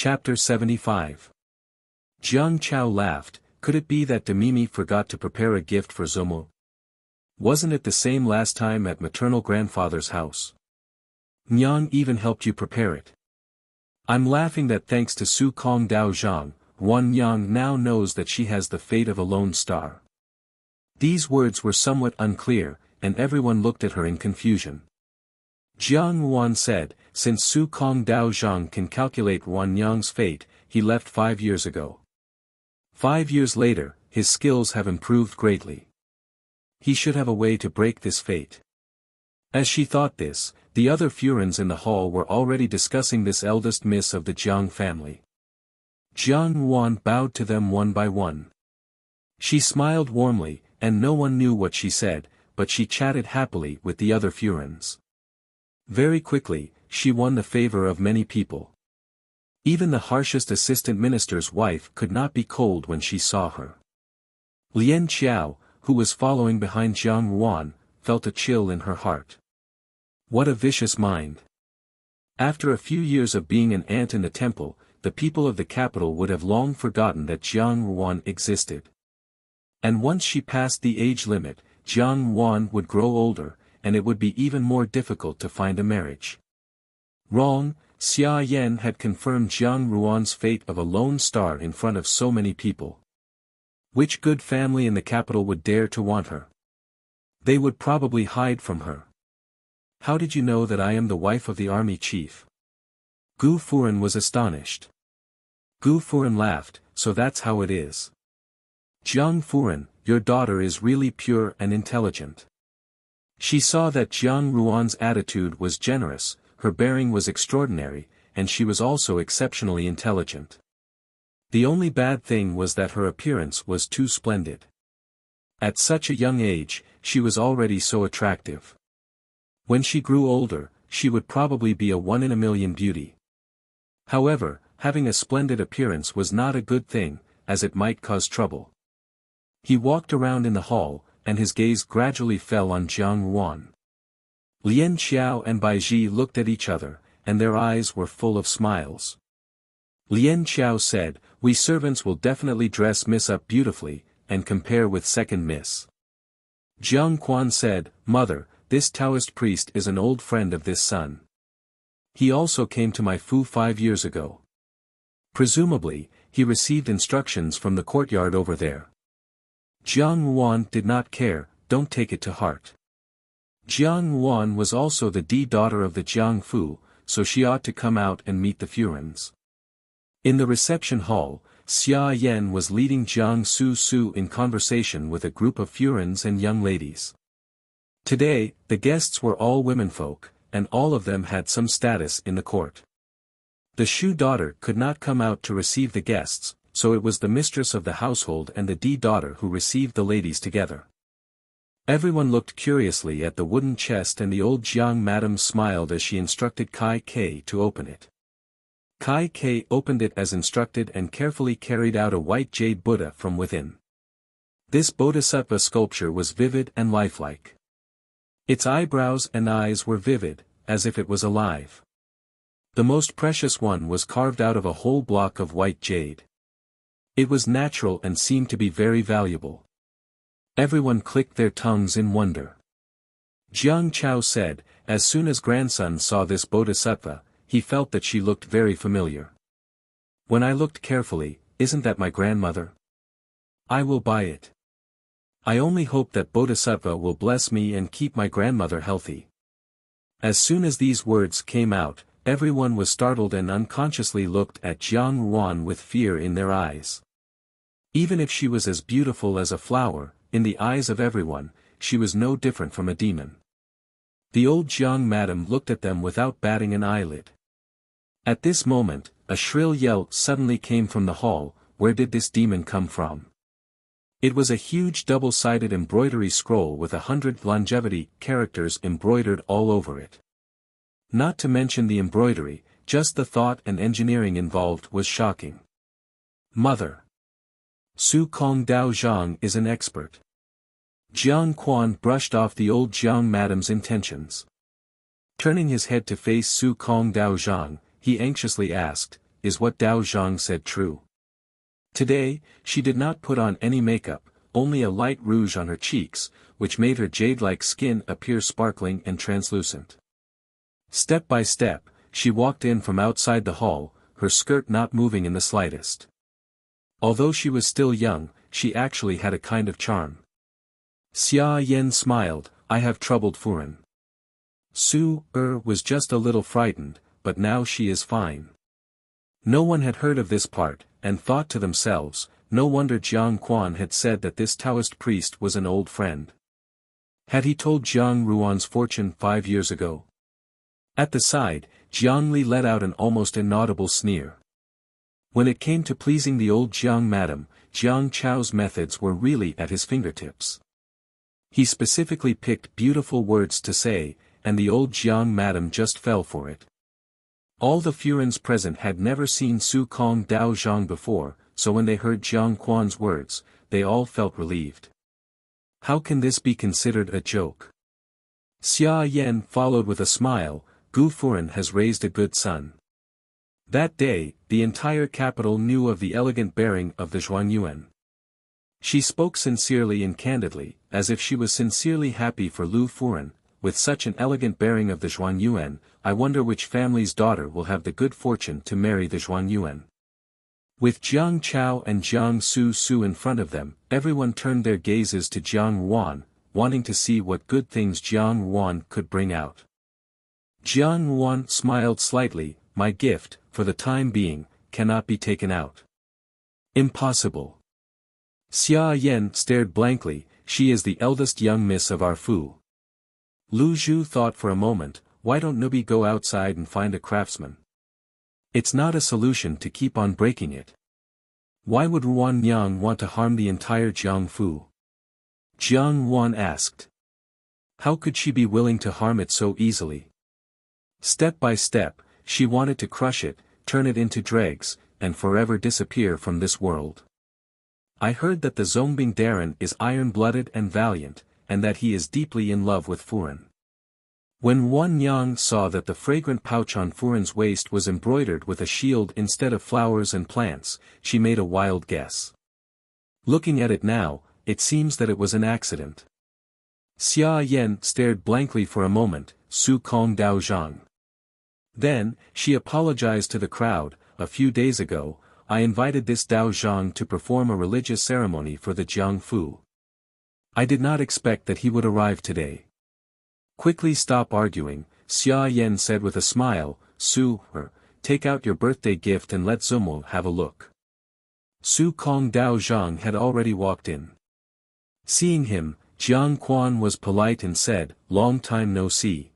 Chapter 75. Jiang Chao laughed. Could it be that Demimi forgot to prepare a gift for Zomo? Wasn't it the same last time at maternal grandfather's house? Nyang even helped you prepare it. I'm laughing that thanks to Su Kong Dao Zhang, Wan Yang now knows that she has the fate of a lone star. These words were somewhat unclear, and everyone looked at her in confusion. Jiang Wan said, since Su Kong Dao Zhang can calculate Wan Yang's fate, he left 5 years ago. 5 years later, his skills have improved greatly. He should have a way to break this fate. As she thought this, the other Furins in the hall were already discussing this eldest miss of the Jiang family. Jiang Wan bowed to them one by one. She smiled warmly, and no one knew what she said, but she chatted happily with the other Furins. Very quickly, she won the favor of many people. Even the harshest assistant minister's wife could not be cold when she saw her. Lian Qiao, who was following behind Jiang Wan, felt a chill in her heart. What a vicious mind. After a few years of being an ant in the temple, the people of the capital would have long forgotten that Jiang Wan existed. And once she passed the age limit, Jiang Wan would grow older, and it would be even more difficult to find a marriage. Wrong, Xia Yan had confirmed Jiang Ruan's fate of a lone star in front of so many people. Which good family in the capital would dare to want her? They would probably hide from her. How did you know that I am the wife of the army chief? Gu Furen was astonished. Gu Furen laughed, so that's how it is. Jiang Furen, your daughter is really pure and intelligent. She saw that Jiang Ruan's attitude was generous, her bearing was extraordinary, and she was also exceptionally intelligent. The only bad thing was that her appearance was too splendid. At such a young age, she was already so attractive. When she grew older, she would probably be a one-in-a-million beauty. However, having a splendid appearance was not a good thing, as it might cause trouble. He walked around in the hall, and his gaze gradually fell on Jiang Wan. Lian Qiao and Bai Ji looked at each other, and their eyes were full of smiles. Lian Qiao said, we servants will definitely dress Miss up beautifully, and compare with second Miss. Jiang Quan said, Mother, this Taoist priest is an old friend of this son. He also came to my Fu 5 years ago. Presumably, he received instructions from the courtyard over there. Jiang Wan did not care, don't take it to heart. Jiang Wan was also the daughter of the Jiang Fu, so she ought to come out and meet the Furins. In the reception hall, Xia Yan was leading Jiang Su in conversation with a group of Furins and young ladies. Today, the guests were all womenfolk, and all of them had some status in the court. The Shu daughter could not come out to receive the guests, so it was the mistress of the household and the daughter who received the ladies together. Everyone looked curiously at the wooden chest, and the old Jiang madam smiled as she instructed Kai K to open it. Kai K opened it as instructed and carefully carried out a white jade Buddha from within. This bodhisattva sculpture was vivid and lifelike. Its eyebrows and eyes were vivid, as if it was alive. The most precious one was carved out of a whole block of white jade. It was natural and seemed to be very valuable. Everyone clicked their tongues in wonder. Jiang Chao said, as soon as grandson saw this bodhisattva, he felt that she looked very familiar. When I looked carefully, isn't that my grandmother? I will buy it. I only hope that bodhisattva will bless me and keep my grandmother healthy. As soon as these words came out, everyone was startled and unconsciously looked at Jiang Wan with fear in their eyes. Even if she was as beautiful as a flower, in the eyes of everyone, she was no different from a demon. The old Jiang madam looked at them without batting an eyelid. At this moment, a shrill yell suddenly came from the hall. Where did this demon come from? It was a huge double-sided embroidery scroll with 100 longevity characters embroidered all over it. Not to mention the embroidery, just the thought and engineering involved was shocking. Mother. Su Kong Dao Zhang is an expert. Jiang Quan brushed off the old Jiang madam's intentions. Turning his head to face Su Kong Dao Zhang, he anxiously asked, is what Dao Zhang said true. Today, she did not put on any makeup, only a light rouge on her cheeks, which made her jade-like skin appear sparkling and translucent. Step by step, she walked in from outside the hall, her skirt not moving in the slightest. Although she was still young, she actually had a kind of charm. Xia Yan smiled, I have troubled Furen. Su was just a little frightened, but now she is fine. No one had heard of this part, and thought to themselves, no wonder Jiang Quan had said that this Taoist priest was an old friend. Had he told Jiang Ruan's fortune 5 years ago? At the side, Jiang Li let out an almost inaudible sneer. When it came to pleasing the old Jiang madam, Jiang Chao's methods were really at his fingertips. He specifically picked beautiful words to say, and the old Jiang madam just fell for it. All the Furens present had never seen Su Kong Dao Zhang before, so when they heard Jiang Quan's words, they all felt relieved. How can this be considered a joke? Xia Yan followed with a smile, Gu Furen has raised a good son. That day, the entire capital knew of the elegant bearing of the Zhuangyuan. She spoke sincerely and candidly, as if she was sincerely happy for Lu Furen. With such an elegant bearing of the Zhuangyuan, I wonder which family's daughter will have the good fortune to marry the Zhuangyuan. With Jiang Chao and Jiang Su in front of them, everyone turned their gazes to Jiang Ruan, wanting to see what good things Jiang Ruan could bring out. Jiang Ruan smiled slightly, my gift, for the time being, cannot be taken out. Impossible. Xia Yan stared blankly, she is the eldest young miss of our Fu. Lu Zhu thought for a moment, why don't Nubi go outside and find a craftsman? It's not a solution to keep on breaking it. Why would Ruan Yang want to harm the entire Jiangfu? Jiang Ruan asked. How could she be willing to harm it so easily? Step by step, she wanted to crush it, turn it into dregs, and forever disappear from this world. I heard that the Zongbing Darren is iron-blooded and valiant, and that he is deeply in love with Furen. When Wan Yang saw that the fragrant pouch on Furen's waist was embroidered with a shield instead of flowers and plants, she made a wild guess. Looking at it now, it seems that it was an accident. Xia Yan stared blankly for a moment, Su Kong Dao Zhang. Then, she apologized to the crowd, a few days ago, I invited this Dao Zhang to perform a religious ceremony for the Jiangfu. I did not expect that he would arrive today. Quickly stop arguing, Xia Yan said with a smile, Su, take out your birthday gift and let Zumo have a look. Su Kong Dao Zhang had already walked in. Seeing him, Jiang Quan was polite and said, long time no see.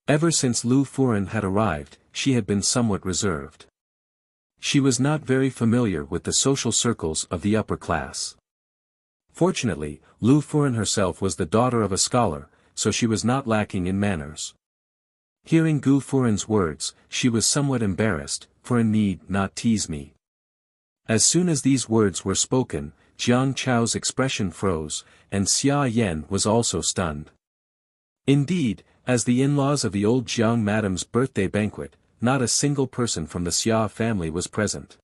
Ever since Lu Furen had arrived, she had been somewhat reserved. She was not very familiar with the social circles of the upper class. Fortunately, Lu Furen herself was the daughter of a scholar, so she was not lacking in manners. Hearing Gu Furen's words, she was somewhat embarrassed, Furen need not tease me. As soon as these words were spoken, Jiang Chao's expression froze, and Xia Yan was also stunned. Indeed, as the in-laws of the old Jiang madam's birthday banquet, not a single person from the Xia family was present.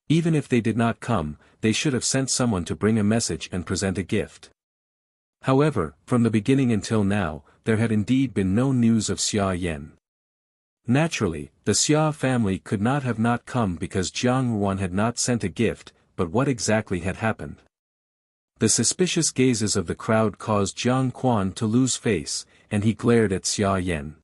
Even if they did not come, they should have sent someone to bring a message and present a gift. However, from the beginning until now, there had indeed been no news of Xia Yan. Naturally, the Xia family could not have not come because Jiang Ruan had not sent a gift, but what exactly had happened? The suspicious gazes of the crowd caused Jiang Quan to lose face, and he glared at Xia Yan.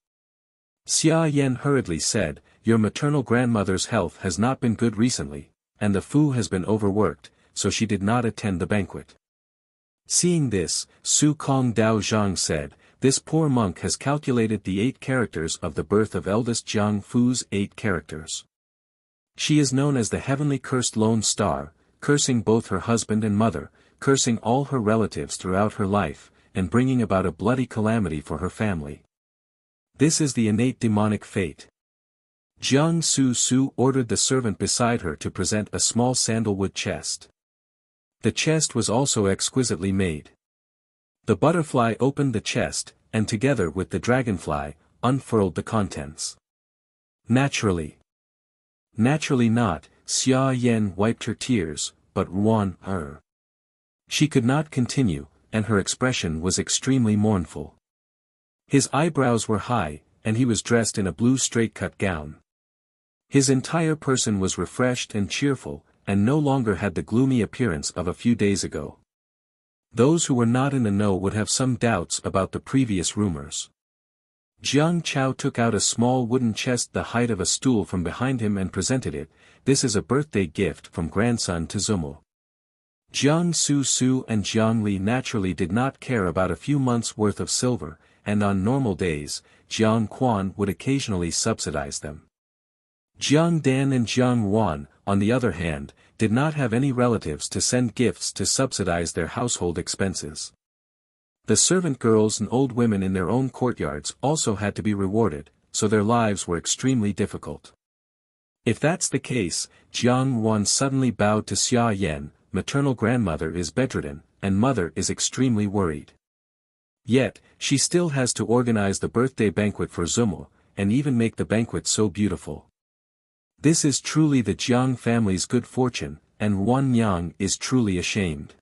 Xia Yan hurriedly said, your maternal grandmother's health has not been good recently, and the Fu has been overworked, so she did not attend the banquet. Seeing this, Su Kong Dao Zhang said, this poor monk has calculated the 8 characters of the birth of eldest Jiang Fu's 8 characters. She is known as the heavenly cursed lone star, cursing both her husband and mother, cursing all her relatives throughout her life, and bringing about a bloody calamity for her family. This is the innate demonic fate. Jiang Su ordered the servant beside her to present a small sandalwood chest. The chest was also exquisitely made. The butterfly opened the chest, and together with the dragonfly, unfurled the contents. Naturally. Naturally not, Xia Yan wiped her tears, but Ruan. She could not continue, and her expression was extremely mournful. His eyebrows were high, and he was dressed in a blue straight-cut gown. His entire person was refreshed and cheerful, and no longer had the gloomy appearance of a few days ago. Those who were not in the know would have some doubts about the previous rumors. Jiang Chao took out a small wooden chest the height of a stool from behind him and presented it. This is a birthday gift from grandson to Zumo. Jiang Su and Jiang Li naturally did not care about a few months' worth of silver, and on normal days, Jiang Quan would occasionally subsidize them. Jiang Dan and Jiang Wan, on the other hand, did not have any relatives to send gifts to subsidize their household expenses. The servant girls and old women in their own courtyards also had to be rewarded, so their lives were extremely difficult. If that's the case, Jiang Wan suddenly bowed to Xia Yan. Maternal grandmother is bedridden, and mother is extremely worried. Yet, she still has to organize the birthday banquet for Zumo, and even make the banquet so beautiful. This is truly the Jiang family's good fortune, and Wan Yang is truly ashamed.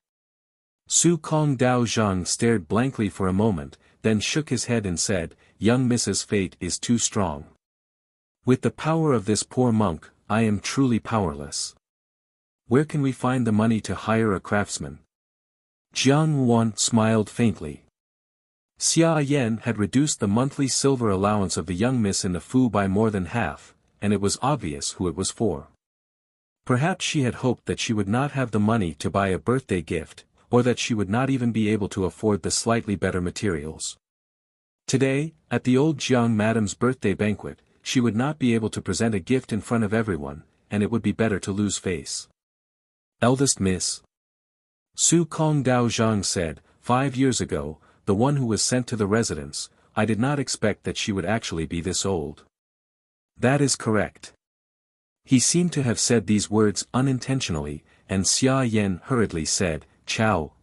Su Kong Dao Zhang stared blankly for a moment, then shook his head and said, "Young Mrs. Fate is too strong. With the power of this poor monk, I am truly powerless. Where can we find the money to hire a craftsman?" Jiang Wan smiled faintly. Xia Yan had reduced the monthly silver allowance of the young miss in the Fu by more than half, and it was obvious who it was for. Perhaps she had hoped that she would not have the money to buy a birthday gift, or that she would not even be able to afford the slightly better materials. Today, at the old Jiang madam's birthday banquet, she would not be able to present a gift in front of everyone, and it would be better to lose face. "Eldest miss," Su Kong Dao Zhang said, 5 years ago, the one who was sent to the residence, I did not expect that she would actually be this old." "That is correct." He seemed to have said these words unintentionally, and Xia Yan hurriedly said, "Chao,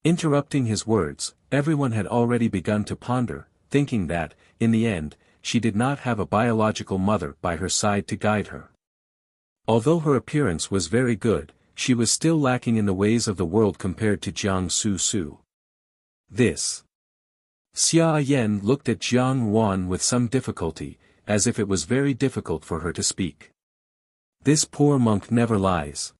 Interrupting his words, everyone had already begun to ponder, thinking that, in the end, she did not have a biological mother by her side to guide her. Although her appearance was very good, she was still lacking in the ways of the world compared to Jiang Su. This. Xia Yan looked at Jiang Wan with some difficulty, as if it was very difficult for her to speak. "This poor monk never lies."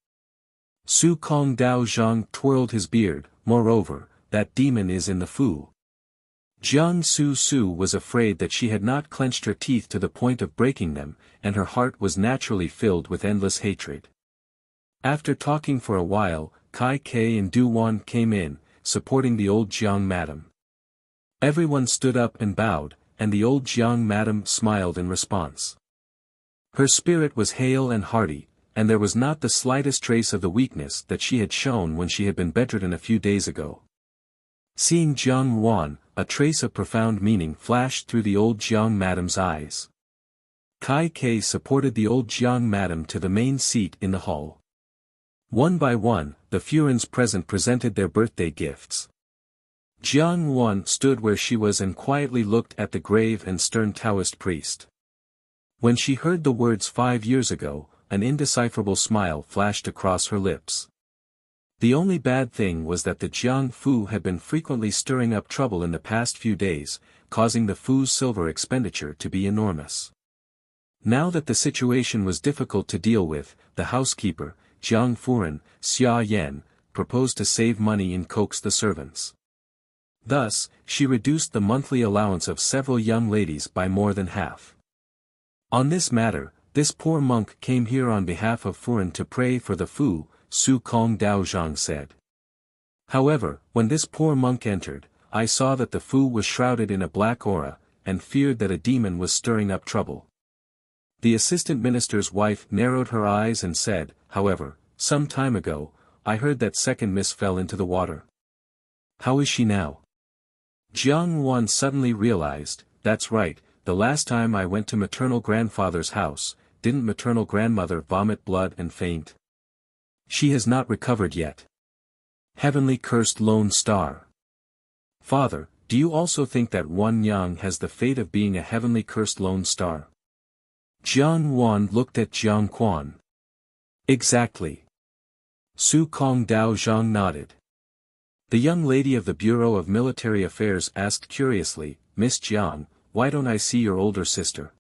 Su Kong Dao Zhang twirled his beard. "Moreover, that demon is in the Fu." Jiang Su was afraid that she had not clenched her teeth to the point of breaking them, and her heart was naturally filled with endless hatred. After talking for a while, Kai Kei and Du Wan came in, supporting the old Jiang madam. Everyone stood up and bowed, and the old Jiang madam smiled in response. Her spirit was hale and hearty, and there was not the slightest trace of the weakness that she had shown when she had been bedridden a few days ago. Seeing Jiang Wan, a trace of profound meaning flashed through the old Jiang madam's eyes. Kai Kei supported the old Jiang madam to the main seat in the hall. One by one, the Furins present presented their birthday gifts. Jiang Wan stood where she was and quietly looked at the grave and stern Taoist priest. When she heard the words 5 years ago, an indecipherable smile flashed across her lips. The only bad thing was that the Jiang Fu had been frequently stirring up trouble in the past few days, causing the Fu's silver expenditure to be enormous. Now that the situation was difficult to deal with, the housekeeper, Jiang Furen, Xia Yan, proposed to save money and coax the servants. Thus, she reduced the monthly allowance of several young ladies by more than half. On this matter, this poor monk came here on behalf of Furen to pray for the Fu, Su Kong Dao Zhang said. However, when this poor monk entered, I saw that the Fu was shrouded in a black aura, and feared that a demon was stirring up trouble. The assistant minister's wife narrowed her eyes and said, "However, some time ago, I heard that second miss fell into the water. How is she now?" Jiang Wan suddenly realized, "That's right, the last time I went to maternal grandfather's house, didn't maternal grandmother vomit blood and faint? She has not recovered yet. Heavenly cursed lone star. Father, do you also think that Wan Yang has the fate of being a heavenly cursed lone star?" Jiang Wan looked at Jiang Quan. Exactly. Su Kong Dao Zhang nodded. The young lady of the Bureau of Military Affairs asked curiously, Miss Jiang, why don't I see your older sister?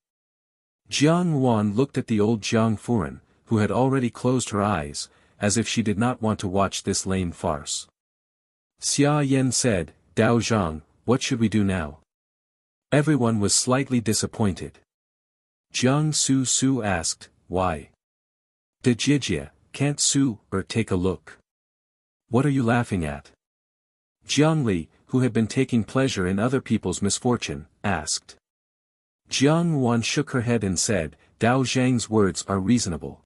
Jiang Wan looked at the old Jiang Furen, who had already closed her eyes, as if she did not want to watch this lame farce. Xia Yan said, Dao Zhang, what should we do now? Everyone was slightly disappointed. Jiang Su asked, why? De Jijia, can't Su take a look? What are you laughing at? Jiang Li, who had been taking pleasure in other people's misfortune, asked. Jiang Wan shook her head and said, Dao Zhang's words are reasonable.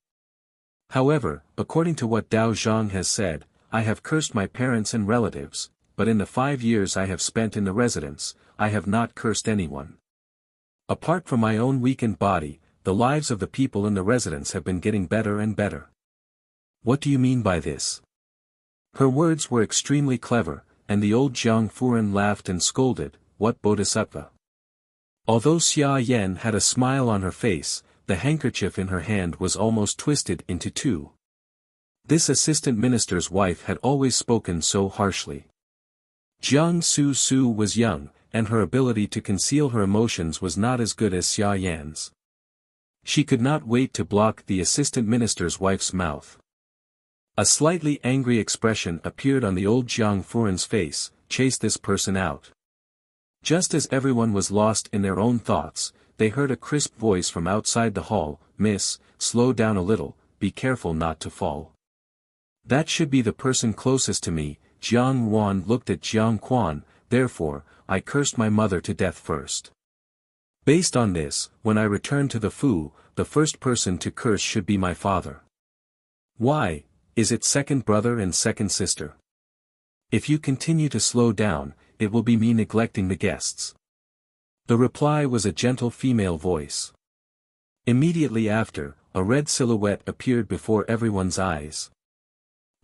However, according to what Dao Zhang has said, I have cursed my parents and relatives, but in the 5 years I have spent in the residence, I have not cursed anyone. Apart from my own weakened body, the lives of the people in the residence have been getting better and better. What do you mean by this? Her words were extremely clever, and the old Jiang Furen laughed and scolded, what bodhisattva? Although Xia Yan had a smile on her face, the handkerchief in her hand was almost twisted into two. This assistant minister's wife had always spoken so harshly. Jiang Su was young, and her ability to conceal her emotions was not as good as Xia Yan's. She could not wait to block the assistant minister's wife's mouth. A slightly angry expression appeared on the old Jiang Furen's face, chase this person out. Just as everyone was lost in their own thoughts, they heard a crisp voice from outside the hall, Miss, slow down a little, be careful not to fall. That should be the person closest to me. Jiang Wan looked at Jiang Quan, therefore, I cursed my mother to death first. Based on this, when I return to the Fu, the first person to curse should be my father. Why, is it second brother and second sister? If you continue to slow down, it will be me neglecting the guests. The reply was a gentle female voice. Immediately after, a red silhouette appeared before everyone's eyes.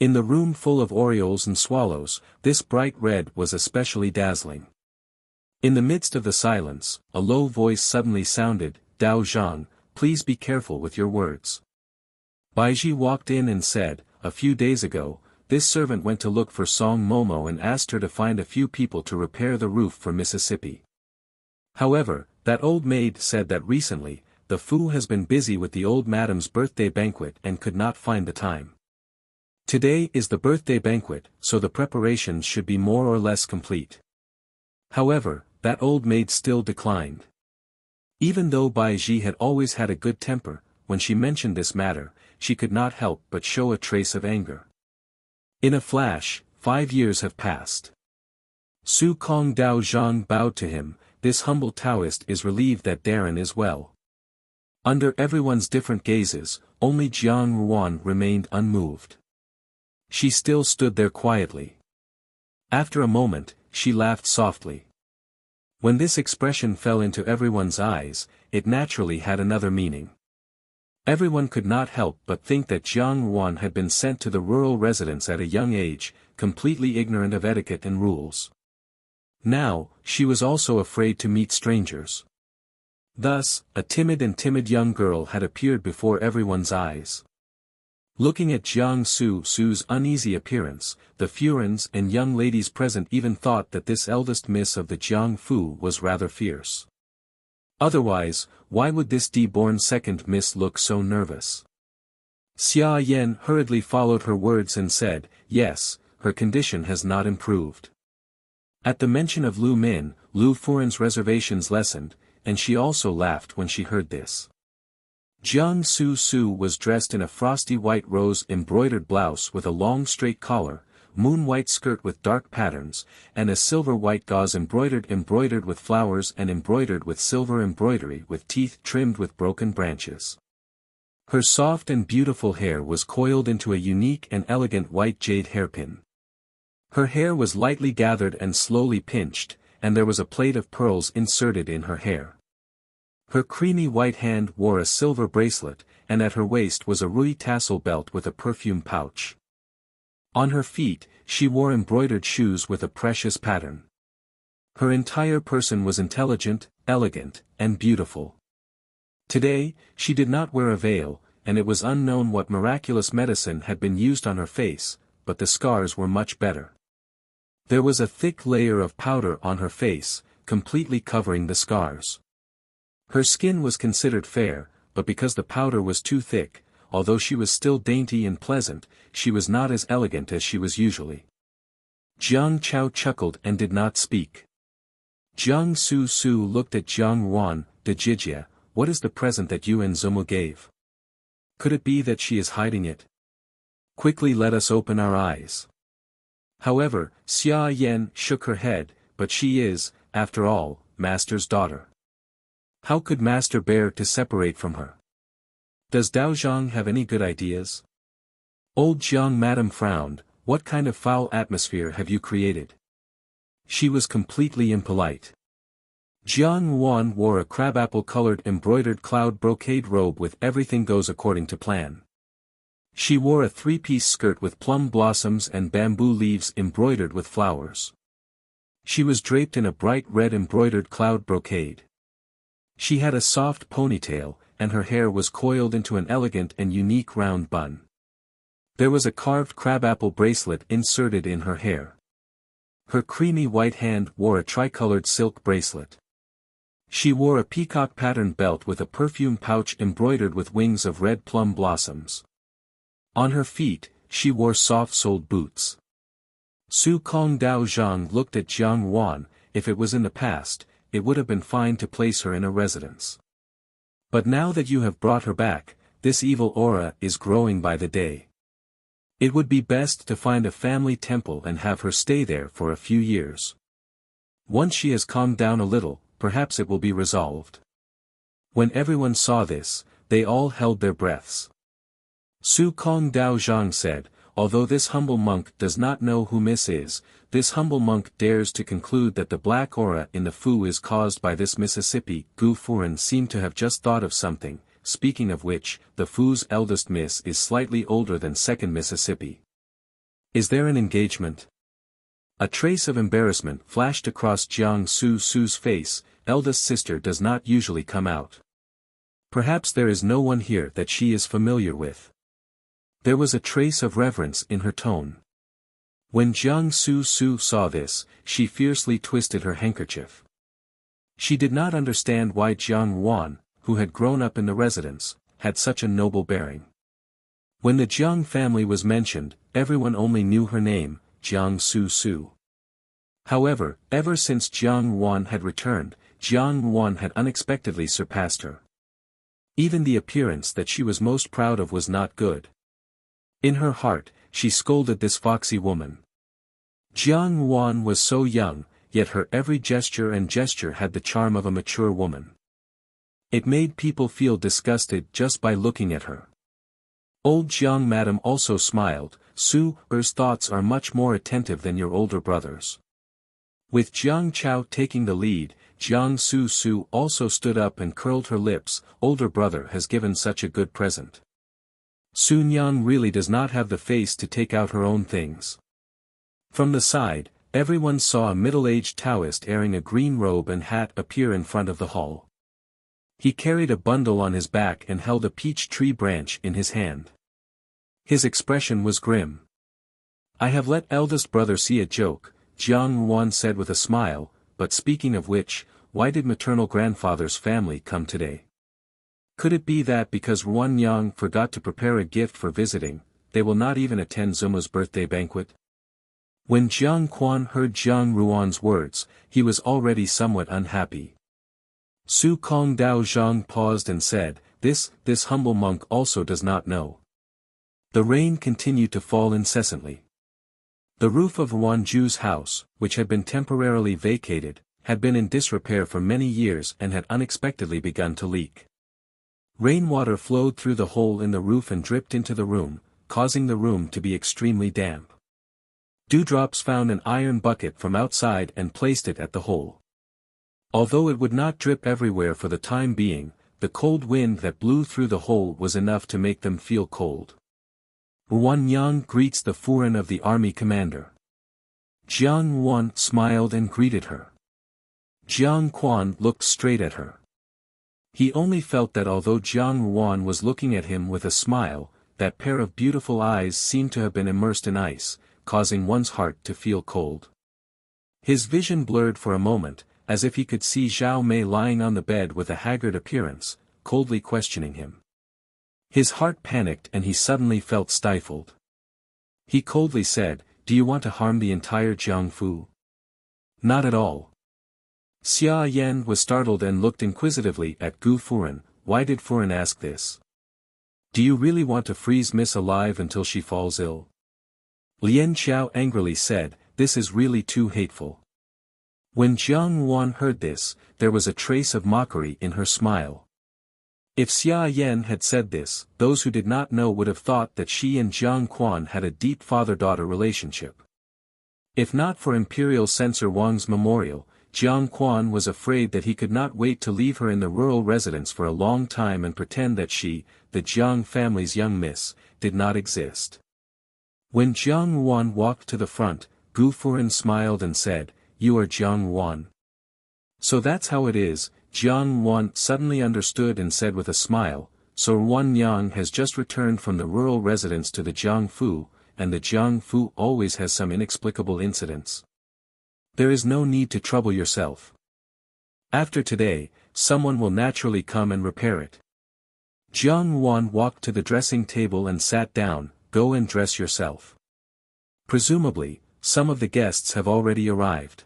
In the room full of orioles and swallows, this bright red was especially dazzling. In the midst of the silence, a low voice suddenly sounded, Dao Zhang, please be careful with your words. Baiji walked in and said, a few days ago, this servant went to look for Song Momo and asked her to find a few people to repair the roof for Mississippi. However, that old maid said that recently, the Fu has been busy with the old madam's birthday banquet and could not find the time. Today is the birthday banquet, so the preparations should be more or less complete. However, that old maid still declined. Even though Baiji had always had a good temper, when she mentioned this matter, she could not help but show a trace of anger. In a flash, 5 years have passed. Su Kong Dao Zhang bowed to him, this humble Taoist is relieved that Darren is well. Under everyone's different gazes, only Jiang Ruan remained unmoved. She still stood there quietly. After a moment, she laughed softly. When this expression fell into everyone's eyes, it naturally had another meaning. Everyone could not help but think that Jiang Ruan had been sent to the rural residence at a young age, completely ignorant of etiquette and rules. Now, she was also afraid to meet strangers. Thus, a timid young girl had appeared before everyone's eyes. Looking at Jiang Su's uneasy appearance, the Furens and young ladies present even thought that this eldest miss of the Jiang Fu was rather fierce. Otherwise, why would this de-born second miss look so nervous? Xia Yan hurriedly followed her words and said, yes, her condition has not improved. At the mention of Lu Min, Lu Furen's reservations lessened, and she also laughed when she heard this. Jiang Su was dressed in a frosty white rose embroidered blouse with a long straight collar, moon-white skirt with dark patterns, and a silver-white gauze embroidered with flowers and embroidered with silver embroidery with teeth trimmed with broken branches. Her soft and beautiful hair was coiled into a unique and elegant white jade hairpin. Her hair was lightly gathered and slowly pinched, and there was a plait of pearls inserted in her hair. Her creamy white hand wore a silver bracelet, and at her waist was a ruby tassel belt with a perfume pouch. On her feet, she wore embroidered shoes with a precious pattern. Her entire person was intelligent, elegant, and beautiful. Today, she did not wear a veil, and it was unknown what miraculous medicine had been used on her face, but the scars were much better. There was a thick layer of powder on her face, completely covering the scars. Her skin was considered fair, but because the powder was too thick, although she was still dainty and pleasant, she was not as elegant as she was usually. Jiang Chao chuckled and did not speak. Jiang Su Su looked at Jiang Ruan, de Jijia, what is the present that you and Zumu gave? Could it be that she is hiding it? Quickly let us open our eyes. However, Xia Yan shook her head, but she is, after all, Master's daughter. How could Master bear to separate from her? Does Dao Zhang have any good ideas? Old Jiang Madam frowned, what kind of foul atmosphere have you created? She was completely impolite. Jiang Wan wore a crabapple-colored embroidered cloud brocade robe with everything goes according to plan. She wore a three-piece skirt with plum blossoms and bamboo leaves embroidered with flowers. She was draped in a bright red embroidered cloud brocade. She had a soft ponytail, and her hair was coiled into an elegant and unique round bun. There was a carved crabapple bracelet inserted in her hair. Her creamy white hand wore a tricolored silk bracelet. She wore a peacock-patterned belt with a perfume pouch embroidered with wings of red plum blossoms. On her feet, she wore soft-soled boots. Su Kong Dao Zhang looked at Jiang Wan, if it was in the past, it would have been fine to place her in a residence. But now that you have brought her back, this evil aura is growing by the day. It would be best to find a family temple and have her stay there for a few years. Once she has calmed down a little, perhaps it will be resolved. When everyone saw this, they all held their breaths. Su Kong Dao Zhang said, although this humble monk does not know who Miss is, this humble monk dares to conclude that the black aura in the Fu is caused by this Mississippi. Gu Furen seemed to have just thought of something, speaking of which, the Fu's eldest miss is slightly older than second Mississippi. Is there an engagement? A trace of embarrassment flashed across Jiang Su Su's face, eldest sister does not usually come out. Perhaps there is no one here that she is familiar with. There was a trace of reverence in her tone. When Jiang Su Su saw this, she fiercely twisted her handkerchief. She did not understand why Jiang Wan, who had grown up in the residence, had such a noble bearing. When the Jiang family was mentioned, everyone only knew her name, Jiang Su Su. However, ever since Jiang Wan had returned, Jiang Wan had unexpectedly surpassed her. Even the appearance that she was most proud of was not good. In her heart, she scolded this foxy woman. Jiang Wan was so young, yet her every gesture had the charm of a mature woman. It made people feel disgusted just by looking at her. Old Jiang Madam also smiled, Su-er's thoughts are much more attentive than your older brothers. With Jiang Chao taking the lead, Jiang Su Su also stood up and curled her lips, older brother has given such a good present. Sun Yang really does not have the face to take out her own things. From the side, everyone saw a middle-aged Taoist wearing a green robe and hat appear in front of the hall. He carried a bundle on his back and held a peach tree branch in his hand. His expression was grim. I have let eldest brother see a joke, Jiang Wan said with a smile, but speaking of which, why did maternal grandfather's family come today? Could it be that because Ruan Yang forgot to prepare a gift for visiting, they will not even attend Zuma's birthday banquet? When Jiang Quan heard Jiang Ruan's words, he was already somewhat unhappy. Su Kong Dao Zhang paused and said, this humble monk also does not know. The rain continued to fall incessantly. The roof of Wanju's house, which had been temporarily vacated, had been in disrepair for many years and had unexpectedly begun to leak. Rainwater flowed through the hole in the roof and dripped into the room, causing the room to be extremely damp. Dewdrops found an iron bucket from outside and placed it at the hole. Although it would not drip everywhere for the time being, the cold wind that blew through the hole was enough to make them feel cold. Ruan Yang greets the Furen of the army commander. Jiang Wan smiled and greeted her. Jiang Quan looked straight at her. He only felt that although Jiang Ruan was looking at him with a smile, that pair of beautiful eyes seemed to have been immersed in ice, causing one's heart to feel cold. His vision blurred for a moment, as if he could see Zhao Mei lying on the bed with a haggard appearance, coldly questioning him. His heart panicked and he suddenly felt stifled. He coldly said, "Do you want to harm the entire Jiangfu?" "Not at all." Xia Yan was startled and looked inquisitively at Gu Furen. Why did Furen ask this? "Do you really want to freeze Miss alive until she falls ill?" Lian Qiao angrily said, "This is really too hateful." When Jiang Ruan heard this, there was a trace of mockery in her smile. If Xia Yan had said this, those who did not know would have thought that she and Jiang Quan had a deep father-daughter relationship. If not for Imperial Censor Wang's memorial, Jiang Quan was afraid that he could not wait to leave her in the rural residence for a long time and pretend that she, the Jiang family's young miss, did not exist. When Jiang Ruan walked to the front, Gu Furen smiled and said, "You are Jiang Ruan." "So that's how it is." Jiang Ruan suddenly understood and said with a smile, "So Ruan Yang has just returned from the rural residence to the Jiangfu, and the Jiangfu always has some inexplicable incidents. There is no need to trouble yourself. After today, someone will naturally come and repair it." Jiang Ruan walked to the dressing table and sat down. "Go and dress yourself. Presumably, some of the guests have already arrived.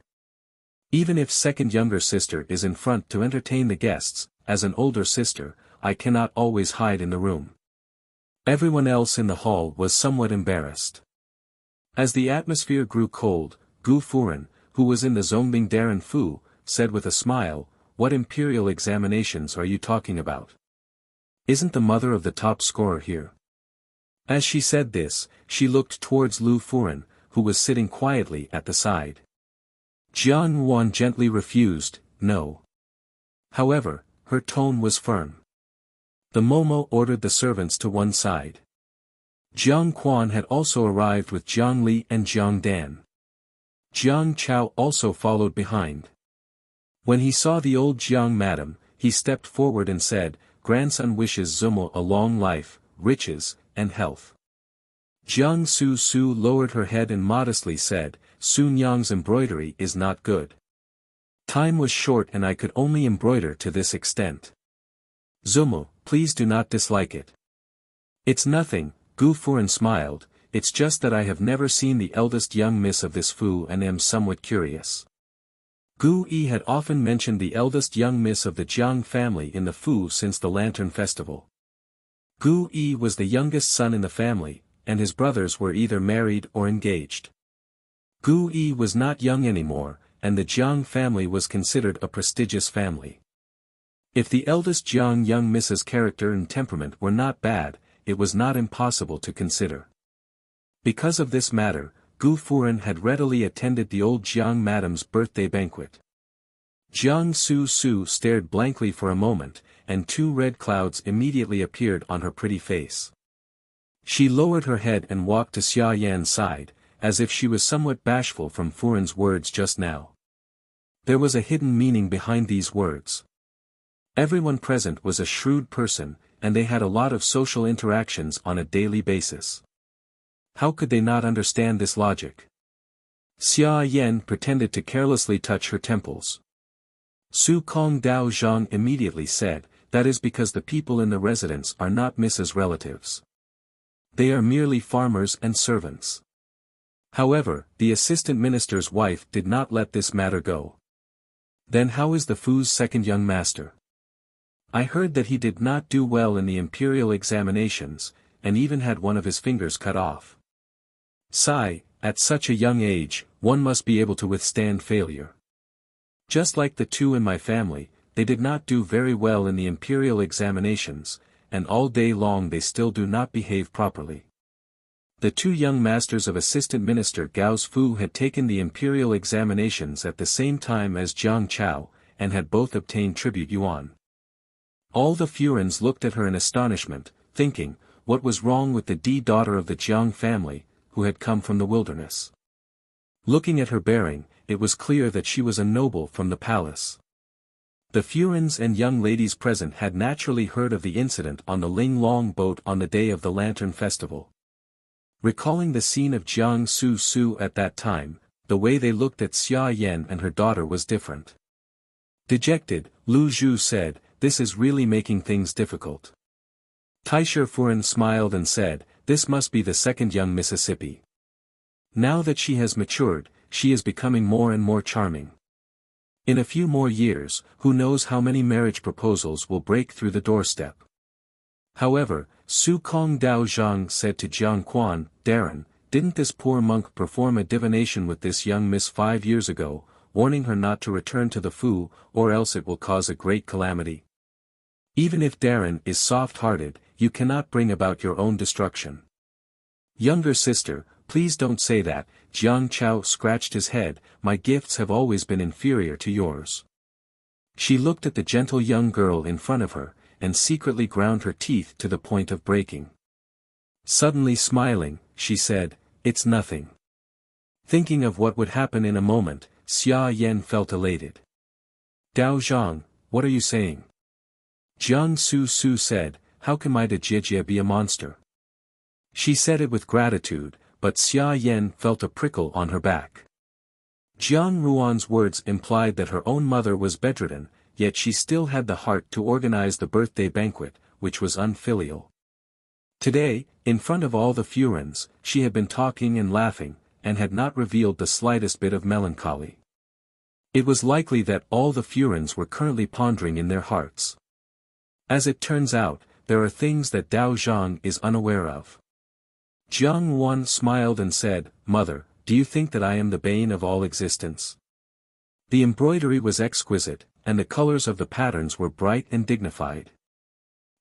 Even if second younger sister is in front to entertain the guests, as an older sister, I cannot always hide in the room." Everyone else in the hall was somewhat embarrassed. As the atmosphere grew cold, Gu Furen, who was in the Zongbing Darren Fu, said with a smile, "What imperial examinations are you talking about? Isn't the mother of the top scorer here?" As she said this, she looked towards Lu Furen, who was sitting quietly at the side. Jiang Ruan gently refused, "No." However, her tone was firm. The Momo ordered the servants to one side. Jiang Quan had also arrived with Jiang Li and Jiang Dan. Jiang Chao also followed behind. When he saw the old Jiang madam, he stepped forward and said, "Grandson wishes Zumo a long life, riches, and health." Jiang Su Su lowered her head and modestly said, "Sun Yang's embroidery is not good. Time was short and I could only embroider to this extent. Zumo, please do not dislike it." "It's nothing," Gu Furen smiled, "it's just that I have never seen the eldest young miss of this Fu and am somewhat curious." Gu Yi had often mentioned the eldest young miss of the Jiang family in the Fu since the Lantern Festival. Gu Yi was the youngest son in the family, and his brothers were either married or engaged. Gu Yi was not young anymore, and the Jiang family was considered a prestigious family. If the eldest Jiang young Mrs. character and temperament were not bad, it was not impossible to consider. Because of this matter, Gu Furen had readily attended the old Jiang madam's birthday banquet. Jiang Su Su stared blankly for a moment, and two red clouds immediately appeared on her pretty face. She lowered her head and walked to Xia Yan's side, as if she was somewhat bashful from Furen's words just now. There was a hidden meaning behind these words. Everyone present was a shrewd person, and they had a lot of social interactions on a daily basis. How could they not understand this logic? Xia Yan pretended to carelessly touch her temples. Su Kong Dao Zhang immediately said, "That is because the people in the residence are not Mrs. relatives. They are merely farmers and servants." However, the assistant minister's wife did not let this matter go. "Then how is the Fu's second young master? I heard that he did not do well in the imperial examinations, and even had one of his fingers cut off." Sigh, at such a young age, one must be able to withstand failure. Just like the two in my family, they did not do very well in the imperial examinations, and all day long they still do not behave properly. The two young masters of Assistant Minister Gao's Fu had taken the imperial examinations at the same time as Jiang Chao, and had both obtained tribute yuan. All the Furens looked at her in astonishment, thinking, what was wrong with the daughter of the Jiang family, who had come from the wilderness? Looking at her bearing, it was clear that she was a noble from the palace. The Furins and young ladies present had naturally heard of the incident on the Ling Long boat on the day of the Lantern Festival. Recalling the scene of Jiang Su Su at that time, the way they looked at Xia Yan and her daughter was different. Dejected, Lu Zhu said, "This is really making things difficult." Taisha Furin smiled and said, "This must be the second young Mississippi. Now that she has matured, she is becoming more and more charming. In a few more years, who knows how many marriage proposals will break through the doorstep." However, Su Kong Dao Zhang said to Jiang Quan, "Darren, didn't this poor monk perform a divination with this young miss 5 years ago, warning her not to return to the Fu, or else it will cause a great calamity? Even if Darren is soft-hearted, you cannot bring about your own destruction." "Younger sister, please don't say that," Jiang Chao scratched his head, "my gifts have always been inferior to yours." She looked at the gentle young girl in front of her, and secretly ground her teeth to the point of breaking. Suddenly smiling, she said, "It's nothing." Thinking of what would happen in a moment, Xia Yan felt elated. "Dao Zhang, what are you saying?" Jiang Su Su said, "How can my Dejie be a monster?" She said it with gratitude, but Xia Yan felt a prickle on her back. Jiang Ruan's words implied that her own mother was bedridden, yet she still had the heart to organize the birthday banquet, which was unfilial. Today, in front of all the Furins, she had been talking and laughing, and had not revealed the slightest bit of melancholy. It was likely that all the Furins were currently pondering in their hearts. As it turns out, there are things that Dao Zhang is unaware of. Jiang Wan smiled and said, "Mother, do you think that I am the bane of all existence?" The embroidery was exquisite, and the colors of the patterns were bright and dignified.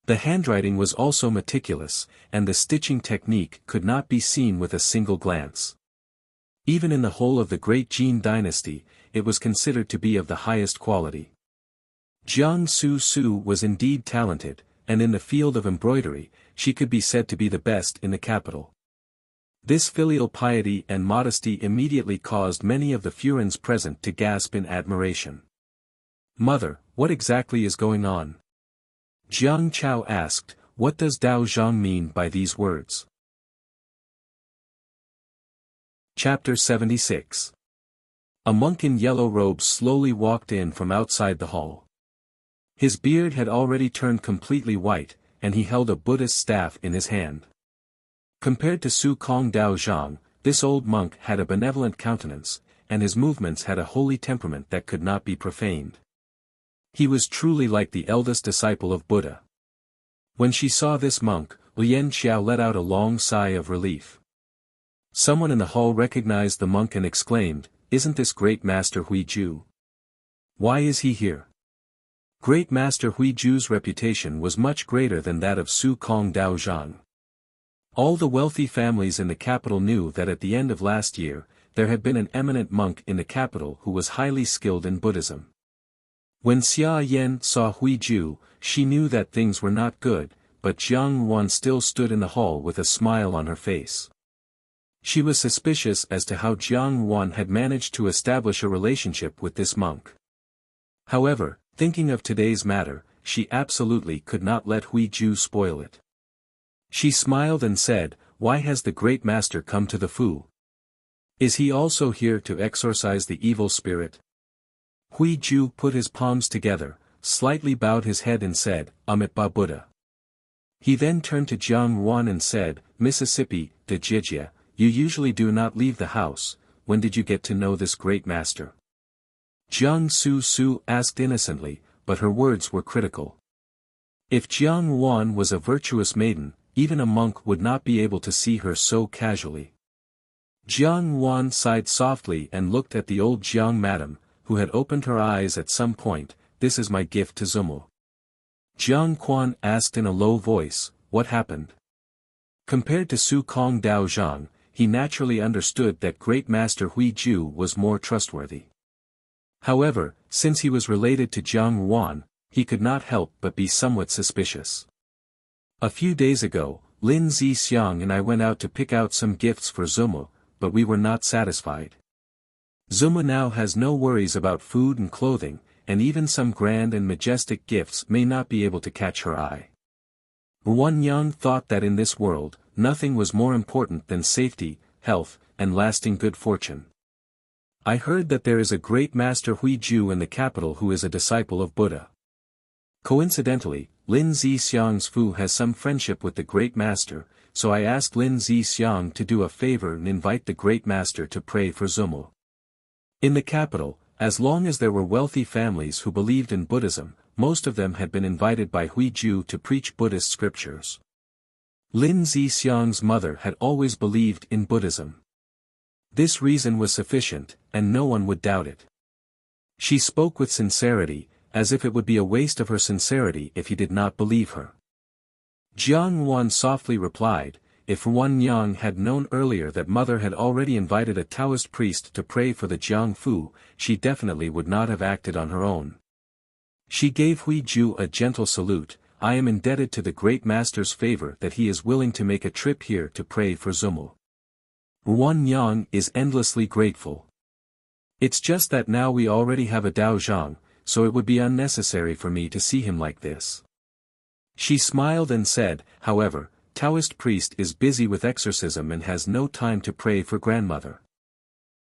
The handwriting was also meticulous, and the stitching technique could not be seen with a single glance. Even in the whole of the great Jin dynasty, it was considered to be of the highest quality. Jiang Su Su was indeed talented, and in the field of embroidery, she could be said to be the best in the capital. This filial piety and modesty immediately caused many of the Furins present to gasp in admiration. "Mother, what exactly is going on?" Jiang Chao asked, "What does Dao Zhang mean by these words?" Chapter 76. A monk in yellow robes slowly walked in from outside the hall. His beard had already turned completely white, and he held a Buddhist staff in his hand. Compared to Su Kong Dao Zhang, this old monk had a benevolent countenance, and his movements had a holy temperament that could not be profaned. He was truly like the eldest disciple of Buddha. When she saw this monk, Lian Xiao let out a long sigh of relief. Someone in the hall recognized the monk and exclaimed, "Isn't this Great Master Huiju? Why is he here?" Great Master Huiju's reputation was much greater than that of Su Kong Dao Zhang. All the wealthy families in the capital knew that at the end of last year, there had been an eminent monk in the capital who was highly skilled in Buddhism. When Xia Yan saw Huiju, she knew that things were not good, but Jiang Wan still stood in the hall with a smile on her face. She was suspicious as to how Jiang Wan had managed to establish a relationship with this monk. However, thinking of today's matter, she absolutely could not let Huiju spoil it. She smiled and said, "Why has the great master come to the Fu? Is he also here to exorcise the evil spirit?" Huiju put his palms together, slightly bowed his head and said, "Amit Ba Buddha." He then turned to Jiang Wan and said, "Mississippi, Dejie, you usually do not leave the house, when did you get to know this great master?" Jiang Su Su asked innocently, but her words were critical. If Jiang Wan was a virtuous maiden, even a monk would not be able to see her so casually. Jiang Wan sighed softly and looked at the old Jiang madam, who had opened her eyes at some point. "This is my gift to Zumu." Jiang Quan asked in a low voice, "What happened?" Compared to Su Kong Dao Zhang, he naturally understood that Great Master Huiju was more trustworthy. However, since he was related to Jiang Wan, he could not help but be somewhat suspicious. "A few days ago, Lin Zixiang and I went out to pick out some gifts for Zumu, but we were not satisfied. Zumu now has no worries about food and clothing, and even some grand and majestic gifts may not be able to catch her eye. Wan Yang thought that in this world, nothing was more important than safety, health, and lasting good fortune. I heard that there is a great master Huiju in the capital who is a disciple of Buddha. Coincidentally, Lin Zixiang's Fu has some friendship with the great master, so I asked Lin Zixiang to do a favor and invite the great master to pray for Zumo. In the capital, as long as there were wealthy families who believed in Buddhism, most of them had been invited by Huiju to preach Buddhist scriptures. Lin Zixiang's mother had always believed in Buddhism. This reason was sufficient, and no one would doubt it. She spoke with sincerity, as if it would be a waste of her sincerity if he did not believe her. Jiang Wan softly replied, if Wan Yang had known earlier that mother had already invited a Taoist priest to pray for the Jiang Fu, she definitely would not have acted on her own. She gave Huiju a gentle salute. I am indebted to the great master's favor that he is willing to make a trip here to pray for Zumo. Wan Yang is endlessly grateful. It's just that now we already have a Dao Zhang, so it would be unnecessary for me to see him like this. She smiled and said, however, Taoist priest is busy with exorcism and has no time to pray for grandmother.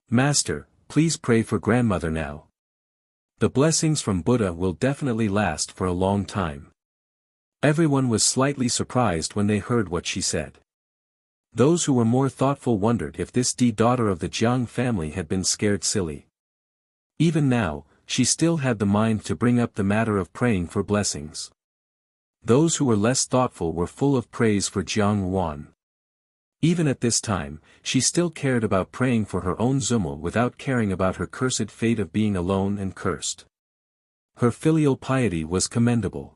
Master, please pray for grandmother now. The blessings from Buddha will definitely last for a long time. Everyone was slightly surprised when they heard what she said. Those who were more thoughtful wondered if this daughter of the Jiang family had been scared silly. Even now, she still had the mind to bring up the matter of praying for blessings. Those who were less thoughtful were full of praise for Jiang Wan. Even at this time, she still cared about praying for her own Zumo without caring about her cursed fate of being alone and cursed. Her filial piety was commendable.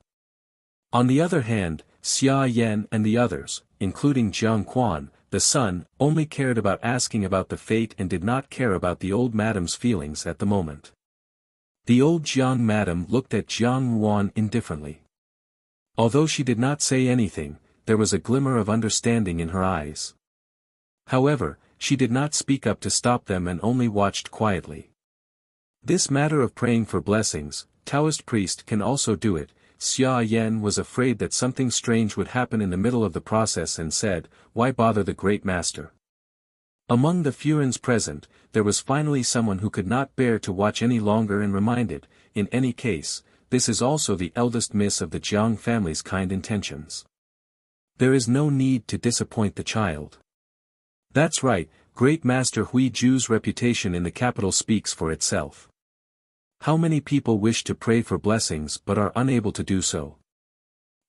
On the other hand, Xia Yan and the others, including Jiang Quan, the son, only cared about asking about the fate and did not care about the old madam's feelings at the moment. The old Jiang madam looked at Jiang Wan indifferently. Although she did not say anything, there was a glimmer of understanding in her eyes. However, she did not speak up to stop them and only watched quietly. This matter of praying for blessings, Taoist priest can also do it. Xia Yan was afraid that something strange would happen in the middle of the process and said, why bother the great master? Among the Furins present, there was finally someone who could not bear to watch any longer and reminded, in any case, this is also the eldest miss of the Jiang family's kind intentions. There is no need to disappoint the child. That's right, great master Huiju's reputation in the capital speaks for itself. How many people wish to pray for blessings but are unable to do so?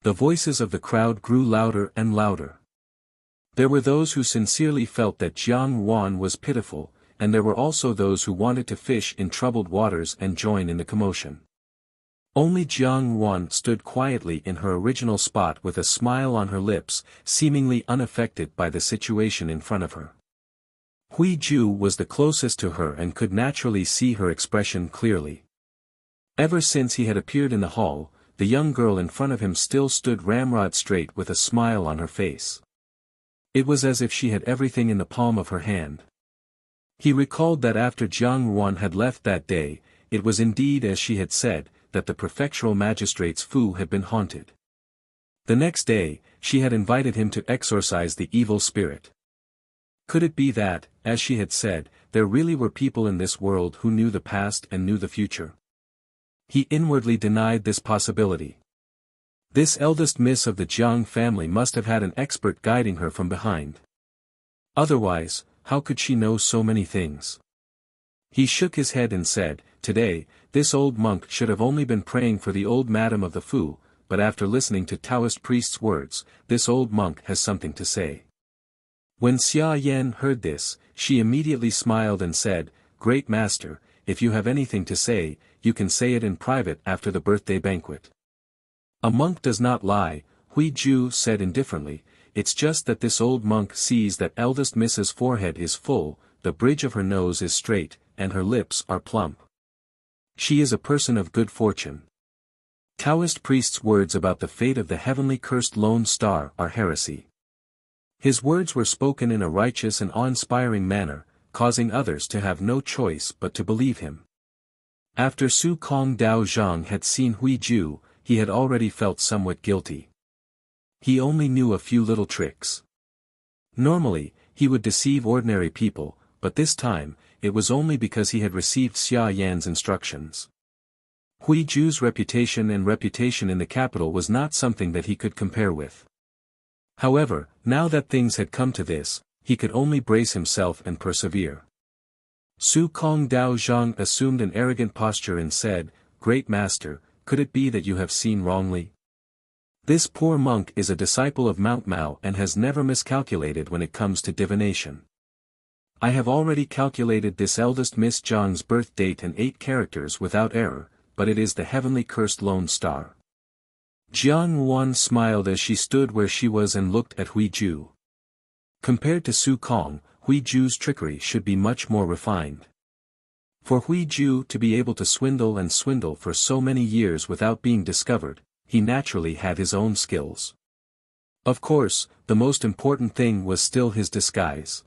The voices of the crowd grew louder and louder. There were those who sincerely felt that Jiang Wan was pitiful, and there were also those who wanted to fish in troubled waters and join in the commotion. Only Jiang Wan stood quietly in her original spot with a smile on her lips, seemingly unaffected by the situation in front of her. Huiju was the closest to her and could naturally see her expression clearly. Ever since he had appeared in the hall, the young girl in front of him still stood ramrod straight with a smile on her face. It was as if she had everything in the palm of her hand. He recalled that after Jiang Wan had left that day, it was indeed as she had said, that the prefectural magistrate's Fu had been haunted. The next day, she had invited him to exorcise the evil spirit. Could it be that, as she had said, there really were people in this world who knew the past and knew the future? He inwardly denied this possibility. This eldest miss of the Jiang family must have had an expert guiding her from behind. Otherwise, how could she know so many things? He shook his head and said, today, this old monk should have only been praying for the old madam of the Fu, but after listening to Taoist priest's words, this old monk has something to say. When Xia Yan heard this, she immediately smiled and said, Great Master, if you have anything to say, you can say it in private after the birthday banquet. A monk does not lie, Huiju said indifferently, it's just that this old monk sees that eldest Mrs. forehead is full, the bridge of her nose is straight, and her lips are plump. She is a person of good fortune. Taoist priest's words about the fate of the heavenly cursed lone star are heresy. His words were spoken in a righteous and awe-inspiring manner, causing others to have no choice but to believe him. After Su Kong Dao Zhang had seen Hui Ju, he had already felt somewhat guilty. He only knew a few little tricks. Normally, he would deceive ordinary people, but this time, it was only because he had received Xia Yan's instructions. Hui Ju's reputation in the capital was not something that he could compare with. However, now that things had come to this, he could only brace himself and persevere. Su Kong Dao Zhang assumed an arrogant posture and said, "Great Master, could it be that you have seen wrongly? This poor monk is a disciple of Mount Mao and has never miscalculated when it comes to divination. I have already calculated this eldest Miss Zhang's birth date and 8 characters without error, but it is the heavenly cursed lone star." Jiang Wan smiled as she stood where she was and looked at Hui Ju. Compared to Su Kong, Hui Ju's trickery should be much more refined. For Hui Ju to be able to swindle for so many years without being discovered, he naturally had his own skills. Of course, the most important thing was still his disguise.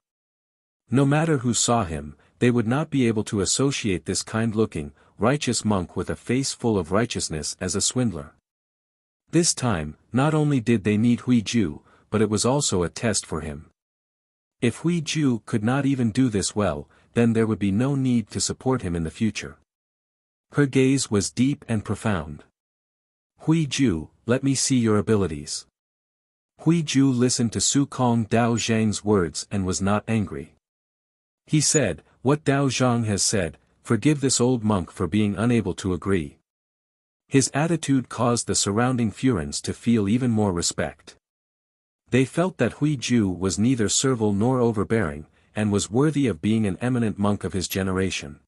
No matter who saw him, they would not be able to associate this kind-looking, righteous monk with a face full of righteousness as a swindler. This time, not only did they need Hui Ju, but it was also a test for him. If Hui Ju could not even do this well, then there would be no need to support him in the future. Her gaze was deep and profound. "Hui Ju, let me see your abilities." Hui Ju listened to Su Kong Dao Zhang's words and was not angry. He said, "What Dao Zhang has said, forgive this old monk for being unable to agree." His attitude caused the surrounding Furins to feel even more respect. They felt that Hui Ju was neither servile nor overbearing, and was worthy of being an eminent monk of his generation.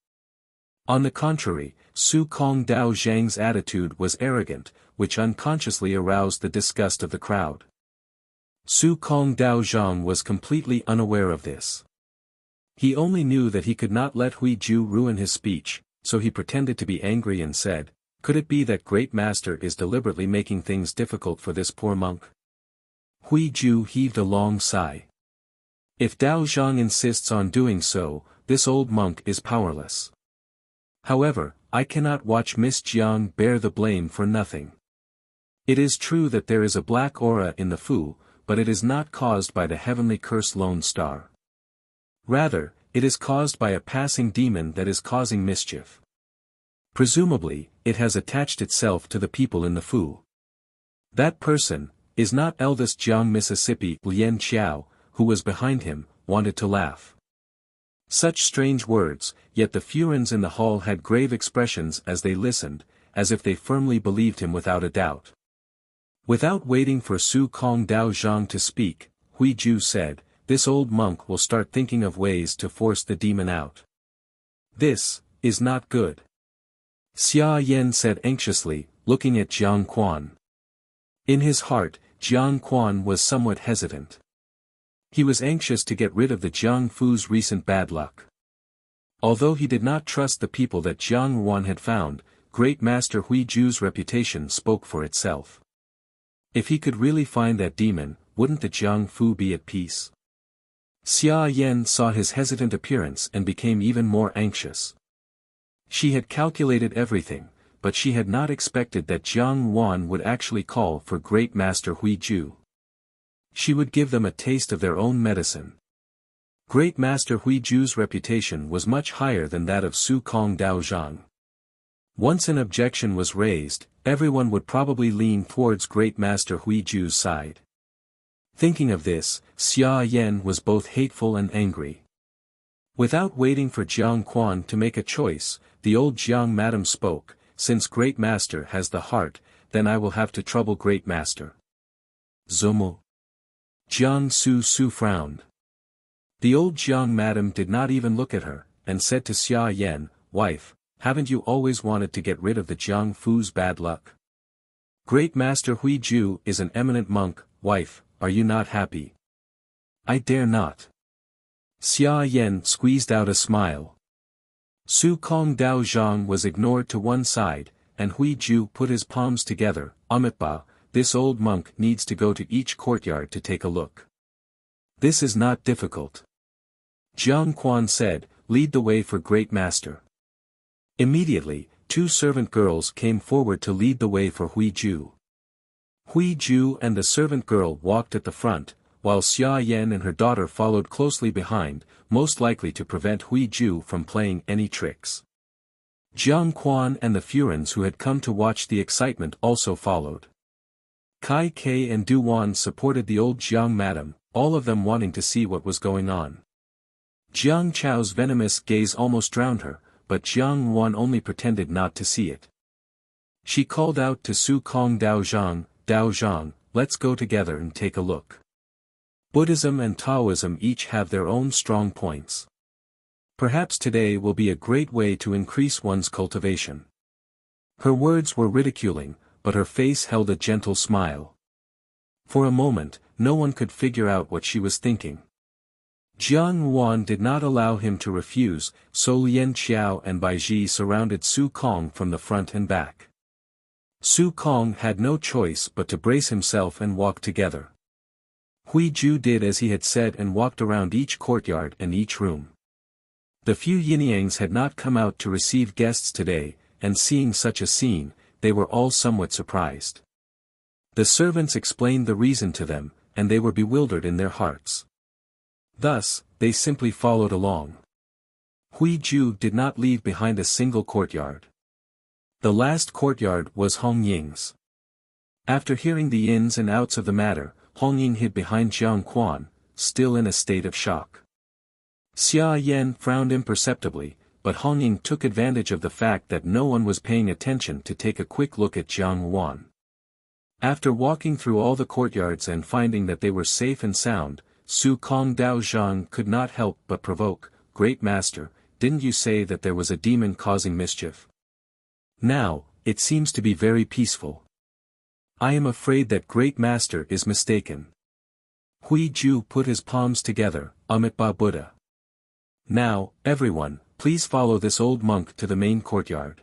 On the contrary, Su Kong Dao Zhang's attitude was arrogant, which unconsciously aroused the disgust of the crowd. Su Kong Dao Zhang was completely unaware of this. He only knew that he could not let Hui Ju ruin his speech, so he pretended to be angry and said, "Could it be that Great Master is deliberately making things difficult for this poor monk?" Hui Ju heaved a long sigh. If Dao Zhang insists on doing so, this old monk is powerless. However, I cannot watch Miss Jiang bear the blame for nothing. It is true that there is a black aura in the Fu, but it is not caused by the heavenly curse lone star. Rather, it is caused by a passing demon that is causing mischief. Presumably, it has attached itself to the people in the Fu. That person is not eldest Jiang Mississippi Lien Qiao, who was behind him, wanted to laugh. Such strange words, yet the Furins in the hall had grave expressions as they listened, as if they firmly believed him without a doubt. Without waiting for Su Kong Dao Zhang to speak, Hui Ju said, "This old monk will start thinking of ways to force the demon out. This is not good." Xia Yan said anxiously, looking at Jiang Quan. In his heart, Jiang Quan was somewhat hesitant. He was anxious to get rid of the Jiang Fu's recent bad luck. Although he did not trust the people that Jiang Wan had found, Great Master Hui Ju's reputation spoke for itself. If he could really find that demon, wouldn't the Jiang Fu be at peace? Xia Yan saw his hesitant appearance and became even more anxious. She had calculated everything, but she had not expected that Jiang Wan would actually call for Great Master Hui Ju. She would give them a taste of their own medicine. Great Master Hui Ju's reputation was much higher than that of Su Kong Dao Zhang. Once an objection was raised, everyone would probably lean towards Great Master Hui Ju's side. Thinking of this, Xia Yan was both hateful and angry. Without waiting for Jiang Quan to make a choice, the old Jiang madam spoke, "Since Great Master has the heart, then I will have to trouble Great Master." Zomo. Jiang Su frowned. The old Jiang madam did not even look at her, and said to Xia Yan, "Wife, haven't you always wanted to get rid of the Jiang Fu's bad luck? Great Master Hui Ju is an eminent monk, wife, are you not happy?" "I dare not." Xia Yan squeezed out a smile. Su Kong Dao Zhang was ignored to one side, and Hui Ju put his palms together. "Amitabha, this old monk needs to go to each courtyard to take a look. This is not difficult." Jiang Quan said, "Lead the way for Great Master." Immediately, two servant girls came forward to lead the way for Hui Ju. Hui Ju and the servant girl walked at the front, while Xia Yan and her daughter followed closely behind, most likely to prevent Hui Ju from playing any tricks. Jiang Quan and the Furins who had come to watch the excitement also followed. Kai Ke and Du Wan supported the old Jiang madam, all of them wanting to see what was going on. Jiang Chao's venomous gaze almost drowned her, but Jiang Wan only pretended not to see it. She called out to Su Kong Daozhang, let's go together and take a look. Buddhism and Taoism each have their own strong points. Perhaps today will be a great way to increase one's cultivation. Her words were ridiculing, but her face held a gentle smile. For a moment, no one could figure out what she was thinking. Jiang Wan did not allow him to refuse, so Lien Xiao and Bai Ji surrounded Su Kong from the front and back. Su Kong had no choice but to brace himself and walk together. Hui Ju did as he had said and walked around each courtyard and each room. The few Yinyangs had not come out to receive guests today, and seeing such a scene, they were all somewhat surprised. The servants explained the reason to them, and they were bewildered in their hearts. Thus, they simply followed along. Hui Ju did not leave behind a single courtyard. The last courtyard was Hong Ying's. After hearing the ins and outs of the matter, Hong Ying hid behind Jiang Quan, still in a state of shock. Xia Yan frowned imperceptibly, but Hong Ying took advantage of the fact that no one was paying attention to take a quick look at Jiang Wan. After walking through all the courtyards and finding that they were safe and sound, Su Kong Daozhang could not help but provoke, "Great Master, didn't you say that there was a demon causing mischief? Now, it seems to be very peaceful. I am afraid that Great Master is mistaken." Hui Ju put his palms together, Amitabha Buddha. "Now, everyone, please follow this old monk to the main courtyard."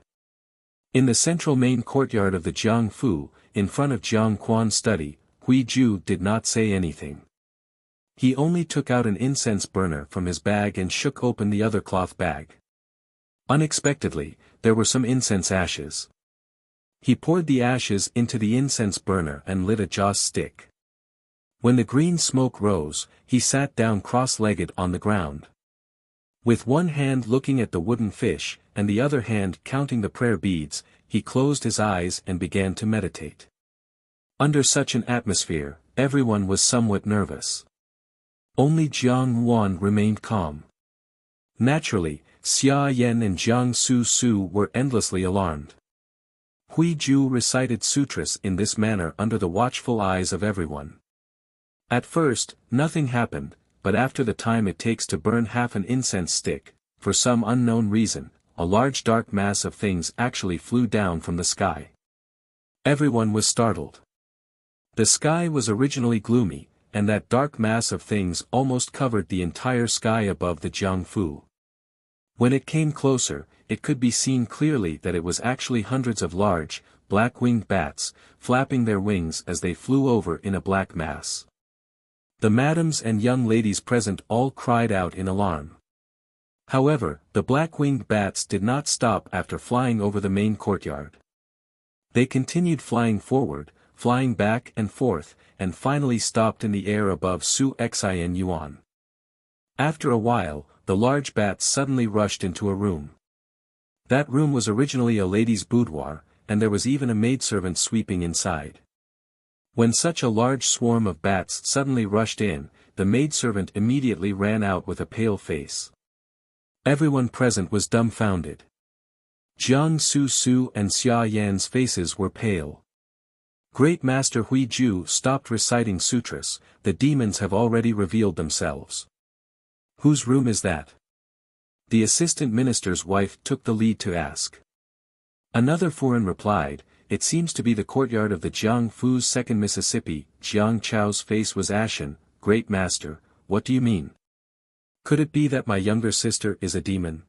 In the central main courtyard of the Jiang Fu, in front of Jiang Quan's study, Hui Ju did not say anything. He only took out an incense burner from his bag and shook open the other cloth bag. Unexpectedly, there were some incense ashes. He poured the ashes into the incense burner and lit a joss stick. When the green smoke rose, he sat down cross-legged on the ground. With one hand looking at the wooden fish, and the other hand counting the prayer beads, he closed his eyes and began to meditate. Under such an atmosphere, everyone was somewhat nervous. Only Jiang Wan remained calm. Naturally, Xia Yan and Jiang Su were endlessly alarmed. Hui Ju recited sutras in this manner under the watchful eyes of everyone. At first, nothing happened, but after the time it takes to burn half an incense stick, for some unknown reason, a large dark mass of things actually flew down from the sky. Everyone was startled. The sky was originally gloomy, and that dark mass of things almost covered the entire sky above the Jiangfu. When it came closer, it could be seen clearly that it was actually hundreds of large, black-winged bats, flapping their wings as they flew over in a black mass. The madams and young ladies present all cried out in alarm. However, the black-winged bats did not stop after flying over the main courtyard. They continued flying forward, flying back and forth, and finally stopped in the air above Su Xin Yuan. After a while, the large bats suddenly rushed into a room. That room was originally a lady's boudoir, and there was even a maidservant sweeping inside. When such a large swarm of bats suddenly rushed in, the maidservant immediately ran out with a pale face. Everyone present was dumbfounded. Jiang Su and Xia Yan's faces were pale. Great Master Hui Ju stopped reciting sutras, the demons have already revealed themselves. Whose room is that? The assistant minister's wife took the lead to ask. Another foreign replied, it seems to be the courtyard of the Jiang Fu's second Mississippi. Jiang Chao's face was ashen. Great Master, what do you mean? Could it be that my younger sister is a demon?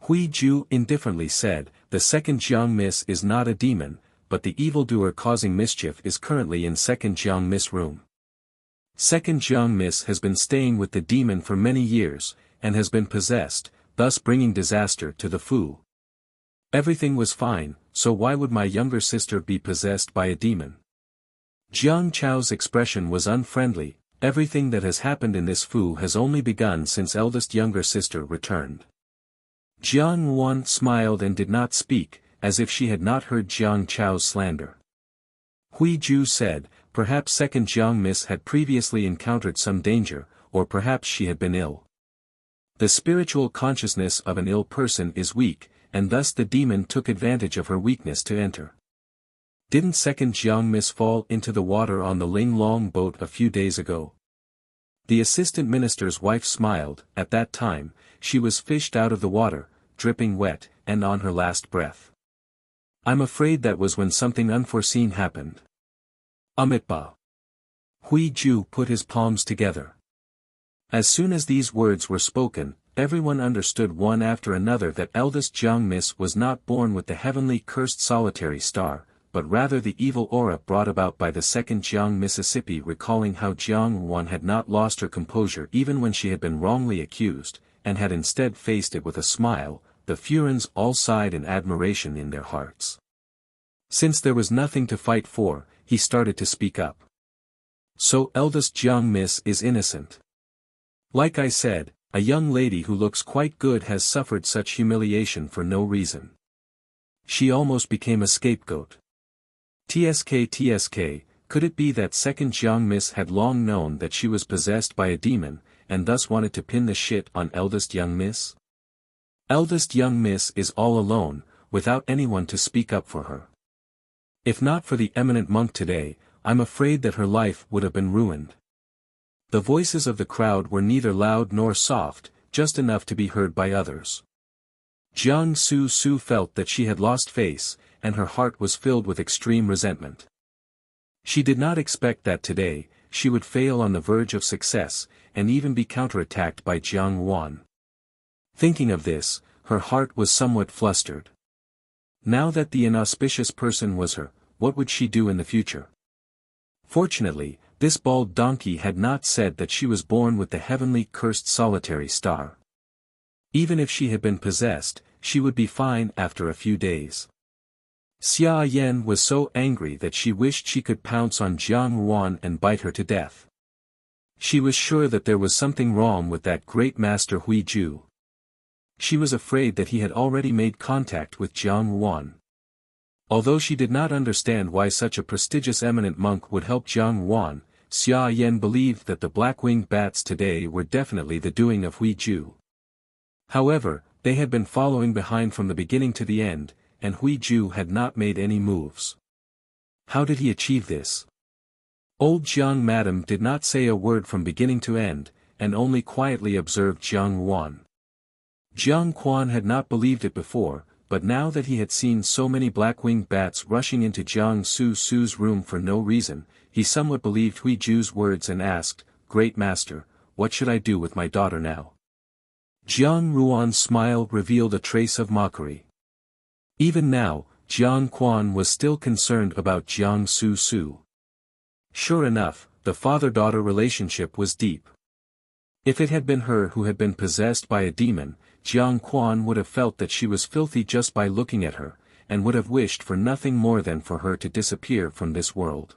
Hui Ju indifferently said, the second Jiang Miss is not a demon, but the evildoer causing mischief is currently in second Jiang Miss room. Second Jiang Miss has been staying with the demon for many years, and has been possessed, thus bringing disaster to the Fu. Everything was fine, so why would my younger sister be possessed by a demon? Jiang Chao's expression was unfriendly. Everything that has happened in this fu has only begun since eldest younger sister returned. Jiang Yuan smiled and did not speak, as if she had not heard Jiang Chao's slander. Hui Ju said, perhaps second Jiang Miss had previously encountered some danger, or perhaps she had been ill. The spiritual consciousness of an ill person is weak, and thus the demon took advantage of her weakness to enter. Didn't second Jiang Miss fall into the water on the Ling Long boat a few days ago? The assistant minister's wife smiled. At that time, she was fished out of the water, dripping wet, and on her last breath. I'm afraid that was when something unforeseen happened. Amitba. Hui Ju put his palms together. As soon as these words were spoken, everyone understood one after another that eldest Jiang Miss was not born with the heavenly cursed solitary star, but rather the evil aura brought about by the second Jiang Mississippi, recalling how Jiang Yuan had not lost her composure even when she had been wrongly accused, and had instead faced it with a smile. The Furins all sighed in admiration in their hearts. Since there was nothing to fight for, he started to speak up. So eldest Jiang Miss is innocent. Like I said, a young lady who looks quite good has suffered such humiliation for no reason. She almost became a scapegoat. TSK, could it be that second Jiang Miss had long known that she was possessed by a demon, and thus wanted to pin the shit on eldest young Miss? Eldest young Miss is all alone, without anyone to speak up for her. If not for the eminent monk today, I'm afraid that her life would have been ruined. The voices of the crowd were neither loud nor soft, just enough to be heard by others. Jiang Su felt that she had lost face, and her heart was filled with extreme resentment. She did not expect that today, she would fail on the verge of success, and even be counterattacked by Jiang Yuan. Thinking of this, her heart was somewhat flustered. Now that the inauspicious person was her, what would she do in the future? Fortunately, this bald donkey had not said that she was born with the heavenly cursed solitary star. Even if she had been possessed, she would be fine after a few days. Xia Yan was so angry that she wished she could pounce on Jiang Yuan and bite her to death. She was sure that there was something wrong with that great master Hui Ju. She was afraid that he had already made contact with Jiang Yuan. Although she did not understand why such a prestigious eminent monk would help Jiang Yuan, Xia Yan believed that the black-winged bats today were definitely the doing of Hui Ju. However, they had been following behind from the beginning to the end, and Hui Ju had not made any moves. How did he achieve this? Old Jiang Madam did not say a word from beginning to end, and only quietly observed Jiang Yuan. Jiang Quan had not believed it before, but now that he had seen so many black-winged bats rushing into Jiang Su's room for no reason, he somewhat believed Hui Ju's words and asked, "Great Master, what should I do with my daughter now?" Jiang Yuan's smile revealed a trace of mockery. Even now, Jiang Quan was still concerned about Jiang Su. Sure enough, the father-daughter relationship was deep. If it had been her who had been possessed by a demon, Jiang Quan would have felt that she was filthy just by looking at her, and would have wished for nothing more than for her to disappear from this world.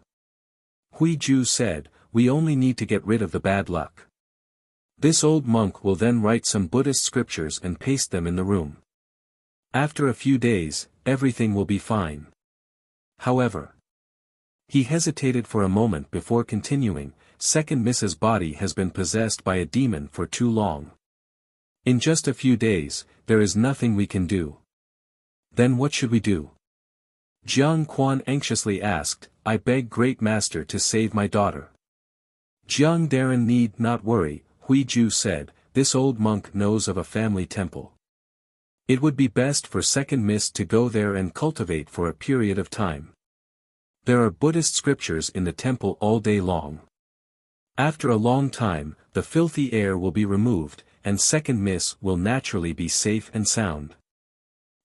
Hui Ju said, "We only need to get rid of the bad luck. This old monk will then write some Buddhist scriptures and paste them in the room. After a few days, everything will be fine." However, he hesitated for a moment before continuing, "Second Mrs. Body has been possessed by a demon for too long. In just a few days, there is nothing we can do." "Then what should we do?" Jiang Quan anxiously asked. "I beg Great Master to save my daughter." Jiang Darren need not worry, Hui Ju said, "This old monk knows of a family temple. It would be best for second Miss to go there and cultivate for a period of time. There are Buddhist scriptures in the temple all day long. After a long time, the filthy air will be removed, and second Miss will naturally be safe and sound."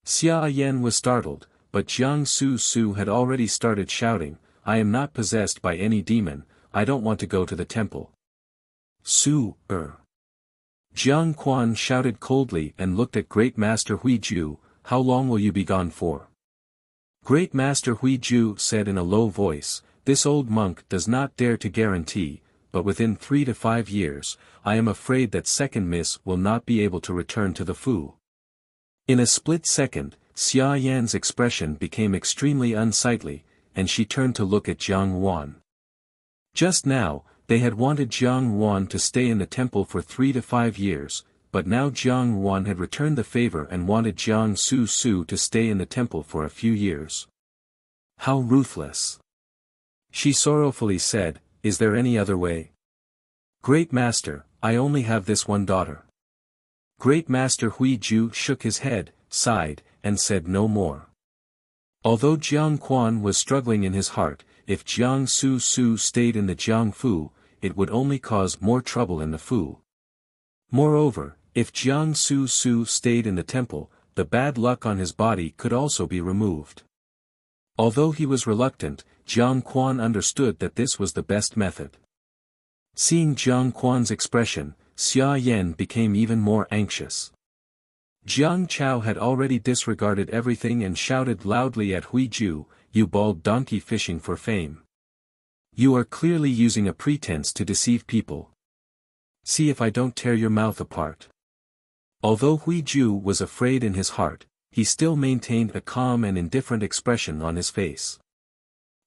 Xia Yan was startled, but Jiang Su had already started shouting, "I am not possessed by any demon, I don't want to go to the temple." Jiang Quan shouted coldly and looked at Great Master Hui Ju, how long will you be gone for? Great Master Huiju said in a low voice, this old monk does not dare to guarantee, but within 3 to 5 years, I am afraid that second miss will not be able to return to the Fu. In a split second, Xia Yan's expression became extremely unsightly, and she turned to look at Jiang Wan. Just now, they had wanted Jiang Wan to stay in the temple for 3 to 5 years, but now Jiang Wan had returned the favor and wanted Jiang Su Su to stay in the temple for a few years. How ruthless! She sorrowfully said, is there any other way? Great Master, I only have this one daughter. Great Master Huiju shook his head, sighed, and said no more. Although Jiang Quan was struggling in his heart, if Jiang Su Su stayed in the Jiang Fu, it would only cause more trouble in the Fu. Moreover, if Jiang Su Su stayed in the temple, the bad luck on his body could also be removed. Although he was reluctant, Jiang Quan understood that this was the best method. Seeing Jiang Quan's expression, Xia Yan became even more anxious. Jiang Chao had already disregarded everything and shouted loudly at Huiju, you bald donkey fishing for fame. You are clearly using a pretense to deceive people. See if I don't tear your mouth apart. Although Huiju was afraid in his heart, he still maintained a calm and indifferent expression on his face.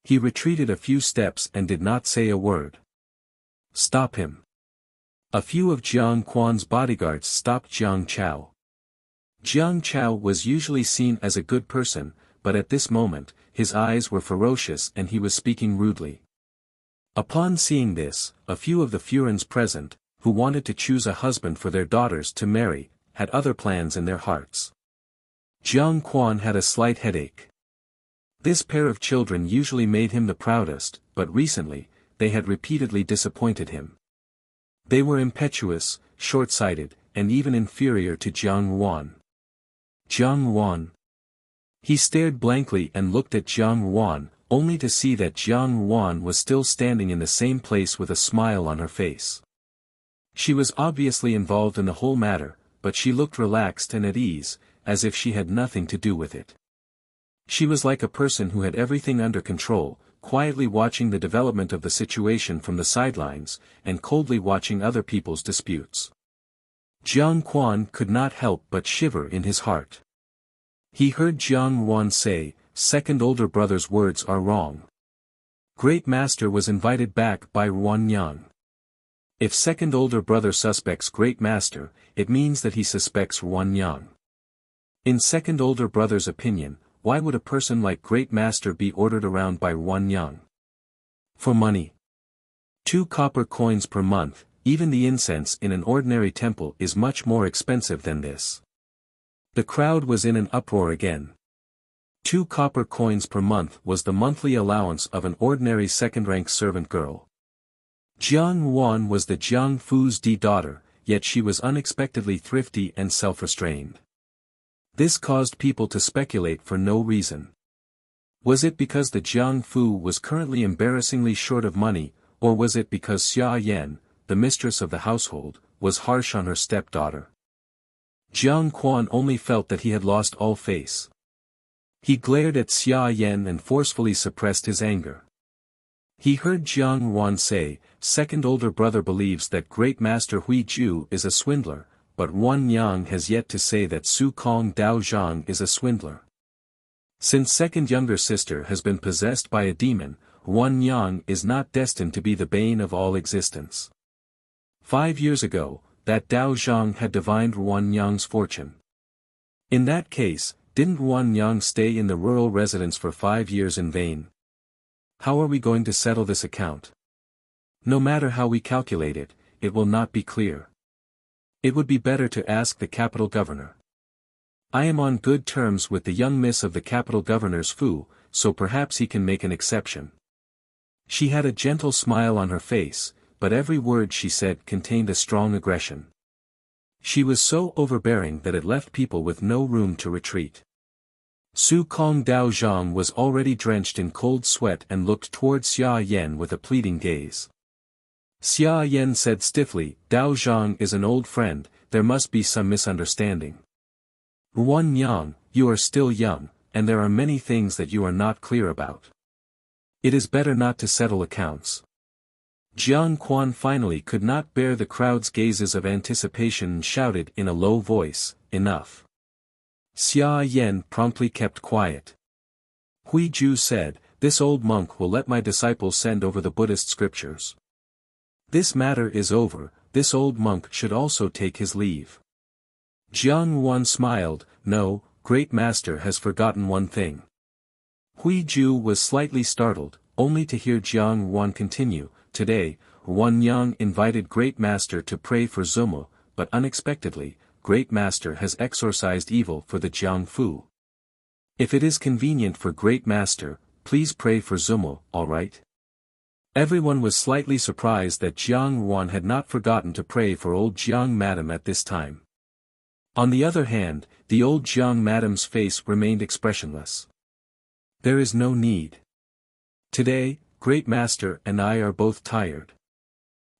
He retreated a few steps and did not say a word. Stop him. A few of Jiang Quan's bodyguards stopped Jiang Chao. Jiang Chao was usually seen as a good person, but at this moment, his eyes were ferocious and he was speaking rudely. Upon seeing this, a few of the Furins present, who wanted to choose a husband for their daughters to marry, had other plans in their hearts. Jiang Quan had a slight headache. This pair of children usually made him the proudest, but recently, they had repeatedly disappointed him. They were impetuous, short-sighted, and even inferior to Jiang Wan. Jiang Wan. He stared blankly and looked at Jiang Wan, only to see that Jiang Wan was still standing in the same place with a smile on her face. She was obviously involved in the whole matter, but she looked relaxed and at ease, as if she had nothing to do with it. She was like a person who had everything under control, quietly watching the development of the situation from the sidelines, and coldly watching other people's disputes. Jiang Quan could not help but shiver in his heart. He heard Jiang Wan say, second older brother's words are wrong. Great Master was invited back by Ruan Yang. If second older brother suspects Great Master, it means that he suspects Ruan Yang. In second older brother's opinion, why would a person like Great Master be ordered around by Ruan Yang? For money. 2 copper coins per month, even the incense in an ordinary temple is much more expensive than this. The crowd was in an uproar again. 2 copper coins per month was the monthly allowance of an ordinary second-rank servant girl. Jiang Wan was the Jiang Fu's daughter, yet she was unexpectedly thrifty and self-restrained. This caused people to speculate for no reason. Was it because the Jiang Fu was currently embarrassingly short of money, or was it because Xia Yan, the mistress of the household, was harsh on her stepdaughter? Jiang Quan only felt that he had lost all face. He glared at Xia Yan and forcefully suppressed his anger. He heard Jiang Wan say, second older brother believes that Great Master Huiju is a swindler, but Ruan Yang has yet to say that Su Kong Dao Zhang is a swindler. Since second younger sister has been possessed by a demon, Ruan Yang is not destined to be the bane of all existence. 5 years ago, that Dao Zhang had divined Ruan Yang's fortune. In that case, didn't Ruan Yang stay in the rural residence for 5 years in vain? How are we going to settle this account? No matter how we calculate it, it will not be clear. It would be better to ask the capital governor. I am on good terms with the young miss of the capital governor's Fu, so perhaps he can make an exception. She had a gentle smile on her face, but every word she said contained a strong aggression. She was so overbearing that it left people with no room to retreat. Su Kong Dao Zhang was already drenched in cold sweat and looked toward Xia Yan with a pleading gaze. Xia Yan said stiffly, Dao Zhang is an old friend, there must be some misunderstanding. Ruan Yang, you are still young, and there are many things that you are not clear about. It is better not to settle accounts. Jiang Quan finally could not bear the crowd's gazes of anticipation and shouted in a low voice, "Enough." Xia Yan promptly kept quiet. Hui Ju said, "This old monk will let my disciples send over the Buddhist scriptures. This matter is over, this old monk should also take his leave." Jiang Wan smiled, "No, great master has forgotten one thing." Hui Ju was slightly startled, only to hear Jiang Wan continue, "Today, Wan Yang invited great master to pray for Zumo, but unexpectedly, great master has exorcised evil for the Jiang Fu. If it is convenient for great master, please pray for Zumo, alright?" Everyone was slightly surprised that Jiang Wan had not forgotten to pray for old Jiang Madam at this time. On the other hand, the old Jiang Madam's face remained expressionless. "There is no need. Today, great master and I are both tired.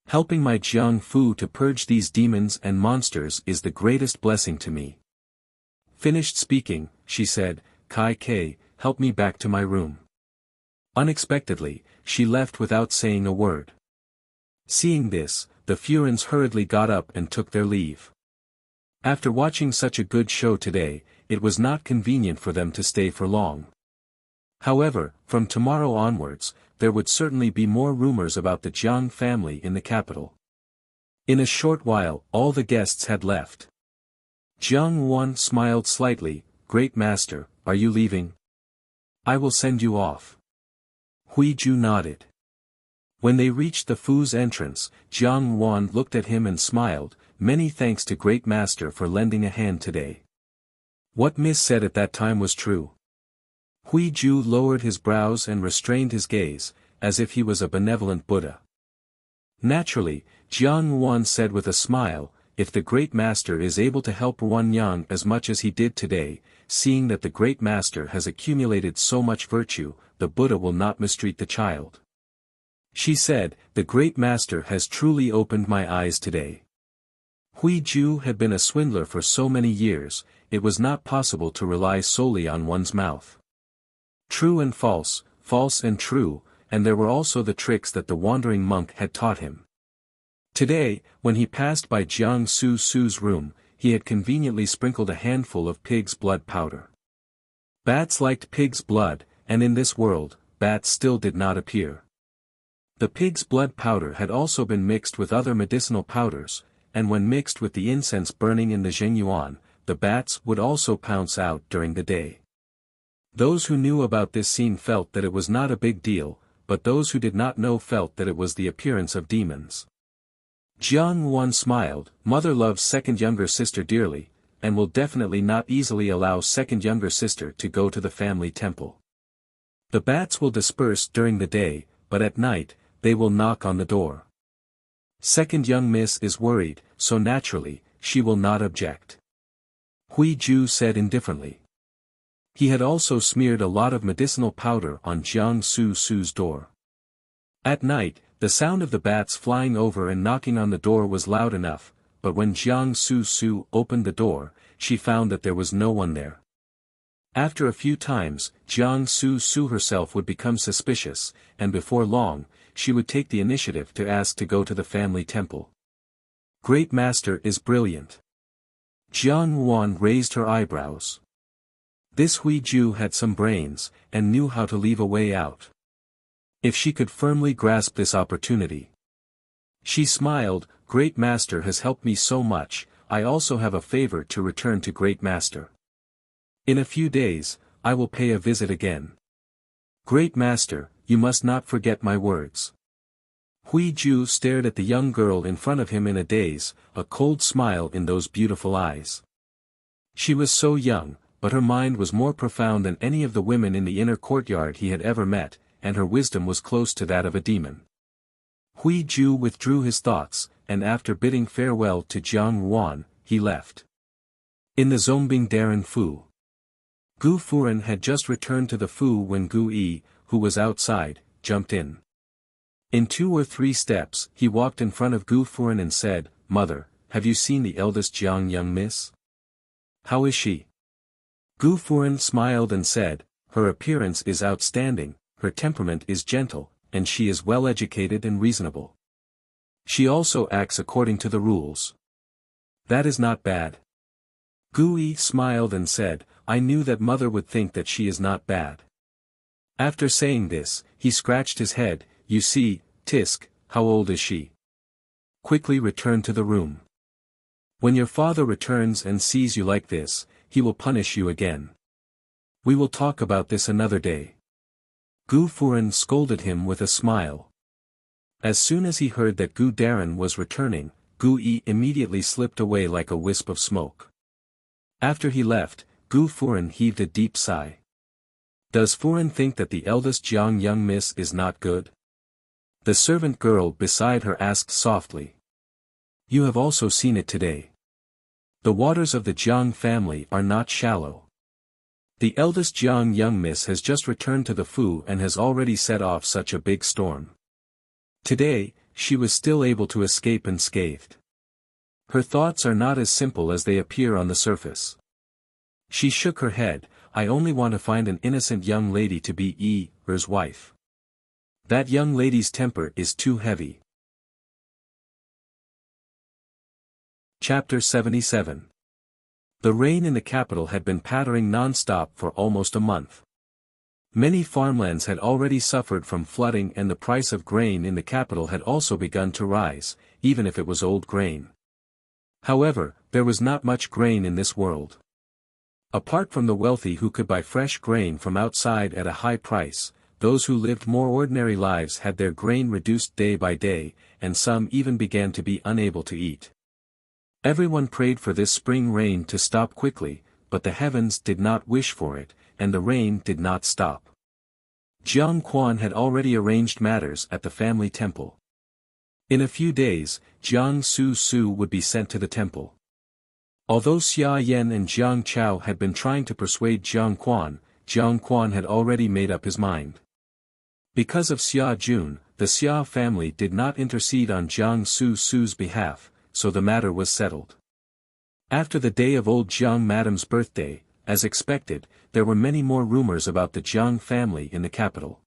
Helping my Jiang Fu to purge these demons and monsters is the greatest blessing to me." Finished speaking, she said, "Kai K, help me back to my room." Unexpectedly, she left without saying a word. Seeing this, the Furins hurriedly got up and took their leave. After watching such a good show today, it was not convenient for them to stay for long. However, from tomorrow onwards, there would certainly be more rumors about the Jiang family in the capital. In a short while, all the guests had left. Jiang Wan smiled slightly, "Great master, are you leaving? I will send you off." Hui Ju nodded. When they reached the Fu's entrance, Jiang Wan looked at him and smiled, "Many thanks to great master for lending a hand today." What Miss said at that time was true. Hui Ju lowered his brows and restrained his gaze, as if he was a benevolent Buddha. Naturally, Jiang Wan said with a smile, "If the great master is able to help Wan Yang as much as he did today, seeing that the great master has accumulated so much virtue, the Buddha will not mistreat the child." She said, "The great master has truly opened my eyes today." Hui Ju had been a swindler for so many years, it was not possible to rely solely on one's mouth. True and false, false and true, and there were also the tricks that the wandering monk had taught him. Today, when he passed by Jiang Su Su's room, he had conveniently sprinkled a handful of pig's blood powder. Bats liked pig's blood, and in this world, bats still did not appear. The pig's blood powder had also been mixed with other medicinal powders, and when mixed with the incense burning in the Zhengyuan, the bats would also pounce out during the day. Those who knew about this scene felt that it was not a big deal, but those who did not know felt that it was the appearance of demons. Jiang Wan smiled, "Mother loves second younger sister dearly, and will definitely not easily allow second younger sister to go to the family temple. The bats will disperse during the day, but at night, they will knock on the door. Second young miss is worried, so naturally, she will not object." Hui Ju said indifferently. He had also smeared a lot of medicinal powder on Jiang Su Su's door. At night, the sound of the bats flying over and knocking on the door was loud enough, but when Jiang Su Su opened the door, she found that there was no one there. After a few times, Jiang Su Su herself would become suspicious, and before long, she would take the initiative to ask to go to the family temple. "Great master is brilliant." Jiang Wan raised her eyebrows. This Hui Ju had some brains, and knew how to leave a way out. If she could firmly grasp this opportunity. She smiled, "Great master has helped me so much, I also have a favor to return to great master. In a few days, I will pay a visit again. Great master, you must not forget my words." Hui Ju stared at the young girl in front of him in a daze, a cold smile in those beautiful eyes. She was so young, but her mind was more profound than any of the women in the inner courtyard he had ever met, and her wisdom was close to that of a demon. Hui Ju withdrew his thoughts, and after bidding farewell to Jiang Wan, he left. In the Zongbing Darren Fu. Gu Furen had just returned to the Fu when Gu Yi, who was outside, jumped in. In 2 or 3 steps, he walked in front of Gu Furen and said, "Mother, have you seen the eldest Jiang young miss? How is she?" Gu Furen smiled and said, her appearance is outstanding, her temperament is gentle, and she is well educated and reasonable. She also acts according to the rules. That is not bad. Gu Yi smiled and said, I knew that mother would think that she is not bad. After saying this, he scratched his head, you see, Tisk, how old is she? Quickly return to the room. When your father returns and sees you like this, he will punish you again. We will talk about this another day. Gu Furen scolded him with a smile. As soon as he heard that Gu Darren was returning, Gu Yi immediately slipped away like a wisp of smoke. After he left, Gu Furen heaved a deep sigh. Does Furen think that the eldest Jiang young miss is not good? The servant girl beside her asked softly. You have also seen it today. The waters of the Jiang family are not shallow. The eldest Jiang young miss has just returned to the Fu and has already set off such a big storm. Today, she was still able to escape unscathed. Her thoughts are not as simple as they appear on the surface. She shook her head, I only want to find an innocent young lady to be Yi-er's wife. That young lady's temper is too heavy. Chapter 77. The rain in the capital had been pattering non-stop for almost a month. Many farmlands had already suffered from flooding and the price of grain in the capital had also begun to rise, even if it was old grain. However, there was not much grain in this world. Apart from the wealthy who could buy fresh grain from outside at a high price, those who lived more ordinary lives had their grain reduced day by day, and some even began to be unable to eat. Everyone prayed for this spring rain to stop quickly, but the heavens did not wish for it, and the rain did not stop. Jiang Quan had already arranged matters at the family temple. In a few days, Jiang Su would be sent to the temple. Although Xia Yan and Jiang Chao had been trying to persuade Jiang Quan had already made up his mind. Because of Xia Jun, the Xia family did not intercede on Jiang Su's behalf, so the matter was settled. After the day of old Jiang Madam's birthday, as expected, there were many more rumors about the Jiang family in the capital.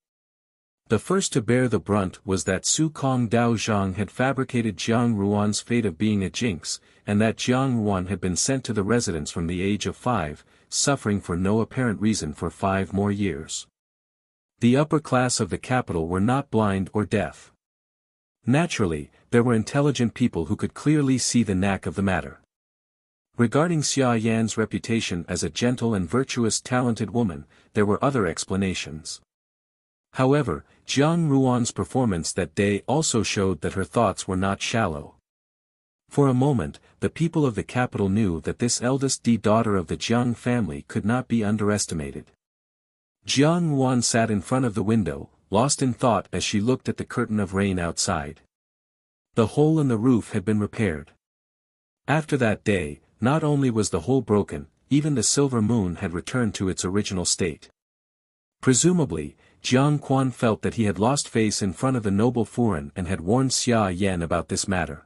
The first to bear the brunt was that Su Kong Dao Zhang had fabricated Jiang Ruan's fate of being a jinx, and that Jiang Ruan had been sent to the residence from the age of 5, suffering for no apparent reason for 5 more years. The upper class of the capital were not blind or deaf. Naturally, there were intelligent people who could clearly see the knack of the matter. Regarding Xia Yan's reputation as a gentle and virtuous talented woman, there were other explanations. However, Jiang Ruan's performance that day also showed that her thoughts were not shallow. For a moment, the people of the capital knew that this eldest daughter of the Jiang family could not be underestimated. Jiang Ruan sat in front of the window, lost in thought as she looked at the curtain of rain outside. The hole in the roof had been repaired. After that day, not only was the hole broken, even the silver moon had returned to its original state. Presumably, Jiang Quan felt that he had lost face in front of the noble Furen and had warned Xia Yan about this matter.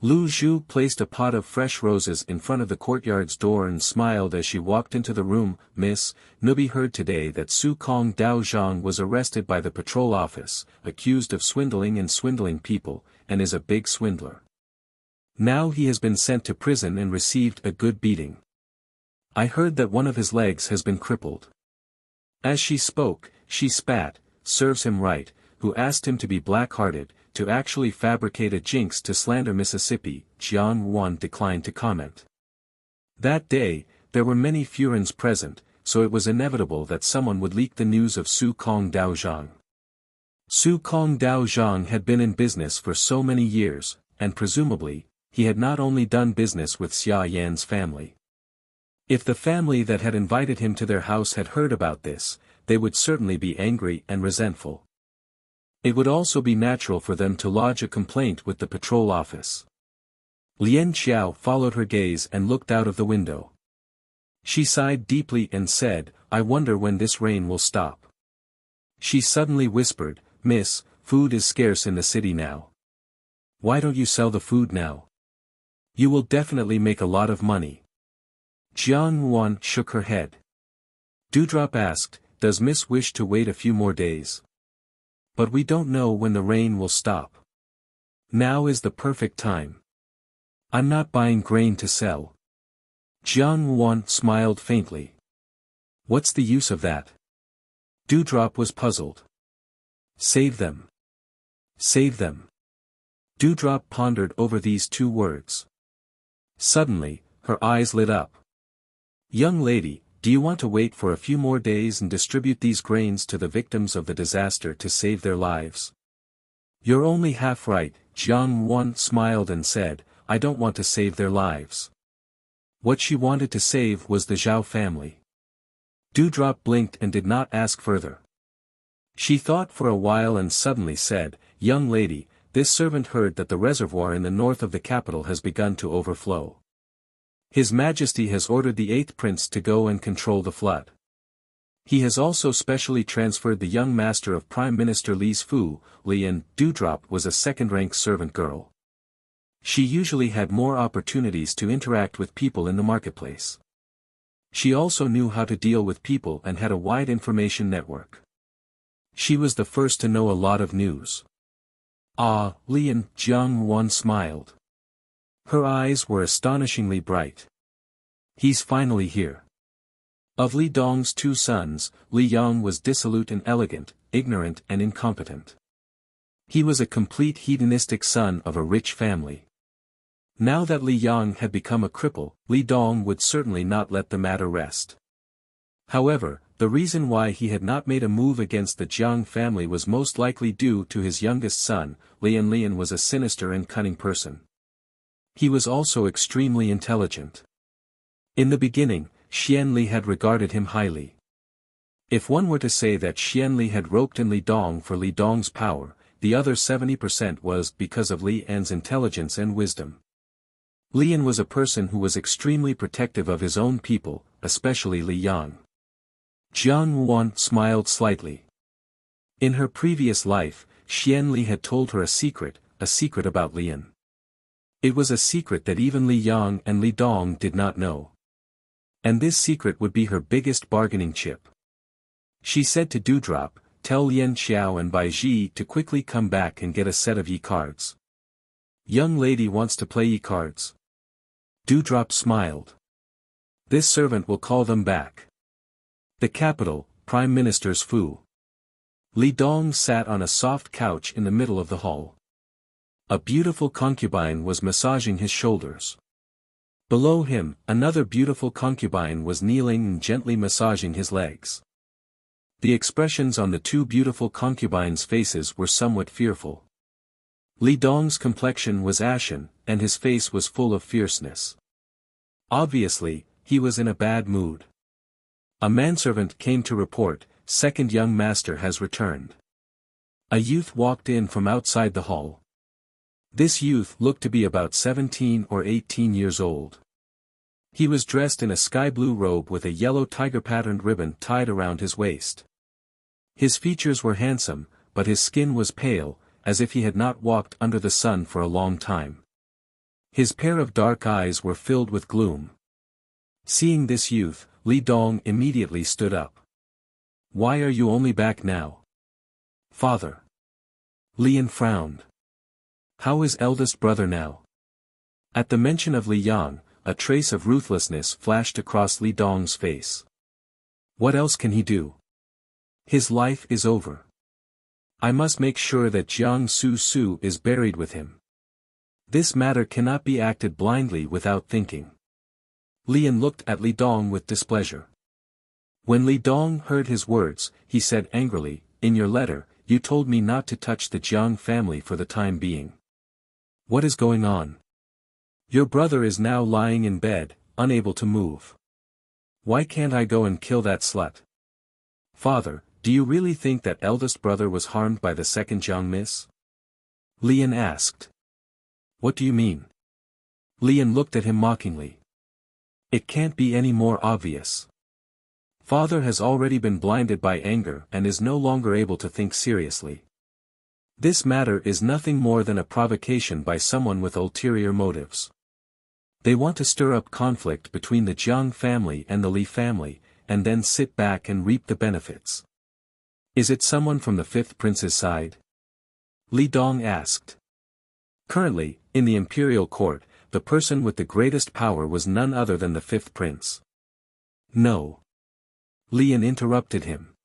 Lu Zhu placed a pot of fresh roses in front of the courtyard's door and smiled as she walked into the room. Miss, Nubi heard today that Su Kong Dao Zhang was arrested by the patrol office, accused of swindling people, and is a big swindler. Now he has been sent to prison and received a good beating. I heard that one of his legs has been crippled. As she spoke, she spat, serves him right, who asked him to be black-hearted, to actually fabricate a jinx to slander Mississippi. Jiang Ruan declined to comment. That day, there were many Furens present, so it was inevitable that someone would leak the news of Su Kong Dao Zhang. Su Kong Dao Zhang had been in business for so many years, and presumably, he had not only done business with Xia Yan's family. If the family that had invited him to their house had heard about this, they would certainly be angry and resentful. It would also be natural for them to lodge a complaint with the patrol office. Lian Xiao followed her gaze and looked out of the window. She sighed deeply and said, I wonder when this rain will stop. She suddenly whispered, Miss, food is scarce in the city now. Why don't you sell the food now? You will definitely make a lot of money. Jiang Yuan shook her head. Dewdrop asked, does Miss wish to wait a few more days? But we don't know when the rain will stop. Now is the perfect time. I'm not buying grain to sell. Jiang Yuan smiled faintly. What's the use of that? Dewdrop was puzzled. Save them. Save them. Dewdrop pondered over these two words. Suddenly, her eyes lit up. Young lady, do you want to wait for a few more days and distribute these grains to the victims of the disaster to save their lives? You're only half right, Jiang Yuan smiled and said, I don't want to save their lives. What she wanted to save was the Zhao family. Dewdrop blinked and did not ask further. She thought for a while and suddenly said, Young lady, this servant heard that the reservoir in the north of the capital has begun to overflow. His Majesty has ordered the 8th prince to go and control the flood. He has also specially transferred the young master of Prime Minister Li's Fu, Li, and Dewdrop was a second-rank servant girl. She usually had more opportunities to interact with people in the marketplace. She also knew how to deal with people and had a wide information network. She was the first to know a lot of news. Ah, Li, and Jiang Yuan smiled. Her eyes were astonishingly bright. He's finally here. Of Li Dong's 2 sons, Li Yang was dissolute and elegant, ignorant and incompetent. He was a complete hedonistic son of a rich family. Now that Li Yang had become a cripple, Li Dong would certainly not let the matter rest. However, the reason why he had not made a move against the Jiang family was most likely due to his youngest son. Lian was a sinister and cunning person. He was also extremely intelligent. In the beginning, Xianli had regarded him highly. If one were to say that Xianli had roped in Li Dong for Li Dong's power, the other 70% was because of Li An's intelligence and wisdom. Lian was a person who was extremely protective of his own people, especially Li Yang. Jiang Yuan smiled slightly. In her previous life, Xianli had told her a secret about Lian. It was a secret that even Li Yang and Li Dong did not know. And this secret would be her biggest bargaining chip. She said to Dewdrop, tell Lian Xiao and Bai Ji to quickly come back and get a set of e-cards. Young lady wants to play e-cards. Dewdrop smiled. This servant will call them back. The capital, Prime Minister's Fu. Li Dong sat on a soft couch in the middle of the hall. A beautiful concubine was massaging his shoulders. Below him, another beautiful concubine was kneeling and gently massaging his legs. The expressions on the 2 beautiful concubines' faces were somewhat fearful. Li Dong's complexion was ashen, and his face was full of fierceness. Obviously, he was in a bad mood. A manservant came to report, second young master has returned. A youth walked in from outside the hall. This youth looked to be about 17 or 18 years old. He was dressed in a sky-blue robe with a yellow tiger-patterned ribbon tied around his waist. His features were handsome, but his skin was pale, as if he had not walked under the sun for a long time. His pair of dark eyes were filled with gloom. Seeing this youth, Li Dong immediately stood up. Why are you only back now? Father. Lian frowned. How is eldest brother now? At the mention of Li Yang, a trace of ruthlessness flashed across Li Dong's face. What else can he do? His life is over. I must make sure that Jiang Su is buried with him. This matter cannot be acted blindly without thinking. Lian looked at Li Dong with displeasure. When Li Dong heard his words, he said angrily, in your letter, you told me not to touch the Jiang family for the time being. What is going on? Your brother is now lying in bed, unable to move. Why can't I go and kill that slut? Father, do you really think that eldest brother was harmed by the second Jiang miss? Lian asked. What do you mean? Lian looked at him mockingly. It can't be any more obvious. Father has already been blinded by anger and is no longer able to think seriously. This matter is nothing more than a provocation by someone with ulterior motives. They want to stir up conflict between the Jiang family and the Li family, and then sit back and reap the benefits. Is it someone from the fifth prince's side? Li Dong asked. Currently, in the imperial court, the person with the greatest power was none other than the fifth prince. No. Lian interrupted him.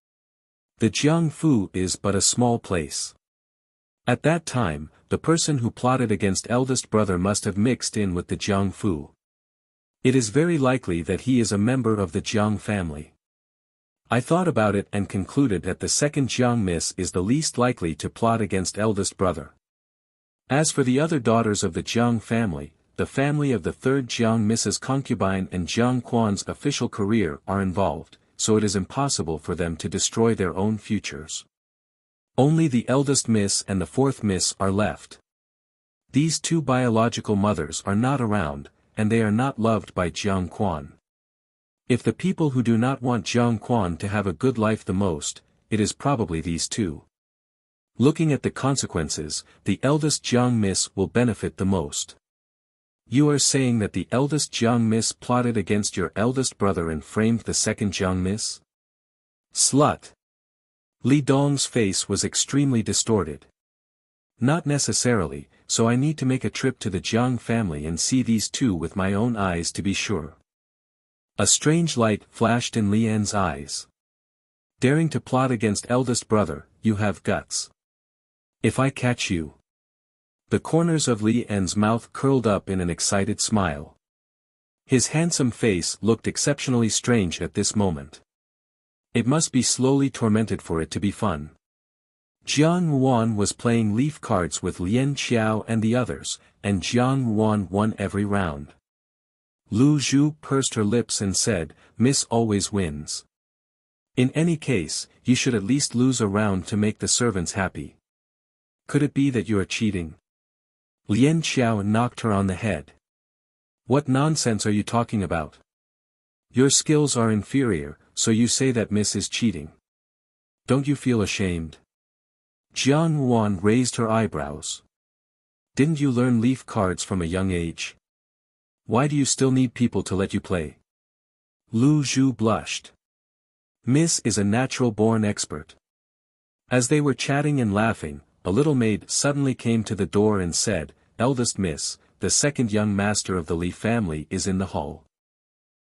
The Jiangfu is but a small place. At that time, the person who plotted against eldest brother must have mixed in with the Jiangfu. It is very likely that he is a member of the Jiang family. I thought about it and concluded that the second Jiang miss is the least likely to plot against eldest brother. As for the other daughters of the Jiang family, the family of the third Jiang Miss's concubine and Jiang Quan's official career are involved, so it is impossible for them to destroy their own futures. Only the eldest miss and the fourth miss are left. These two biological mothers are not around, and they are not loved by Jiang Quan. If the people who do not want Jiang Quan to have a good life the most, it is probably these two. Looking at the consequences, the eldest Jiang miss will benefit the most. You are saying that the eldest Jiang miss plotted against your eldest brother and framed the second Jiang miss? Slut! Li Dong's face was extremely distorted. Not necessarily, so I need to make a trip to the Jiang family and see these two with my own eyes to be sure. A strange light flashed in Lian's eyes. Daring to plot against eldest brother, you have guts. If I catch you. The corners of Lian's mouth curled up in an excited smile. His handsome face looked exceptionally strange at this moment. It must be slowly tormented for it to be fun. Jiang Yuan was playing leaf cards with Lien Qiao and the others, and Jiang Yuan won every round. Lu Zhu pursed her lips and said, "Miss always wins. In any case, you should at least lose a round to make the servants happy. Could it be that you are cheating?" Lien Qiao knocked her on the head. "What nonsense are you talking about? Your skills are inferior, so you say that Miss is cheating. Don't you feel ashamed?" Jiang Yuan raised her eyebrows. "Didn't you learn leaf cards from a young age? Why do you still need people to let you play?" Lu Zhu blushed. "Miss is a natural-born expert." As they were chatting and laughing, a little maid suddenly came to the door and said, "Eldest Miss, the second young master of the Li family is in the hall.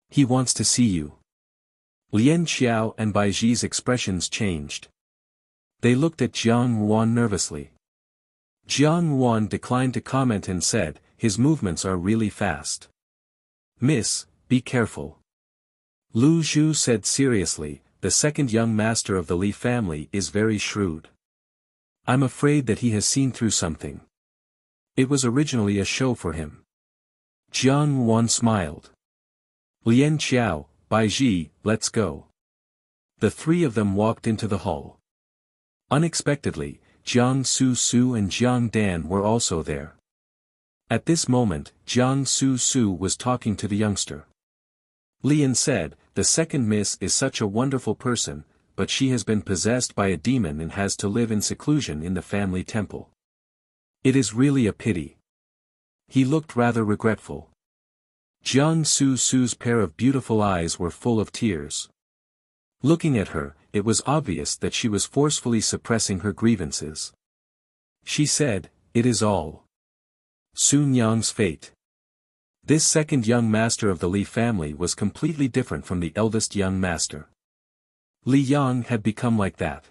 He wants to see you." Lien Qiao and Baiji's expressions changed. They looked at Jiang Yuan nervously. Jiang Yuan declined to comment and said, "His movements are really fast. Miss, be careful." Lu Zhu said seriously, "The second young master of the Li family is very shrewd. I'm afraid that he has seen through something. It was originally a show for him." Jiang Yuan smiled. "Lien Qiao, Baiji, let's go." The three of them walked into the hall. Unexpectedly, Jiang Su and Jiang Dan were also there. At this moment, Jiang Su was talking to the youngster. Lian said, "The second miss is such a wonderful person, but she has been possessed by a demon and has to live in seclusion in the family temple. It is really a pity." He looked rather regretful. Jiang Su's pair of beautiful eyes were full of tears. Looking at her, it was obvious that she was forcefully suppressing her grievances. She said, "It is all Sun Yang's fate." This second young master of the Li family was completely different from the eldest young master. Li Yang had become like that.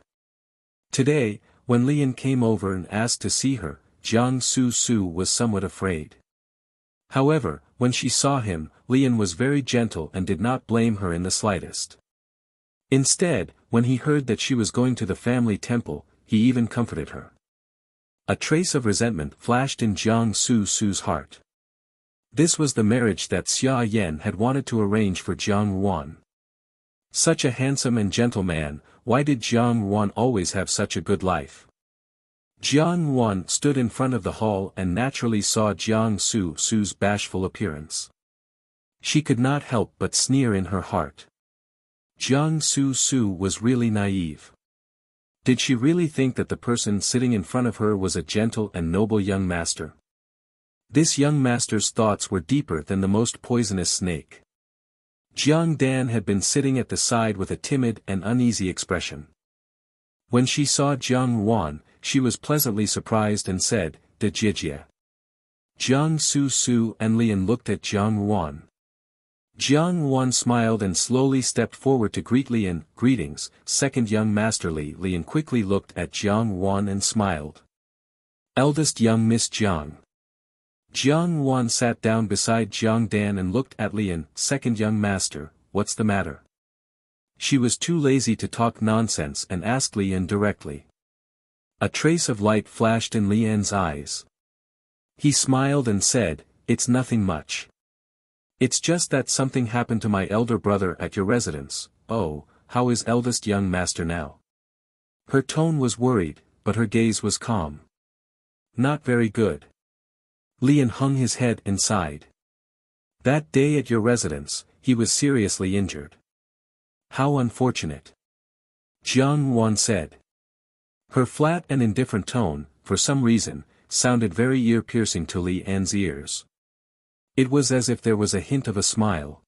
Today, when Lian came over and asked to see her, Jiang Su was somewhat afraid. However, when she saw him, Lian was very gentle and did not blame her in the slightest. Instead, when he heard that she was going to the family temple, he even comforted her. A trace of resentment flashed in Jiang Su's heart. This was the marriage that Xia Yan had wanted to arrange for Jiang Yuan. Such a handsome and gentle man, why did Jiang Yuan always have such a good life? Jiang Yuan stood in front of the hall and naturally saw Jiang Su's bashful appearance. She could not help but sneer in her heart. Jiang Su was really naive. Did she really think that the person sitting in front of her was a gentle and noble young master? This young master's thoughts were deeper than the most poisonous snake. Jiang Dan had been sitting at the side with a timid and uneasy expression. When she saw Jiang Yuan, she was pleasantly surprised and said, "De Jijia." Jiang Su and Lian looked at Jiang Yuan. Jiang Yuan smiled and slowly stepped forward to greet Lian. "Greetings, second young master Li." Lian quickly looked at Jiang Yuan and smiled. "Eldest young Miss Jiang." Jiang Yuan sat down beside Jiang Dan and looked at Lian. "Second young master, what's the matter?" She was too lazy to talk nonsense and asked Lian directly. A trace of light flashed in Lian's eyes. He smiled and said, "It's nothing much. It's just that something happened to my elder brother at your residence." "Oh, how is eldest young master now?" Her tone was worried, but her gaze was calm. "Not very good." Lian hung his head and sighed. "That day at your residence, he was seriously injured." "How unfortunate," Jiang Yuan said. Her flat and indifferent tone, for some reason, sounded very ear-piercing to Li An's ears. It was as if there was a hint of a smile.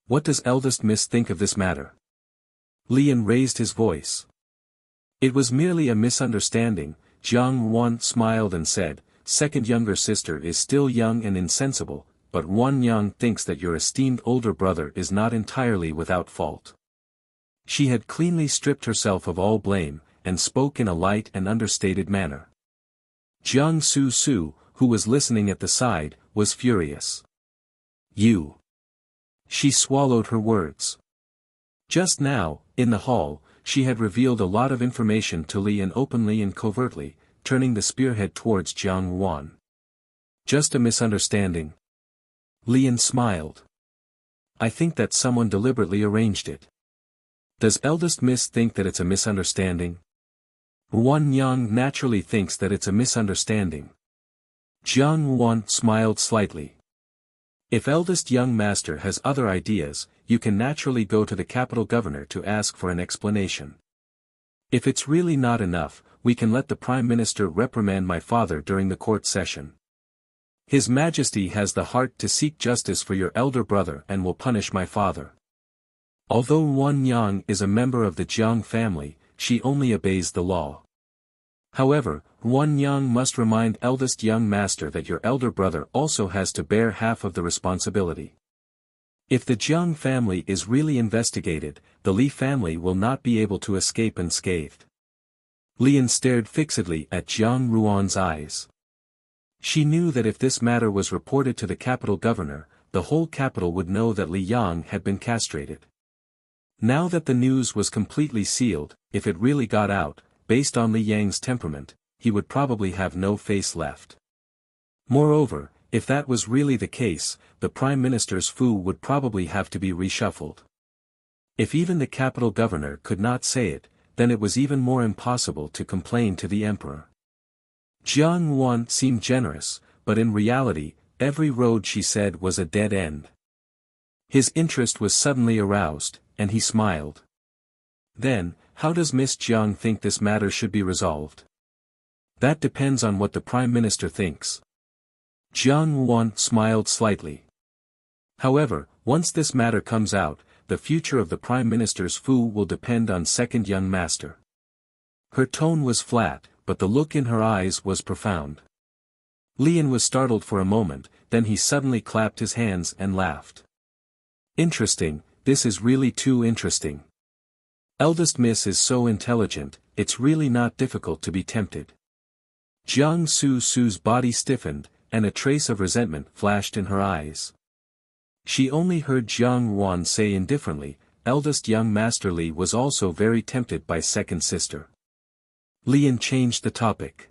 "What does eldest miss think of this matter?" Lian raised his voice. "It was merely a misunderstanding," Jiang Yuan smiled and said. "Second younger sister is still young and insensible, but Wan Yang thinks that your esteemed older brother is not entirely without fault." She had cleanly stripped herself of all blame, and spoke in a light and understated manner. Jiang Su, who was listening at the side, was furious. "You!" She swallowed her words. Just now, in the hall, she had revealed a lot of information to Lian openly and covertly, turning the spearhead towards Jiang Yuan. "Just a misunderstanding?" Lian smiled. "I think that someone deliberately arranged it." "Does eldest miss think that it's a misunderstanding?" "Wan Yang naturally thinks that it's a misunderstanding." Jiang Yuan smiled slightly. "If eldest young master has other ideas, you can naturally go to the capital governor to ask for an explanation. If it's really not enough, we can let the Prime Minister reprimand my father during the court session. His Majesty has the heart to seek justice for your elder brother and will punish my father." Although Wan Yang is a member of the Jiang family, she only obeys the law. However, Wan Yang must remind eldest young master that your elder brother also has to bear half of the responsibility. If the Jiang family is really investigated, the Li family will not be able to escape unscathed. Lian stared fixedly at Jiang Yuan's eyes. She knew that if this matter was reported to the capital governor, the whole capital would know that Li Yang had been castrated. Now that the news was completely sealed, if it really got out, based on Li Yang's temperament, he would probably have no face left. Moreover, if that was really the case, the Prime Minister's fu would probably have to be reshuffled. If even the capital governor could not say it, then it was even more impossible to complain to the emperor. Jiang Yuan seemed generous, but in reality, every road she said was a dead end. His interest was suddenly aroused, and he smiled. "Then, how does Miss Jiang think this matter should be resolved?" "That depends on what the Prime Minister thinks." Jiang Yuan smiled slightly. "However, once this matter comes out, the future of the Prime Minister's fu will depend on second young master." Her tone was flat, but the look in her eyes was profound. Lian was startled for a moment, then he suddenly clapped his hands and laughed. "Interesting, this is really too interesting. Eldest Miss is so intelligent, it's really not difficult to be tempted." Jiang Su's body stiffened, and a trace of resentment flashed in her eyes. She only heard Jiang Yuan say indifferently, "Eldest young Master Li was also very tempted by second sister." Lian changed the topic.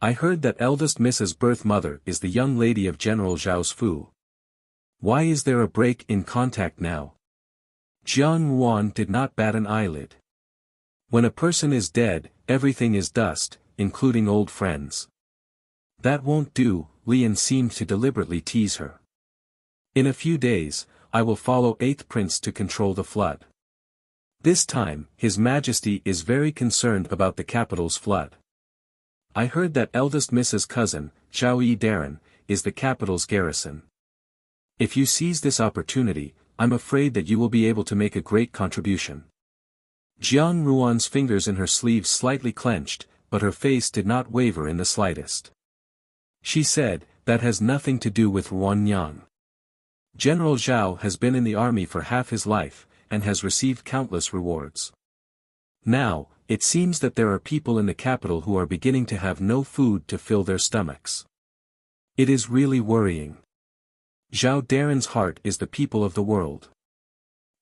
"I heard that eldest Mrs. birth mother is the young lady of General Zhao's fu. Why is there a break in contact now?" Jiang Yuan did not bat an eyelid. "When a person is dead, everything is dust, including old friends." "That won't do," Lian seemed to deliberately tease her. "In a few days, I will follow 8th Prince to control the flood. This time, His Majesty is very concerned about the capital's flood. I heard that eldest Mrs. cousin, Zhao Yi Darren, is the capital's garrison. If you seize this opportunity, I'm afraid that you will be able to make a great contribution. Jiang Ruan's fingers in her sleeves slightly clenched, but her face did not waver in the slightest. She said, that has nothing to do with Ruanyang. General Zhao has been in the army for half his life, and has received countless rewards. Now, it seems that there are people in the capital who are beginning to have no food to fill their stomachs. It is really worrying. Zhao Daren's heart is the people of the world.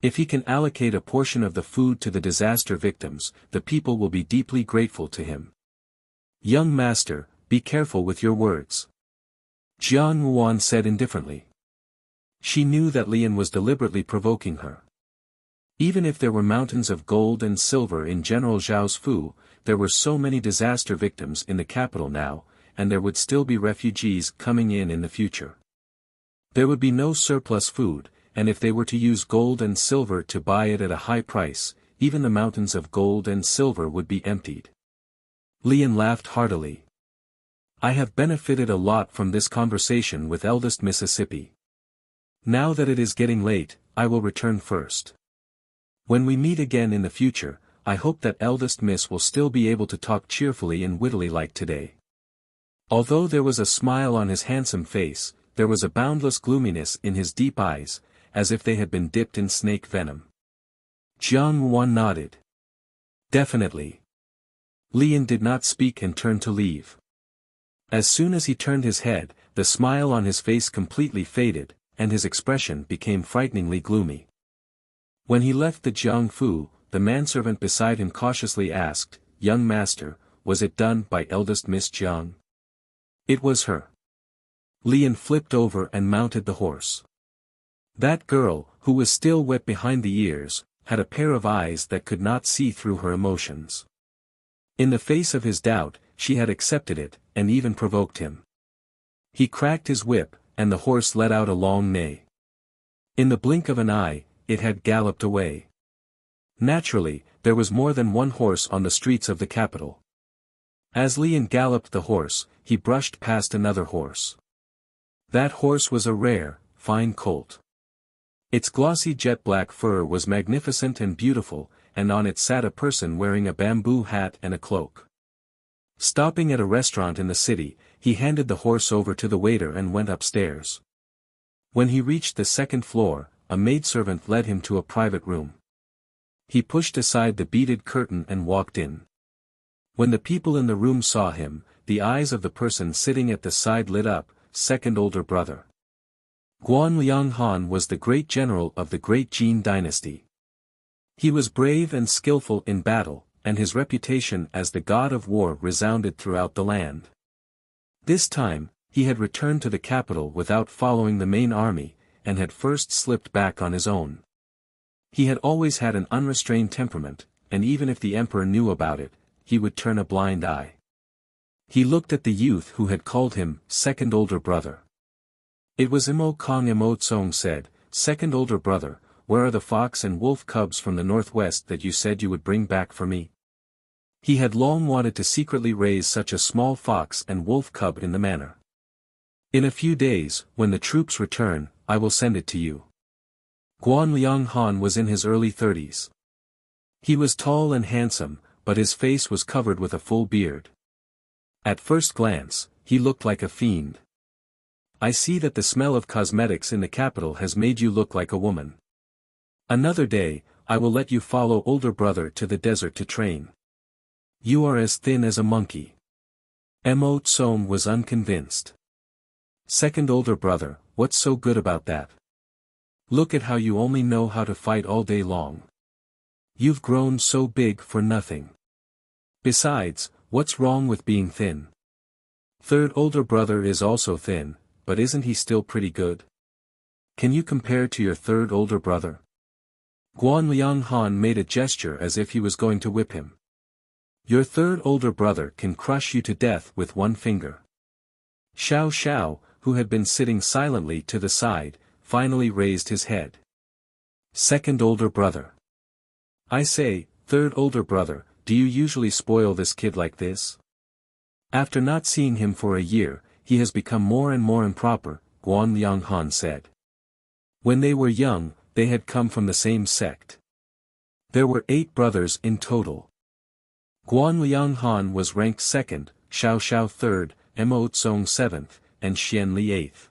If he can allocate a portion of the food to the disaster victims, the people will be deeply grateful to him. Young master, be careful with your words. Jiang Ruan said indifferently. She knew that Lian was deliberately provoking her. Even if there were mountains of gold and silver in General Zhao's Fu, there were so many disaster victims in the capital now, and there would still be refugees coming in the future. There would be no surplus food, and if they were to use gold and silver to buy it at a high price, even the mountains of gold and silver would be emptied. Lian laughed heartily. I have benefited a lot from this conversation with eldest Mississippi. Now that it is getting late, I will return first. When we meet again in the future, I hope that eldest Miss will still be able to talk cheerfully and wittily like today. Although there was a smile on his handsome face, there was a boundless gloominess in his deep eyes, as if they had been dipped in snake venom. Jiang Ruan nodded. Definitely. Lian did not speak and turned to leave. As soon as he turned his head, the smile on his face completely faded, and his expression became frighteningly gloomy. When he left the Jiangfu, the manservant beside him cautiously asked, "Young master, was it done by eldest Miss Jiang?" It was her. Lian flipped over and mounted the horse. That girl, who was still wet behind the ears, had a pair of eyes that could not see through her emotions. In the face of his doubt, she had accepted it, and even provoked him. He cracked his whip, and the horse let out a long neigh. In the blink of an eye, it had galloped away. Naturally, there was more than one horse on the streets of the capital. As Lian galloped the horse, he brushed past another horse. That horse was a rare, fine colt. Its glossy jet-black fur was magnificent and beautiful, and on it sat a person wearing a bamboo hat and a cloak. Stopping at a restaurant in the city, he handed the horse over to the waiter and went upstairs. When he reached the second floor, a maidservant led him to a private room. He pushed aside the beaded curtain and walked in. When the people in the room saw him, the eyes of the person sitting at the side lit up, second older brother. Guan Lianghan was the great general of the Great Jin dynasty. He was brave and skillful in battle, and his reputation as the god of war resounded throughout the land. This time, he had returned to the capital without following the main army, and had first slipped back on his own. He had always had an unrestrained temperament, and even if the emperor knew about it, he would turn a blind eye. He looked at the youth who had called him second older brother. It was Imo Kong. Imo Tsong said, "Second older brother, where are the fox and wolf cubs from the northwest that you said you would bring back for me?" He had long wanted to secretly raise such a small fox and wolf cub in the manor. "In a few days, when the troops return, I will send it to you." Guan Lianghan was in his early 30s. He was tall and handsome, but his face was covered with a full beard. At first glance, he looked like a fiend. "I see that the smell of cosmetics in the capital has made you look like a woman. Another day, I will let you follow older brother to the desert to train. You are as thin as a monkey." Mo Tsong was unconvinced. "Second older brother, what's so good about that? Look at how you only know how to fight all day long. You've grown so big for nothing. Besides, what's wrong with being thin? Third older brother is also thin, but isn't he still pretty good? Can you compare to your third older brother?" Guan Lianghan made a gesture as if he was going to whip him. "Your third older brother can crush you to death with one finger." Xiao Xiao, who had been sitting silently to the side, finally raised his head. "Second older brother. I say, third older brother, do you usually spoil this kid like this?" After not seeing him for a year, he has become more and more improper, Guan Liang Han said. When they were young, they had come from the same sect. There were 8 brothers in total. Guan Liang Han was ranked 2nd, Xiao Xiao 3rd, Mo Tsong 7th, and Xian Li 8th.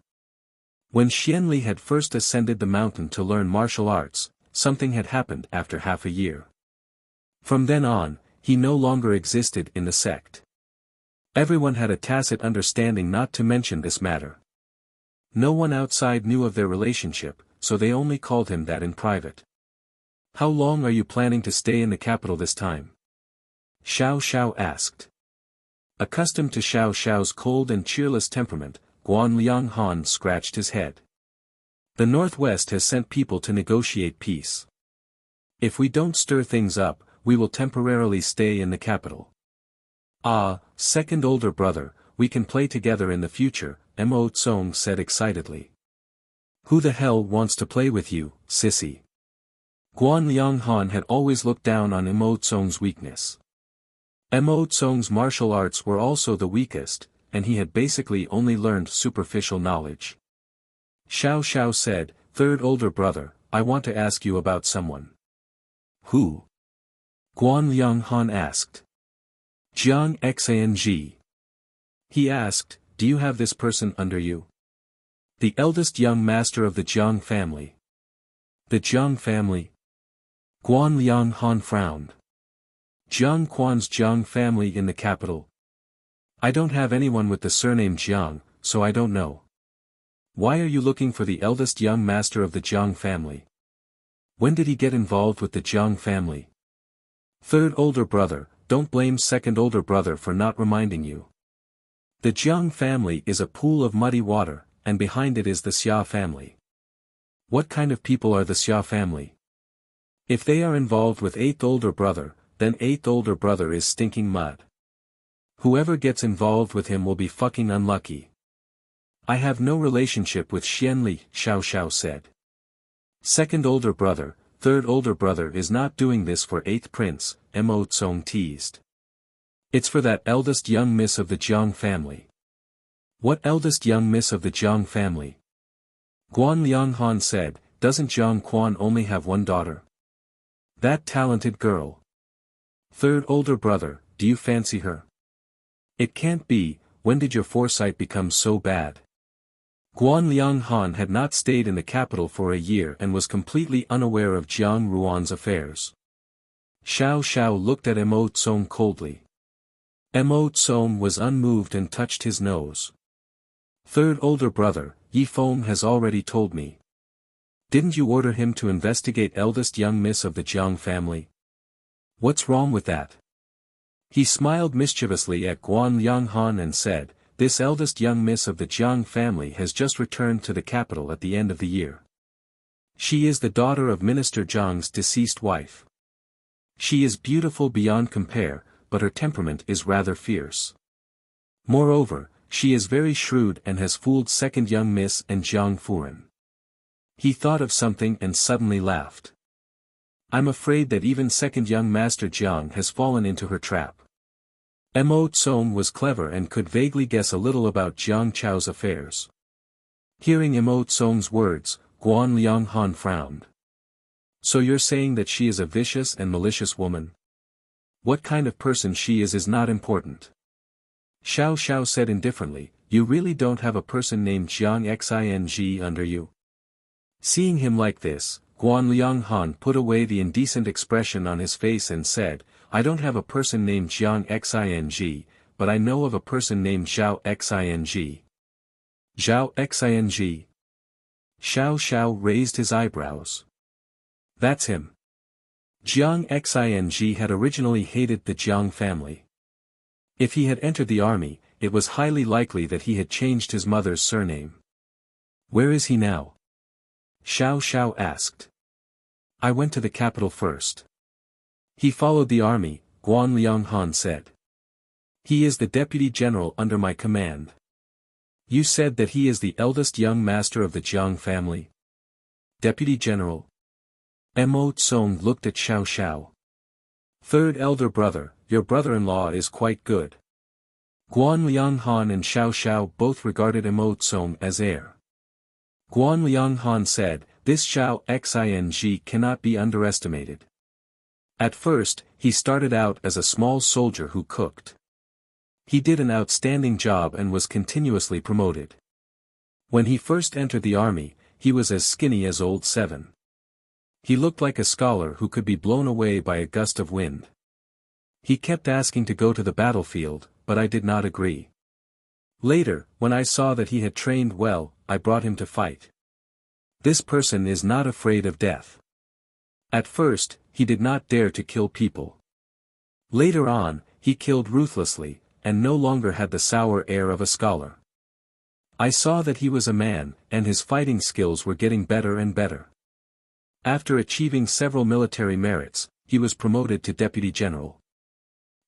When Xian Li had first ascended the mountain to learn martial arts, something had happened after half a year. From then on, he no longer existed in the sect. Everyone had a tacit understanding not to mention this matter. No one outside knew of their relationship, so they only called him that in private. How long are you planning to stay in the capital this time? Xiao Xiao asked. Accustomed to Xiao Xiao's cold and cheerless temperament, Guan Liang Han scratched his head. The Northwest has sent people to negotiate peace. If we don't stir things up, we will temporarily stay in the capital. Ah, second older brother, we can play together in the future, Mo Tsong said excitedly. Who the hell wants to play with you, sissy? Guan Liang Han had always looked down on Mo Tsong's weakness. Mo Tsong's martial arts were also the weakest, and he had basically only learned superficial knowledge. Xiao Xiao said, third older brother, I want to ask you about someone. Who? Guan Liang Han asked. Jiang Xang. He asked, do you have this person under you? The eldest young master of the Jiang family. The Jiang family? Guan Liang Han frowned. Jiang Quan's Jiang family in the capital? I don't have anyone with the surname Jiang, so I don't know. Why are you looking for the eldest young master of the Jiang family? When did he get involved with the Jiang family? Third older brother, don't blame second older brother for not reminding you. The Jiang family is a pool of muddy water, and behind it is the Xia family. What kind of people are the Xia family? If they are involved with eighth older brother, then eighth older brother is stinking mud. Whoever gets involved with him will be fucking unlucky. I have no relationship with Xian Li, Xiao Xiao said. Second older brother, third older brother is not doing this for eighth prince, Mo Tsong teased. It's for that eldest young miss of the Jiang family. What eldest young miss of the Jiang family? Guan Liang Han said, doesn't Jiang Quan only have one daughter? That talented girl. Third older brother, do you fancy her? It can't be, when did your foresight become so bad? Guan Liang Han had not stayed in the capital for a year and was completely unaware of Jiang Ruan's affairs. Xiao Xiao looked at Mo Tsong coldly. Mo Tsong was unmoved and touched his nose. Third older brother, Yi Feng has already told me. Didn't you order him to investigate eldest young miss of the Jiang family? What's wrong with that? He smiled mischievously at Guan Liang Han and said, this eldest young miss of the Jiang family has just returned to the capital at the end of the year. She is the daughter of Minister Zhang's deceased wife. She is beautiful beyond compare, but her temperament is rather fierce. Moreover, she is very shrewd and has fooled second young miss and Jiang Furen. He thought of something and suddenly laughed. I'm afraid that even second young master Jiang has fallen into her trap. Mo Tsong was clever and could vaguely guess a little about Jiang Chao's affairs. Hearing Mo Tsong's words, Guan Liang Han frowned. So you're saying that she is a vicious and malicious woman? What kind of person she is not important. Xiao Xiao said indifferently, you really don't have a person named Jiang Xing under you? Seeing him like this, Guan Liang Han put away the indecent expression on his face and said, I don't have a person named Jiang Xing, but I know of a person named Zhao Xing. Zhao Xing? Xiao Xiao raised his eyebrows. That's him. Jiang Xing had originally hated the Jiang family. If he had entered the army, it was highly likely that he had changed his mother's surname. Where is he now? Xiao Xiao asked. I went to the capital first. He followed the army, Guan Liang Han said. He is the deputy general under my command. You said that he is the eldest young master of the Jiang family. Deputy general. Mo Tsong looked at Xiao Xiao. Third elder brother, your brother-in-law is quite good. Guan Lianghan and Xiao Xiao both regarded Mo Tsong as heir. Guan Lianghan said, "This Xiao Xing cannot be underestimated." At first, he started out as a small soldier who cooked. He did an outstanding job and was continuously promoted. When he first entered the army, he was as skinny as old Seven. He looked like a scholar who could be blown away by a gust of wind. He kept asking to go to the battlefield, but I did not agree. Later, when I saw that he had trained well, I brought him to fight. This person is not afraid of death. At first, he did not dare to kill people. Later on, he killed ruthlessly, and no longer had the sour air of a scholar. I saw that he was a man, and his fighting skills were getting better and better. After achieving several military merits, he was promoted to deputy general.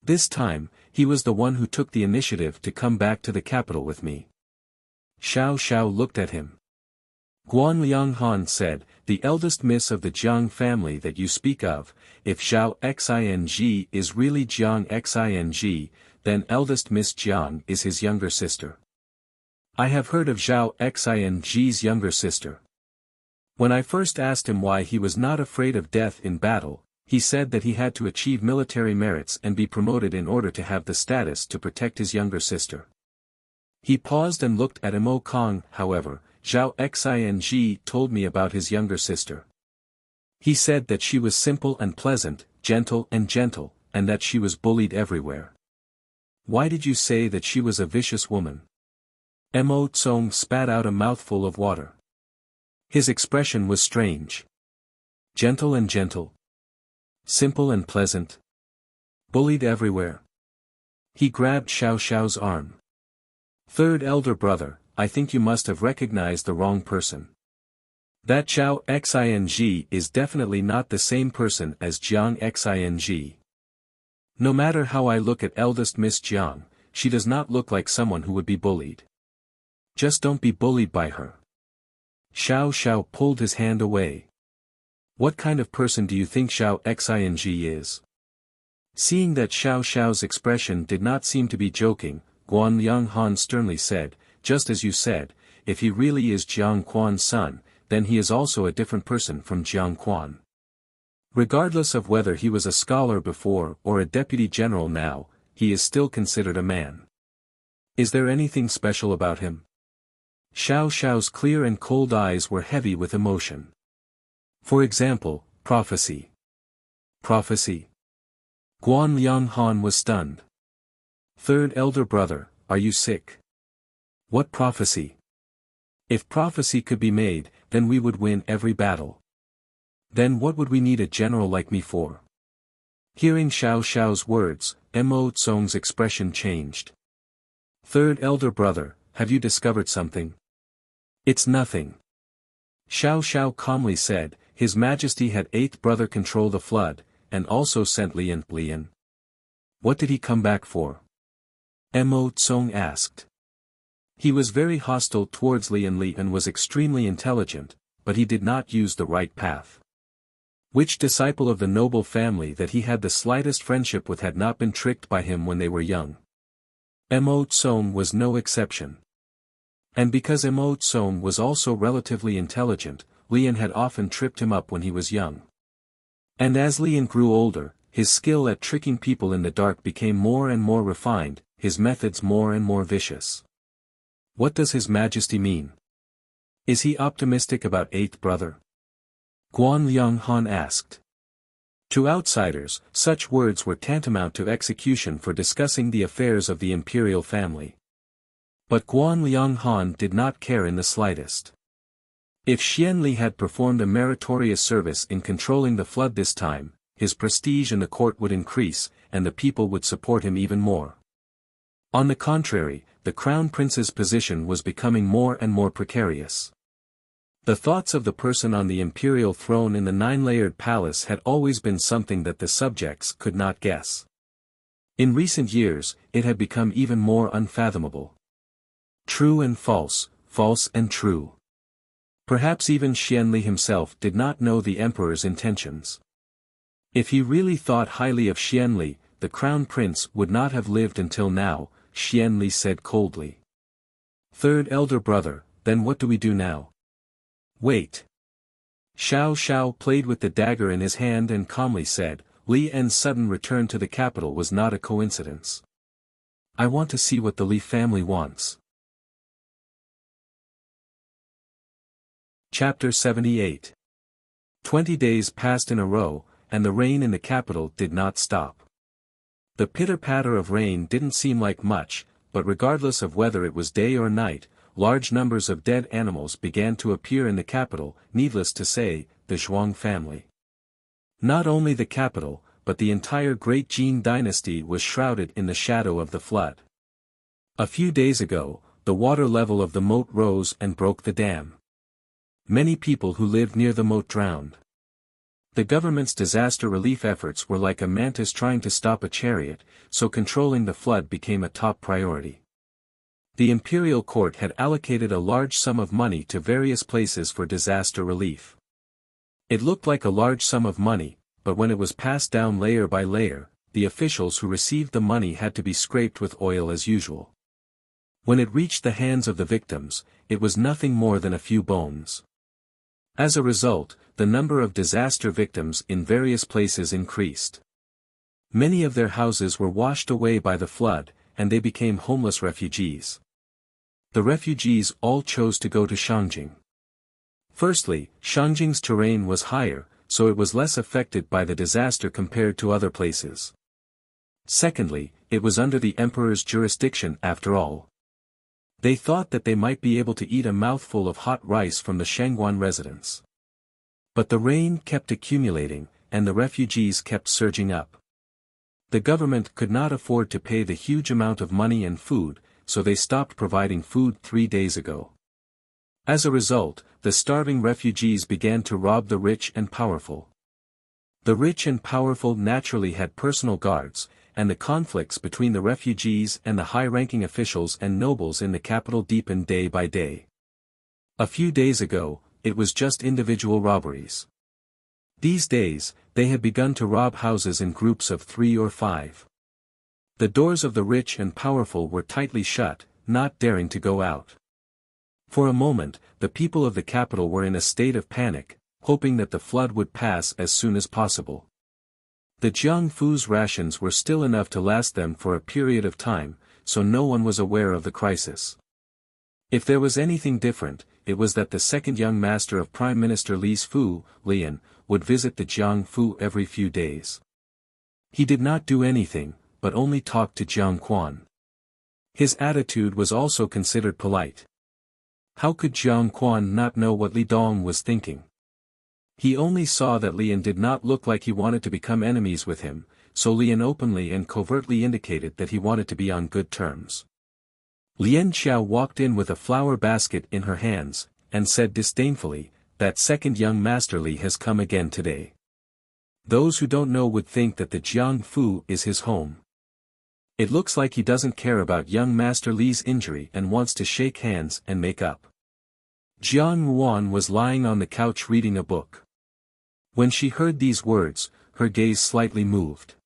This time, he was the one who took the initiative to come back to the capital with me. Xiao Xiao looked at him. Guan Lianghan said, "The eldest miss of the Jiang family that you speak of, if Xiao Xing is really Jiang Xing, then eldest Miss Jiang is his younger sister." I have heard of Xiao Xing's younger sister. When I first asked him why he was not afraid of death in battle, he said that he had to achieve military merits and be promoted in order to have the status to protect his younger sister. He paused and looked at Mo Kong. However, Xiao Xing told me about his younger sister. He said that she was simple and pleasant, gentle, and that she was bullied everywhere. Why did you say that she was a vicious woman? Mo Tsong spat out a mouthful of water. His expression was strange. Gentle and gentle. Simple and pleasant. Bullied everywhere. He grabbed Xiao Xiao's arm. "Third elder brother, I think you must have recognized the wrong person. That Xiao Xing is definitely not the same person as Jiang Xing. No matter how I look at eldest Miss Jiang, she does not look like someone who would be bullied. Just don't be bullied by her." Xiao Xiao pulled his hand away. "What kind of person do you think Xiao Xing is?" Seeing that Xiao Xiao's expression did not seem to be joking, Guan Lianghan sternly said, "Just as you said, if he really is Jiang Quan's son, then he is also a different person from Jiang Quan. Regardless of whether he was a scholar before or a deputy general now, he is still considered a man. Is there anything special about him?" Xiao Xiao's clear and cold eyes were heavy with emotion. "For example, prophecy." "Prophecy?" Guan Lianghan was stunned. "Third elder brother, are you sick? What prophecy? If prophecy could be made, then we would win every battle. Then what would we need a general like me for?" Hearing Xiao Xiao's words, Mo Tsong's expression changed. "Third elder brother, have you discovered something?" "It's nothing." Xiao Xiao calmly said, "His Majesty had eighth brother control the flood, and also sent Lian. What did he come back for?" Mo Tsong asked. He was very hostile towards Lian and was extremely intelligent, but he did not use the right path. Which disciple of the noble family that he had the slightest friendship with had not been tricked by him when they were young? Mo Tsong was no exception. And because Mo Tsong was also relatively intelligent, Lian had often tripped him up when he was young. And as Lian grew older, his skill at tricking people in the dark became more and more refined, his methods more and more vicious. What does His Majesty mean? Is he optimistic about eighth brother? Guan Lianghan asked. To outsiders, such words were tantamount to execution for discussing the affairs of the imperial family. But Guan Lianghan did not care in the slightest. If Xianli had performed a meritorious service in controlling the flood this time, his prestige in the court would increase, and the people would support him even more. On the contrary, the crown prince's position was becoming more and more precarious. The thoughts of the person on the imperial throne in the nine-layered palace had always been something that the subjects could not guess. In recent years, it had become even more unfathomable. True and false, false and true. Perhaps even Xianli himself did not know the emperor's intentions. If he really thought highly of Xianli, the crown prince would not have lived until now. Xian Li said coldly. Third elder brother, then what do we do now? Wait. Xiao Xiao played with the dagger in his hand and calmly said, Li En's sudden return to the capital was not a coincidence. I want to see what the Li family wants. Chapter 78. 20 days passed in a row, and the rain in the capital did not stop. The pitter-patter of rain didn't seem like much, but regardless of whether it was day or night, large numbers of dead animals began to appear in the capital, needless to say, the Zhuang family. Not only the capital, but the entire Great Jin dynasty was shrouded in the shadow of the flood. A few days ago, the water level of the moat rose and broke the dam. Many people who lived near the moat drowned. The government's disaster relief efforts were like a mantis trying to stop a chariot, so controlling the flood became a top priority. The imperial court had allocated a large sum of money to various places for disaster relief. It looked like a large sum of money, but when it was passed down layer by layer, the officials who received the money had to be scraped with oil as usual. When it reached the hands of the victims, it was nothing more than a few bones. As a result, the number of disaster victims in various places increased. Many of their houses were washed away by the flood, and they became homeless refugees. The refugees all chose to go to Shangjing. Firstly, Shangjing's terrain was higher, so it was less affected by the disaster compared to other places. Secondly, it was under the emperor's jurisdiction after all. They thought that they might be able to eat a mouthful of hot rice from the Shangguan residence. But the rain kept accumulating, and the refugees kept surging up. The government could not afford to pay the huge amount of money and food, so they stopped providing food 3 days ago. As a result, the starving refugees began to rob the rich and powerful. The rich and powerful naturally had personal guards, and the conflicts between the refugees and the high-ranking officials and nobles in the capital deepened day by day. A few days ago, it was just individual robberies. These days, they had begun to rob houses in groups of 3 or 5. The doors of the rich and powerful were tightly shut, not daring to go out. For a moment, the people of the capital were in a state of panic, hoping that the flood would pass as soon as possible. The Jiangfu's rations were still enough to last them for a period of time, so no one was aware of the crisis. If there was anything different, it was that the second young master of Prime Minister Li's Fu, Lian, would visit the Jiangfu every few days. He did not do anything, but only talked to Jiang Quan. His attitude was also considered polite. How could Jiang Quan not know what Li Dong was thinking? He only saw that Lian did not look like he wanted to become enemies with him, so Lian openly and covertly indicated that he wanted to be on good terms. Lian Xiao walked in with a flower basket in her hands, and said disdainfully, that second young master Li has come again today. Those who don't know would think that the Jiangfu is his home. It looks like he doesn't care about young Master Li's injury and wants to shake hands and make up. Jiang Yuan was lying on the couch reading a book. When she heard these words, her gaze slightly moved.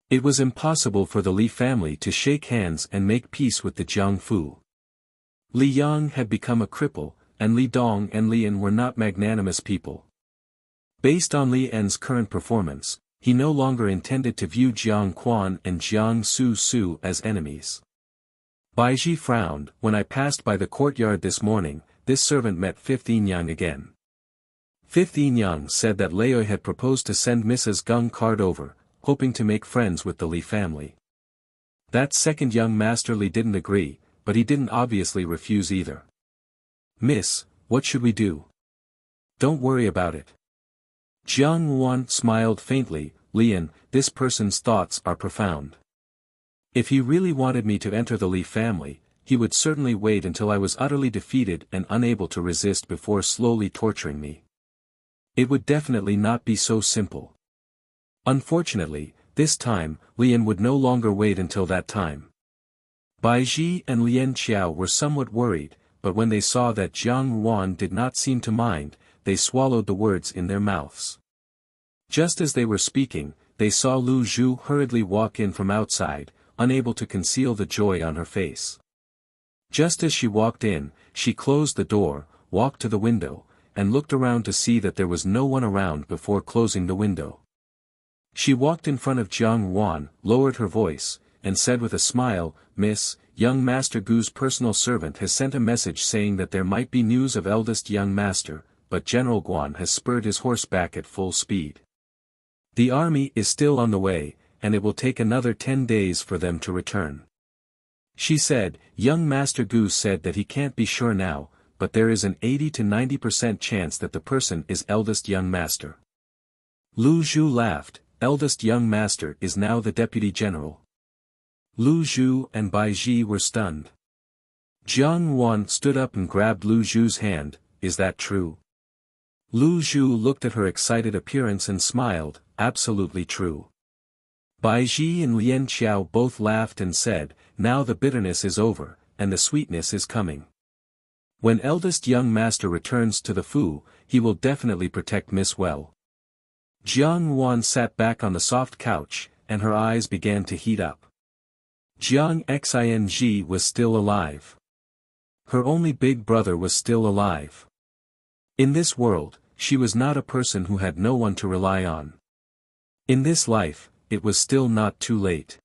It was impossible for the Li family to shake hands and make peace with the Jiangfu. Li Yang had become a cripple, and Li Dong and Lian were not magnanimous people. Based on Li En's current performance, he no longer intended to view Jiang Quan and Jiang Su as enemies. Baiji frowned. When I passed by the courtyard this morning, this servant met 5th Yang again. 5th Yang said that Lei had proposed to send Mrs. Geng card over, hoping to make friends with the Li family. That second young master Li didn't agree, but he didn't obviously refuse either. Miss, what should we do? Don't worry about it. Jiang Yuan smiled faintly. Lian, this person's thoughts are profound. If he really wanted me to enter the Li family, he would certainly wait until I was utterly defeated and unable to resist before slowly torturing me. It would definitely not be so simple. Unfortunately, this time, Lian would no longer wait until that time. Baiji and Lian Qiao were somewhat worried, but when they saw that Jiang Yuan did not seem to mind, they swallowed the words in their mouths. Just as they were speaking, they saw Lu Zhu hurriedly walk in from outside, unable to conceal the joy on her face. Just as she walked in, she closed the door, walked to the window, and looked around to see that there was no one around before closing the window. She walked in front of Jiang Wan, lowered her voice, and said with a smile, "Miss, young Master Gu's personal servant has sent a message saying that there might be news of eldest young master, but General Guan has spurred his horse back at full speed. The army is still on the way, and it will take another 10 days for them to return." She said, "Young Master Gu said that he can't be sure now, but there is an 80 to 90% chance that the person is eldest young master." Lu Zhu laughed. "Eldest young master is now the deputy general." Lu Zhu and Bai Ji were stunned. Jiang Wan stood up and grabbed Lu Zhu's hand. "Is that true?" Lu Zhu looked at her excited appearance and smiled. "Absolutely true." Bai Ji and Lian Qiao both laughed and said, "Now the bitterness is over, and the sweetness is coming. When eldest young master returns to the Fu, he will definitely protect Miss well." Jiang Wan sat back on the soft couch, and her eyes began to heat up. Jiang Xing was still alive. Her only big brother was still alive. In this world, she was not a person who had no one to rely on. In this life, it was still not too late.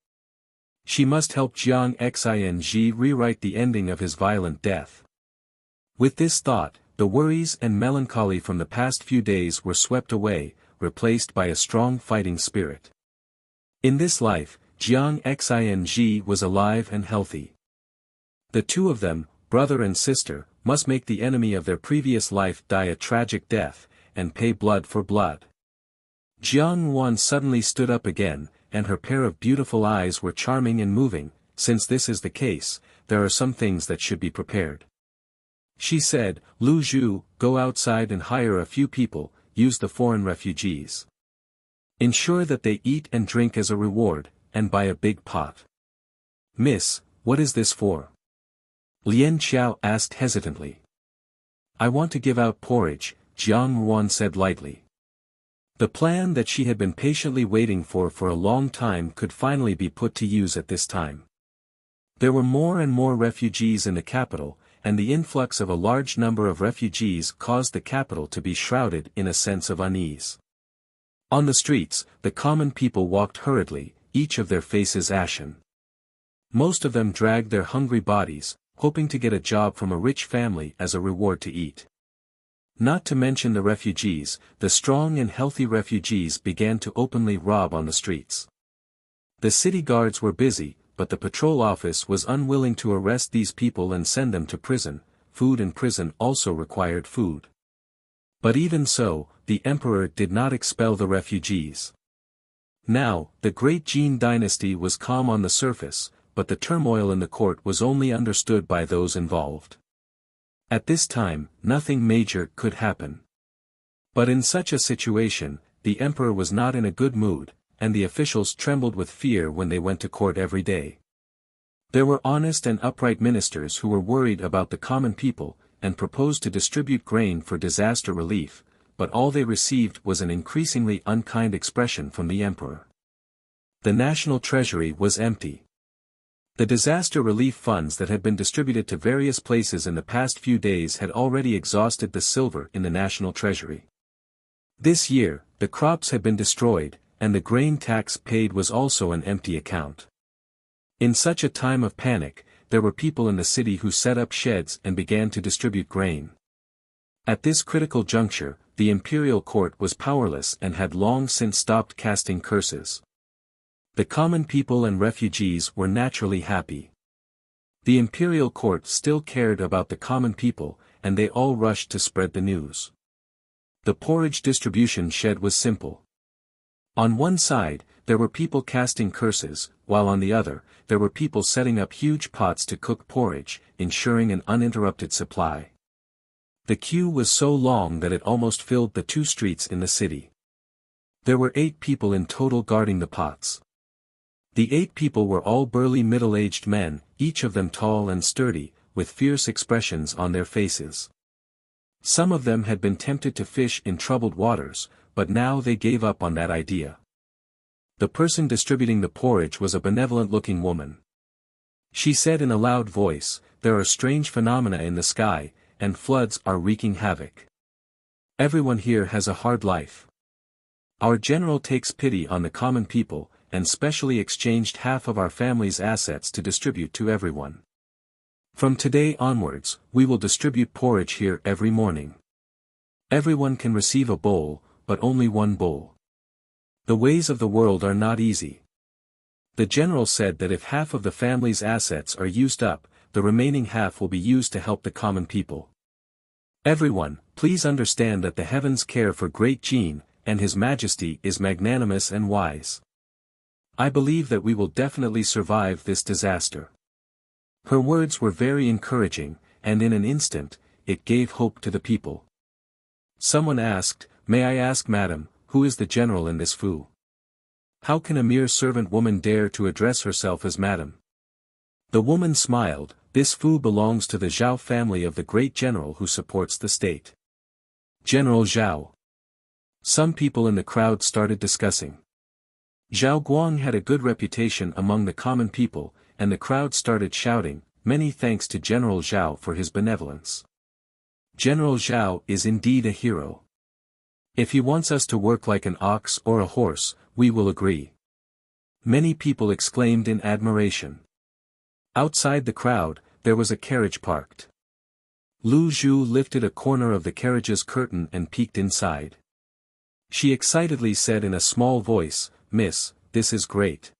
She must help Jiang Xing rewrite the ending of his violent death. With this thought, the worries and melancholy from the past few days were swept away, replaced by a strong fighting spirit. In this life, Jiang Xing was alive and healthy. The two of them, brother and sister, must make the enemy of their previous life die a tragic death, and pay blood for blood. Jiang Wan suddenly stood up again, and her pair of beautiful eyes were charming and moving. "Since this is the case, there are some things that should be prepared." She said, "Lu Zhu, go outside and hire a few people, use the foreign refugees. Ensure that they eat and drink as a reward, and buy a big pot." "Miss, what is this for?" Lian Qiao asked hesitantly. "I want to give out porridge," Jiang Wan said lightly. The plan that she had been patiently waiting for a long time could finally be put to use at this time. There were more and more refugees in the capital, and the influx of a large number of refugees caused the capital to be shrouded in a sense of unease. On the streets, the common people walked hurriedly, each of their faces ashen. Most of them dragged their hungry bodies, hoping to get a job from a rich family as a reward to eat. Not to mention the refugees, the strong and healthy refugees began to openly rob on the streets. The city guards were busy, but the patrol office was unwilling to arrest these people and send them to prison. Food in prison also required food. But even so, the emperor did not expel the refugees. Now, the great Jin dynasty was calm on the surface, but the turmoil in the court was only understood by those involved. At this time, nothing major could happen. But in such a situation, the emperor was not in a good mood, and the officials trembled with fear when they went to court every day. There were honest and upright ministers who were worried about the common people, and proposed to distribute grain for disaster relief, but all they received was an increasingly unkind expression from the emperor. The national treasury was empty. The disaster relief funds that had been distributed to various places in the past few days had already exhausted the silver in the national treasury. This year, the crops had been destroyed, and the grain tax paid was also an empty account. In such a time of panic, there were people in the city who set up sheds and began to distribute grain. At this critical juncture, the imperial court was powerless and had long since stopped casting curses. The common people and refugees were naturally happy. The imperial court still cared about the common people, and they all rushed to spread the news. The porridge distribution shed was simple. On one side, there were people casting curses, while on the other, there were people setting up huge pots to cook porridge, ensuring an uninterrupted supply. The queue was so long that it almost filled the 2 streets in the city. There were 8 people in total guarding the pots. The 8 people were all burly middle-aged men, each of them tall and sturdy, with fierce expressions on their faces. Some of them had been tempted to fish in troubled waters, but now they gave up on that idea. The person distributing the porridge was a benevolent-looking woman. She said in a loud voice, "There are strange phenomena in the sky, and floods are wreaking havoc. Everyone here has a hard life. Our general takes pity on the common people, and specially exchanged half of our family's assets to distribute to everyone. From today onwards, we will distribute porridge here every morning. Everyone can receive a bowl, but only one bowl. The ways of the world are not easy." The general said that if half of the family's assets are used up, the remaining half will be used to help the common people. "Everyone, please understand that the heavens care for Great Jin, and His Majesty is magnanimous and wise. I believe that we will definitely survive this disaster." Her words were very encouraging, and in an instant, it gave hope to the people. Someone asked, "May I ask, madam, who is the general in this fu? How can a mere servant woman dare to address herself as madam?" The woman smiled, "This fu belongs to the Zhao family of the great general who supports the state. General Zhao." Some people in the crowd started discussing. Zhao Guang had a good reputation among the common people, and the crowd started shouting, "Many thanks to General Zhao for his benevolence. General Zhao is indeed a hero. If he wants us to work like an ox or a horse, we will agree." Many people exclaimed in admiration. Outside the crowd, there was a carriage parked. Lu Zhu lifted a corner of the carriage's curtain and peeked inside. She excitedly said in a small voice, "Miss, this is great."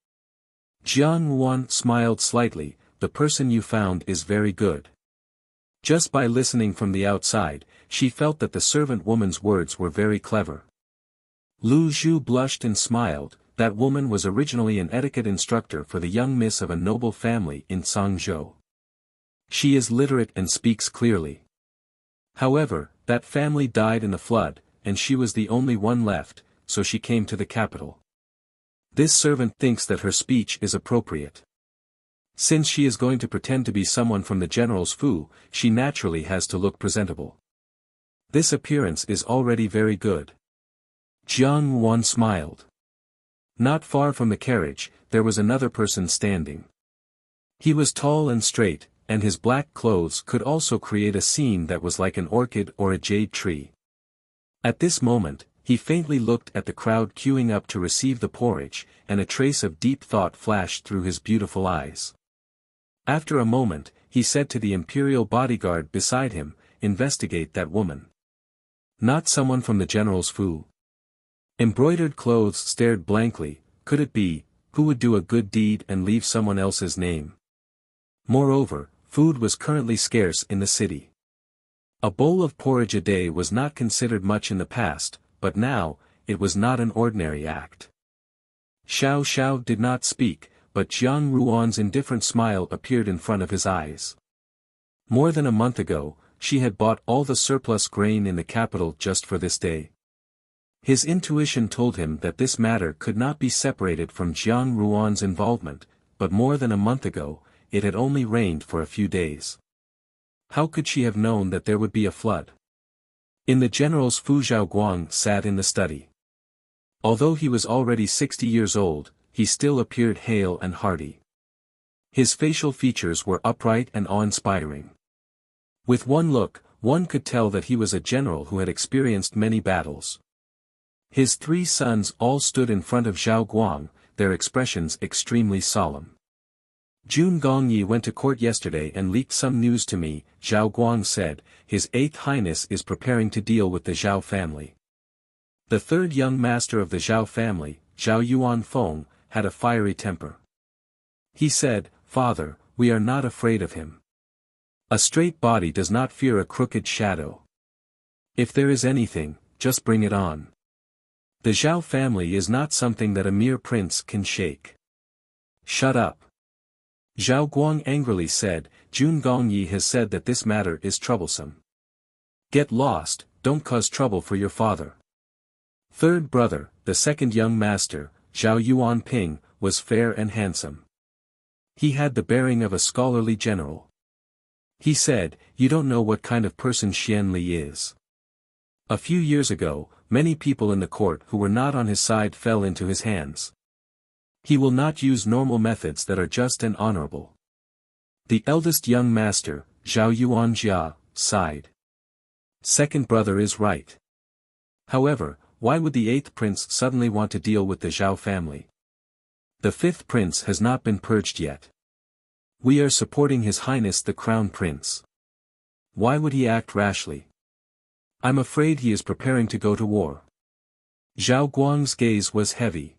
Jiang Ruan smiled slightly, "The person you found is very good." Just by listening from the outside, she felt that the servant woman's words were very clever. Lu Zhu blushed and smiled. That woman was originally an etiquette instructor for the young miss of a noble family in Sangzhou. She is literate and speaks clearly. However, that family died in a flood, and she was the only one left, so she came to the capital. This servant thinks that her speech is appropriate. Since she is going to pretend to be someone from the general's fu, she naturally has to look presentable. This appearance is already very good. Jiang Wan smiled. Not far from the carriage, there was another person standing. He was tall and straight, and his black clothes could also create a scene that was like an orchid or a jade tree. At this moment, he faintly looked at the crowd queuing up to receive the porridge, and a trace of deep thought flashed through his beautiful eyes. After a moment, he said to the imperial bodyguard beside him, "Investigate that woman. Not someone from the general's fu." Embroidered clothes stared blankly. Could it be, who would do a good deed and leave someone else's name? Moreover, food was currently scarce in the city. A bowl of porridge a day was not considered much in the past, but now, it was not an ordinary act. Xiao Xiao did not speak, but Jiang Ruan's indifferent smile appeared in front of his eyes. More than a month ago, she had bought all the surplus grain in the capital just for this day. His intuition told him that this matter could not be separated from Jiang Ruan's involvement, but more than a month ago, it had only rained for a few days. How could she have known that there would be a flood? In the general's fu, Zhao Guang sat in the study. Although he was already 60 years old, he still appeared hale and hearty. His facial features were upright and awe-inspiring. With one look, one could tell that he was a general who had experienced many battles. His 3 sons all stood in front of Zhao Guang, their expressions extremely solemn. "Jun Gongyi went to court yesterday and leaked some news to me," Zhao Guang said. "His 8th Highness is preparing to deal with the Zhao family." The 3rd young master of the Zhao family, Zhao Yuanfeng, had a fiery temper. He said, "Father, we are not afraid of him. A straight body does not fear a crooked shadow. If there is anything, just bring it on. The Zhao family is not something that a mere prince can shake." "Shut up." Zhao Guang angrily said, "Jun Gongyi has said that this matter is troublesome. Get lost, don't cause trouble for your father." 3rd brother, the 2nd young master, Zhao Yuanping, was fair and handsome. He had the bearing of a scholarly general. He said, "You don't know what kind of person Xian Li is. A few years ago, many people in the court who were not on his side fell into his hands. He will not use normal methods that are just and honorable. The eldest young master, Zhao Yuanjia, sighed. Second brother is right. However, why would the eighth prince suddenly want to deal with the Zhao family? The fifth prince has not been purged yet. We are supporting His Highness the Crown Prince. Why would he act rashly? I'm afraid he is preparing to go to war. Zhao Guang's gaze was heavy.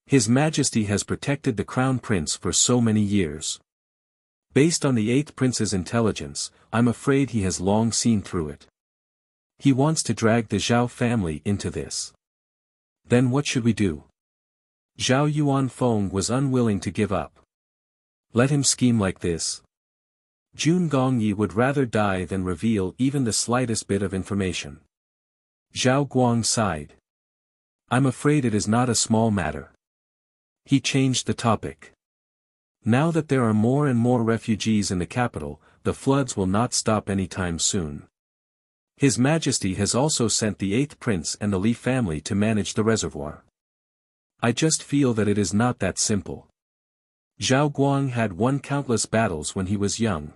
His Majesty has protected the Crown Prince for so many years. Based on the eighth prince's intelligence, I'm afraid he has long seen through it. He wants to drag the Zhao family into this. Then what should we do? Zhao Yuanfeng was unwilling to give up. Let him scheme like this. Jun Gongyi would rather die than reveal even the slightest bit of information. Zhao Guang sighed. I'm afraid it is not a small matter. He changed the topic. Now that there are more and more refugees in the capital, the floods will not stop anytime soon. His Majesty has also sent the eighth prince and the Li family to manage the reservoir. I just feel that it is not that simple. Zhao Guang had won countless battles when he was young.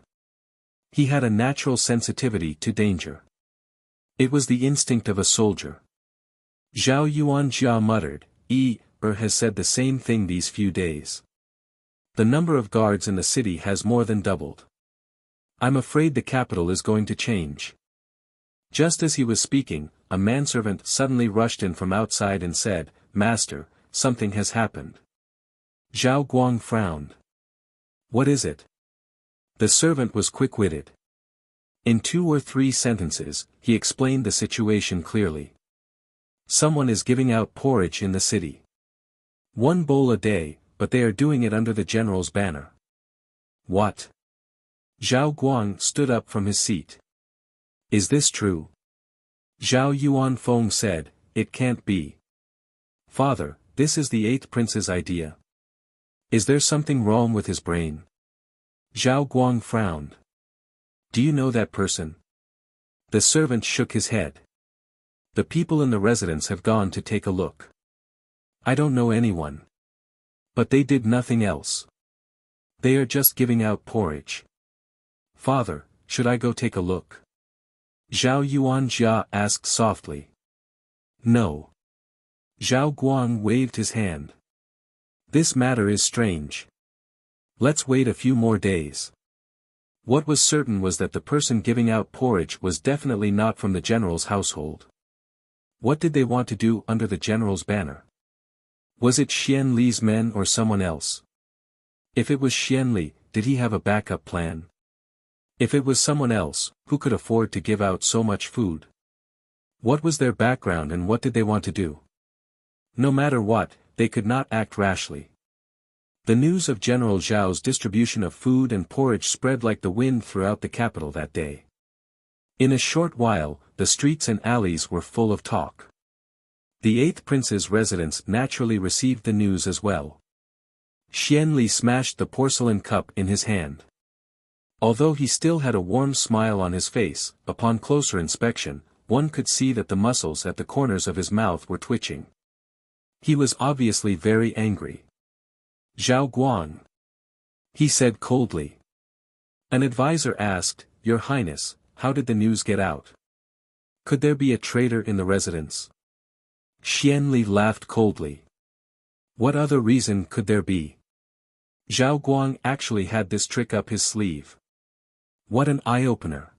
He had a natural sensitivity to danger. It was the instinct of a soldier. Zhao Yuanjia muttered, has said the same thing these few days. The number of guards in the city has more than doubled. I'm afraid the capital is going to change. Just as he was speaking, a manservant suddenly rushed in from outside and said, Master, something has happened. Zhao Guang frowned. What is it? The servant was quick-witted. In 2 or 3 sentences, he explained the situation clearly. Someone is giving out porridge in the city. 1 bowl a day, but they are doing it under the general's banner. What? Zhao Guang stood up from his seat. Is this true? Zhao Yuanfeng said, It can't be. Father, this is the eighth prince's idea. Is there something wrong with his brain? Zhao Guang frowned. Do you know that person? The servant shook his head. The people in the residence have gone to take a look. I don't know anyone. But they did nothing else. They are just giving out porridge. Father, should I go take a look? Zhao Yuanjia asked softly. No. Zhao Guang waved his hand. This matter is strange. Let's wait a few more days. What was certain was that the person giving out porridge was definitely not from the general's household. What did they want to do under the general's banner? Was it Xian Li's men or someone else? If it was Xian Li, did he have a backup plan? If it was someone else, who could afford to give out so much food? What was their background and what did they want to do? No matter what, they could not act rashly. The news of General Zhao's distribution of food and porridge spread like the wind throughout the capital that day. In a short while, the streets and alleys were full of talk. The eighth prince's residence naturally received the news as well. Xian Li smashed the porcelain cup in his hand. Although he still had a warm smile on his face, upon closer inspection, one could see that the muscles at the corners of his mouth were twitching. He was obviously very angry. Zhao Guang, he said coldly. An advisor asked, Your Highness, how did the news get out? Could there be a traitor in the residence? Xian Li laughed coldly. What other reason could there be? Zhao Guang actually had this trick up his sleeve. What an eye-opener.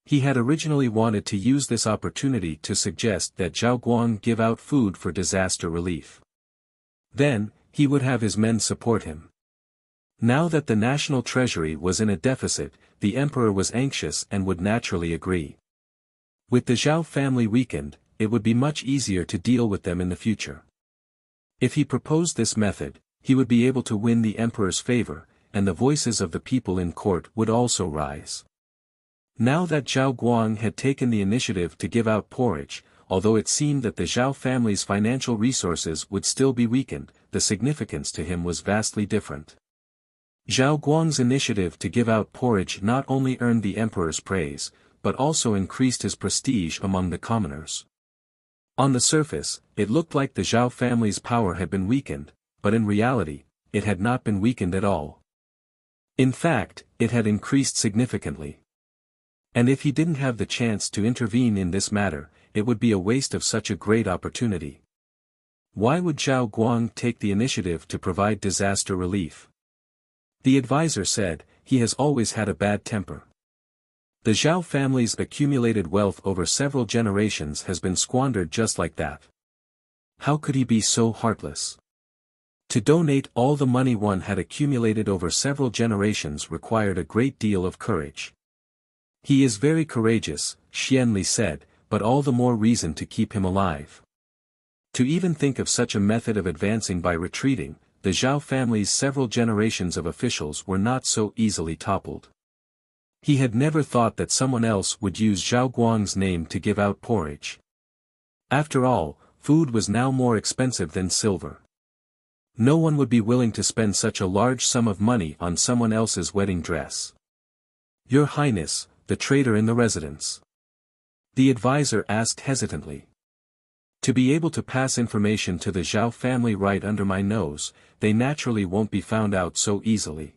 He had originally wanted to use this opportunity to suggest that Zhao Guang give out food for disaster relief. Then, he would have his men support him. Now that the national treasury was in a deficit, the emperor was anxious and would naturally agree. With the Zhao family weakened, it would be much easier to deal with them in the future. If he proposed this method, he would be able to win the emperor's favor, and the voices of the people in court would also rise. Now that Zhao Guang had taken the initiative to give out porridge, although it seemed that the Zhao family's financial resources would still be weakened, the significance to him was vastly different. Zhao Guang's initiative to give out porridge not only earned the emperor's praise, but also increased his prestige among the commoners. On the surface, it looked like the Zhao family's power had been weakened, but in reality, it had not been weakened at all. In fact, it had increased significantly. And if he didn't have the chance to intervene in this matter, it would be a waste of such a great opportunity. Why would Zhao Guang take the initiative to provide disaster relief? The advisor said, he has always had a bad temper. The Zhao family's accumulated wealth over several generations has been squandered just like that. How could he be so heartless? To donate all the money one had accumulated over several generations required a great deal of courage. He is very courageous, Xianli said, but all the more reason to keep him alive. To even think of such a method of advancing by retreating, the Zhao family's several generations of officials were not so easily toppled. He had never thought that someone else would use Zhao Guang's name to give out porridge. After all, food was now more expensive than silver. No one would be willing to spend such a large sum of money on someone else's wedding dress. Your Highness, the trader in the residence. The advisor asked hesitantly. To be able to pass information to the Zhao family right under my nose, they naturally won't be found out so easily.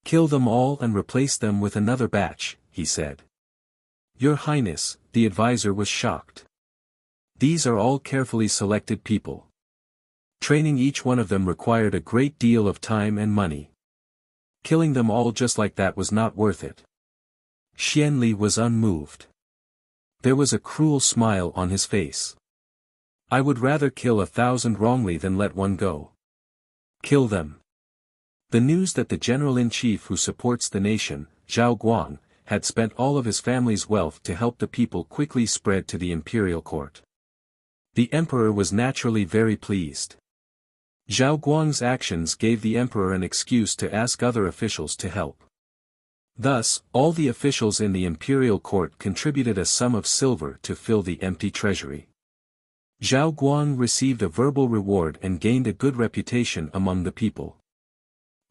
Kill them all and replace them with another batch, he said. Your Highness, the advisor was shocked. These are all carefully selected people. Training each one of them required a great deal of time and money. Killing them all just like that was not worth it. Xianli was unmoved. There was a cruel smile on his face. I would rather kill 1,000 wrongly than let one go. Kill them. The news that the general-in-chief who supports the nation, Zhao Guang, had spent all of his family's wealth to help the people quickly spread to the imperial court. The emperor was naturally very pleased. Zhao Guang's actions gave the emperor an excuse to ask other officials to help. Thus, all the officials in the imperial court contributed a sum of silver to fill the empty treasury. Zhao Guang received a verbal reward and gained a good reputation among the people.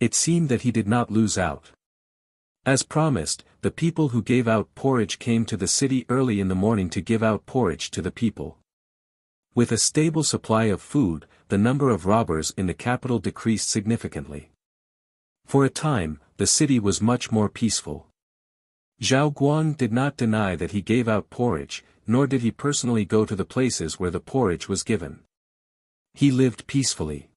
It seemed that he did not lose out. As promised, the people who gave out porridge came to the city early in the morning to give out porridge to the people. With a stable supply of food, the number of robbers in the capital decreased significantly. For a time, the city was much more peaceful. Zhao Guang did not deny that he gave out porridge, nor did he personally go to the places where the porridge was given. He lived peacefully.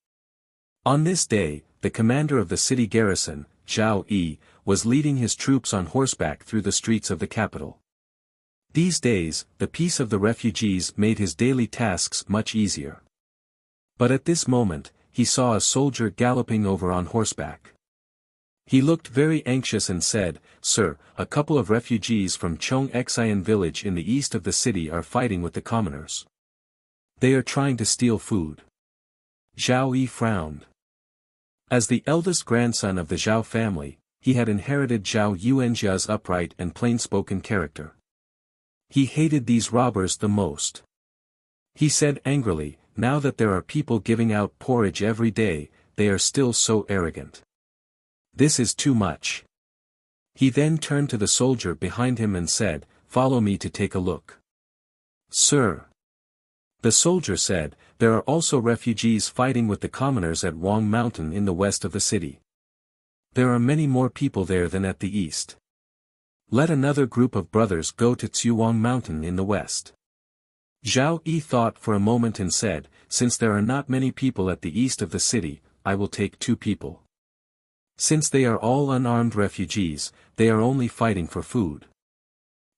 On this day, the commander of the city garrison, Zhao Yi, was leading his troops on horseback through the streets of the capital. These days, the peace of the refugees made his daily tasks much easier. But at this moment, he saw a soldier galloping over on horseback. He looked very anxious and said, "Sir, a couple of refugees from Chongxian village in the east of the city are fighting with the commoners. They are trying to steal food." Zhao Yi frowned. As the eldest grandson of the Zhao family, he had inherited Zhao Yuanjia's upright and plain-spoken character. He hated these robbers the most. He said angrily, "Now that there are people giving out porridge every day, they are still so arrogant. This is too much." He then turned to the soldier behind him and said, "Follow me to take a look." "Sir." The soldier said, "There are also refugees fighting with the commoners at Wang Mountain in the west of the city. There are many more people there than at the east. Let another group of brothers go to Tsuwang Mountain in the west." Zhao Yi thought for a moment and said, "Since there are not many people at the east of the city, I will take 2 people. Since they are all unarmed refugees, they are only fighting for food.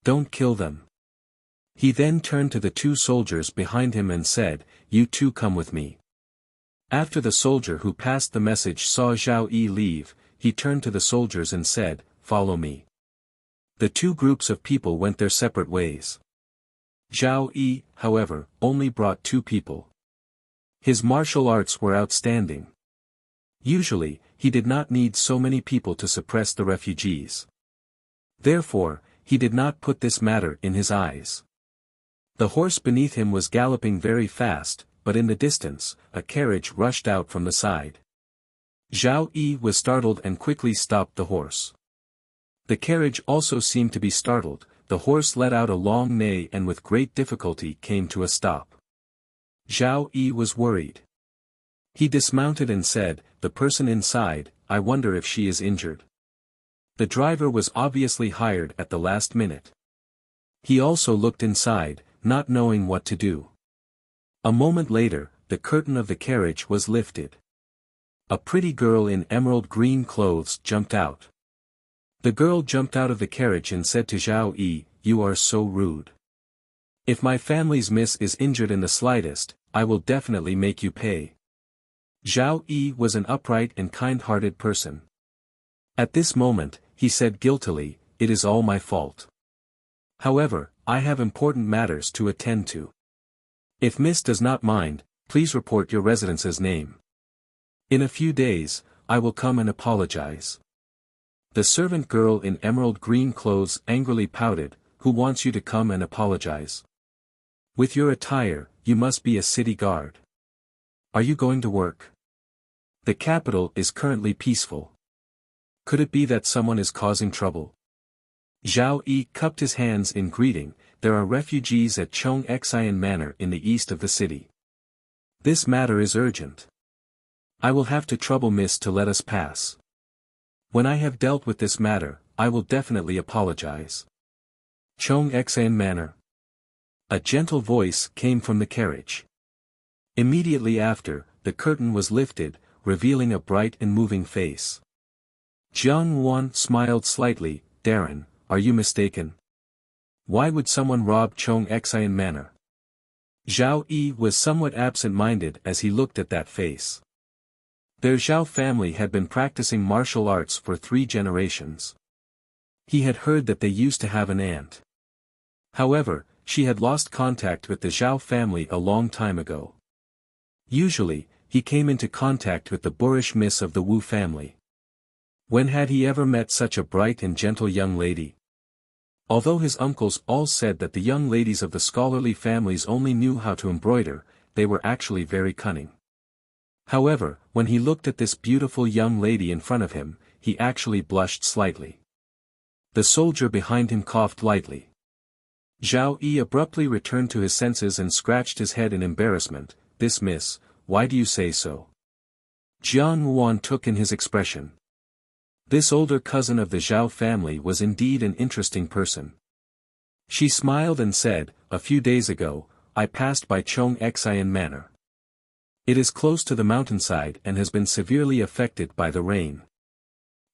Don't kill them." He then turned to the 2 soldiers behind him and said, "You 2 come with me." After the soldier who passed the message saw Zhao Yi leave, he turned to the soldiers and said, "Follow me." The 2 groups of people went their separate ways. Zhao Yi, however, only brought 2 people. His martial arts were outstanding. Usually, he did not need so many people to suppress the refugees. Therefore, he did not put this matter in his eyes. The horse beneath him was galloping very fast, but in the distance, a carriage rushed out from the side. Zhao Yi was startled and quickly stopped the horse. The carriage also seemed to be startled, the horse let out a long neigh and with great difficulty came to a stop. Zhao Yi was worried. He dismounted and said, "The person inside, I wonder if she is injured." The driver was obviously hired at the last minute. He also looked inside, not knowing what to do. A moment later, the curtain of the carriage was lifted. A pretty girl in emerald green clothes jumped out. The girl jumped out of the carriage and said to Zhao Yi, "You are so rude. If my family's miss is injured in the slightest, I will definitely make you pay." Zhao Yi was an upright and kind-hearted person. At this moment, he said guiltily, "It is all my fault. However, I have important matters to attend to. If Miss does not mind, please report your residence's name. In a few days, I will come and apologize." The servant girl in emerald green clothes angrily pouted, "Who wants you to come and apologize? With your attire, you must be a city guard. Are you going to work? The capital is currently peaceful. Could it be that someone is causing trouble?" Zhao Yi cupped his hands in greeting. "There are refugees at Chongxian Manor in the east of the city. This matter is urgent. I will have to trouble Miss to let us pass. When I have dealt with this matter, I will definitely apologize." Chongxian Manor. A gentle voice came from the carriage. Immediately after, the curtain was lifted, revealing a bright and moving face. Jiang Wan smiled slightly. "Darren, are you mistaken? Why would someone rob Chongxian Manor?" Zhao Yi was somewhat absent-minded as he looked at that face. Their Zhao family had been practicing martial arts for 3 generations. He had heard that they used to have an aunt. However, she had lost contact with the Zhao family a long time ago. Usually, he came into contact with the boorish miss of the Wu family. When had he ever met such a bright and gentle young lady? Although his uncles all said that the young ladies of the scholarly families only knew how to embroider, they were actually very cunning. However, when he looked at this beautiful young lady in front of him, he actually blushed slightly. The soldier behind him coughed lightly. Zhao Yi abruptly returned to his senses and scratched his head in embarrassment. "This miss, why do you say so?" Jiang Wan took in his expression. This older cousin of the Zhao family was indeed an interesting person. She smiled and said, "A few days ago, I passed by Chongxian Manor. It is close to the mountainside and has been severely affected by the rain.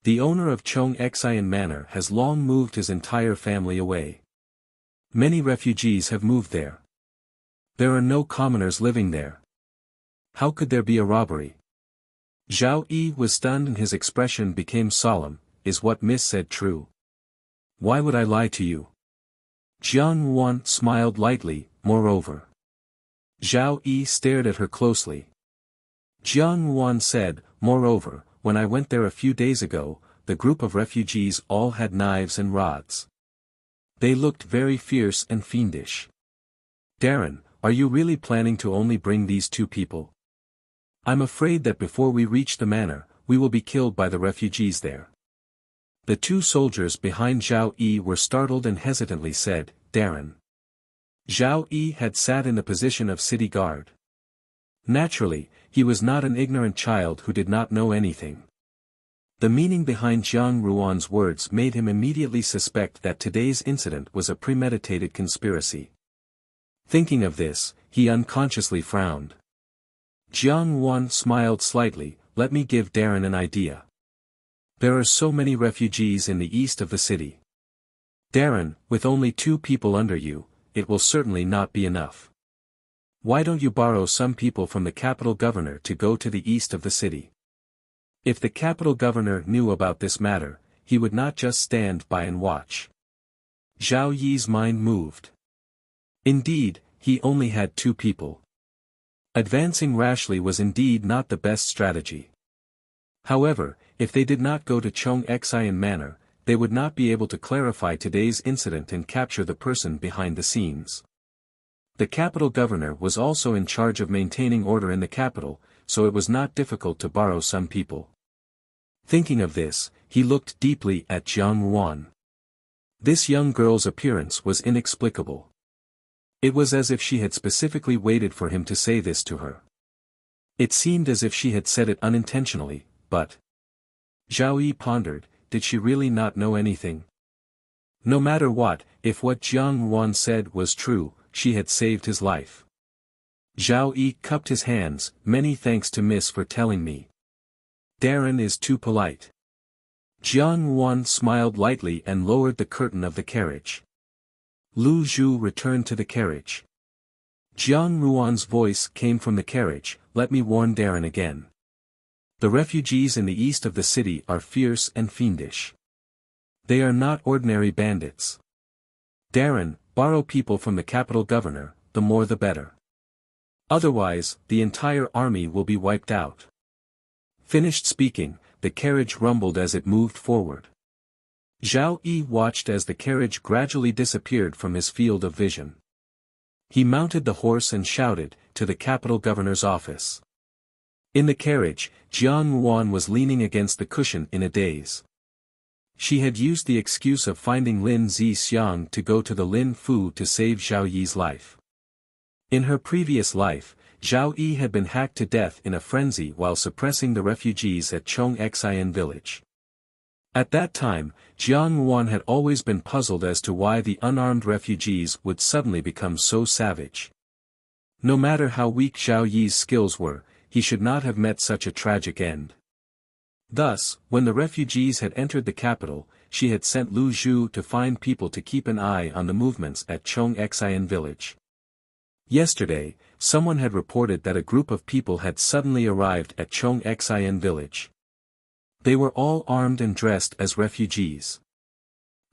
The owner of Chongxian Manor has long moved his entire family away. Many refugees have moved there. There are no commoners living there. How could there be a robbery?" Zhao Yi was stunned and his expression became solemn. "Is what Miss said true? Why would I lie to you?" Jiang Wan smiled lightly. "Moreover." Zhao Yi stared at her closely. Jiang Wan said, "Moreover, when I went there a few days ago, the group of refugees all had knives and rods. They looked very fierce and fiendish. Darren, are you really planning to only bring these 2 people? I'm afraid that before we reach the manor, we will be killed by the refugees there." The 2 soldiers behind Zhao Yi were startled and hesitantly said, "Darren." Zhao Yi had sat in the position of city guard. Naturally, he was not an ignorant child who did not know anything. The meaning behind Jiang Ruan's words made him immediately suspect that today's incident was a premeditated conspiracy. Thinking of this, he unconsciously frowned. Jiang Wan smiled slightly. "Let me give Darren an idea. There are so many refugees in the east of the city. Darren, with only 2 people under you, it will certainly not be enough. Why don't you borrow some people from the capital governor to go to the east of the city? If the capital governor knew about this matter, he would not just stand by and watch." Zhao Yi's mind moved. Indeed, he only had 2 people. Advancing rashly was indeed not the best strategy. However, if they did not go to Chongxian Manor, they would not be able to clarify today's incident and capture the person behind the scenes. The capital governor was also in charge of maintaining order in the capital, so it was not difficult to borrow some people. Thinking of this, he looked deeply at Jiang Wan. This young girl's appearance was inexplicable. It was as if she had specifically waited for him to say this to her. It seemed as if she had said it unintentionally, but... Zhao Yi pondered, did she really not know anything? No matter what, if what Jiang Ruan said was true, she had saved his life. Zhao Yi cupped his hands, many thanks to Miss for telling me. Darren is too polite. Jiang Ruan smiled lightly and lowered the curtain of the carriage. Lu Zhu returned to the carriage. Jiang Ruan's voice came from the carriage, let me warn Darren again. The refugees in the east of the city are fierce and fiendish. They are not ordinary bandits. Darren, borrow people from the capital governor, the more the better. Otherwise, the entire army will be wiped out. Finished speaking, the carriage rumbled as it moved forward. Zhao Yi watched as the carriage gradually disappeared from his field of vision. He mounted the horse and shouted, to the capital governor's office. In the carriage, Jiang Ruan was leaning against the cushion in a daze. She had used the excuse of finding Lin Zixiang to go to the Lin Fu to save Zhao Yi's life. In her previous life, Zhao Yi had been hacked to death in a frenzy while suppressing the refugees at Chongxian village. At that time, Jiang Ruan had always been puzzled as to why the unarmed refugees would suddenly become so savage. No matter how weak Zhao Yi's skills were, he should not have met such a tragic end. Thus, when the refugees had entered the capital, she had sent Lu Zhu to find people to keep an eye on the movements at Chongxian village. Yesterday, someone had reported that a group of people had suddenly arrived at Chongxian village. They were all armed and dressed as refugees.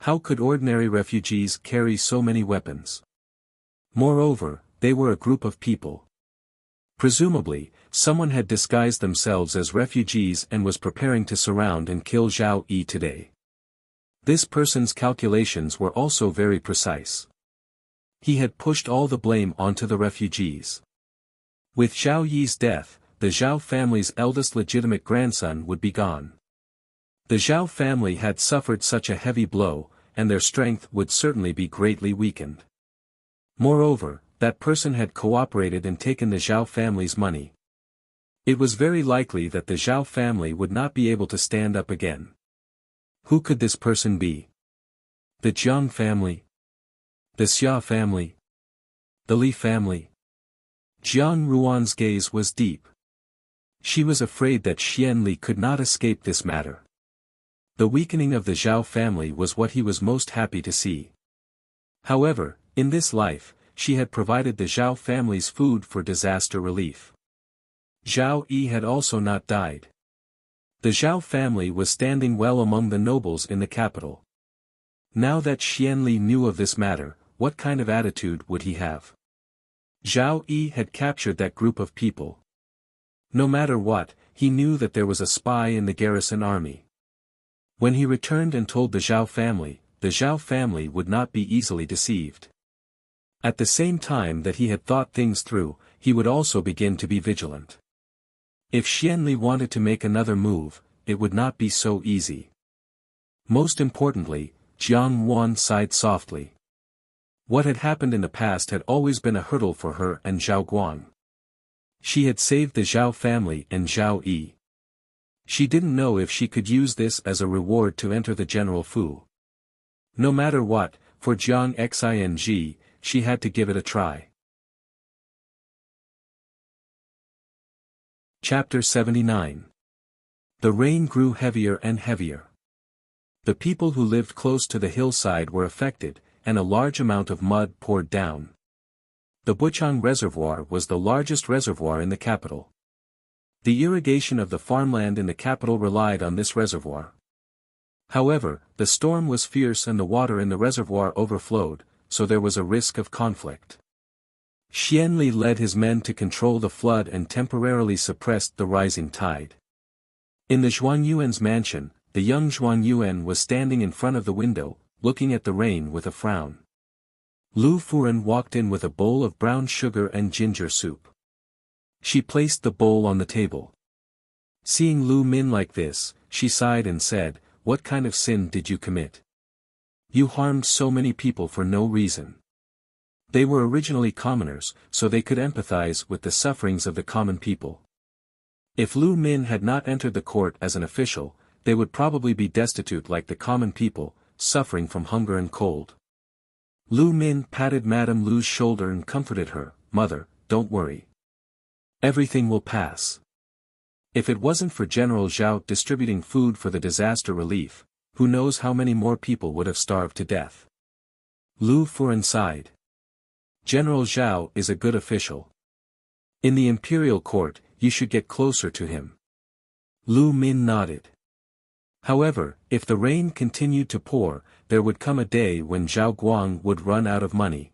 How could ordinary refugees carry so many weapons? Moreover, they were a group of people. Presumably, someone had disguised themselves as refugees and was preparing to surround and kill Zhao Yi today. This person's calculations were also very precise. He had pushed all the blame onto the refugees. With Zhao Yi's death, the Zhao family's eldest legitimate grandson would be gone. The Zhao family had suffered such a heavy blow, and their strength would certainly be greatly weakened. Moreover, that person had cooperated and taken the Zhao family's money. It was very likely that the Zhao family would not be able to stand up again. Who could this person be? The Jiang family? The Xia family? The Li family? Jiang Ruan's gaze was deep. She was afraid that Xian Li could not escape this matter. The weakening of the Zhao family was what he was most happy to see. However, in this life, she had provided the Zhao family's food for disaster relief. Zhao Yi had also not died. The Zhao family was standing well among the nobles in the capital. Now that Xian Li knew of this matter, what kind of attitude would he have? Zhao Yi had captured that group of people. No matter what, he knew that there was a spy in the garrison army. When he returned and told the Zhao family would not be easily deceived. At the same time that he had thought things through, he would also begin to be vigilant. If Xian Li wanted to make another move, it would not be so easy. Most importantly, Jiang Ruan sighed softly. What had happened in the past had always been a hurdle for her and Zhao Guang. She had saved the Zhao family and Zhao Yi. She didn't know if she could use this as a reward to enter the General Fu. No matter what, for Jiang Xing, she had to give it a try. Chapter 79. The rain grew heavier and heavier. The people who lived close to the hillside were affected, and a large amount of mud poured down. The Buchang Reservoir was the largest reservoir in the capital. The irrigation of the farmland in the capital relied on this reservoir. However, the storm was fierce and the water in the reservoir overflowed, so there was a risk of conflict. Xian Li led his men to control the flood and temporarily suppressed the rising tide. In the Zhuangyuan's mansion, the young Zhuangyuan was standing in front of the window, looking at the rain with a frown. Lu Furen walked in with a bowl of brown sugar and ginger soup. She placed the bowl on the table. Seeing Lu Min like this, she sighed and said, "What kind of sin did you commit? You harmed so many people for no reason." They were originally commoners, so they could empathize with the sufferings of the common people. If Lu Min had not entered the court as an official, they would probably be destitute like the common people, suffering from hunger and cold. Lu Min patted Madame Lu's shoulder and comforted her, "Mother, don't worry. Everything will pass." If it wasn't for General Zhao distributing food for the disaster relief, who knows how many more people would have starved to death. Lu Furen sighed. General Zhao is a good official. In the imperial court, you should get closer to him. Lu Min nodded. However, if the rain continued to pour, there would come a day when Zhao Guang would run out of money.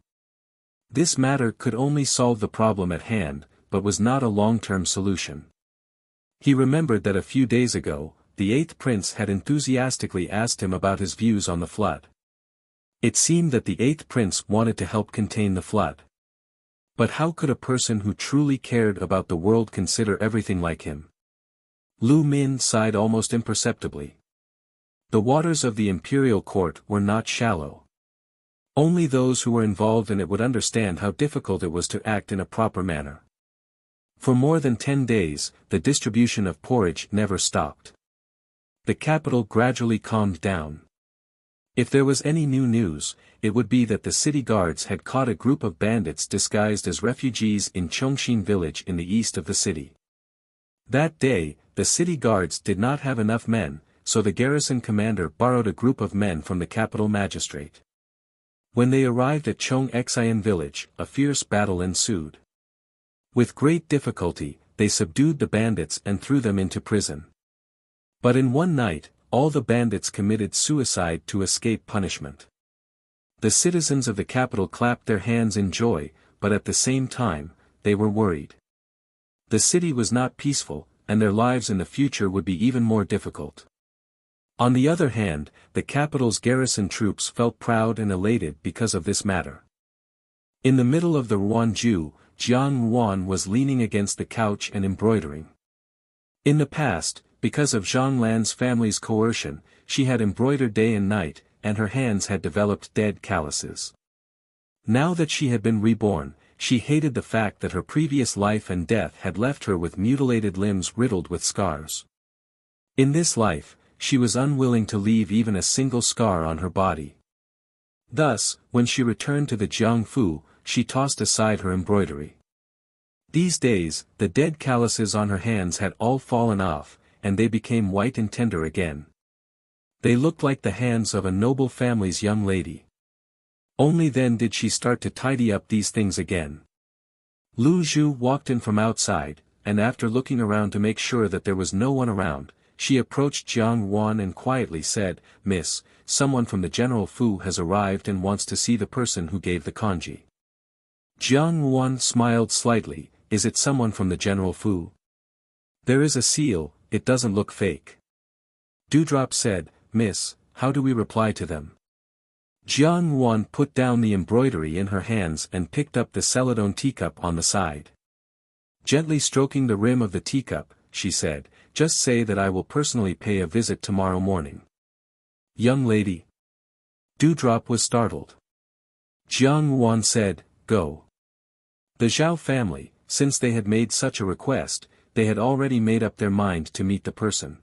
This matter could only solve the problem at hand, but was not a long-term solution. He remembered that a few days ago, the 8th prince had enthusiastically asked him about his views on the flood. It seemed that the 8th prince wanted to help contain the flood. But how could a person who truly cared about the world consider everything like him? Lu Min sighed almost imperceptibly. The waters of the imperial court were not shallow. Only those who were involved in it would understand how difficult it was to act in a proper manner. For more than 10 days, the distribution of porridge never stopped. The capital gradually calmed down. If there was any new news, it would be that the city guards had caught a group of bandits disguised as refugees in Chongqing village in the east of the city. That day, the city guards did not have enough men, so the garrison commander borrowed a group of men from the capital magistrate. When they arrived at Chongxian village, a fierce battle ensued. With great difficulty, they subdued the bandits and threw them into prison. But in one night, all the bandits committed suicide to escape punishment. The citizens of the capital clapped their hands in joy, but at the same time, they were worried. The city was not peaceful, and their lives in the future would be even more difficult. On the other hand, the capital's garrison troops felt proud and elated because of this matter. In the middle of the Ruanju, Jiang Ruan was leaning against the couch and embroidering. In the past, because of Zhang Lan's family's coercion, she had embroidered day and night, and her hands had developed dead calluses. Now that she had been reborn, she hated the fact that her previous life and death had left her with mutilated limbs riddled with scars. In this life, she was unwilling to leave even a single scar on her body. Thus, when she returned to the Jiangfu, she tossed aside her embroidery. These days, the dead calluses on her hands had all fallen off, and they became white and tender again. They looked like the hands of a noble family's young lady. Only then did she start to tidy up these things again. Lu Zhu walked in from outside, and after looking around to make sure that there was no one around, she approached Jiang Wan and quietly said, "Miss, someone from the General Fu has arrived and wants to see the person who gave the kanji." Jiang Wan smiled slightly, "Is it someone from the General Fu?" "There is a seal, it doesn't look fake." Dewdrop said, "Miss, how do we reply to them?" Jiang Wan put down the embroidery in her hands and picked up the celadone teacup on the side. Gently stroking the rim of the teacup, she said, "Just say that I will personally pay a visit tomorrow morning." "Young lady." Dewdrop was startled. Jiang Wan said, "Go." The Zhao family, since they had made such a request, they had already made up their mind to meet the person.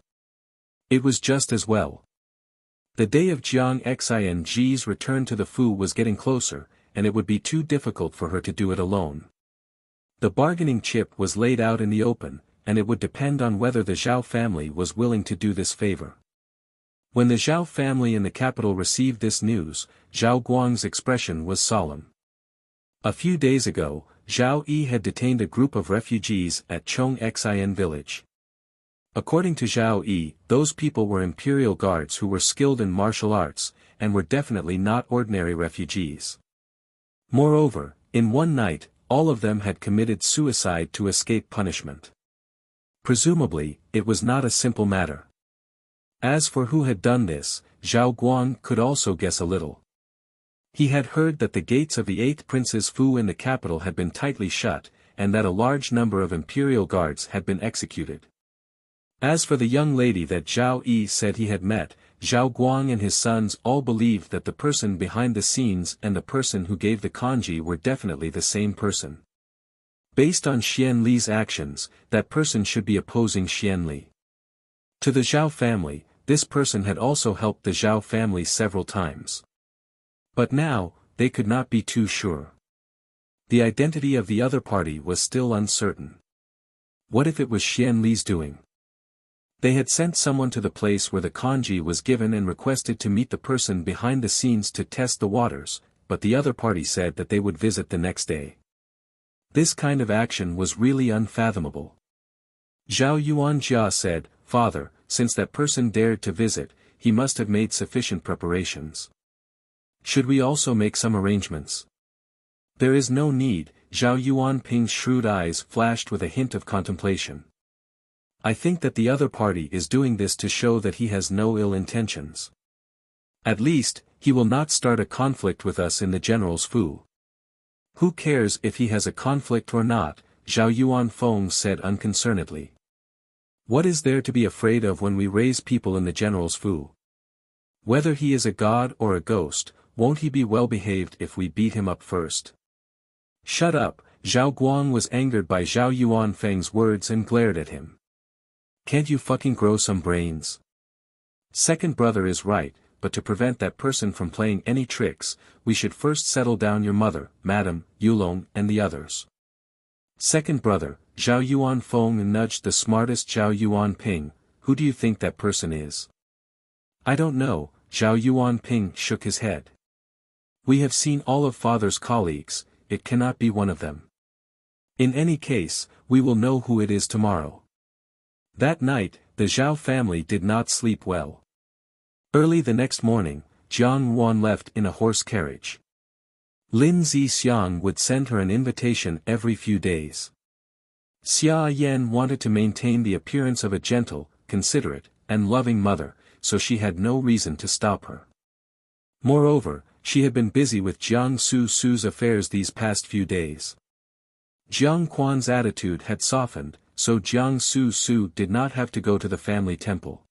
It was just as well. The day of Jiang Xianji's return to the Fu was getting closer, and it would be too difficult for her to do it alone. The bargaining chip was laid out in the open, and it would depend on whether the Zhao family was willing to do this favor. When the Zhao family in the capital received this news, Zhao Guang's expression was solemn. A few days ago, Zhao Yi had detained a group of refugees at Chongxian village. According to Zhao Yi, those people were imperial guards who were skilled in martial arts, and were definitely not ordinary refugees. Moreover, in one night, all of them had committed suicide to escape punishment. Presumably, it was not a simple matter. As for who had done this, Zhao Guang could also guess a little. He had heard that the gates of the 8th Prince's Fu in the capital had been tightly shut, and that a large number of imperial guards had been executed. As for the young lady that Zhao Yi said he had met, Zhao Guang and his sons all believed that the person behind the scenes and the person who gave the kanji were definitely the same person. Based on Xian Li's actions, that person should be opposing Xian Li. To the Zhao family, this person had also helped the Zhao family several times. But now, they could not be too sure. The identity of the other party was still uncertain. What if it was Xian Li's doing? They had sent someone to the place where the kanji was given and requested to meet the person behind the scenes to test the waters, but the other party said that they would visit the next day. This kind of action was really unfathomable. Zhao Yuanjia said, "Father, since that person dared to visit, he must have made sufficient preparations. Should we also make some arrangements?" "There is no need," Zhao Yuanping's shrewd eyes flashed with a hint of contemplation. "I think that the other party is doing this to show that he has no ill intentions. At least, he will not start a conflict with us in the general's fu." "Who cares if he has a conflict or not," Zhao Yuanfeng said unconcernedly. "What is there to be afraid of when we raise people in the general's fu? Whether he is a god or a ghost, won't he be well behaved if we beat him up first?" "Shut up," Zhao Guang was angered by Zhao Yuanfeng's words and glared at him. "Can't you fucking grow some brains? Second brother is right, but to prevent that person from playing any tricks, we should first settle down your mother, Madam, Yulong and the others." "Second brother," Zhao Yuanfeng nudged the smartest Zhao Yuanping, "who do you think that person is?" "I don't know," Zhao Yuanping shook his head. "We have seen all of father's colleagues, it cannot be one of them. In any case, we will know who it is tomorrow." That night, the Zhao family did not sleep well. Early the next morning, Jiang Wan left in a horse carriage. Lin Zixiang would send her an invitation every few days. Xia Yan wanted to maintain the appearance of a gentle, considerate, and loving mother, so she had no reason to stop her. Moreover, she had been busy with Jiang Su's affairs these past few days. Jiang Quan's attitude had softened, so Jiang Su did not have to go to the family temple.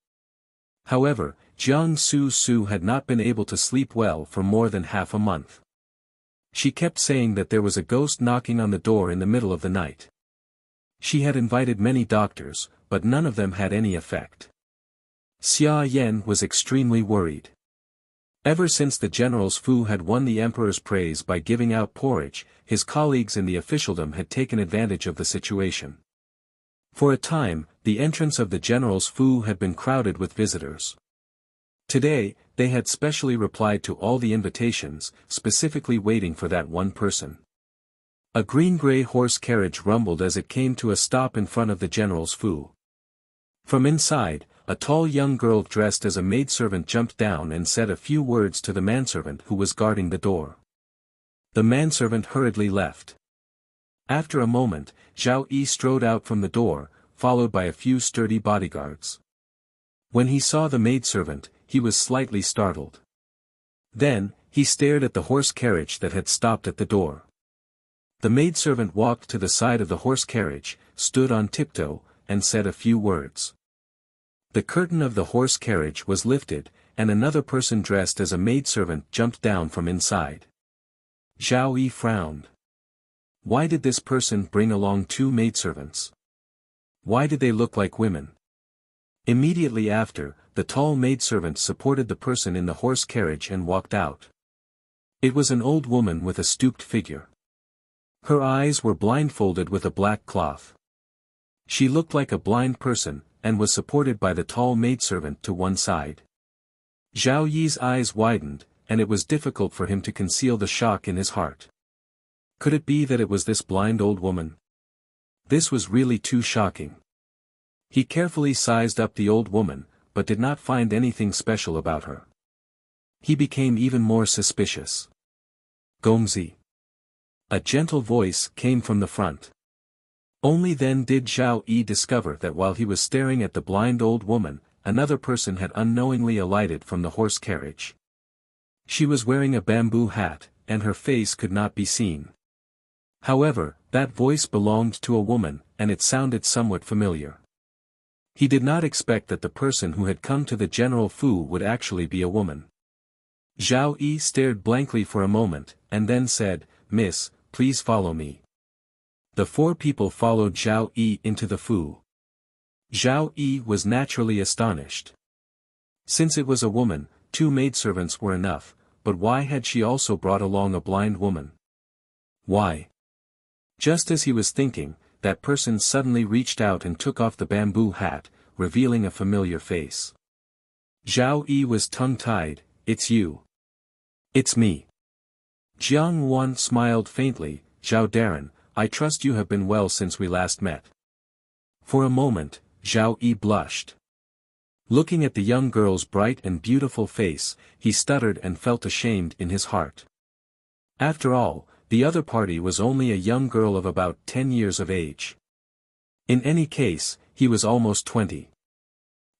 However, Jiang Su had not been able to sleep well for more than half a month. She kept saying that there was a ghost knocking on the door in the middle of the night. She had invited many doctors, but none of them had any effect. Xia Yan was extremely worried. Ever since the general's fu had won the emperor's praise by giving out porridge, his colleagues in the officialdom had taken advantage of the situation. For a time, the entrance of the general's fu had been crowded with visitors. Today, they had specially replied to all the invitations, specifically waiting for that one person. A green-gray horse carriage rumbled as it came to a stop in front of the general's fu. From inside, a tall young girl dressed as a maidservant jumped down and said a few words to the manservant who was guarding the door. The manservant hurriedly left. After a moment, Zhao Yi strode out from the door, followed by a few sturdy bodyguards. When he saw the maidservant, he was slightly startled. Then, he stared at the horse carriage that had stopped at the door. The maidservant walked to the side of the horse carriage, stood on tiptoe, and said a few words. The curtain of the horse carriage was lifted, and another person dressed as a maidservant jumped down from inside. Zhao Yi frowned. Why did this person bring along two maidservants? Why did they look like women? Immediately after, the tall maidservant supported the person in the horse carriage and walked out. It was an old woman with a stooped figure. Her eyes were blindfolded with a black cloth. She looked like a blind person, and was supported by the tall maidservant to one side. Zhao Yi's eyes widened, and it was difficult for him to conceal the shock in his heart. Could it be that it was this blind old woman? This was really too shocking. He carefully sized up the old woman, but did not find anything special about her. He became even more suspicious. Gongzi. A gentle voice came from the front. Only then did Zhao Yi discover that while he was staring at the blind old woman, another person had unknowingly alighted from the horse carriage. She was wearing a bamboo hat, and her face could not be seen. However, that voice belonged to a woman, and it sounded somewhat familiar. He did not expect that the person who had come to the general fu would actually be a woman. Zhao Yi stared blankly for a moment, and then said, "Miss, please follow me." The four people followed Zhao Yi into the Fu. Zhao Yi was naturally astonished. Since it was a woman, 2 maidservants were enough, but why had she also brought along a blind woman? Why? Just as he was thinking, that person suddenly reached out and took off the bamboo hat, revealing a familiar face. Zhao Yi was tongue-tied. "It's you." "It's me." Jiang Wan smiled faintly. "Zhao Darren, I trust you have been well since we last met." For a moment, Zhao Yi blushed. Looking at the young girl's bright and beautiful face, he stuttered and felt ashamed in his heart. After all, the other party was only a young girl of about 10 years of age. In any case, he was almost 20.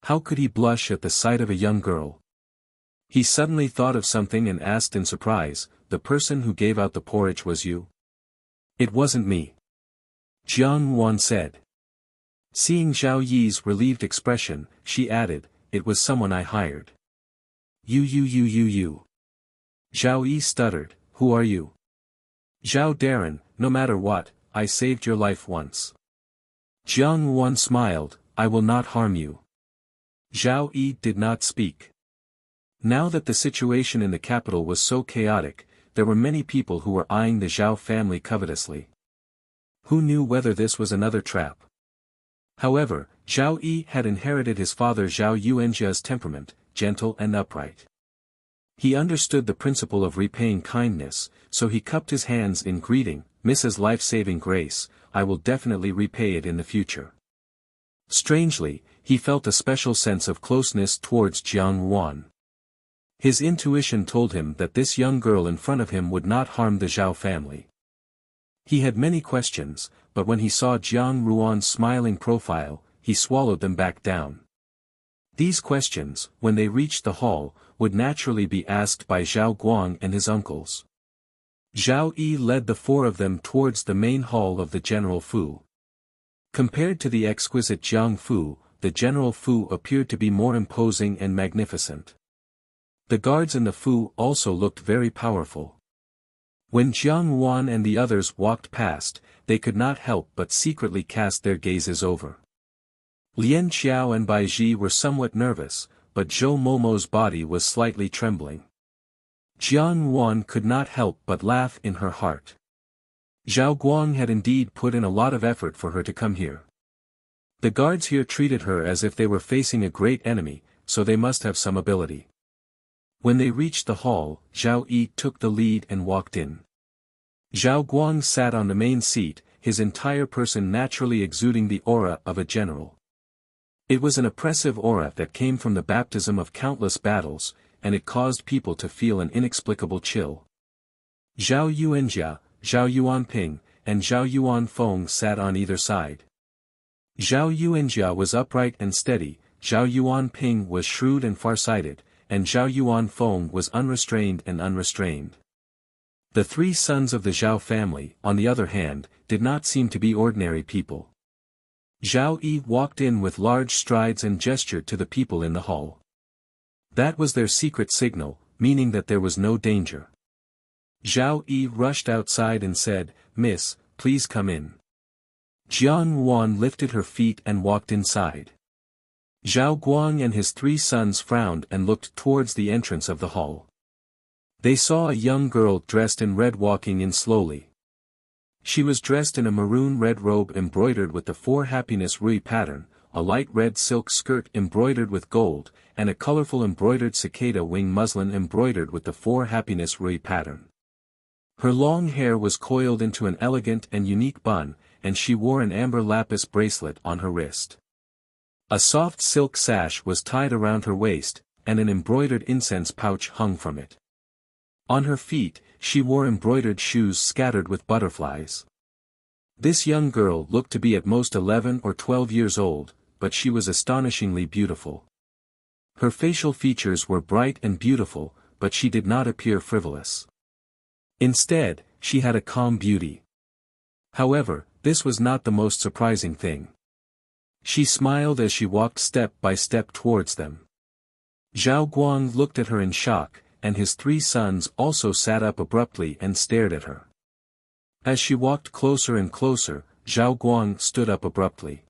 How could he blush at the sight of a young girl? He suddenly thought of something and asked in surprise, "The person who gave out the porridge was you?" "It wasn't me," Jiang Wan said. Seeing Zhao Yi's relieved expression, she added, "It was someone I hired." You. Zhao Yi stuttered, "Who are you?" "Zhao Darren, no matter what, I saved your life once." Jiang Wan smiled, "I will not harm you." Zhao Yi did not speak. Now that the situation in the capital was so chaotic, there were many people who were eyeing the Zhao family covetously. Who knew whether this was another trap? However, Zhao Yi had inherited his father Zhao Yuanjia's temperament, gentle and upright. He understood the principle of repaying kindness, so he cupped his hands in greeting, "Mrs. Life-Saving Grace, I will definitely repay it in the future." Strangely, he felt a special sense of closeness towards Jiang Wan. His intuition told him that this young girl in front of him would not harm the Zhao family. He had many questions, but when he saw Jiang Ruan's smiling profile, he swallowed them back down. These questions, when they reached the hall, would naturally be asked by Zhao Guang and his uncles. Zhao Yi led the 4 of them towards the main hall of the General Fu. Compared to the exquisite Jiang Fu, the General Fu appeared to be more imposing and magnificent. The guards in the Fu also looked very powerful. When Jiang Wan and the others walked past, they could not help but secretly cast their gazes over. Lian Xiao and Bai Ji were somewhat nervous, but Zhou Momo's body was slightly trembling. Jiang Wan could not help but laugh in her heart. Zhao Guang had indeed put in a lot of effort for her to come here. The guards here treated her as if they were facing a great enemy, so they must have some ability. When they reached the hall, Zhao Yi took the lead and walked in. Zhao Guang sat on the main seat, his entire person naturally exuding the aura of a general. It was an oppressive aura that came from the baptism of countless battles, and it caused people to feel an inexplicable chill. Zhao Yuanjia, Zhao Yuanping, and Zhao Yuanfeng sat on either side. Zhao Yuanjia was upright and steady, Zhao Yuanping was shrewd and farsighted, and Zhao Yuanfeng was unrestrained and unrestrained. The 3 sons of the Zhao family, on the other hand, did not seem to be ordinary people. Zhao Yi walked in with large strides and gestured to the people in the hall. That was their secret signal, meaning that there was no danger. Zhao Yi rushed outside and said, "Miss, please come in." Jiang Wan lifted her feet and walked inside. Zhao Guang and his 3 sons frowned and looked towards the entrance of the hall. They saw a young girl dressed in red walking in slowly. She was dressed in a maroon-red robe embroidered with the 4 happiness Rui pattern, a light red silk skirt embroidered with gold, and a colorful embroidered cicada wing muslin embroidered with the 4 happiness Rui pattern. Her long hair was coiled into an elegant and unique bun, and she wore an amber lapis bracelet on her wrist. A soft silk sash was tied around her waist, and an embroidered incense pouch hung from it. On her feet, she wore embroidered shoes scattered with butterflies. This young girl looked to be at most 11 or 12 years old, but she was astonishingly beautiful. Her facial features were bright and beautiful, but she did not appear frivolous. Instead, she had a calm beauty. However, this was not the most surprising thing. She smiled as she walked step by step towards them. Zhao Guang looked at her in shock, and his 3 sons also sat up abruptly and stared at her. As she walked closer and closer, Zhao Guang stood up abruptly.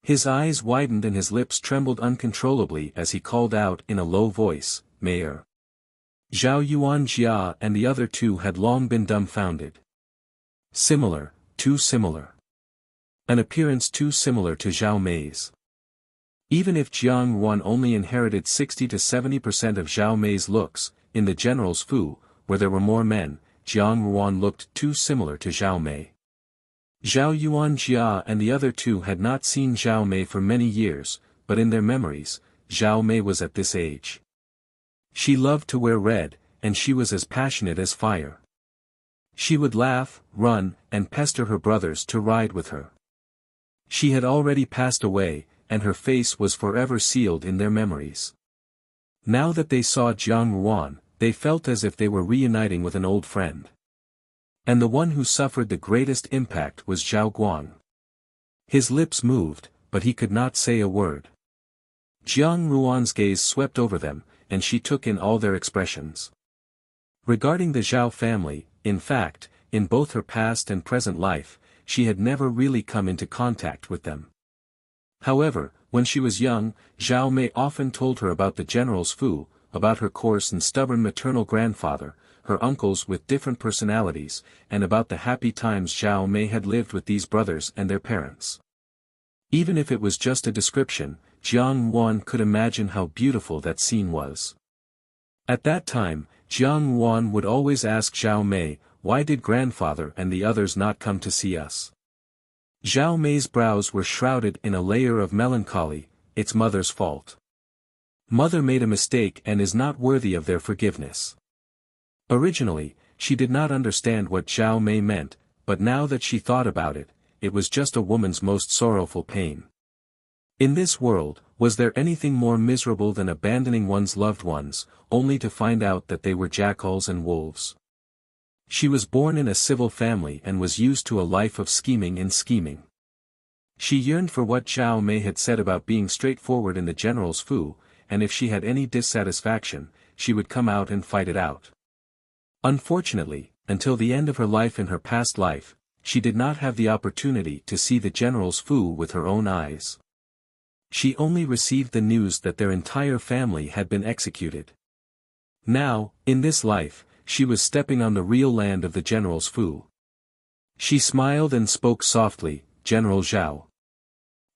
His eyes widened and his lips trembled uncontrollably as he called out in a low voice, "Mayor." Zhao Yuanjia and the other two had long been dumbfounded. Similar, too similar. An appearance too similar to Zhao Mei's. Even if Jiang Ruan only inherited 60 to 70% of Zhao Mei's looks, in the general's fu, where there were more men, Jiang Ruan looked too similar to Zhao Mei. Zhao Yuanjia and the other two had not seen Zhao Mei for many years, but in their memories, Zhao Mei was at this age. She loved to wear red, and she was as passionate as fire. She would laugh, run, and pester her brothers to ride with her. She had already passed away, and her face was forever sealed in their memories. Now that they saw Jiang Ruan, they felt as if they were reuniting with an old friend. And the one who suffered the greatest impact was Zhao Guang. His lips moved, but he could not say a word. Jiang Ruan's gaze swept over them, and she took in all their expressions. Regarding the Zhao family, in fact, in both her past and present life, she had never really come into contact with them. However, when she was young, Zhao Mei often told her about the general's fu, about her coarse and stubborn maternal grandfather, her uncles with different personalities, and about the happy times Zhao Mei had lived with these brothers and their parents. Even if it was just a description, Jiang Ruan could imagine how beautiful that scene was. At that time, Jiang Ruan would always ask Zhao Mei, "Why did grandfather and the others not come to see us?" Zhao Mei's brows were shrouded in a layer of melancholy. "It's mother's fault. Mother made a mistake and is not worthy of their forgiveness." Originally, she did not understand what Zhao Mei meant, but now that she thought about it, it was just a woman's most sorrowful pain. In this world, was there anything more miserable than abandoning one's loved ones, only to find out that they were jackals and wolves? She was born in a civil family and was used to a life of scheming and scheming. She yearned for what Zhao Mei had said about being straightforward in the general's fu, and if she had any dissatisfaction, she would come out and fight it out. Unfortunately, until the end of her life in her past life, she did not have the opportunity to see the general's fu with her own eyes. She only received the news that their entire family had been executed. Now, in this life, she was stepping on the real land of the general's fu. She smiled and spoke softly, "General Zhao."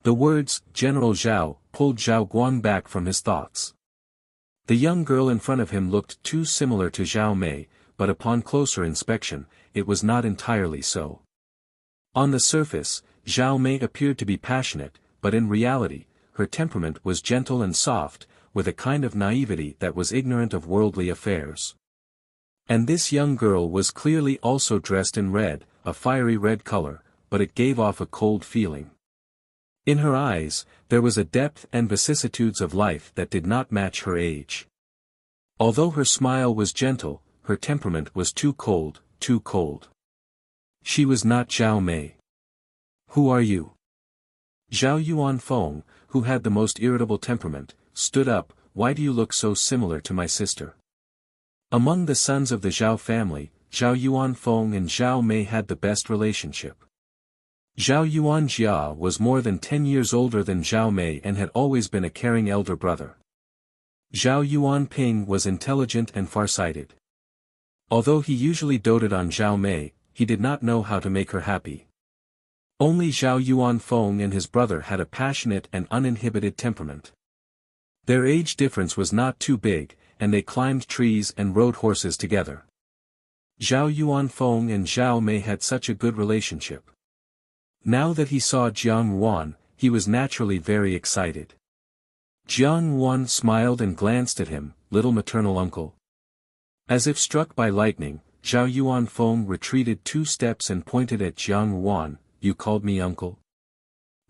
The words, "General Zhao," pulled Zhao Guang back from his thoughts. The young girl in front of him looked too similar to Zhao Mei, but upon closer inspection, it was not entirely so. On the surface, Zhao Mei appeared to be passionate, but in reality, her temperament was gentle and soft, with a kind of naivety that was ignorant of worldly affairs. And this young girl was clearly also dressed in red, a fiery red color, but it gave off a cold feeling. In her eyes, there was a depth and vicissitudes of life that did not match her age. Although her smile was gentle, her temperament was too cold, too cold. She was not Zhao Mei. "Who are you?" Zhao Yuanfeng, who had the most irritable temperament, stood up. "Why do you look so similar to my sister?" Among the sons of the Zhao family, Zhao Yuanfeng and Zhao Mei had the best relationship. Zhao Yuanjia was more than 10 years older than Zhao Mei and had always been a caring elder brother. Zhao Yuanping was intelligent and farsighted. Although he usually doted on Zhao Mei, he did not know how to make her happy. Only Zhao Yuanfeng and his brother had a passionate and uninhibited temperament. Their age difference was not too big, and they climbed trees and rode horses together. Zhao Yuanfeng and Zhao Mei had such a good relationship. Now that he saw Jiang Ruan, he was naturally very excited. Jiang Ruan smiled and glanced at him, "Little maternal uncle." As if struck by lightning, Zhao Yuanfeng retreated 2 steps and pointed at Jiang Ruan, "You called me uncle?"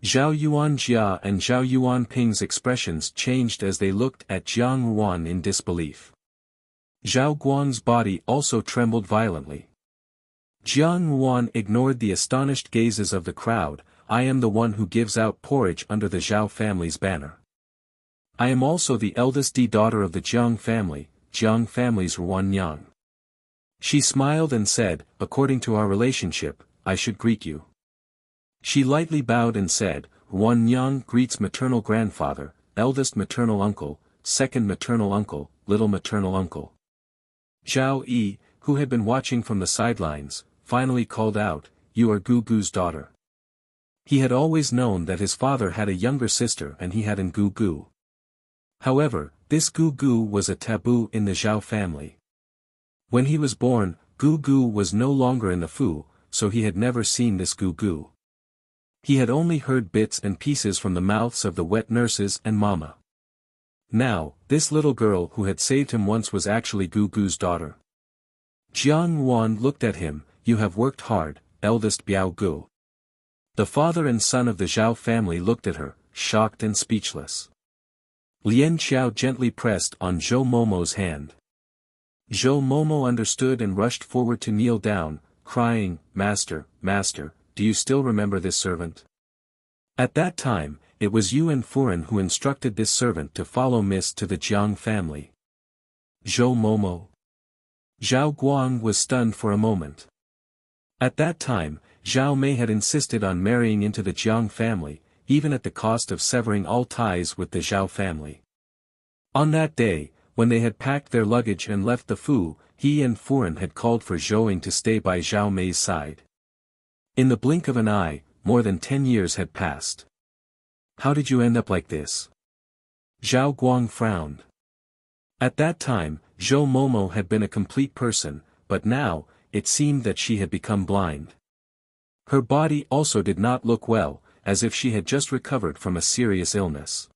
Zhao Yuanjia and Zhao Yuanping's expressions changed as they looked at Jiang Ruan in disbelief. Zhao Guang's body also trembled violently. Jiang Ruan ignored the astonished gazes of the crowd. "I am the one who gives out porridge under the Zhao family's banner. I am also the eldest daughter of the Jiang family's Ruan Yang." She smiled and said, according to our relationship, I should greet you. She lightly bowed and said, Wan Yang greets maternal grandfather, eldest maternal uncle, second maternal uncle, little maternal uncle. Zhao Yi, who had been watching from the sidelines, finally called out, You are Gu Gu's daughter. He had always known that his father had a younger sister and he had an Gu Gu. However, this Gu Gu was a taboo in the Zhao family. When he was born, Gu Gu was no longer in the Fu, so he had never seen this Gu Gu. He had only heard bits and pieces from the mouths of the wet nurses and mama. Now, this little girl who had saved him once was actually Gu Gu's daughter. Jiang Wan looked at him, You have worked hard, eldest Biao Gu. The father and son of the Zhao family looked at her, shocked and speechless. Lian Qiao gently pressed on Zhou Momo's hand. Zhou Momo understood and rushed forward to kneel down, crying, Master, Master, do you still remember this servant? At that time, it was Yuan Furen who instructed this servant to follow Miss to the Jiang family. Zhou Momo. Zhao Guang was stunned for a moment. At that time, Zhao Mei had insisted on marrying into the Jiang family, even at the cost of severing all ties with the Zhao family. On that day, when they had packed their luggage and left the Fu, he and Furen had called for Zhouing to stay by Zhao Mei's side. In the blink of an eye, more than 10 years had passed. How did you end up like this? Zhao Guang frowned. At that time, Zhou Momo had been a complete person, but now, it seemed that she had become blind. Her body also did not look well, as if she had just recovered from a serious illness.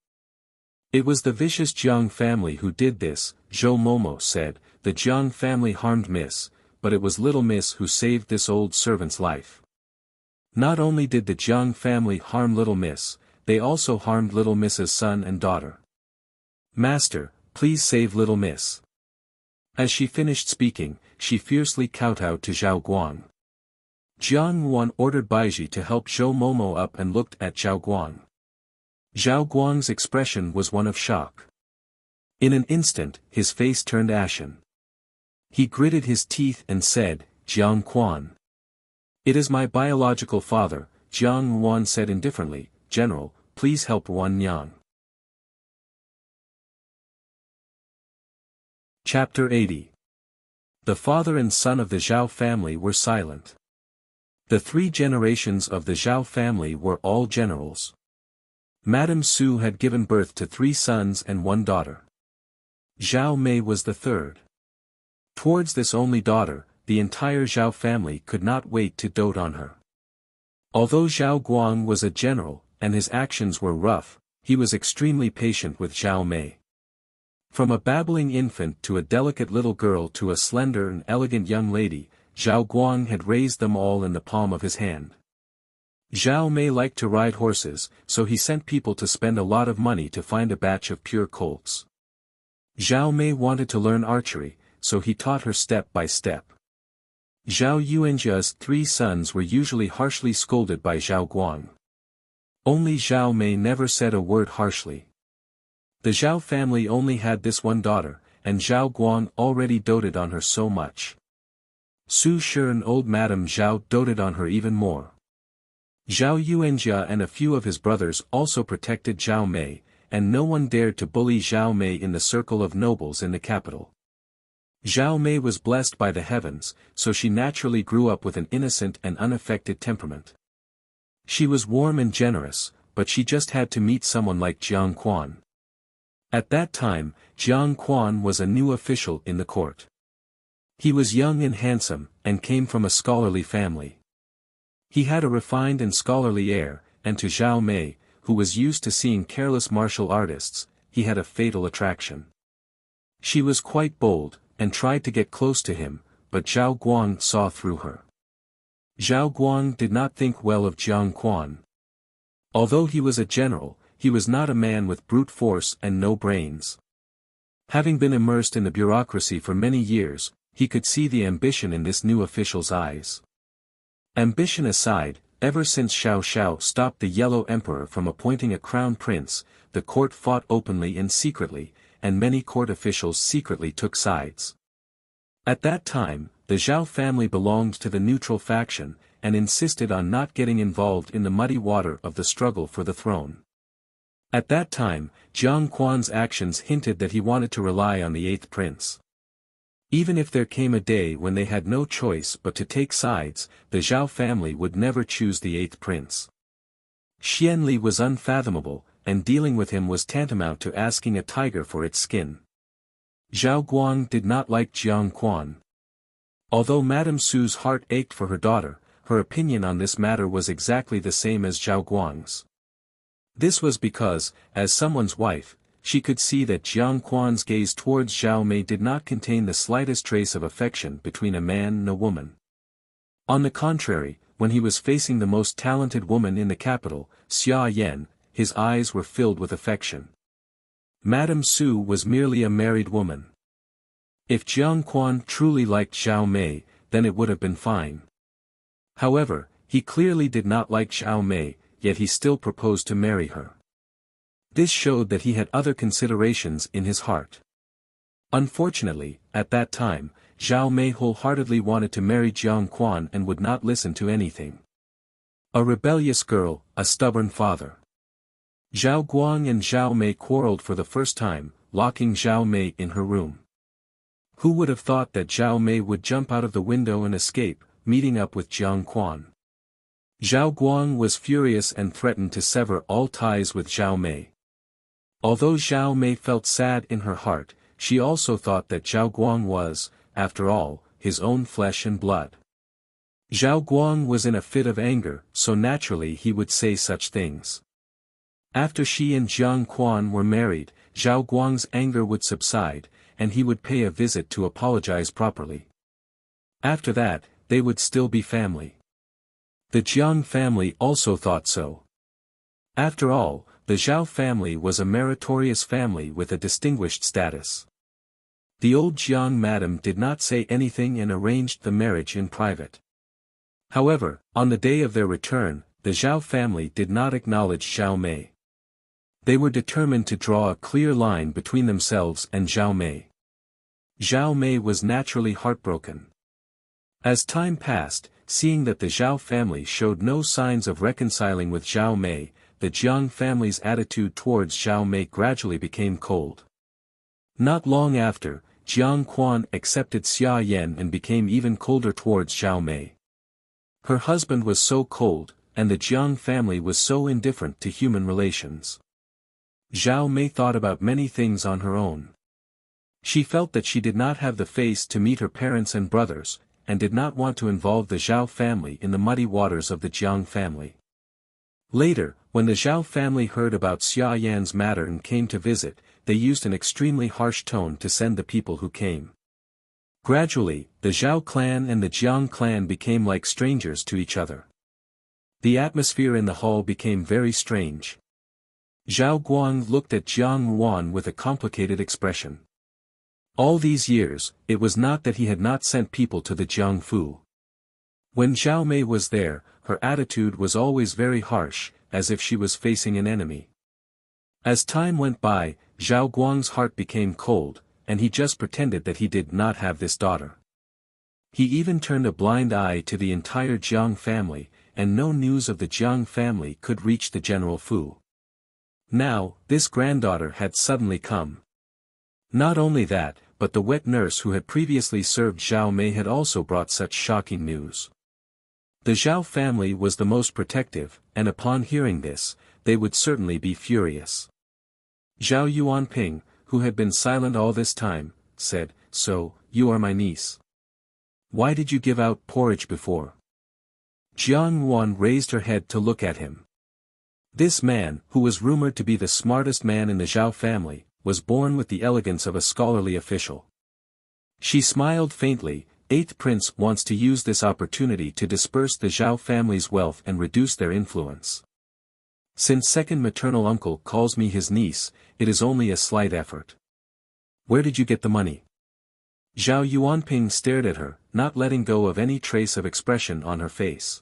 It was the vicious Jiang family who did this, Zhou Momo said. The Jiang family harmed Miss, but it was little Miss who saved this old servant's life. Not only did the Jiang family harm little Miss, they also harmed little Miss's son and daughter. Master, please save little Miss. As she finished speaking, she fiercely kowtowed to Zhao Guang. Jiang Wan ordered Baiji to help Zhou Momo up and looked at Zhao Guang. Zhao Guang's expression was one of shock. In an instant, his face turned ashen. He gritted his teeth and said, Jiang Quan. It is my biological father, Jiang Wan said indifferently, General, please help Wan Yang. Chapter 80. The father and son of the Zhao family were silent. The 3 generations of the Zhao family were all generals. Madame Su had given birth to 3 sons and 1 daughter. Zhao Mei was the 3rd. Towards this only daughter, the entire Zhao family could not wait to dote on her. Although Zhao Guang was a general, and his actions were rough, he was extremely patient with Zhao Mei. From a babbling infant to a delicate little girl to a slender and elegant young lady, Zhao Guang had raised them all in the palm of his hand. Zhao Mei liked to ride horses, so he sent people to spend a lot of money to find a batch of pure colts. Zhao Mei wanted to learn archery, so he taught her step by step. Zhao Yuanjia's 3 sons were usually harshly scolded by Zhao Guang. Only Zhao Mei never said a word harshly. The Zhao family only had this one daughter, and Zhao Guang already doted on her so much. Su Shi and old Madame Zhao doted on her even more. Zhao Yuanjia and a few of his brothers also protected Zhao Mei, and no one dared to bully Zhao Mei in the circle of nobles in the capital. Zhao Mei was blessed by the heavens, so she naturally grew up with an innocent and unaffected temperament. She was warm and generous, but she just had to meet someone like Jiang Quan. At that time, Jiang Quan was a new official in the court. He was young and handsome, and came from a scholarly family. He had a refined and scholarly air, and to Zhao Mei, who was used to seeing careless martial artists, he had a fatal attraction. She was quite bold, and tried to get close to him, but Zhao Guang saw through her. Zhao Guang did not think well of Jiang Quan. Although he was a general, he was not a man with brute force and no brains. Having been immersed in the bureaucracy for many years, he could see the ambition in this new official's eyes. Ambition aside, ever since Xiao Xiao stopped the Yellow Emperor from appointing a crown prince, the court fought openly and secretly, and many court officials secretly took sides. At that time, the Zhao family belonged to the neutral faction, and insisted on not getting involved in the muddy water of the struggle for the throne. At that time, Jiang Quan's actions hinted that he wanted to rely on the eighth prince. Even if there came a day when they had no choice but to take sides, the Zhao family would never choose the eighth prince. Xianli was unfathomable, and dealing with him was tantamount to asking a tiger for its skin. Zhao Guang did not like Jiang Quan. Although Madame Su's heart ached for her daughter, her opinion on this matter was exactly the same as Zhao Guang's. This was because, as someone's wife, she could see that Jiang Quan's gaze towards Zhao Mei did not contain the slightest trace of affection between a man and a woman. On the contrary, when he was facing the most talented woman in the capital, Xia Yan, his eyes were filled with affection. Madame Su was merely a married woman. If Jiang Quan truly liked Zhao Mei, then it would have been fine. However, he clearly did not like Zhao Mei, yet he still proposed to marry her. This showed that he had other considerations in his heart. Unfortunately, at that time, Zhao Mei wholeheartedly wanted to marry Jiang Quan and would not listen to anything. A rebellious girl, a stubborn father. Zhao Guang and Zhao Mei quarreled for the first time, locking Zhao Mei in her room. Who would have thought that Zhao Mei would jump out of the window and escape, meeting up with Jiang Quan? Zhao Guang was furious and threatened to sever all ties with Zhao Mei. Although Zhao Mei felt sad in her heart, she also thought that Zhao Guang was, after all, his own flesh and blood. Zhao Guang was in a fit of anger, so naturally he would say such things. After she and Jiang Quan were married, Zhao Guang's anger would subside, and he would pay a visit to apologize properly. After that, they would still be family. The Jiang family also thought so. After all, the Zhao family was a meritorious family with a distinguished status. The old Jiang madam did not say anything and arranged the marriage in private. However, on the day of their return, the Zhao family did not acknowledge Zhao Mei. They were determined to draw a clear line between themselves and Zhao Mei. Zhao Mei was naturally heartbroken. As time passed, seeing that the Zhao family showed no signs of reconciling with Zhao Mei, the Jiang family's attitude towards Zhao Mei gradually became cold. Not long after, Jiang Quan accepted Xia Yan and became even colder towards Zhao Mei. Her husband was so cold, and the Jiang family was so indifferent to human relations. Zhao Mei thought about many things on her own. She felt that she did not have the face to meet her parents and brothers, and did not want to involve the Zhao family in the muddy waters of the Jiang family. Later, when the Zhao family heard about Xia Yan's matter and came to visit, they used an extremely harsh tone to send the people who came. Gradually, the Zhao clan and the Jiang clan became like strangers to each other. The atmosphere in the hall became very strange. Zhao Guang looked at Jiang Wan with a complicated expression. All these years, it was not that he had not sent people to the Jiang Fu. When Zhao Mei was there, her attitude was always very harsh, as if she was facing an enemy. As time went by, Zhao Guang's heart became cold, and he just pretended that he did not have this daughter. He even turned a blind eye to the entire Jiang family, and no news of the Jiang family could reach the General Fu. Now, this granddaughter had suddenly come. Not only that, but the wet nurse who had previously served Zhao Mei had also brought such shocking news. The Zhao family was the most protective, and upon hearing this, they would certainly be furious. Zhao Yuanping, who had been silent all this time, said, "So, you are my niece. Why did you give out porridge before?" Jiang Yuan raised her head to look at him. This man, who was rumored to be the smartest man in the Zhao family, was born with the elegance of a scholarly official. She smiled faintly. Eighth Prince wants to use this opportunity to disperse the Zhao family's wealth and reduce their influence. Since second maternal uncle calls me his niece, it is only a slight effort. Where did you get the money? Zhao Yuanping stared at her, not letting go of any trace of expression on her face.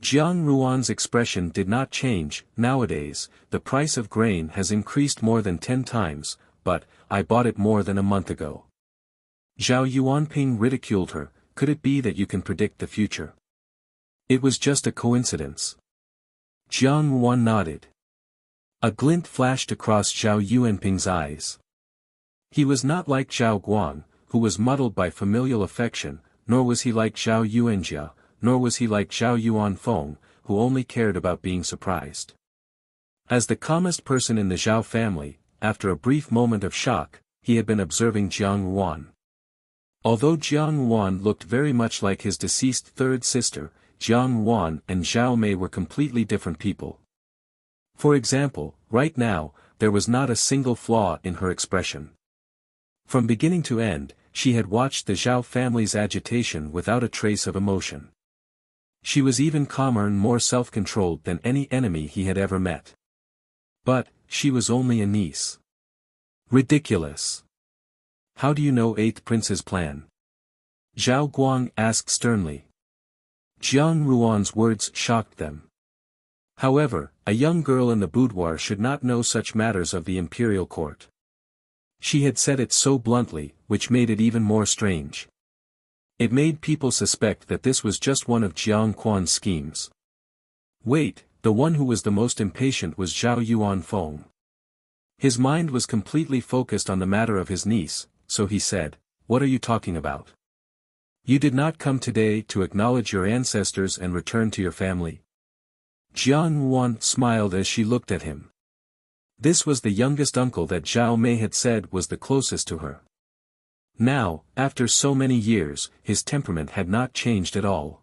Jiang Ruan's expression did not change. Nowadays, the price of grain has increased more than 10 times, but I bought it more than a month ago. Zhao Yuanping ridiculed her, could it be that you can predict the future? It was just a coincidence. Jiang Ruan nodded. A glint flashed across Zhao Yuanping's eyes. He was not like Zhao Guang, who was muddled by familial affection, nor was he like Zhao Yuanjia, nor was he like Zhao Yuanfeng, who only cared about being surprised. As the calmest person in the Zhao family, after a brief moment of shock, he had been observing Jiang Ruan. Although Jiang Ruan looked very much like his deceased third sister, Jiang Ruan and Zhao Mei were completely different people. For example, right now, there was not a single flaw in her expression. From beginning to end, she had watched the Zhao family's agitation without a trace of emotion. She was even calmer and more self-controlled than any enemy he had ever met. But, she was only a niece. Ridiculous. How do you know 8th Prince's plan? Zhao Guang asked sternly. Jiang Ruan's words shocked them. However, a young girl in the boudoir should not know such matters of the imperial court. She had said it so bluntly, which made it even more strange. It made people suspect that this was just one of Jiang Quan's schemes. Wait, the one who was the most impatient was Zhao Yuanfeng. His mind was completely focused on the matter of his niece, so he said, "What are you talking about? You did not come today to acknowledge your ancestors and return to your family?" Jiang Ruan smiled as she looked at him. This was the youngest uncle that Zhao Mei had said was the closest to her. Now, after so many years, his temperament had not changed at all.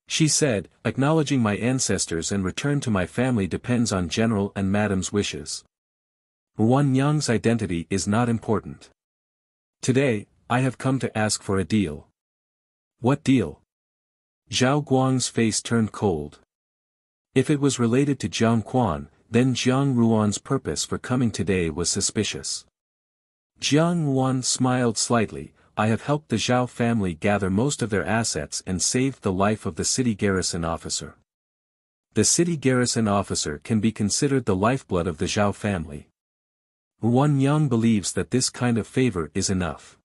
She said, "Acknowledging my ancestors and return to my family depends on General and Madame's wishes. Ruan Yang's identity is not important. Today, I have come to ask for a deal." "What deal?" Zhao Guang's face turned cold. If it was related to Jiang Quan, then Jiang Ruan's purpose for coming today was suspicious. Jiang Ruan smiled slightly. "I have helped the Zhao family gather most of their assets and saved the life of the city garrison officer. The city garrison officer can be considered the lifeblood of the Zhao family. Ruan Yang believes that this kind of favor is enough.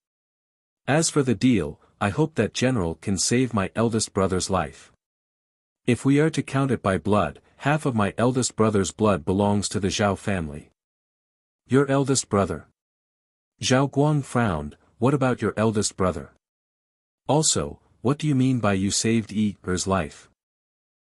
As for the deal, I hope that General can save my eldest brother's life. If we are to count it by blood, half of my eldest brother's blood belongs to the Zhao family." "Your eldest brother?" Zhao Guang frowned. "What about your eldest brother? Also, what do you mean by you saved Yi's life?"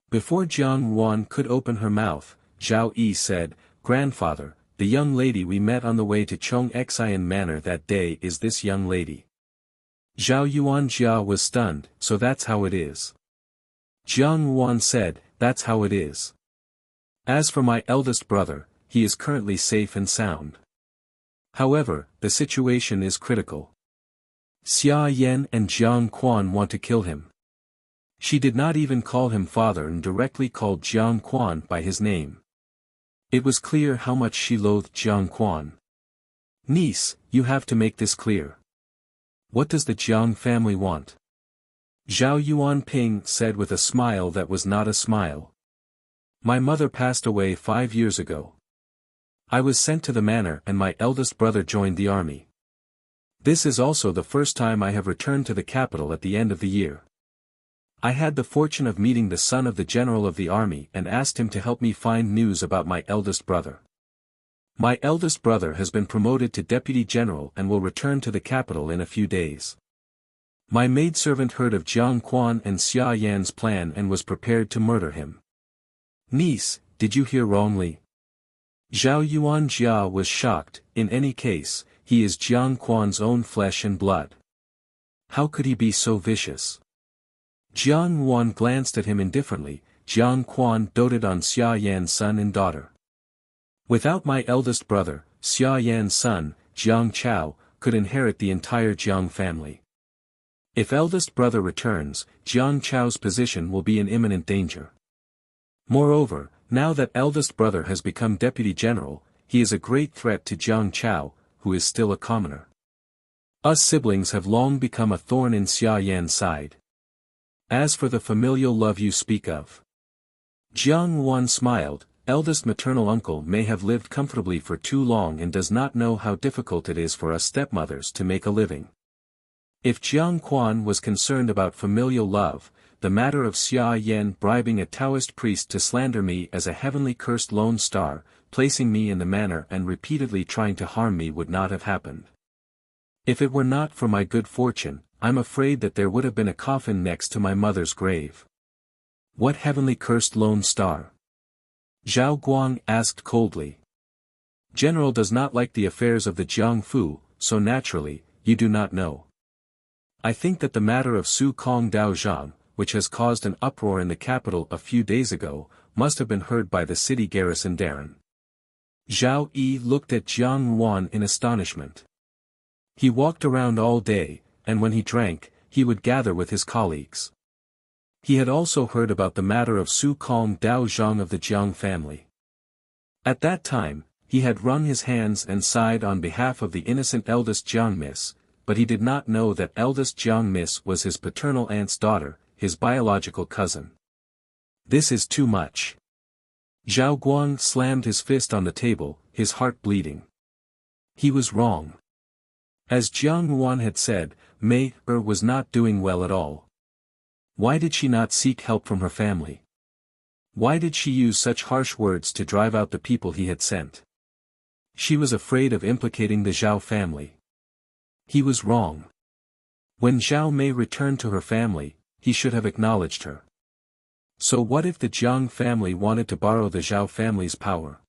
Before Jiang Ruan could open her mouth, Zhao Yi said, "Grandfather, the young lady we met on the way to Chongxian Manor that day is this young lady." Zhao Yuanjia was stunned. "So that's how it is?" Jiang Ruan said, "That's how it is. As for my eldest brother, he is currently safe and sound. However, the situation is critical. Xia Yan and Jiang Quan want to kill him." She did not even call him father and directly called Jiang Quan by his name. It was clear how much she loathed Jiang Quan. "Niece, you have to make this clear. What does the Jiang family want?" Zhao Yuanping said with a smile that was not a smile. "My mother passed away 5 years ago. I was sent to the manor and my eldest brother joined the army. This is also the first time I have returned to the capital at the end of the year. I had the fortune of meeting the son of the general of the army and asked him to help me find news about my eldest brother. My eldest brother has been promoted to deputy general and will return to the capital in a few days. My maidservant heard of Jiang Quan and Xia Yan's plan and was prepared to murder him." "Niece, did you hear wrongly?" Zhao Yuanjia was shocked. "In any case, he is Jiang Quan's own flesh and blood. How could he be so vicious?" Jiang Ruan glanced at him indifferently. Jiang Quan doted on Xia Yan's son and daughter. Without my eldest brother, Xia Yan's son, Jiang Chao, could inherit the entire Jiang family. If eldest brother returns, Jiang Chao's position will be in imminent danger. Moreover, now that eldest brother has become deputy general, he is a great threat to Jiang Chao, who is still a commoner. Us siblings have long become a thorn in Xia Yan's side. As for the familial love you speak of," Jiang Ruan smiled. "Eldest maternal uncle may have lived comfortably for too long and does not know how difficult it is for us stepmothers to make a living. If Jiang Quan was concerned about familial love, the matter of Xia Yan bribing a Taoist priest to slander me as a heavenly cursed lone star, placing me in the manor and repeatedly trying to harm me would not have happened. If it were not for my good fortune, I'm afraid that there would have been a coffin next to my mother's grave. What heavenly cursed lone star? Zhao Guang asked coldly. General does not like the affairs of the Jiangfu, so naturally, you do not know. I think that the matter of Su Kong Dao Zhang, which has caused an uproar in the capital a few days ago, must have been heard by the city garrison Darren. Zhao Yi looked at Jiang Wan in astonishment. He walked around all day, and when he drank, he would gather with his colleagues. He had also heard about the matter of Su Kong Dao Zhang of the Jiang family. At that time, he had wrung his hands and sighed on behalf of the innocent eldest Jiang Miss, but he did not know that eldest Jiang Miss was his paternal aunt's daughter, his biological cousin. This is too much. Zhao Guang slammed his fist on the table, his heart bleeding. He was wrong. As Jiang Wan had said, Mei Er was not doing well at all. Why did she not seek help from her family? Why did she use such harsh words to drive out the people he had sent? She was afraid of implicating the Zhao family. He was wrong. When Zhao Mei returned to her family, he should have acknowledged her. So what if the Jiang family wanted to borrow the Zhao family's power?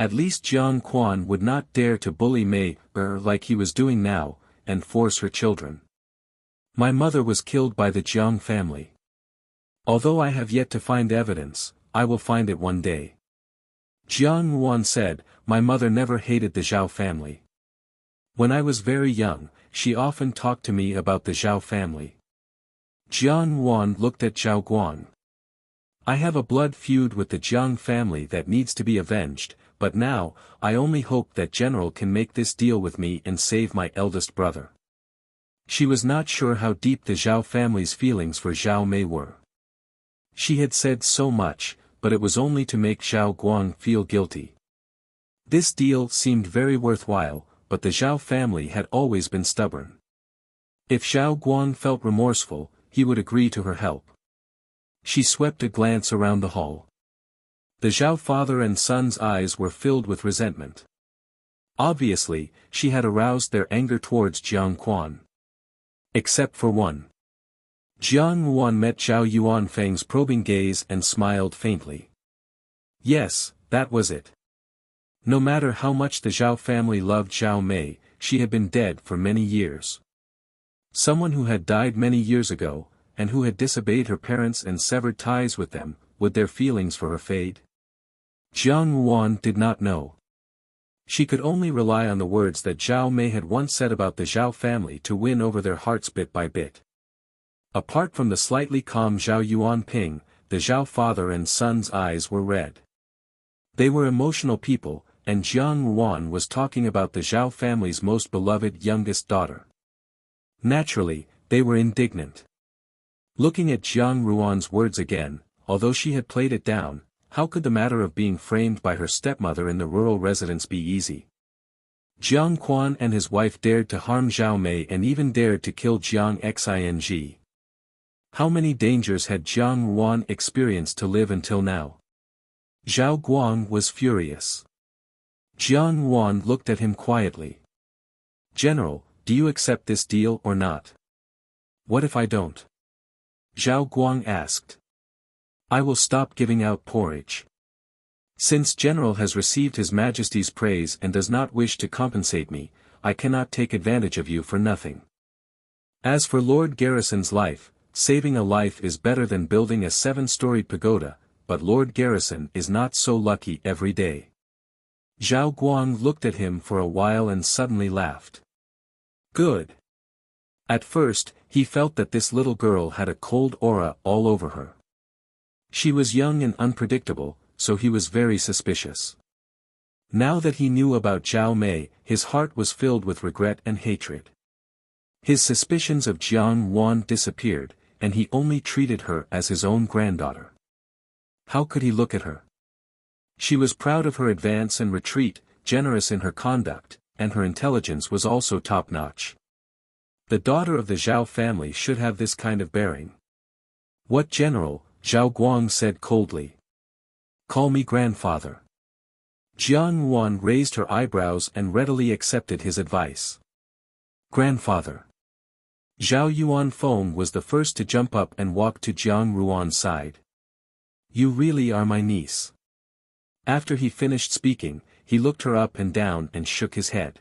At least Jiang Quan would not dare to bully Mei Er like he was doing now, and force her children. My mother was killed by the Jiang family. Although I have yet to find evidence, I will find it one day. Jiang Wan said, my mother never hated the Zhao family. When I was very young, she often talked to me about the Zhao family. Jiang Wan looked at Zhao Guang. I have a blood feud with the Jiang family that needs to be avenged, but now, I only hope that General can make this deal with me and save my eldest brother. She was not sure how deep the Zhao family's feelings for Zhao Mei were. She had said so much, but it was only to make Zhao Guang feel guilty. This deal seemed very worthwhile, but the Zhao family had always been stubborn. If Zhao Guang felt remorseful, he would agree to her help. She swept a glance around the hall. The Zhao father and son's eyes were filled with resentment. Obviously, she had aroused their anger towards Jiang Quan. Except for one. Jiang Wan met Zhao Yuanfang's probing gaze and smiled faintly. Yes, that was it. No matter how much the Zhao family loved Zhao Mei, she had been dead for many years. Someone who had died many years ago, and who had disobeyed her parents and severed ties with them, would their feelings for her fade? Jiang Wan did not know. She could only rely on the words that Zhao Mei had once said about the Zhao family to win over their hearts bit by bit. Apart from the slightly calm Zhao Yuanping, the Zhao father and son's eyes were red. They were emotional people, and Jiang Wan was talking about the Zhao family's most beloved youngest daughter. Naturally, they were indignant. Looking at Jiang Ruan's words again, although she had played it down, how could the matter of being framed by her stepmother in the rural residence be easy? Jiang Quan and his wife dared to harm Zhao Mei and even dared to kill Jiang Xing. How many dangers had Jiang Wan experienced to live until now? Zhao Guang was furious. Jiang Wan looked at him quietly. General, do you accept this deal or not? What if I don't? Zhao Guang asked. I will stop giving out porridge. Since General has received His Majesty's praise and does not wish to compensate me, I cannot take advantage of you for nothing. As for Lord Garrison's life, saving a life is better than building a 7-storied pagoda, but Lord Garrison is not so lucky every day. Zhao Guang looked at him for a while and suddenly laughed. Good. At first, he felt that this little girl had a cold aura all over her. She was young and unpredictable, so he was very suspicious. Now that he knew about Zhao Mei, his heart was filled with regret and hatred. His suspicions of Jiang Wan disappeared, and he only treated her as his own granddaughter. How could he look at her? She was proud of her advance and retreat, generous in her conduct, and her intelligence was also top-notch. The daughter of the Zhao family should have this kind of bearing. What general? Zhao Guang said coldly. Call me grandfather. Jiang Yuan raised her eyebrows and readily accepted his advice. Grandfather. Zhao Yuanfeng was the first to jump up and walk to Jiang Ruan's side. You really are my niece. After he finished speaking, he looked her up and down and shook his head.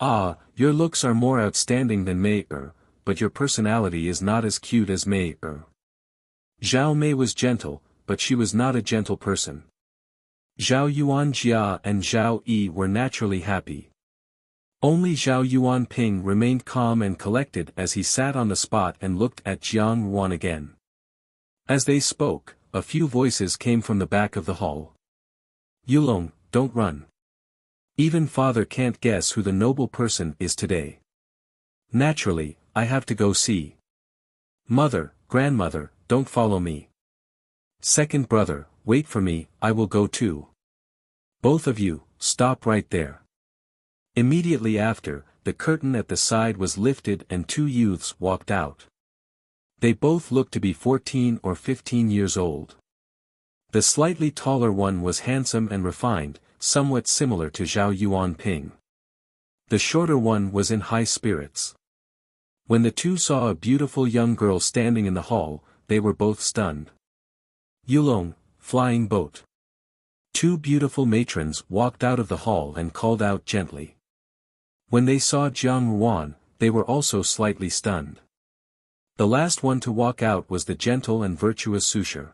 Ah, your looks are more outstanding than Mei Er, but your personality is not as cute as Mei Er. Zhao Mei was gentle, but she was not a gentle person. Zhao Yuanjia and Zhao Yi were naturally happy. Only Zhao Yuanping remained calm and collected as he sat on the spot and looked at Jiang Yuan again. As they spoke, a few voices came from the back of the hall. Yulong, don't run. Even father can't guess who the noble person is today. Naturally, I have to go see. Mother, grandmother, don't follow me. Second brother, wait for me, I will go too. Both of you, stop right there. Immediately after, the curtain at the side was lifted and two youths walked out. They both looked to be 14 or 15 years old. The slightly taller one was handsome and refined, somewhat similar to Zhao Yuanping. The shorter one was in high spirits. When the two saw a beautiful young girl standing in the hall, they were both stunned. Yulong, flying boat. Two beautiful matrons walked out of the hall and called out gently. When they saw Jiang Yuan, they were also slightly stunned. The last one to walk out was the gentle and virtuous Susher.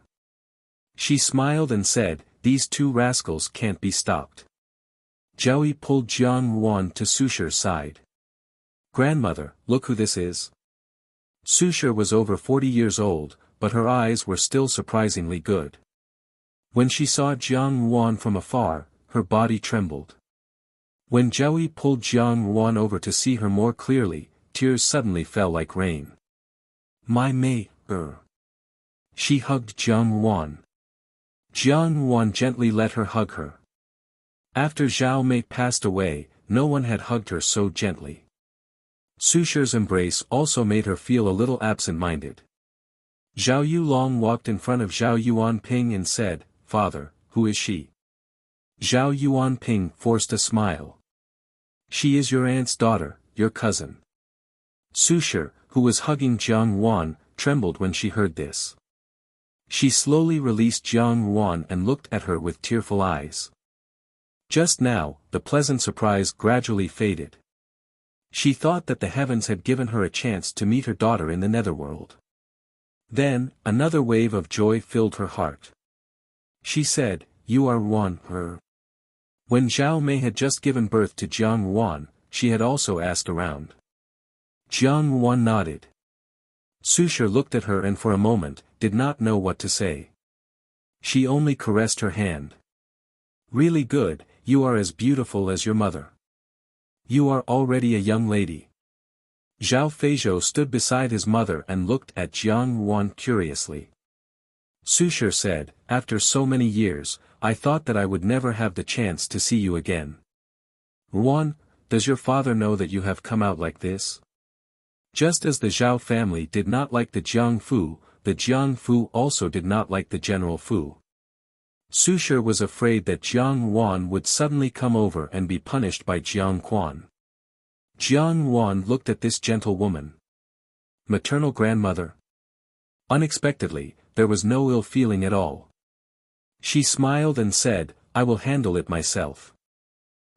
She smiled and said, these two rascals can't be stopped. Zhao Yi pulled Jiang Yuan to Susher's side. Grandmother, look who this is. Susher was over 40 years old, but her eyes were still surprisingly good. When she saw Jiang Yuan from afar, her body trembled. When Zhao Yi pulled Jiang Yuan over to see her more clearly, tears suddenly fell like rain. My Mei Er. She hugged Jiang Yuan. Jiang Yuan gently let her hug her. After Zhao Mei passed away, no one had hugged her so gently. Susher's embrace also made her feel a little absent-minded. Zhao Yulong walked in front of Zhao Yuanping and said, Father, who is she? Zhao Yuanping forced a smile. She is your aunt's daughter, your cousin. Susher, who was hugging Jiang Yuan, trembled when she heard this. She slowly released Jiang Yuan and looked at her with tearful eyes. Just now, the pleasant surprise gradually faded. She thought that the heavens had given her a chance to meet her daughter in the netherworld. Then, another wave of joy filled her heart. She said, You are Yuan Er. When Zhao Mei had just given birth to Jiang Yuan, she had also asked around. Jiang Yuan nodded. Susher looked at her and for a moment, did not know what to say. She only caressed her hand. Really good, you are as beautiful as your mother. You are already a young lady. Zhao Feizhou stood beside his mother and looked at Jiang Yuan curiously. Susher said, After so many years, I thought that I would never have the chance to see you again. Yuan, does your father know that you have come out like this? Just as the Zhao family did not like the Jiang Fu, the Jiang Fu also did not like the General Fu. Susher was afraid that Jiang Yuan would suddenly come over and be punished by Jiang Quan. Jiang Yuan looked at this gentle woman. Maternal grandmother? Unexpectedly, there was no ill feeling at all. She smiled and said, I will handle it myself.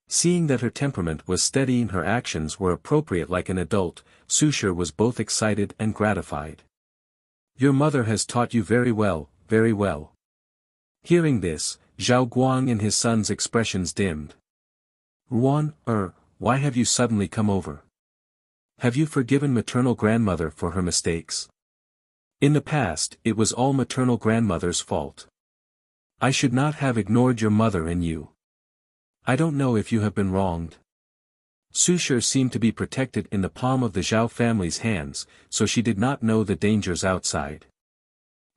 Seeing that her temperament was steady and her actions were appropriate like an adult, Susher was both excited and gratified. Your mother has taught you very well, very well. Hearing this, Zhao Guang and his son's expressions dimmed. Yuan Er, why have you suddenly come over? Have you forgiven maternal grandmother for her mistakes? In the past, it was all maternal grandmother's fault. I should not have ignored your mother and you. I don't know if you have been wronged. Susher seemed to be protected in the palm of the Zhao family's hands, so she did not know the dangers outside.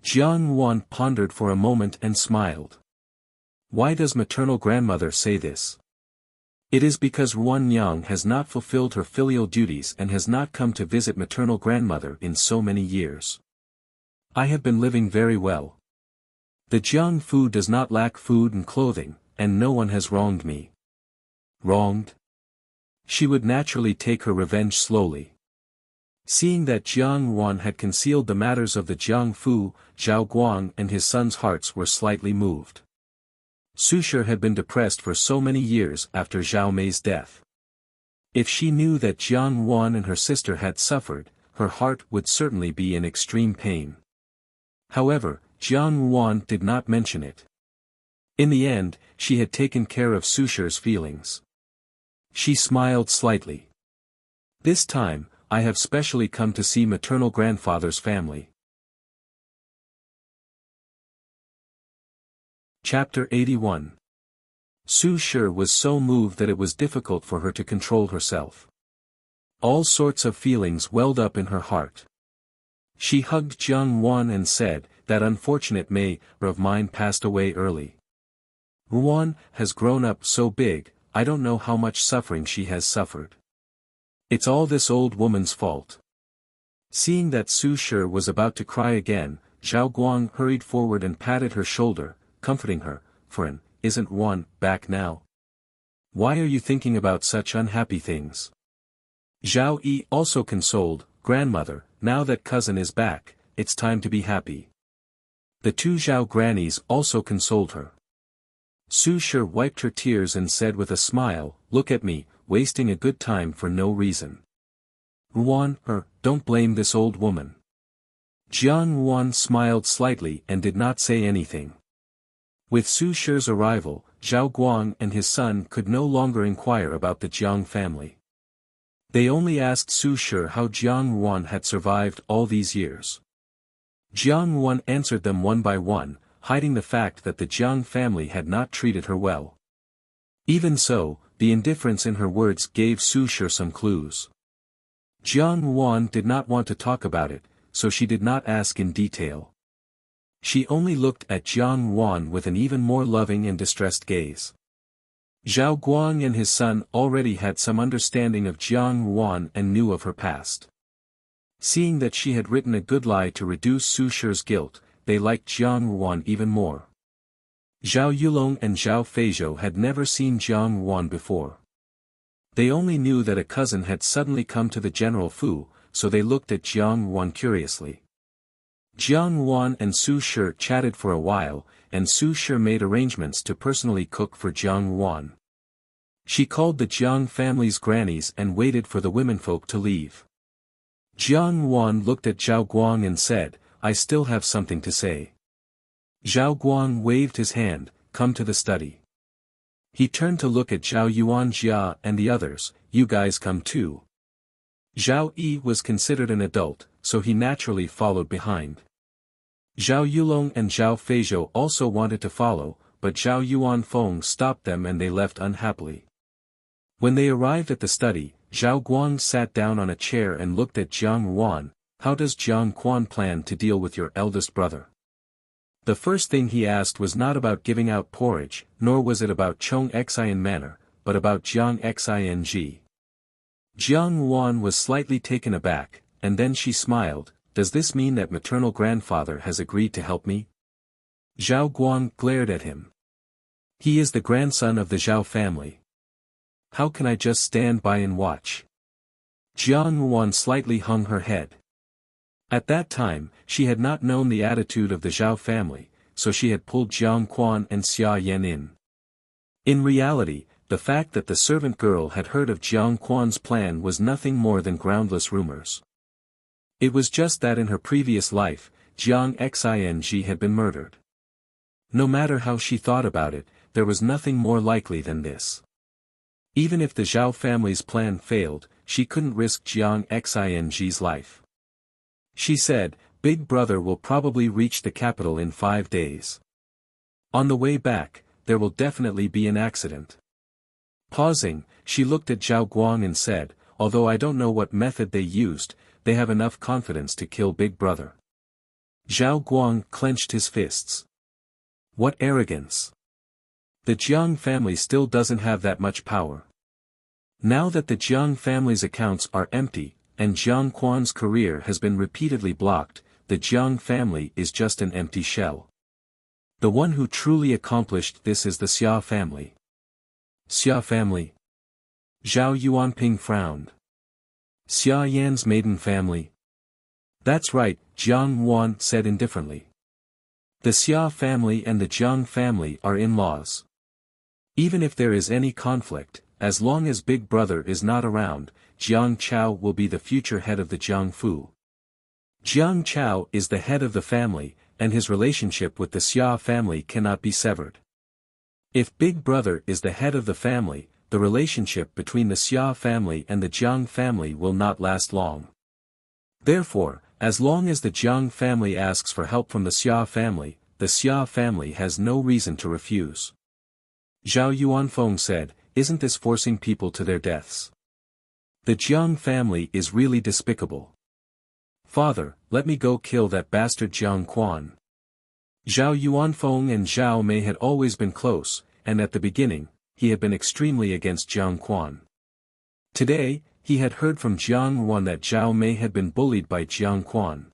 Jiang Yuan pondered for a moment and smiled. Why does maternal grandmother say this? It is because Ruan Yang has not fulfilled her filial duties and has not come to visit maternal grandmother in so many years. I have been living very well. The Jiang Fu does not lack food and clothing, and no one has wronged me. Wronged? She would naturally take her revenge slowly. Seeing that Jiang Ruan had concealed the matters of the Jiang Fu, Zhao Guang and his son's hearts were slightly moved. Su Shi had been depressed for so many years after Zhao Mei's death. If she knew that Jiang Ruan and her sister had suffered, her heart would certainly be in extreme pain. However, Jiang Ruan did not mention it. In the end, she had taken care of Su Shi's feelings. She smiled slightly. This time, I have specially come to see maternal grandfather's family. Chapter 81. Su Shi was so moved that it was difficult for her to control herself. All sorts of feelings welled up in her heart. She hugged Jiang Ruan and said, "That unfortunate Mei of mine passed away early. Ruan has grown up so big, I don't know how much suffering she has suffered. It's all this old woman's fault." Seeing that Su Shi was about to cry again, Zhao Guang hurried forward and patted her shoulder, comforting her, "Friend, isn't Ruan back now? Why are you thinking about such unhappy things?" Zhao Yi also consoled, "Grandmother, now that cousin is back, it's time to be happy." The two Zhao grannies also consoled her. Su Shi wiped her tears and said with a smile, "Look at me, wasting a good time for no reason. Ruan, don't blame this old woman." Jiang Ruan smiled slightly and did not say anything. With Su Shi's arrival, Zhao Guang and his son could no longer inquire about the Jiang family. They only asked Su Shi how Jiang Ruan had survived all these years. Jiang Ruan answered them one by one, hiding the fact that the Jiang family had not treated her well. Even so, the indifference in her words gave Su Shi some clues. Jiang Ruan did not want to talk about it, so she did not ask in detail. She only looked at Jiang Ruan with an even more loving and distressed gaze. Zhao Guang and his son already had some understanding of Jiang Ruan and knew of her past. Seeing that she had written a good lie to reduce Su Shi's guilt, they liked Jiang Ruan even more. Zhao Yulong and Zhao Feizhou had never seen Jiang Ruan before. They only knew that a cousin had suddenly come to the General Fu, so they looked at Jiang Ruan curiously. Jiang Ruan and Su Shi chatted for a while, and Su Shi made arrangements to personally cook for Jiang Ruan. She called the Jiang family's grannies and waited for the womenfolk to leave. Jiang Ruan looked at Zhao Guang and said, "I still have something to say." Zhao Guang waved his hand, "Come to the study." He turned to look at Zhao Yuanjia and the others, "You guys come too." Zhao Yi was considered an adult, so he naturally followed behind. Zhao Yulong and Zhao Feizhou also wanted to follow, but Zhao Yuanfeng stopped them and they left unhappily. When they arrived at the study, Zhao Guang sat down on a chair and looked at Jiang Ruan. "How does Jiang Quan plan to deal with your eldest brother?" The first thing he asked was not about giving out porridge, nor was it about Chong Xian Manor, but about Jiang Xing. Jiang Ruan was slightly taken aback, and then she smiled. "Does this mean that maternal grandfather has agreed to help me?" Zhao Guang glared at him. "He is the grandson of the Zhao family. How can I just stand by and watch?" Jiang Ruan slightly hung her head. At that time, she had not known the attitude of the Zhao family, so she had pulled Jiang Quan and Xia Yan in. In reality, the fact that the servant girl had heard of Jiang Quan's plan was nothing more than groundless rumors. It was just that in her previous life, Jiang Xing had been murdered. No matter how she thought about it, there was nothing more likely than this. Even if the Zhao family's plan failed, she couldn't risk Jiang Xing's life. She said, "Big brother will probably reach the capital in 5 days. On the way back, there will definitely be an accident." Pausing, she looked at Zhao Guang and said, "Although I don't know what method they used, they have enough confidence to kill Big Brother." Zhao Guang clenched his fists. What arrogance! The Jiang family still doesn't have that much power. Now that the Jiang family's accounts are empty, and Jiang Quan's career has been repeatedly blocked, the Jiang family is just an empty shell. The one who truly accomplished this is the Xia family. Xia family? Zhao Yuanping frowned. Xia Yan's maiden family? That's right, Jiang Wan said indifferently. The Xia family and the Jiang family are in-laws. Even if there is any conflict, as long as Big Brother is not around, Jiang Chao will be the future head of the Jiang Fu. Jiang Chao is the head of the family, and his relationship with the Xia family cannot be severed. If Big Brother is the head of the family, the relationship between the Xia family and the Jiang family will not last long. Therefore, as long as the Jiang family asks for help from the Xia family has no reason to refuse. Zhao Yuanfeng said, "Isn't this forcing people to their deaths? The Jiang family is really despicable. Father, let me go kill that bastard Jiang Quan." Zhao Yuanfeng and Zhao Mei had always been close, and at the beginning, he had been extremely against Jiang Quan. Today, he had heard from Jiang Wan that Zhao Mei had been bullied by Jiang Quan.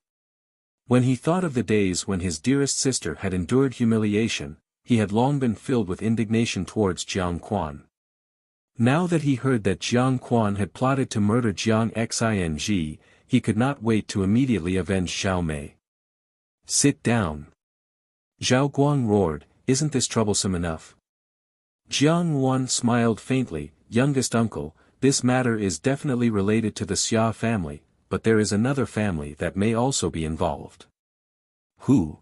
When he thought of the days when his dearest sister had endured humiliation, he had long been filled with indignation towards Jiang Quan. Now that he heard that Jiang Quan had plotted to murder Jiang Xing, he could not wait to immediately avenge Zhao Mei. "Sit down." Zhao Guang roared, "Isn't this troublesome enough?" Jiang Wan smiled faintly, "Youngest uncle, this matter is definitely related to the Xia family, but there is another family that may also be involved." "Who?"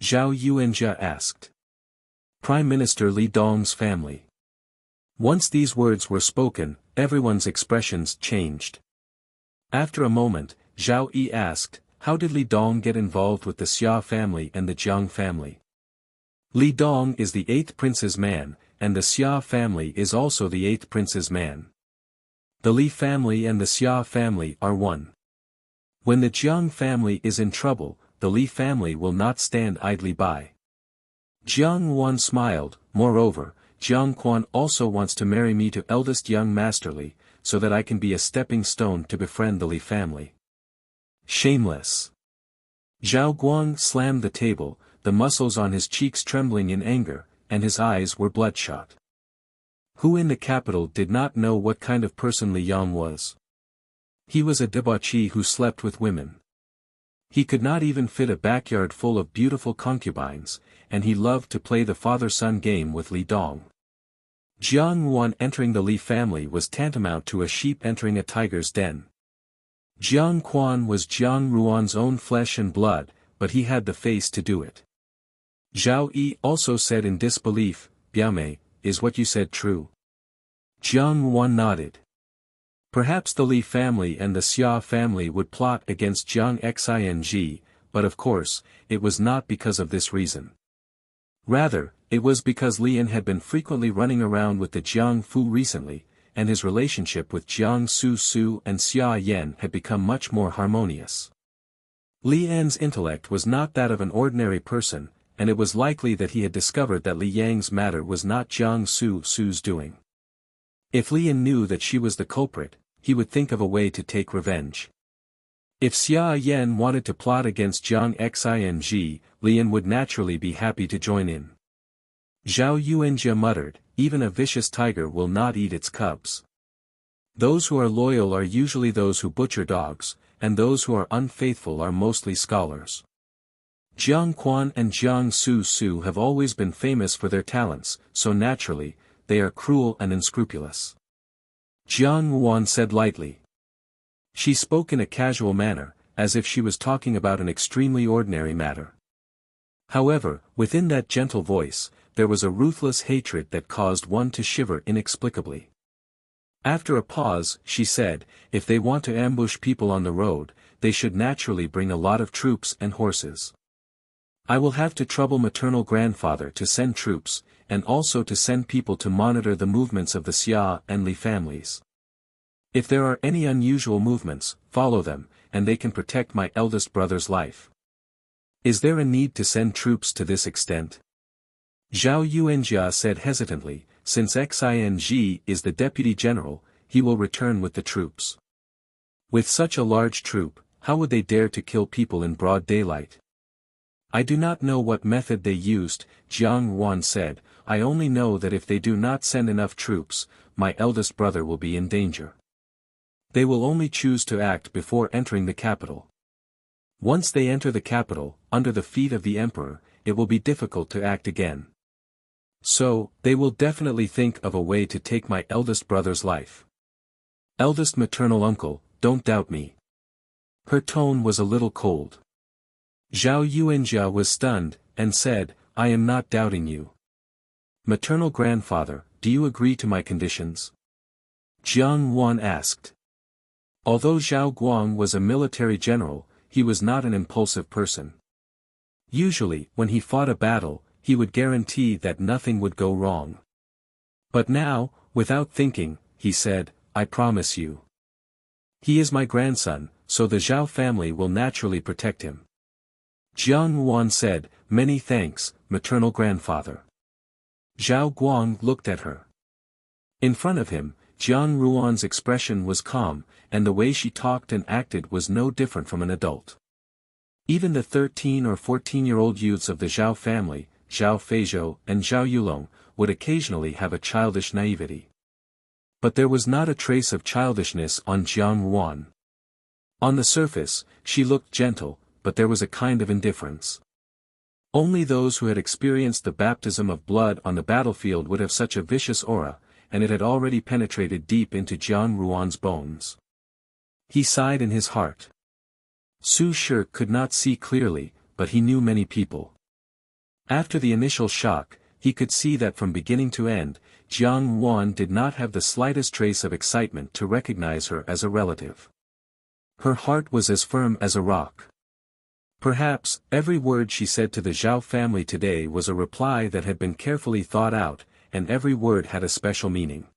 Zhao Yuanjia asked. "Prime Minister Li Dong's family." Once these words were spoken, everyone's expressions changed. After a moment, Zhao Yi asked, "How did Li Dong get involved with the Xia family and the Jiang family?" "Li Dong is the 8th prince's man, and the Xia family is also the 8th prince's man. The Li family and the Xia family are one. When the Jiang family is in trouble, the Li family will not stand idly by." Jiang Wan smiled, "Moreover, Jiang Quan also wants to marry me to eldest young Master Li, so that I can be a stepping stone to befriend the Li family." "Shameless." Zhao Guang slammed the table, the muscles on his cheeks trembling in anger, and his eyes were bloodshot. Who in the capital did not know what kind of person Li Yang was? He was a debauchee who slept with women. He could not even fit a backyard full of beautiful concubines, and he loved to play the father-son game with Li Dong. Jiang Wan entering the Li family was tantamount to a sheep entering a tiger's den. Jiang Quan was Jiang Ruan's own flesh and blood, but he had the face to do it. Zhao Yi also said in disbelief, "Biaomei, is what you said true?" Jiang Wan nodded. Perhaps the Li family and the Xia family would plot against Jiang Xing, but of course, it was not because of this reason. Rather, it was because Lian had been frequently running around with the Jiang Fu recently, and his relationship with Jiang Su and Xia Yan had become much more harmonious. Lian's intellect was not that of an ordinary person, and it was likely that he had discovered that Li Yang's matter was not Jiang Su's doing. If Lian knew that she was the culprit, he would think of a way to take revenge. If Xia Yan wanted to plot against Jiang Xing, Lian would naturally be happy to join in. Zhao Yuanjia muttered, "Even a vicious tiger will not eat its cubs. Those who are loyal are usually those who butcher dogs, and those who are unfaithful are mostly scholars. Jiang Quan and Jiang Su have always been famous for their talents, so naturally, they are cruel and unscrupulous." Jiang Wan said lightly. She spoke in a casual manner, as if she was talking about an extremely ordinary matter. However, within that gentle voice, there was a ruthless hatred that caused one to shiver inexplicably. After a pause, she said, "If they want to ambush people on the road, they should naturally bring a lot of troops and horses. I will have to trouble maternal grandfather to send troops, and also to send people to monitor the movements of the Xia and Li families. If there are any unusual movements, follow them, and they can protect my eldest brother's life." "Is there a need to send troops to this extent?" Zhao Yuanjia said hesitantly, since Xing is the deputy general, he will return with the troops. With such a large troop, how would they dare to kill people in broad daylight? I do not know what method they used, Jiang Yuan said, I only know that if they do not send enough troops, my eldest brother will be in danger. They will only choose to act before entering the capital. Once they enter the capital, under the feet of the emperor, it will be difficult to act again. So, they will definitely think of a way to take my eldest brother's life. Eldest maternal uncle, don't doubt me. Her tone was a little cold. Zhao Yuanjia was stunned, and said, I am not doubting you. Maternal grandfather, do you agree to my conditions? Jiang Yuan asked. Although Zhao Guang was a military general, he was not an impulsive person. Usually, when he fought a battle, he would guarantee that nothing would go wrong. But now, without thinking, he said, I promise you. He is my grandson, so the Zhao family will naturally protect him. Jiang Yuan said, many thanks, maternal grandfather. Zhao Guang looked at her. In front of him, Jiang Yuan's expression was calm, and the way she talked and acted was no different from an adult. Even the 13 or 14-year-old youths of the Zhao family, Zhao Feizhou and Zhao Yulong, would occasionally have a childish naivety. But there was not a trace of childishness on Jiang Yuan. On the surface, she looked gentle, but there was a kind of indifference. Only those who had experienced the baptism of blood on the battlefield would have such a vicious aura, and it had already penetrated deep into Jiang Yuan's bones. He sighed in his heart. Su Shi could not see clearly, but he knew many people. After the initial shock, he could see that from beginning to end, Jiang Yuan did not have the slightest trace of excitement to recognize her as a relative. Her heart was as firm as a rock. Perhaps, every word she said to the Zhao family today was a reply that had been carefully thought out, and every word had a special meaning.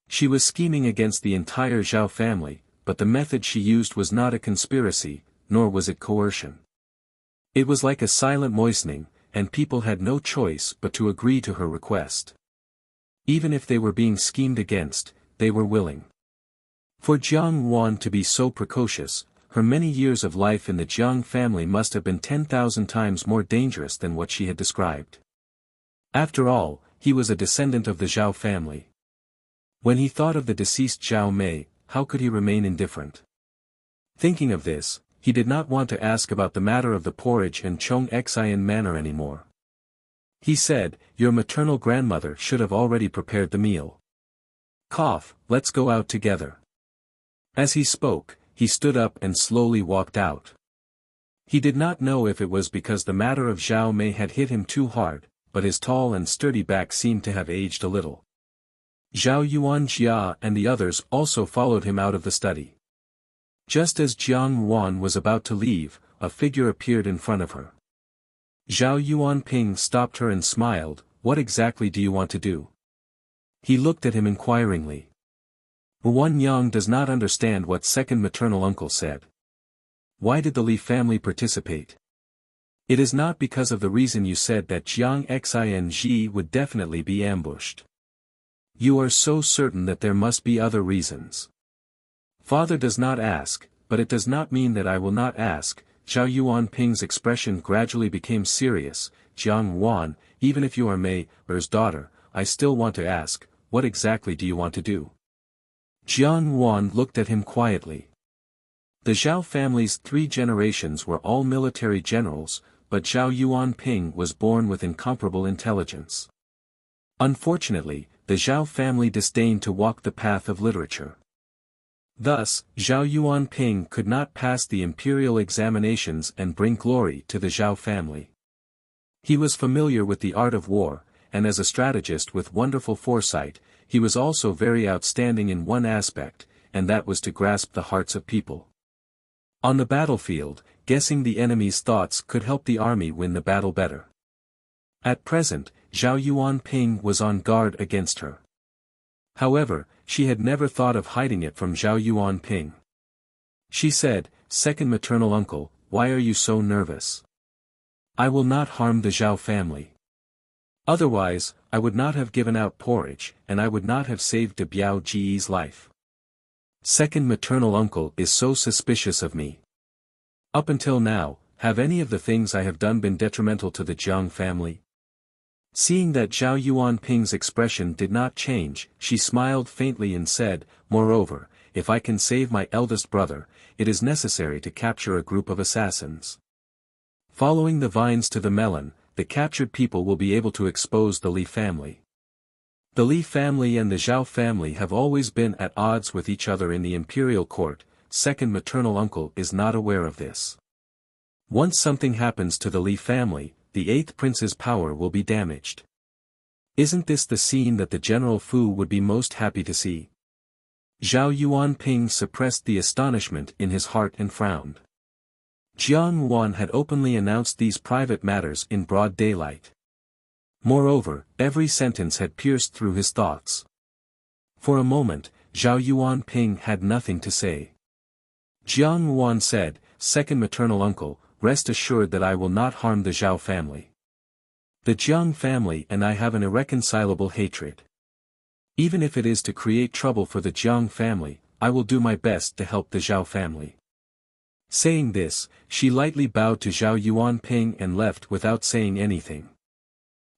She was scheming against the entire Zhao family, but the method she used was not a conspiracy, nor was it coercion. It was like a silent moistening, and people had no choice but to agree to her request. Even if they were being schemed against, they were willing. For Jiang Yuan to be so precocious, her many years of life in the Jiang family must have been 10,000 times more dangerous than what she had described. After all, he was a descendant of the Zhao family. When he thought of the deceased Zhao Mei, how could he remain indifferent? Thinking of this, he did not want to ask about the matter of the porridge and Chong Xian manor anymore. He said, your maternal grandmother should have already prepared the meal. Cough, let's go out together. As he spoke, he stood up and slowly walked out. He did not know if it was because the matter of Zhao Mei had hit him too hard, but his tall and sturdy back seemed to have aged a little. Zhao Yuanjia and the others also followed him out of the study. Just as Jiang Yuan was about to leave, a figure appeared in front of her. Zhao Yuanping stopped her and smiled, what exactly do you want to do? He looked at him inquiringly. Wan Yang does not understand what second maternal uncle said. Why did the Li family participate? It is not because of the reason you said that Jiang Xing would definitely be ambushed. You are so certain that there must be other reasons. Father does not ask, but it does not mean that I will not ask. Zhao Yuanping's expression gradually became serious. Jiang Yuan, even if you are Mei Er's daughter, I still want to ask, what exactly do you want to do? Jiang Yuan looked at him quietly. The Zhao family's 3 generations were all military generals, but Zhao Yuanping was born with incomparable intelligence. Unfortunately, the Zhao family disdained to walk the path of literature. Thus, Zhao Yuanping could not pass the imperial examinations and bring glory to the Zhao family. He was familiar with the art of war, and as a strategist with wonderful foresight, he was also very outstanding in one aspect, and that was to grasp the hearts of people. On the battlefield, guessing the enemy's thoughts could help the army win the battle better. At present, Zhao Yuanping was on guard against her. However, she had never thought of hiding it from Zhao Yuanping. She said, second maternal uncle, why are you so nervous? I will not harm the Zhao family. Otherwise, I would not have given out porridge, and I would not have saved de Biao Ji's life. Second maternal uncle is so suspicious of me. Up until now, have any of the things I have done been detrimental to the Jiang family? Seeing that Zhao Yuanping's expression did not change, she smiled faintly and said, "Moreover, if I can save my eldest brother, it is necessary to capture a group of assassins. Following the vines to the melon, the captured people will be able to expose the Li family. The Li family and the Zhao family have always been at odds with each other in the imperial court. Second maternal uncle is not aware of this. Once something happens to the Li family, the eighth prince's power will be damaged. Isn't this the scene that the General Fu would be most happy to see?" Zhao Yuanping suppressed the astonishment in his heart and frowned. Jiang Wan had openly announced these private matters in broad daylight. Moreover, every sentence had pierced through his thoughts. For a moment, Zhao Yuanping had nothing to say. Jiang Wan said, "Second maternal uncle, rest assured that I will not harm the Zhao family. The Jiang family and I have an irreconcilable hatred. Even if it is to create trouble for the Jiang family, I will do my best to help the Zhao family." Saying this, she lightly bowed to Zhao Yuanping and left without saying anything.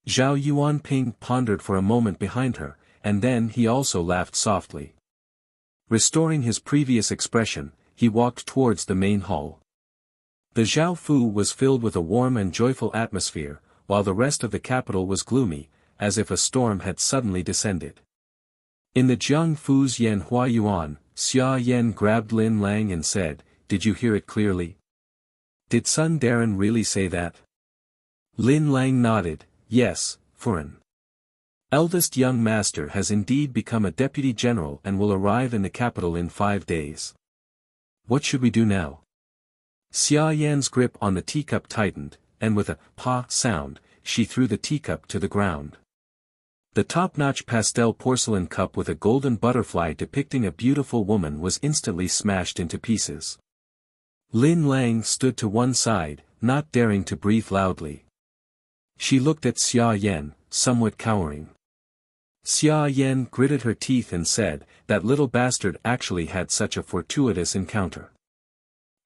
Zhao Yuanping pondered for a moment behind her, and then he also laughed softly. Restoring his previous expression, he walked towards the main hall. The Zhao Fu was filled with a warm and joyful atmosphere, while the rest of the capital was gloomy, as if a storm had suddenly descended. In the Jiang Fu's Yan Hua Yuan, Xia Yan grabbed Lin Lang and said, "Did you hear it clearly? Did Sun Darren really say that?" Lin Lang nodded, "Yes, Furen. Eldest young master has indeed become a deputy general and will arrive in the capital in 5 days. What should we do now?" Xia Yan's grip on the teacup tightened, and with a "pa" sound, she threw the teacup to the ground. The top-notch pastel porcelain cup with a golden butterfly depicting a beautiful woman was instantly smashed into pieces. Lin Lang stood to one side, not daring to breathe loudly. She looked at Xia Yan, somewhat cowering. Xia Yan gritted her teeth and said, "That little bastard actually had such a fortuitous encounter.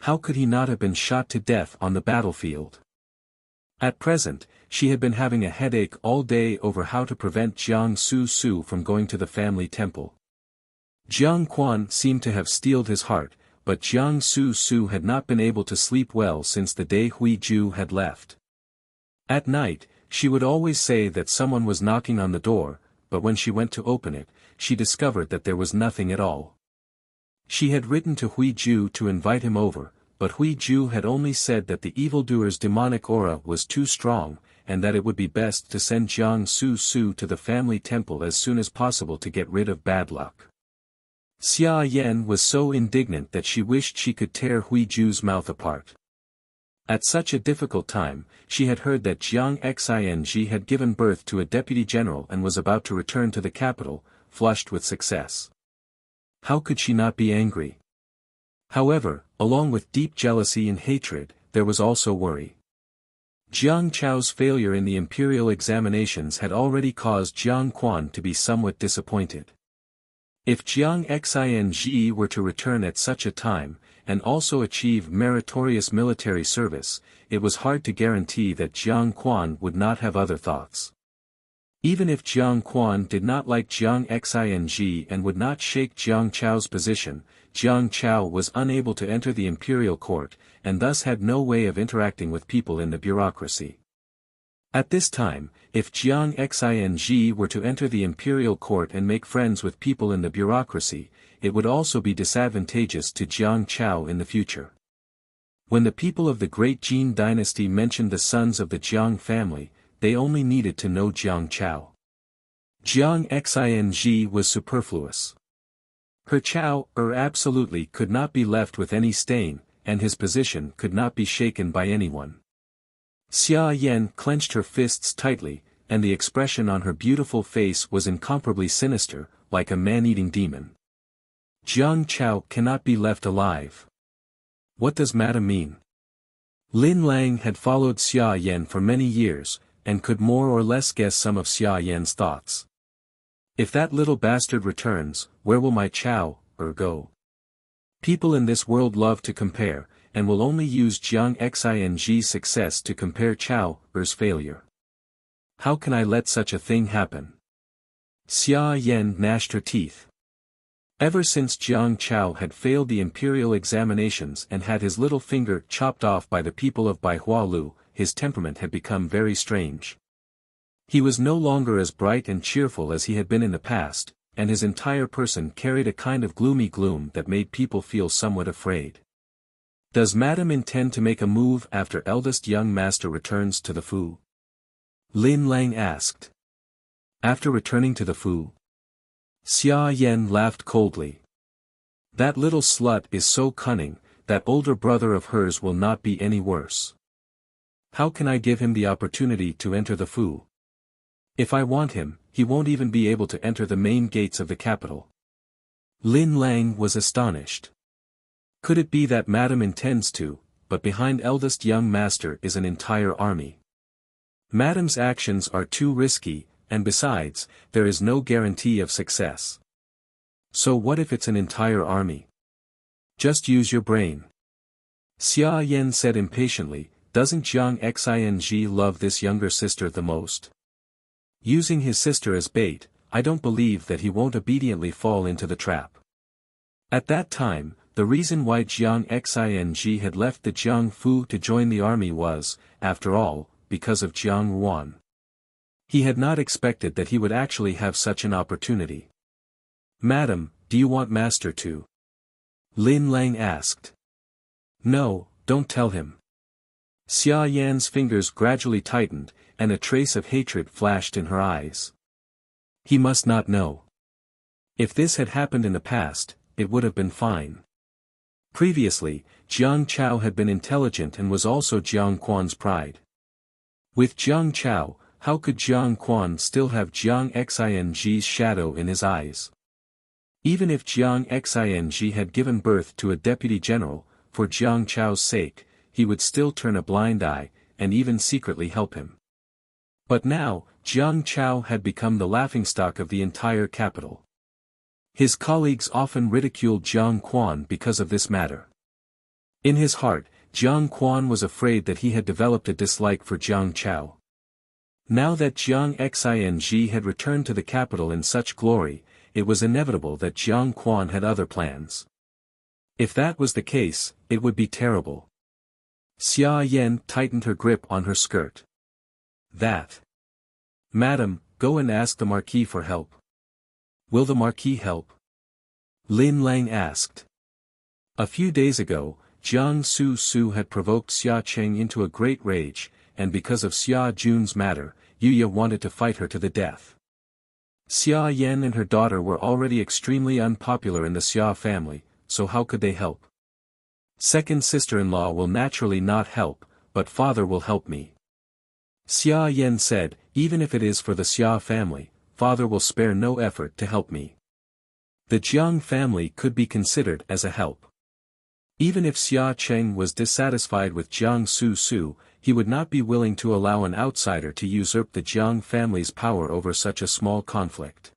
How could he not have been shot to death on the battlefield?" At present, she had been having a headache all day over how to prevent Jiang Su from going to the family temple. Jiang Quan seemed to have steeled his heart, but Jiang Su had not been able to sleep well since the day Hui Ju had left. At night, she would always say that someone was knocking on the door, but when she went to open it, she discovered that there was nothing at all. She had written to Hui Ju to invite him over, but Hui Ju had only said that the evildoer's demonic aura was too strong, and that it would be best to send Jiang Su to the family temple as soon as possible to get rid of bad luck. Xia Yan was so indignant that she wished she could tear Hui Ju's mouth apart. At such a difficult time, she had heard that Jiang Xing had given birth to a deputy general and was about to return to the capital, flushed with success. How could she not be angry? However, along with deep jealousy and hatred, there was also worry. Jiang Chao's failure in the imperial examinations had already caused Jiang Quan to be somewhat disappointed. If Jiang Xing were to return at such a time, and also achieve meritorious military service, it was hard to guarantee that Jiang Quan would not have other thoughts. Even if Jiang Quan did not like Jiang Xing and would not shake Jiang Chao's position, Jiang Chao was unable to enter the imperial court, and thus had no way of interacting with people in the bureaucracy. At this time, if Jiang Xing were to enter the imperial court and make friends with people in the bureaucracy, it would also be disadvantageous to Jiang Chao in the future. When the people of the great Jin dynasty mentioned the sons of the Jiang family, they only needed to know Jiang Chao. Jiang Xing was superfluous. Her Chao absolutely could not be left with any stain, and his position could not be shaken by anyone. Xia Yan clenched her fists tightly, and the expression on her beautiful face was incomparably sinister, like a man-eating demon. Jiang Chao cannot be left alive. What does Madam mean? Lin Lang had followed Xia Yan for many years, and could more or less guess some of Xia Yan's thoughts. If that little bastard returns, where will my Chao go? People in this world love to compare, and will only use Jiang Xing's success to compare Chao Er's failure. How can I let such a thing happen? Xia Yan gnashed her teeth. Ever since Jiang Chao had failed the imperial examinations and had his little finger chopped off by the people of Baihualu, his temperament had become very strange. He was no longer as bright and cheerful as he had been in the past, and his entire person carried a kind of gloomy gloom that made people feel somewhat afraid. Does Madame intend to make a move after eldest young master returns to the Fu? Lin Lang asked. After returning to the Fu? Xia Yan laughed coldly. That little slut is so cunning, that older brother of hers will not be any worse. How can I give him the opportunity to enter the Fu? If I want him, he won't even be able to enter the main gates of the capital. Lin Lang was astonished. Could it be that Madame intends to, but behind eldest young master is an entire army? Madame's actions are too risky, and besides, there is no guarantee of success. So what if it's an entire army? Just use your brain. Xia Yan said impatiently, doesn't Jiang Xing love this younger sister the most? Using his sister as bait, I don't believe that he won't obediently fall into the trap. At that time, the reason why Jiang Xing had left the Jiang Fu to join the army was, after all, because of Jiang Ruan. He had not expected that he would actually have such an opportunity. Madam, do you want master to? Lin Lang asked. No, don't tell him. Xia Yan's fingers gradually tightened, and a trace of hatred flashed in her eyes. He must not know. If this had happened in the past, it would have been fine. Previously, Jiang Chao had been intelligent and was also Jiang Quan's pride. With Jiang Chao, how could Jiang Quan still have Jiang Xing's shadow in his eyes? Even if Jiang Xing had given birth to a deputy general, for Jiang Chao's sake, he would still turn a blind eye, and even secretly help him. But now, Jiang Chao had become the laughingstock of the entire capital. His colleagues often ridiculed Jiang Quan because of this matter. In his heart, Jiang Quan was afraid that he had developed a dislike for Jiang Chao. Now that Jiang Xing had returned to the capital in such glory, it was inevitable that Jiang Quan had other plans. If that was the case, it would be terrible. Xia Yan tightened her grip on her skirt. That. Madam, go and ask the Marquis for help. Will the Marquis help? Lin Lang asked. A few days ago, Jiang Su had provoked Xia Cheng into a great rage, and because of Xia Jun's matter, Yuya wanted to fight her to the death. Xia Yan and her daughter were already extremely unpopular in the Xia family, so how could they help? Second sister-in-law will naturally not help, but father will help me. Xia Yan said, even if it is for the Xia family, father will spare no effort to help me. The Jiang family could be considered as a help. Even if Xia Cheng was dissatisfied with Jiang Su, he would not be willing to allow an outsider to usurp the Jiang family's power over such a small conflict.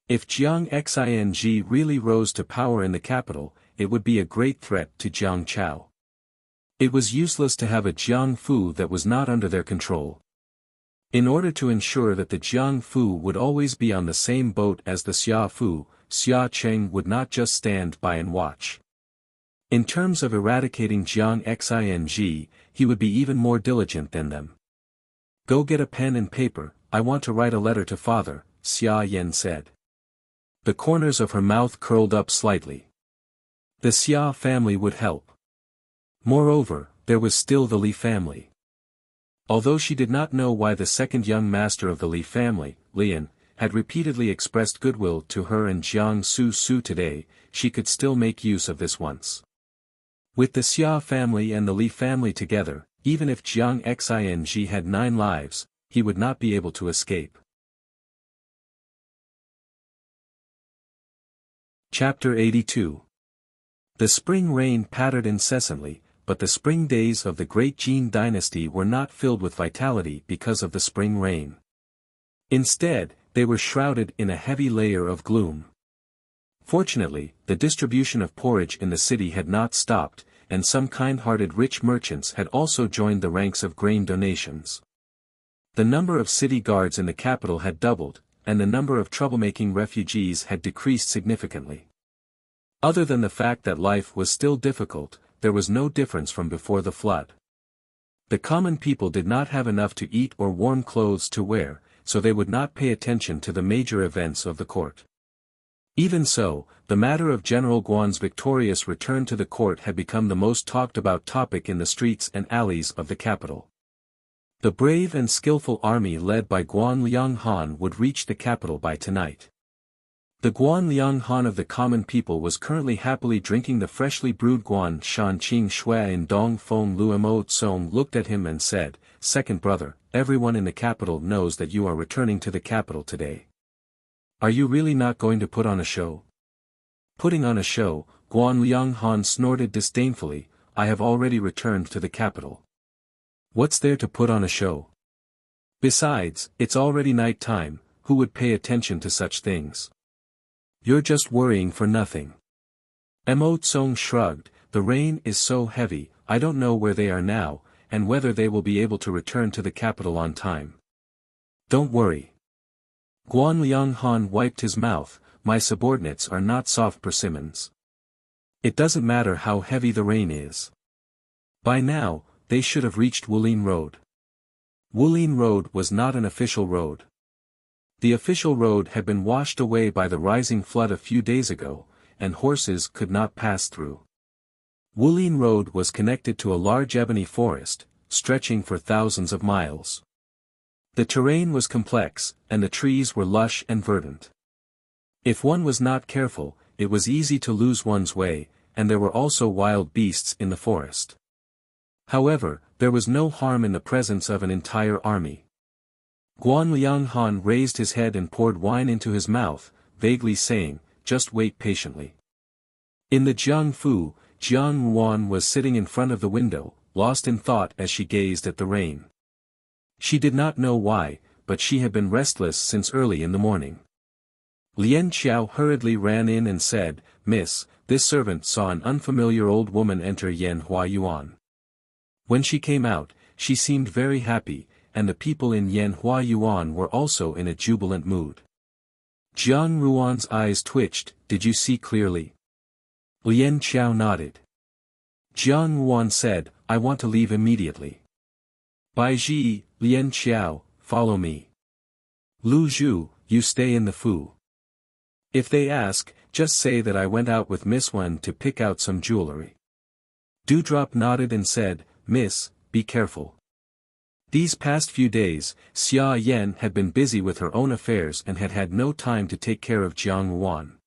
If Jiang Xing really rose to power in the capital, it would be a great threat to Jiang Chao. It was useless to have a Jiang Fu that was not under their control. In order to ensure that the Jiang Fu would always be on the same boat as the Xia Fu, Xia Cheng would not just stand by and watch. In terms of eradicating Jiang Xing, he would be even more diligent than them. Go get a pen and paper, I want to write a letter to father, Xia Yan said. The corners of her mouth curled up slightly. The Xia family would help. Moreover, there was still the Li family. Although she did not know why the second young master of the Li family, Lian, had repeatedly expressed goodwill to her and Jiang Su today, she could still make use of this once. With the Xia family and the Li family together, even if Jiang Xing had 9 lives, he would not be able to escape. Chapter 82. The spring rain pattered incessantly, but the spring days of the great Jin dynasty were not filled with vitality because of the spring rain. Instead, they were shrouded in a heavy layer of gloom. Fortunately, the distribution of porridge in the city had not stopped, and some kind-hearted rich merchants had also joined the ranks of grain donations. The number of city guards in the capital had doubled, and the number of troublemaking refugees had decreased significantly. Other than the fact that life was still difficult, there was no difference from before the flood. The common people did not have enough to eat or warm clothes to wear, so they would not pay attention to the major events of the court. Even so, the matter of General Guan's victorious return to the court had become the most talked about topic in the streets and alleys of the capital. The brave and skillful army led by Guan Liang Han would reach the capital by tonight. The Guan Liang Han of the common people was currently happily drinking the freshly brewed Guan Shan Qing Shui in Dong Feng Luo Tsong looked at him and said, "Second brother, everyone in the capital knows that you are returning to the capital today. Are you really not going to put on a show?" Putting on a show, Guan Liang Han snorted disdainfully, "I have already returned to the capital. What's there to put on a show? Besides, it's already night time, who would pay attention to such things? You're just worrying for nothing." Mo Tsong shrugged, "The rain is so heavy, I don't know where they are now, and whether they will be able to return to the capital on time." "Don't worry." Guan Liang Han wiped his mouth, "My subordinates are not soft persimmons. It doesn't matter how heavy the rain is. By now, they should have reached Wulin Road." Wulin Road was not an official road. The official road had been washed away by the rising flood a few days ago, and horses could not pass through. Wulin Road was connected to a large ebony forest, stretching for thousands of miles. The terrain was complex, and the trees were lush and verdant. If one was not careful, it was easy to lose one's way, and there were also wild beasts in the forest. However, there was no harm in the presence of an entire army. Guan Liang Han raised his head and poured wine into his mouth, vaguely saying, "Just wait patiently." In the Jiangfu, Jiang Ruan was sitting in front of the window, lost in thought as she gazed at the rain. She did not know why, but she had been restless since early in the morning. Lian Qiao hurriedly ran in and said, "Miss, this servant saw an unfamiliar old woman enter Yan Hua Yuan." When she came out, she seemed very happy, and the people in Yan Hua Yuan were also in a jubilant mood. Jiang Ruan's eyes twitched, "Did you see clearly?" Lian Qiao nodded. Jiang Ruan said, "I want to leave immediately." "Bai Ji, Lian Qiao, follow me. Lu Zhu, you stay in the Fu. If they ask, just say that I went out with Miss Wen to pick out some jewelry." Dewdrop nodded and said, "Miss, be careful." These past few days, Xia Yan had been busy with her own affairs and had had no time to take care of Jiang Ruan.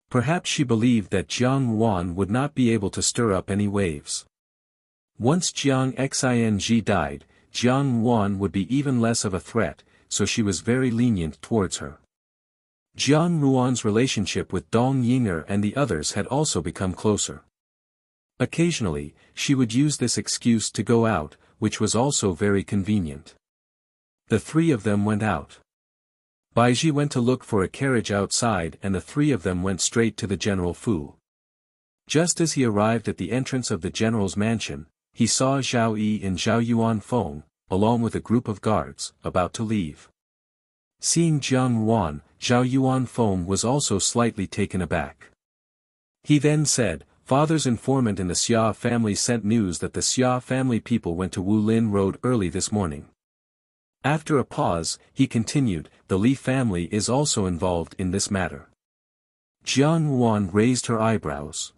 Perhaps she believed that Jiang Ruan would not be able to stir up any waves. Once Jiang Xing died, Jiang Ruan would be even less of a threat, so she was very lenient towards her. Jiang Ruan's relationship with Dong Yinger and the others had also become closer. Occasionally, she would use this excuse to go out, which was also very convenient. The three of them went out. Baiji went to look for a carriage outside and the three of them went straight to the General Fu. Just as he arrived at the entrance of the general's mansion, he saw Zhao Yi and Zhao Yuan Feng, along with a group of guards, about to leave. Seeing Jiang Ruan, Zhao Yuan Feng was also slightly taken aback. He then said, "Father's informant in the Xia family sent news that the Xia family people went to Wulin Road early this morning." After a pause, he continued, "The Li family is also involved in this matter." Jiang Ruan raised her eyebrows.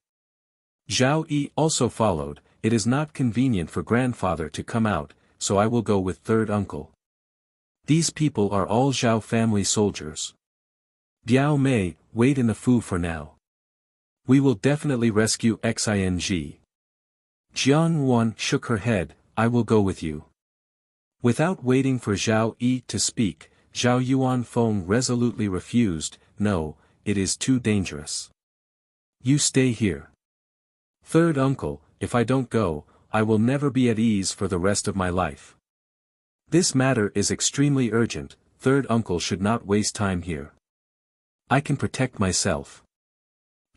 Zhao Yi also followed, "It is not convenient for grandfather to come out, so I will go with third uncle. These people are all Zhao family soldiers. Biao Mei, wait in the Fu for now. We will definitely rescue Xing." Jiang Ruan shook her head, "I will go with you." Without waiting for Zhao Yi to speak, Zhao Yuan Feng resolutely refused, "No, it is too dangerous. You stay here. Third uncle, if I don't go, I will never be at ease for the rest of my life. This matter is extremely urgent, third uncle should not waste time here. I can protect myself.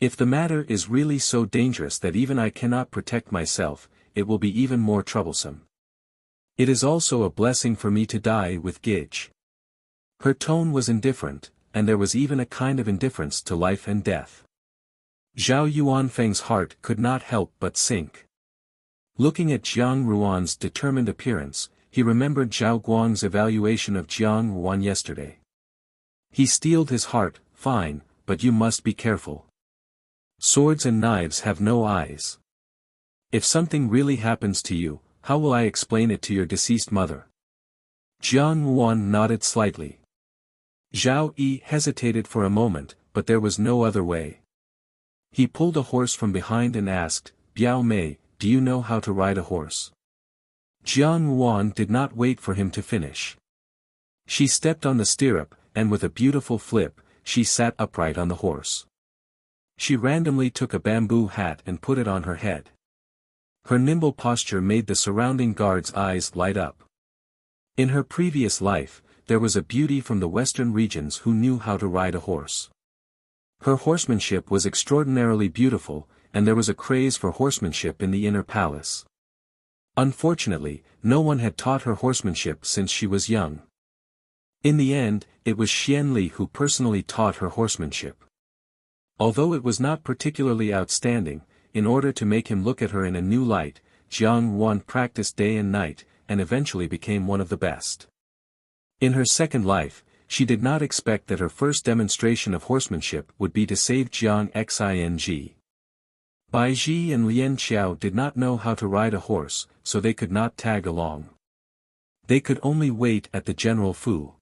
If the matter is really so dangerous that even I cannot protect myself, it will be even more troublesome. It is also a blessing for me to die with Gij. Her tone was indifferent, and there was even a kind of indifference to life and death. Zhao Yuanfeng's heart could not help but sink. Looking at Jiang Ruan's determined appearance, he remembered Zhao Guang's evaluation of Jiang Ruan yesterday. He steeled his heart, fine, but you must be careful. Swords and knives have no eyes. If something really happens to you, how will I explain it to your deceased mother? Jiang Ruan nodded slightly. Zhao Yi hesitated for a moment, but there was no other way. He pulled a horse from behind and asked, Biao Mei, do you know how to ride a horse? Jiang Ruan did not wait for him to finish. She stepped on the stirrup, and with a beautiful flip, she sat upright on the horse. She randomly took a bamboo hat and put it on her head. Her nimble posture made the surrounding guards' eyes light up. In her previous life, there was a beauty from the western regions who knew how to ride a horse. Her horsemanship was extraordinarily beautiful, and there was a craze for horsemanship in the inner palace. Unfortunately, no one had taught her horsemanship since she was young. In the end, it was Xian Li who personally taught her horsemanship. Although it was not particularly outstanding, in order to make him look at her in a new light, Jiang Ruan practiced day and night, and eventually became one of the best. In her second life, she did not expect that her first demonstration of horsemanship would be to save Jiang Xing. Bai Ji and Lian Qiao did not know how to ride a horse, so they could not tag along. They could only wait at the General Fu.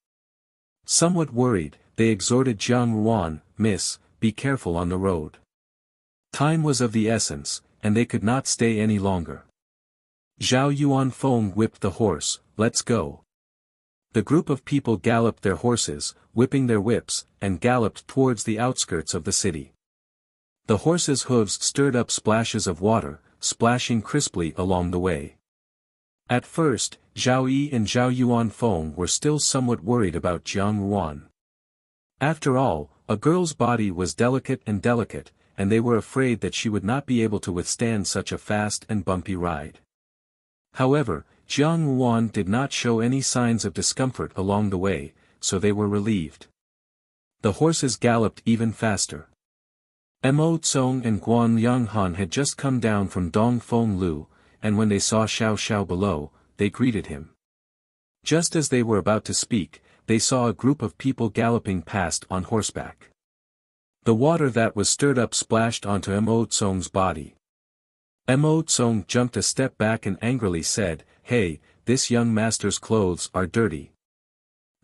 Somewhat worried, they exhorted Jiang Ruan, Miss, be careful on the road. Time was of the essence, and they could not stay any longer. Zhao Yuanfeng whipped the horse, let's go. The group of people galloped their horses, whipping their whips, and galloped towards the outskirts of the city. The horses' hooves stirred up splashes of water, splashing crisply along the way. At first, Zhao Yi and Zhao Yuanfeng were still somewhat worried about Jiang Ruan. After all, a girl's body was delicate, and they were afraid that she would not be able to withstand such a fast and bumpy ride. However, Jiang Ruan did not show any signs of discomfort along the way, so they were relieved. The horses galloped even faster. Mo Tsong and Guan Lianghan had just come down from Dongfeng Lu, and when they saw Xiao Xiao below, they greeted him. Just as they were about to speak, they saw a group of people galloping past on horseback. The water that was stirred up splashed onto Mo Tsong's body. Mo Tsong jumped a step back and angrily said, Hey, this young master's clothes are dirty.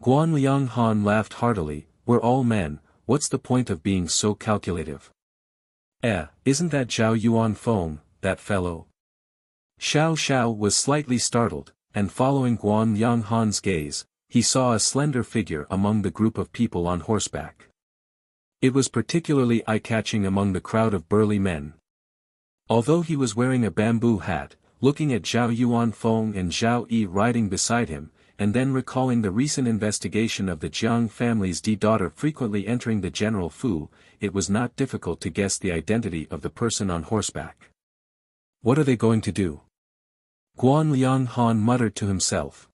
Guan Lianghan laughed heartily, we're all men, what's the point of being so calculative? Isn't that Zhao Yuanfeng, that fellow? Xiao Xiao was slightly startled, and following Guan Lianghan's gaze, he saw a slender figure among the group of people on horseback. It was particularly eye-catching among the crowd of burly men. Although he was wearing a bamboo hat, looking at Zhao Yuanfeng and Zhao Yi riding beside him, and then recalling the recent investigation of the Jiang family's daughter frequently entering the General Fu, it was not difficult to guess the identity of the person on horseback. What are they going to do? Guan Lianghan muttered to himself.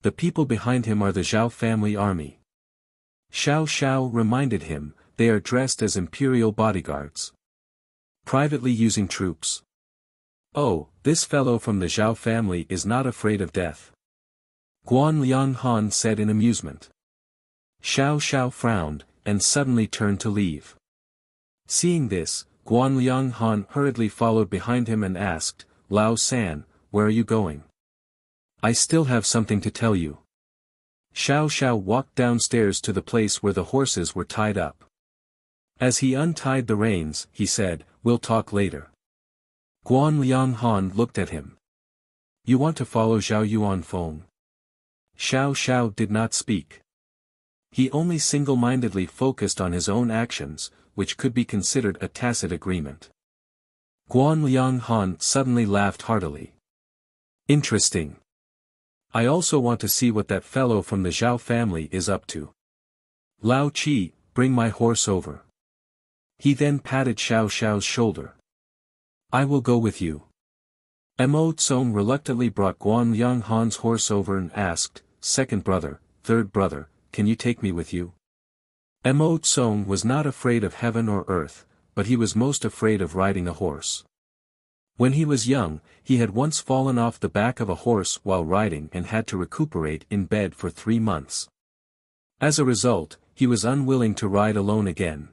The people behind him are the Zhao family army. Xiao Xiao reminded him, they are dressed as imperial bodyguards. Privately using troops. Oh, this fellow from the Zhao family is not afraid of death. Guan Lianghan said in amusement. Xiao Xiao frowned, and suddenly turned to leave. Seeing this, Guan Lianghan hurriedly followed behind him and asked, Lao San, where are you going? I still have something to tell you. Xiao Xiao walked downstairs to the place where the horses were tied up. As he untied the reins, he said, we'll talk later. Guan Lianghan looked at him. You want to follow Zhao Yuanfeng? Xiao Xiao did not speak. He only single-mindedly focused on his own actions, which could be considered a tacit agreement. Guan Liang Han suddenly laughed heartily. Interesting. I also want to see what that fellow from the Zhao family is up to. Lao Qi, bring my horse over. He then patted Xiao Xiao's shoulder. I will go with you. Mo Tsong reluctantly brought Guan Liang Han's horse over and asked, Second brother, third brother, can you take me with you? Mo Tsong was not afraid of heaven or earth, but he was most afraid of riding a horse. When he was young, he had once fallen off the back of a horse while riding and had to recuperate in bed for 3 months. As a result, he was unwilling to ride alone again.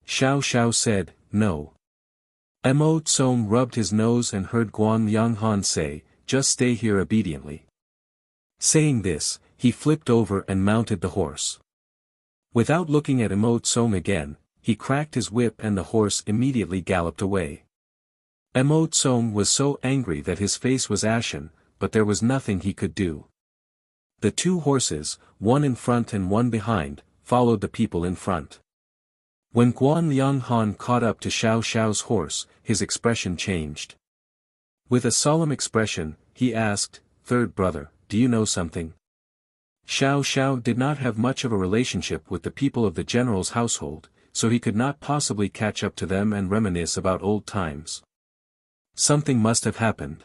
Xiao Xiao said, no. Mo Tsong rubbed his nose and heard Guan Liang Han say, just stay here obediently. Saying this, he flipped over and mounted the horse. Without looking at Mo Tsong again, he cracked his whip and the horse immediately galloped away. Mo Tsong was so angry that his face was ashen, but there was nothing he could do. The 2 horses, one in front and one behind, followed the people in front. When Guan Liang Han caught up to Xiao Xiao's horse, his expression changed. With a solemn expression, he asked, Third brother, do you know something? Xiao Xiao did not have much of a relationship with the people of the general's household, so he could not possibly catch up to them and reminisce about old times. Something must have happened.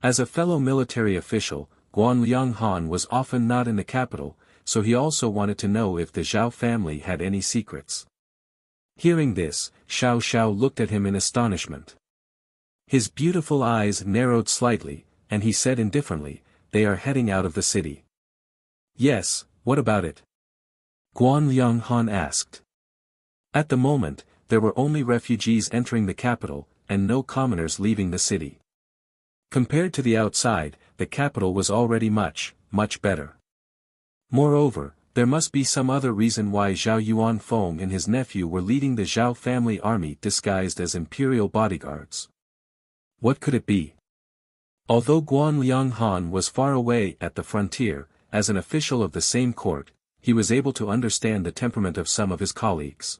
As a fellow military official, Guan Liang Han was often not in the capital, so he also wanted to know if the Zhao family had any secrets. Hearing this, Xiao Xiao looked at him in astonishment. His beautiful eyes narrowed slightly, and he said indifferently, they are heading out of the city. Yes, what about it? Guan Liang Han asked. At the moment, there were only refugees entering the capital, and no commoners leaving the city. Compared to the outside, the capital was already much, much better. Moreover, there must be some other reason why Zhao Yuanfeng and his nephew were leading the Zhao family army disguised as imperial bodyguards. What could it be? Although Guan Liang Han was far away at the frontier, as an official of the same court, he was able to understand the temperament of some of his colleagues.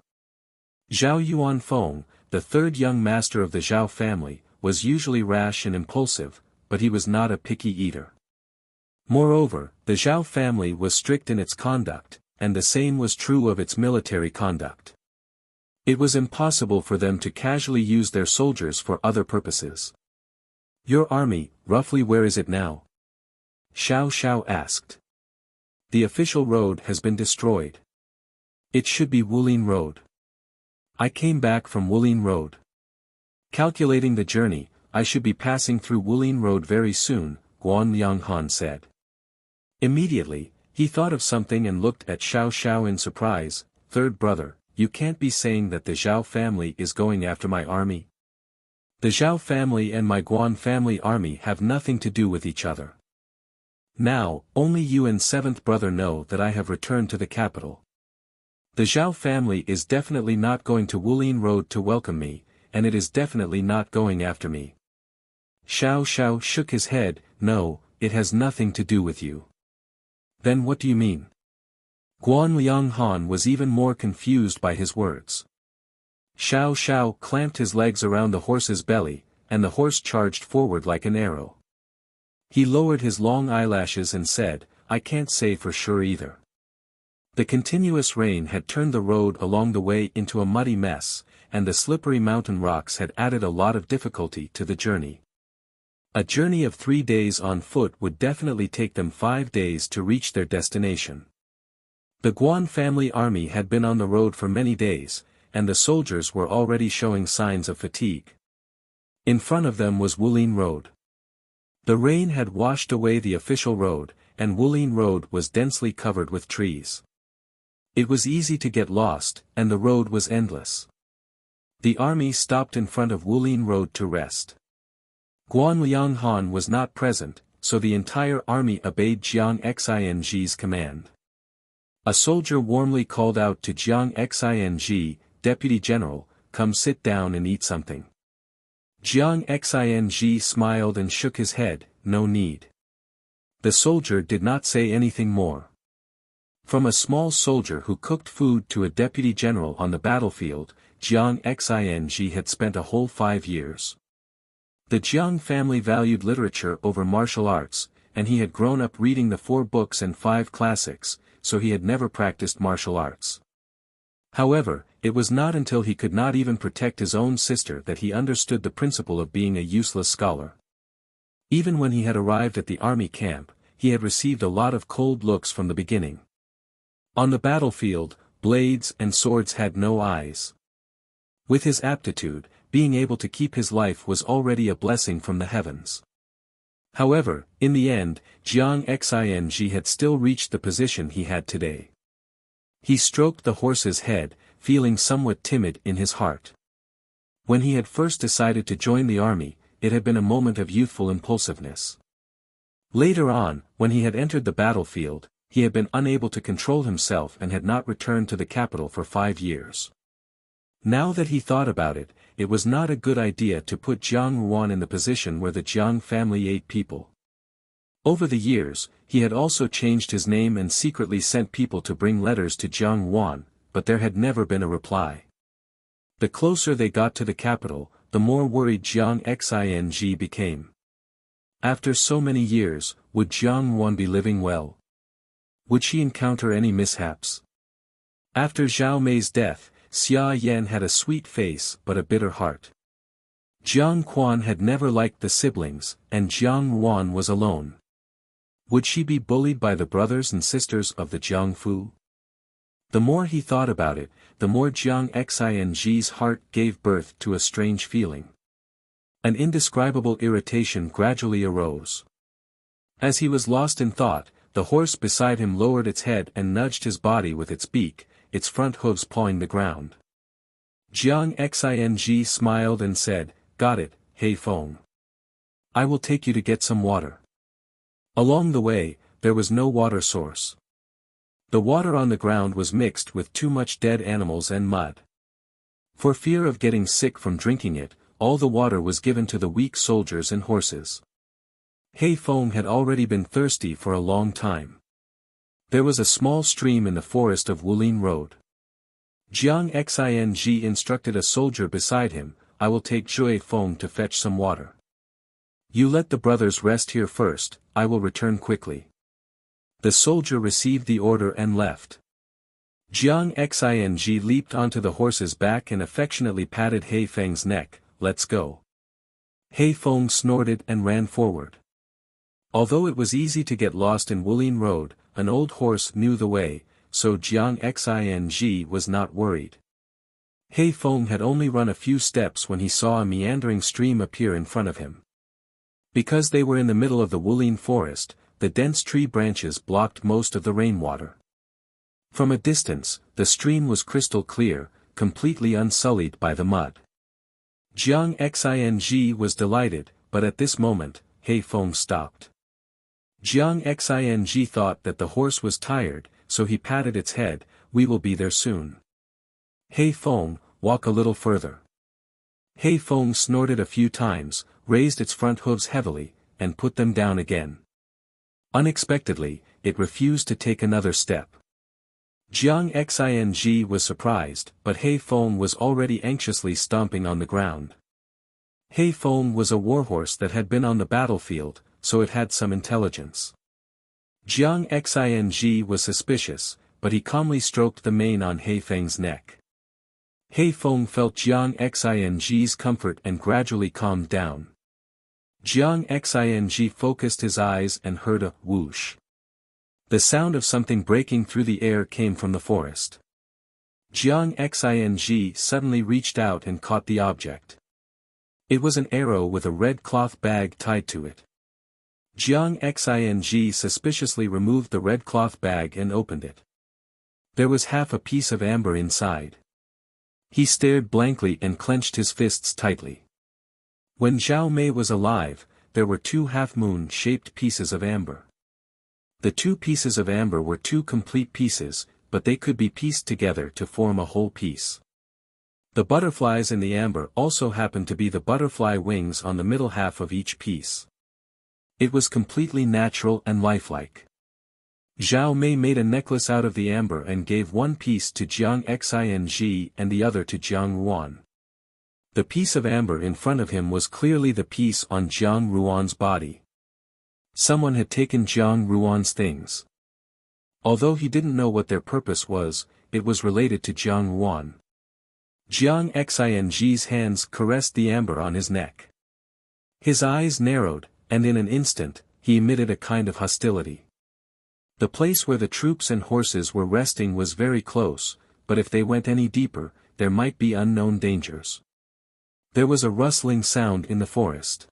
Zhao Yuanfeng, the 3rd young master of the Zhao family, was usually rash and impulsive, but he was not a picky eater. Moreover, the Zhao family was strict in its conduct, and the same was true of its military conduct. It was impossible for them to casually use their soldiers for other purposes. Your army, roughly where is it now? Xiao Xiao asked. The official road has been destroyed. It should be Wulin Road. I came back from Wulin Road. Calculating the journey, I should be passing through Wulin Road very soon, Guan Liang Han said. Immediately, he thought of something and looked at Xiao Xiao in surprise. Third brother, you can't be saying that the Zhao family is going after my army. The Zhao family and my Guan family army have nothing to do with each other. Now, only you and 7th brother know that I have returned to the capital. The Zhao family is definitely not going to Wulin Road to welcome me, and it is definitely not going after me. Xiao Xiao shook his head, no, it has nothing to do with you. Then what do you mean? Guan Liang Han was even more confused by his words. Xiao Xiao clamped his legs around the horse's belly, and the horse charged forward like an arrow. He lowered his long eyelashes and said, I can't say for sure either. The continuous rain had turned the road along the way into a muddy mess, and the slippery mountain rocks had added a lot of difficulty to the journey. A journey of 3 days on foot would definitely take them 5 days to reach their destination. The Guan family army had been on the road for many days, and the soldiers were already showing signs of fatigue. In front of them was Wulin Road. The rain had washed away the official road, and Wulin Road was densely covered with trees. It was easy to get lost, and the road was endless. The army stopped in front of Wulin Road to rest. Guan Liang Han was not present, so the entire army obeyed Jiang Xing's command. A soldier warmly called out to Jiang Xing, Deputy General, come sit down and eat something. Jiang Xing smiled and shook his head, no need. The soldier did not say anything more. From a small soldier who cooked food to a deputy general on the battlefield, Jiang Xing had spent a whole 5 years. The Jiang family valued literature over martial arts, and he had grown up reading the 4 books and 5 classics, so he had never practiced martial arts. However, it was not until he could not even protect his own sister that he understood the principle of being a useless scholar. Even when he had arrived at the army camp, he had received a lot of cold looks from the beginning. On the battlefield, blades and swords had no eyes. With his aptitude, being able to keep his life was already a blessing from the heavens. However, in the end, Jiang Xing had still reached the position he had today. He stroked the horse's head, feeling somewhat timid in his heart. When he had first decided to join the army, it had been a moment of youthful impulsiveness. Later on, when he had entered the battlefield, he had been unable to control himself and had not returned to the capital for 5 years. Now that he thought about it, it was not a good idea to put Jiang Ruan in the position where the Jiang family ate people. Over the years, he had also changed his name and secretly sent people to bring letters to Jiang Ruan, but there had never been a reply. The closer they got to the capital, the more worried Jiang Xing became. After so many years, would Jiang Ruan be living well? Would she encounter any mishaps? After Zhao Mei's death, Xia Yan had a sweet face but a bitter heart. Jiang Quan had never liked the siblings, and Jiang Ruan was alone. Would she be bullied by the brothers and sisters of the Jiangfu? The more he thought about it, the more Jiang Xing's heart gave birth to a strange feeling. An indescribable irritation gradually arose. As he was lost in thought, the horse beside him lowered its head and nudged his body with its beak, its front hooves pawing the ground. Jiang Xing smiled and said, "Got it, Hei Feng. I will take you to get some water." Along the way, there was no water source. The water on the ground was mixed with too much dead animals and mud. For fear of getting sick from drinking it, all the water was given to the weak soldiers and horses. Hei Feng had already been thirsty for a long time. There was a small stream in the forest of Wulin Road. Jiang Xing instructed a soldier beside him, "I will take Zhui Feng to fetch some water. You let the brothers rest here first, I will return quickly." The soldier received the order and left. Jiang Xing leaped onto the horse's back and affectionately patted Hei Feng's neck, "Let's go." Hei Feng snorted and ran forward. Although it was easy to get lost in Wulin Road, an old horse knew the way, so Jiang Xing was not worried. Hei Feng had only run a few steps when he saw a meandering stream appear in front of him. Because they were in the middle of the Wulin forest, the dense tree branches blocked most of the rainwater. From a distance, the stream was crystal clear, completely unsullied by the mud. Jiang Xing was delighted, but at this moment, Hei Feng stopped. Jiang Xing thought that the horse was tired, so he patted its head, "We will be there soon." "Hei Feng, walk a little further." Hei Feng snorted a few times, raised its front hooves heavily, and put them down again. Unexpectedly, it refused to take another step. Jiang Xing was surprised, but Hei Feng was already anxiously stomping on the ground. Hei Feng was a warhorse that had been on the battlefield, so it had some intelligence. Jiang Xing was suspicious, but he calmly stroked the mane on Hei Feng's neck. Hei Feng felt Jiang Xing's comfort and gradually calmed down. Jiang Xing focused his eyes and heard a whoosh. The sound of something breaking through the air came from the forest. Jiang Xing suddenly reached out and caught the object. It was an arrow with a red cloth bag tied to it. Jiang Xing suspiciously removed the red cloth bag and opened it. There was half a piece of amber inside. He stared blankly and clenched his fists tightly. When Zhao Mei was alive, there were 2 half-moon-shaped pieces of amber. The 2 pieces of amber were 2 complete pieces, but they could be pieced together to form a whole piece. The butterflies in the amber also happened to be the butterfly wings on the middle half of each piece. It was completely natural and lifelike. Zhao Mei made a necklace out of the amber and gave one piece to Jiang Xing and the other to Jiang Ruan. The piece of amber in front of him was clearly the piece on Jiang Ruan's body. Someone had taken Jiang Ruan's things. Although he didn't know what their purpose was, it was related to Jiang Ruan. Jiang Xing's hands caressed the amber on his neck. His eyes narrowed, and in an instant, he emitted a kind of hostility. The place where the troops and horses were resting was very close, but if they went any deeper, there might be unknown dangers. There was a rustling sound in the forest.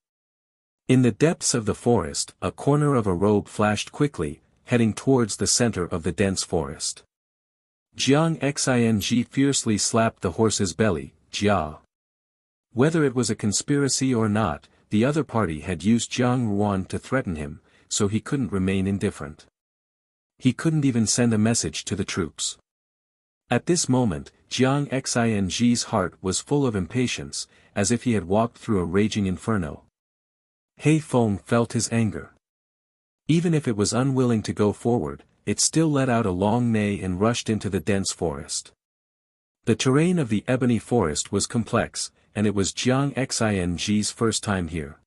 In the depths of the forest, a corner of a robe flashed quickly, heading towards the center of the dense forest. Jiang Xing fiercely slapped the horse's belly, Jia. Whether it was a conspiracy or not, the other party had used Jiang Ruan to threaten him, so he couldn't remain indifferent. He couldn't even send a message to the troops. At this moment, Jiang Xing's heart was full of impatience, as if he had walked through a raging inferno. He Feng felt his anger. Even if it was unwilling to go forward, it still let out a long neigh and rushed into the dense forest. The terrain of the ebony forest was complex, and it was Jiang Xing's first time here.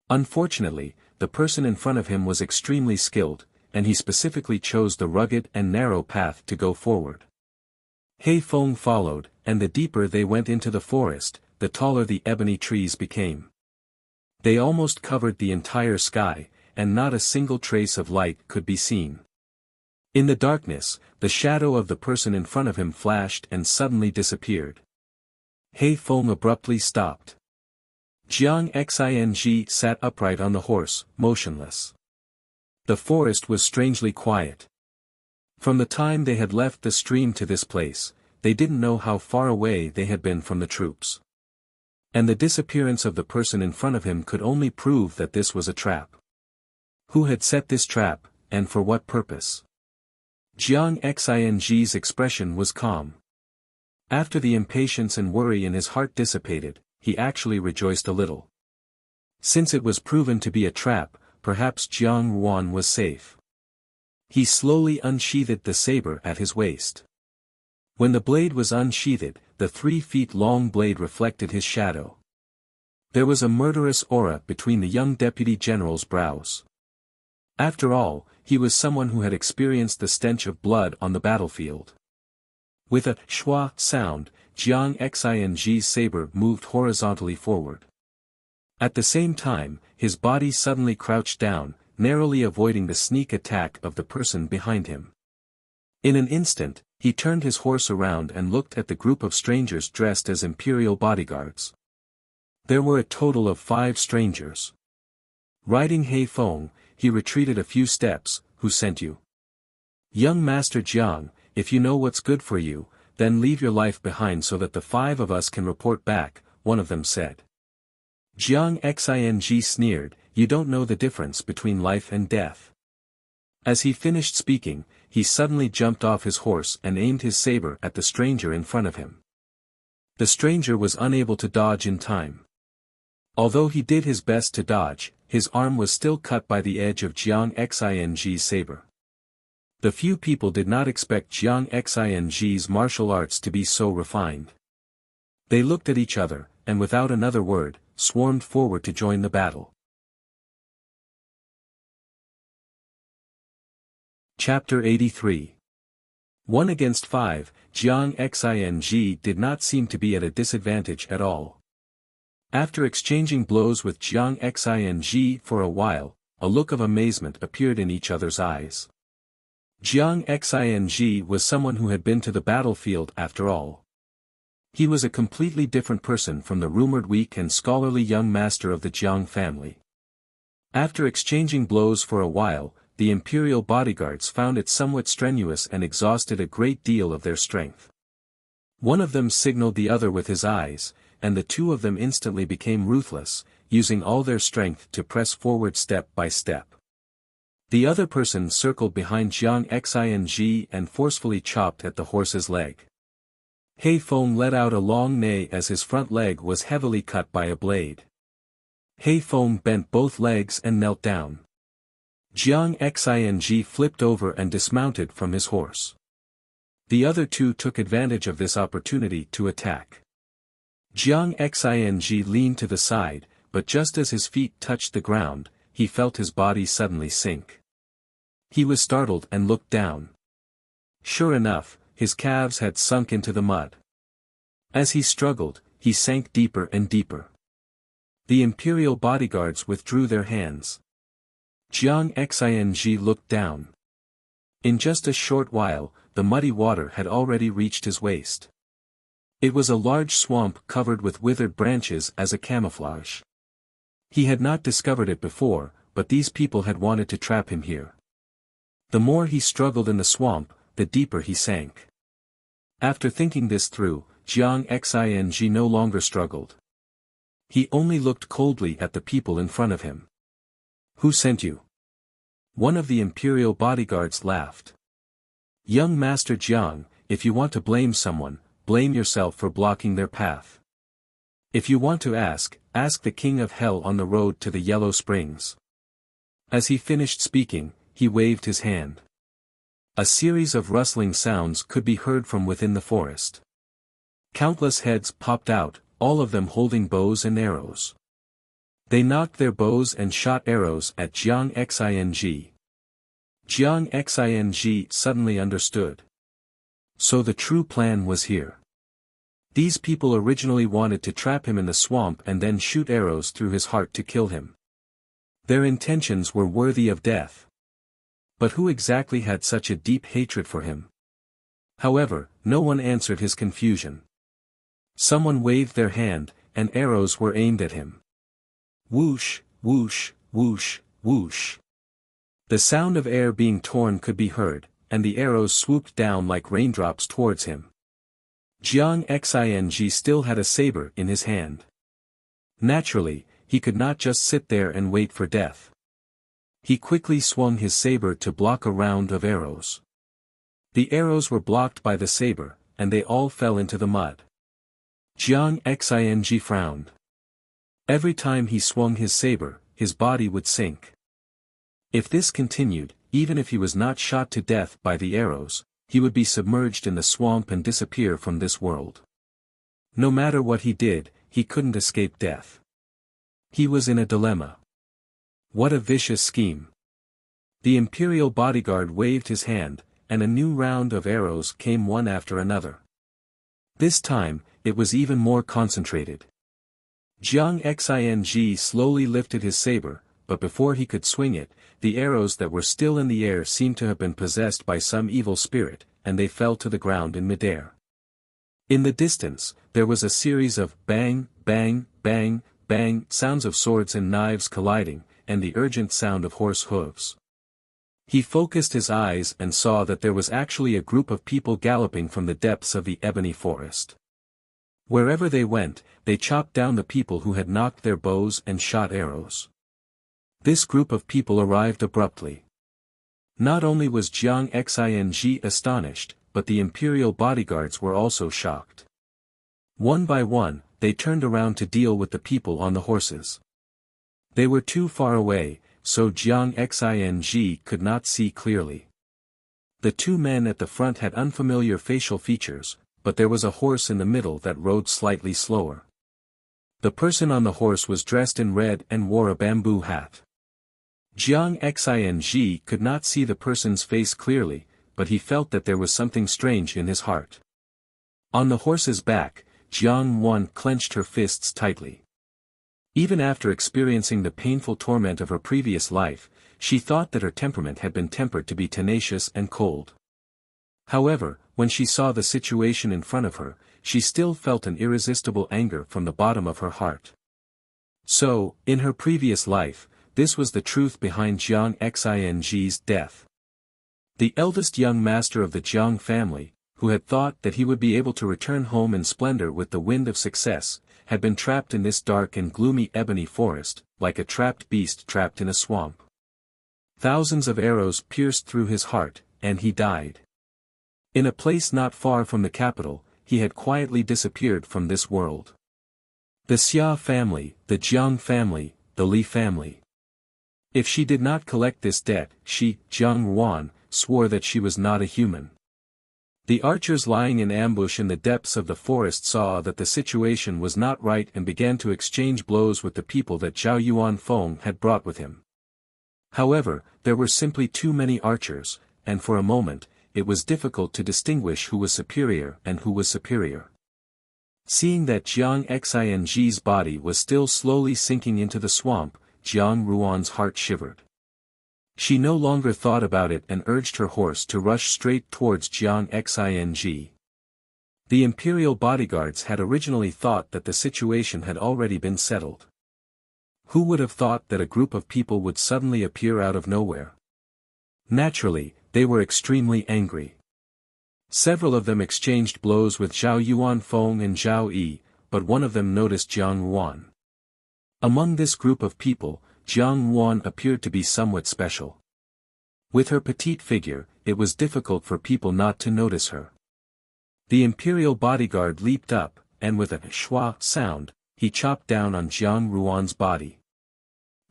Unfortunately, the person in front of him was extremely skilled, and he specifically chose the rugged and narrow path to go forward. He Feng followed, and the deeper they went into the forest, the taller the ebony trees became. They almost covered the entire sky, and not a single trace of light could be seen. In the darkness, the shadow of the person in front of him flashed and suddenly disappeared. He Feng abruptly stopped. Jiang Xing sat upright on the horse, motionless. The forest was strangely quiet. From the time they had left the stream to this place, they didn't know how far away they had been from the troops. And the disappearance of the person in front of him could only prove that this was a trap. Who had set this trap, and for what purpose? Jiang Xing's expression was calm. After the impatience and worry in his heart dissipated, he actually rejoiced a little. Since it was proven to be a trap, perhaps Jiang Ruan was safe. He slowly unsheathed the saber at his waist. When the blade was unsheathed, the 3-feet-long blade reflected his shadow. There was a murderous aura between the young deputy general's brows. After all, he was someone who had experienced the stench of blood on the battlefield. With a schwa sound, Jiang Xing's saber moved horizontally forward. At the same time, his body suddenly crouched down, narrowly avoiding the sneak attack of the person behind him. In an instant, he turned his horse around and looked at the group of strangers dressed as imperial bodyguards. There were a total of 5 strangers. Riding He Feng, he retreated a few steps. Who sent you? Young Master Jiang, if you know what's good for you, then leave your life behind so that the 5 of us can report back, one of them said. Jiang Xing sneered, you don't know the difference between life and death. As he finished speaking, he suddenly jumped off his horse and aimed his saber at the stranger in front of him. The stranger was unable to dodge in time. Although he did his best to dodge, his arm was still cut by the edge of Jiang Xing's saber. The few people did not expect Jiang Xing's martial arts to be so refined. They looked at each other, and without another word, swarmed forward to join the battle. Chapter 83. 1 against 5, Jiang Xing did not seem to be at a disadvantage at all. After exchanging blows with Jiang Xing for a while, a look of amazement appeared in each other's eyes. Jiang Xing was someone who had been to the battlefield after all. He was a completely different person from the rumored weak and scholarly young master of the Jiang family. After exchanging blows for a while, the imperial bodyguards found it somewhat strenuous and exhausted a great deal of their strength. One of them signaled the other with his eyes, and the 2 of them instantly became ruthless, using all their strength to press forward step by step. The other person circled behind Jiang Xing and forcefully chopped at the horse's leg. He Feng let out a long neigh as his front leg was heavily cut by a blade. He Feng bent both legs and knelt down. Jiang Xing flipped over and dismounted from his horse. The other two took advantage of this opportunity to attack. Jiang Xing leaned to the side, but just as his feet touched the ground, he felt his body suddenly sink. He was startled and looked down. Sure enough, his calves had sunk into the mud. As he struggled, he sank deeper and deeper. The imperial bodyguards withdrew their hands. Jiang Xing looked down. In just a short while, the muddy water had already reached his waist. It was a large swamp covered with withered branches as a camouflage. He had not discovered it before, but these people had wanted to trap him here. The more he struggled in the swamp, the deeper he sank. After thinking this through, Jiang Xing no longer struggled. He only looked coldly at the people in front of him. "Who sent you?" One of the imperial bodyguards laughed. "Young Master Jiang, if you want to blame someone, blame yourself for blocking their path. If you want to ask the King of Hell on the road to the Yellow Springs." As he finished speaking, he waved his hand. A series of rustling sounds could be heard from within the forest. Countless heads popped out, all of them holding bows and arrows. They knocked their bows and shot arrows at Jiang Xing. Jiang Xing suddenly understood. So the true plan was here. These people originally wanted to trap him in the swamp and then shoot arrows through his heart to kill him. Their intentions were worthy of death. But who exactly had such a deep hatred for him? However, no one answered his confusion. Someone waved their hand, and arrows were aimed at him. Whoosh, whoosh, whoosh, whoosh. The sound of air being torn could be heard, and the arrows swooped down like raindrops towards him. Jiang Xing still had a saber in his hand. Naturally, he could not just sit there and wait for death. He quickly swung his saber to block a round of arrows. The arrows were blocked by the saber, and they all fell into the mud. Jiang Xing frowned. Every time he swung his saber, his body would sink. If this continued, even if he was not shot to death by the arrows, he would be submerged in the swamp and disappear from this world. No matter what he did, he couldn't escape death. He was in a dilemma. What a vicious scheme. The imperial bodyguard waved his hand, and a new round of arrows came one after another. This time, it was even more concentrated. Jiang Xing slowly lifted his saber, but before he could swing it, the arrows that were still in the air seemed to have been possessed by some evil spirit, and they fell to the ground in midair. In the distance, there was a series of bang, bang, bang, bang sounds of swords and knives colliding, and the urgent sound of horse hooves. He focused his eyes and saw that there was actually a group of people galloping from the depths of the ebony forest. Wherever they went, they chopped down the people who had knocked their bows and shot arrows. This group of people arrived abruptly. Not only was Jiang Xing astonished, but the imperial bodyguards were also shocked. One by one, they turned around to deal with the people on the horses. They were too far away, so Jiang Xing could not see clearly. The two men at the front had unfamiliar facial features, but there was a horse in the middle that rode slightly slower. The person on the horse was dressed in red and wore a bamboo hat. Jiang Xing could not see the person's face clearly, but he felt that there was something strange in his heart. On the horse's back, Jiang Wan clenched her fists tightly. Even after experiencing the painful torment of her previous life, she thought that her temperament had been tempered to be tenacious and cold. However, when she saw the situation in front of her, she still felt an irresistible anger from the bottom of her heart. So, in her previous life, this was the truth behind Jiang Xing's death. The eldest young master of the Jiang family, who had thought that he would be able to return home in splendor with the wind of success, had been trapped in this dark and gloomy ebony forest, like a trapped beast trapped in a swamp. Thousands of arrows pierced through his heart, and he died. In a place not far from the capital, he had quietly disappeared from this world. The Xia family, the Jiang family, the Li family. If she did not collect this debt, she, Jiang Ruan, swore that she was not a human. The archers lying in ambush in the depths of the forest saw that the situation was not right and began to exchange blows with the people that Zhao Yuanfeng had brought with him. However, there were simply too many archers, and for a moment, it was difficult to distinguish who was superior and who was superior. Seeing that Jiang Xing's body was still slowly sinking into the swamp, Jiang Ruan's heart shivered. She no longer thought about it and urged her horse to rush straight towards Jiang Xing. The imperial bodyguards had originally thought that the situation had already been settled. Who would have thought that a group of people would suddenly appear out of nowhere? Naturally, they were extremely angry. Several of them exchanged blows with Zhao Yuanfeng and Zhao Yi, but one of them noticed Jiang Ruan. Among this group of people, Jiang Ruan appeared to be somewhat special. With her petite figure, it was difficult for people not to notice her. The imperial bodyguard leaped up, and with a schwa sound, he chopped down on Jiang Ruan's body.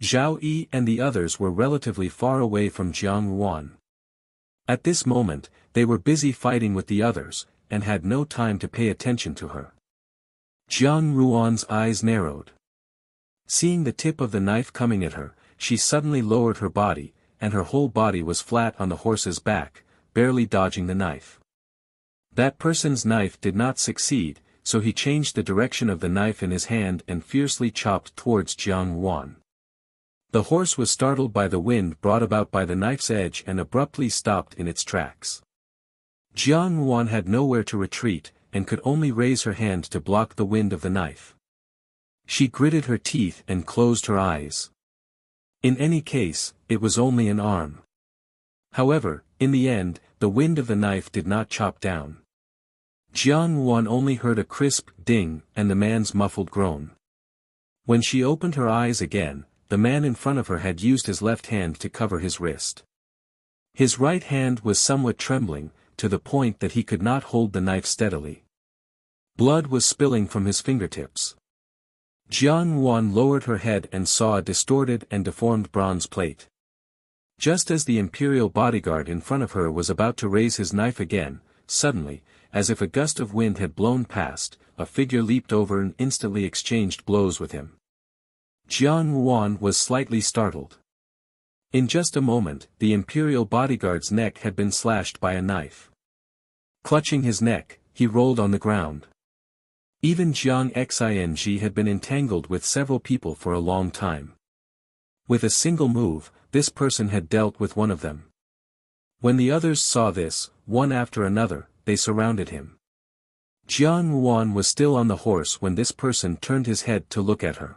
Zhao Yi and the others were relatively far away from Jiang Ruan. At this moment, they were busy fighting with the others, and had no time to pay attention to her. Jiang Ruan's eyes narrowed. Seeing the tip of the knife coming at her, she suddenly lowered her body, and her whole body was flat on the horse's back, barely dodging the knife. That person's knife did not succeed, so he changed the direction of the knife in his hand and fiercely chopped towards Jiang Ruan. The horse was startled by the wind brought about by the knife's edge and abruptly stopped in its tracks. Jiang Ruan had nowhere to retreat, and could only raise her hand to block the wind of the knife. She gritted her teeth and closed her eyes. In any case, it was only an arm. However, in the end, the wind of the knife did not chop down. Jiang Ruan only heard a crisp ding and the man's muffled groan. When she opened her eyes again, the man in front of her had used his left hand to cover his wrist. His right hand was somewhat trembling, to the point that he could not hold the knife steadily. Blood was spilling from his fingertips. Jiang Ruan lowered her head and saw a distorted and deformed bronze plate. Just as the imperial bodyguard in front of her was about to raise his knife again, suddenly, as if a gust of wind had blown past, a figure leaped over and instantly exchanged blows with him. Jiang Ruan was slightly startled. In just a moment, the imperial bodyguard's neck had been slashed by a knife. Clutching his neck, he rolled on the ground. Even Jiang Xing had been entangled with several people for a long time. With a single move, this person had dealt with one of them. When the others saw this, one after another, they surrounded him. Jiang Ruan was still on the horse when this person turned his head to look at her.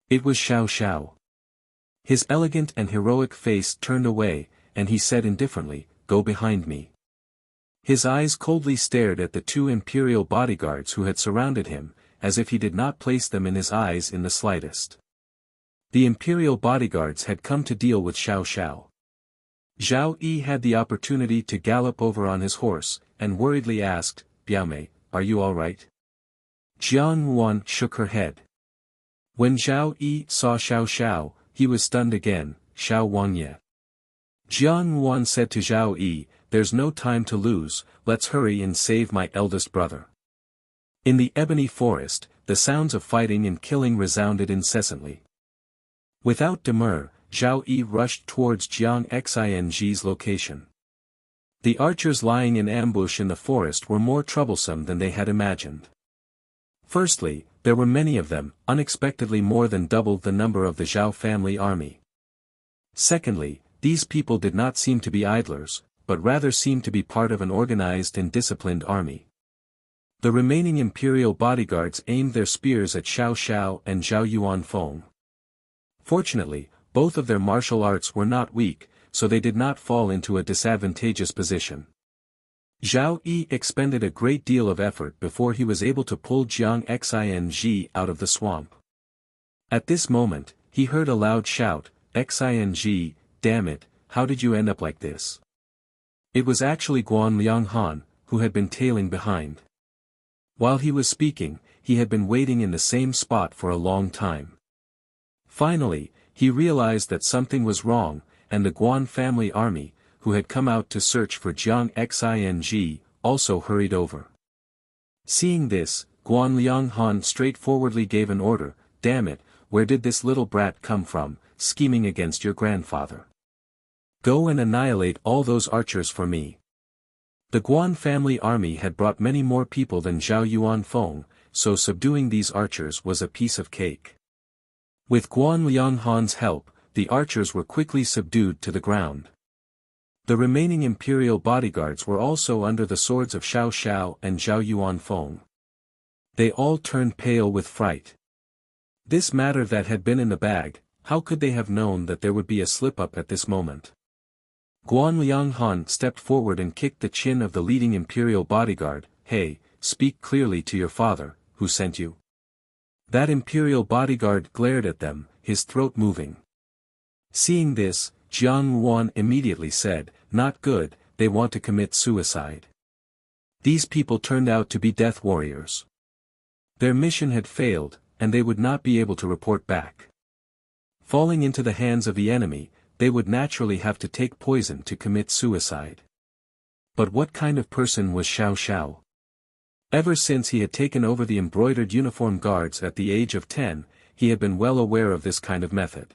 It was Xiao Xiao. His elegant and heroic face turned away, and he said indifferently, "Go behind me." His eyes coldly stared at the two imperial bodyguards who had surrounded him, as if he did not place them in his eyes in the slightest. The imperial bodyguards had come to deal with Xiao Xiao. Zhao Yi had the opportunity to gallop over on his horse, and worriedly asked, "Biaomei, are you all right?" Jiang Ruan shook her head. When Zhao Yi saw Xiao Xiao, he was stunned again. "Xiao Wangye." Jiang Ruan said to Zhao Yi, "There's no time to lose, let's hurry and save my eldest brother." In the ebony forest, the sounds of fighting and killing resounded incessantly. Without demur, Zhao Yi rushed towards Jiang Xing's location. The archers lying in ambush in the forest were more troublesome than they had imagined. Firstly, there were many of them, unexpectedly more than double the number of the Zhao family army. Secondly, these people did not seem to be idlers, but rather seemed to be part of an organized and disciplined army. The remaining imperial bodyguards aimed their spears at Xiao Xiao and Zhao Yuanfeng. Fortunately, both of their martial arts were not weak, so they did not fall into a disadvantageous position. Zhao Yi expended a great deal of effort before he was able to pull Jiang Xing out of the swamp. At this moment, he heard a loud shout, "Xing, damn it, how did you end up like this?" It was actually Guan Lianghan, who had been tailing behind. While he was speaking, he had been waiting in the same spot for a long time. Finally, he realized that something was wrong, and the Guan family army, who had come out to search for Jiang Xing, also hurried over. Seeing this, Guan Lianghan straightforwardly gave an order, "Damn it, where did this little brat come from, scheming against your grandfather? Go and annihilate all those archers for me." The Guan family army had brought many more people than Zhao Yuanfeng, so subduing these archers was a piece of cake. With Guan Lianghan's help, the archers were quickly subdued to the ground. The remaining imperial bodyguards were also under the swords of Xiao Xiao and Zhao Yuanfeng. They all turned pale with fright. This matter that had been in the bag, how could they have known that there would be a slip-up at this moment? Guan Lianghan stepped forward and kicked the chin of the leading imperial bodyguard. "Hey, speak clearly to your father, who sent you?" That imperial bodyguard glared at them, his throat moving. Seeing this, Jiang Yuan immediately said, "Not good, they want to commit suicide." These people turned out to be death warriors. Their mission had failed, and they would not be able to report back. Falling into the hands of the enemy, they would naturally have to take poison to commit suicide. But what kind of person was Xiao Xiao? Ever since he had taken over the embroidered uniform guards at the age of 10, he had been well aware of this kind of method.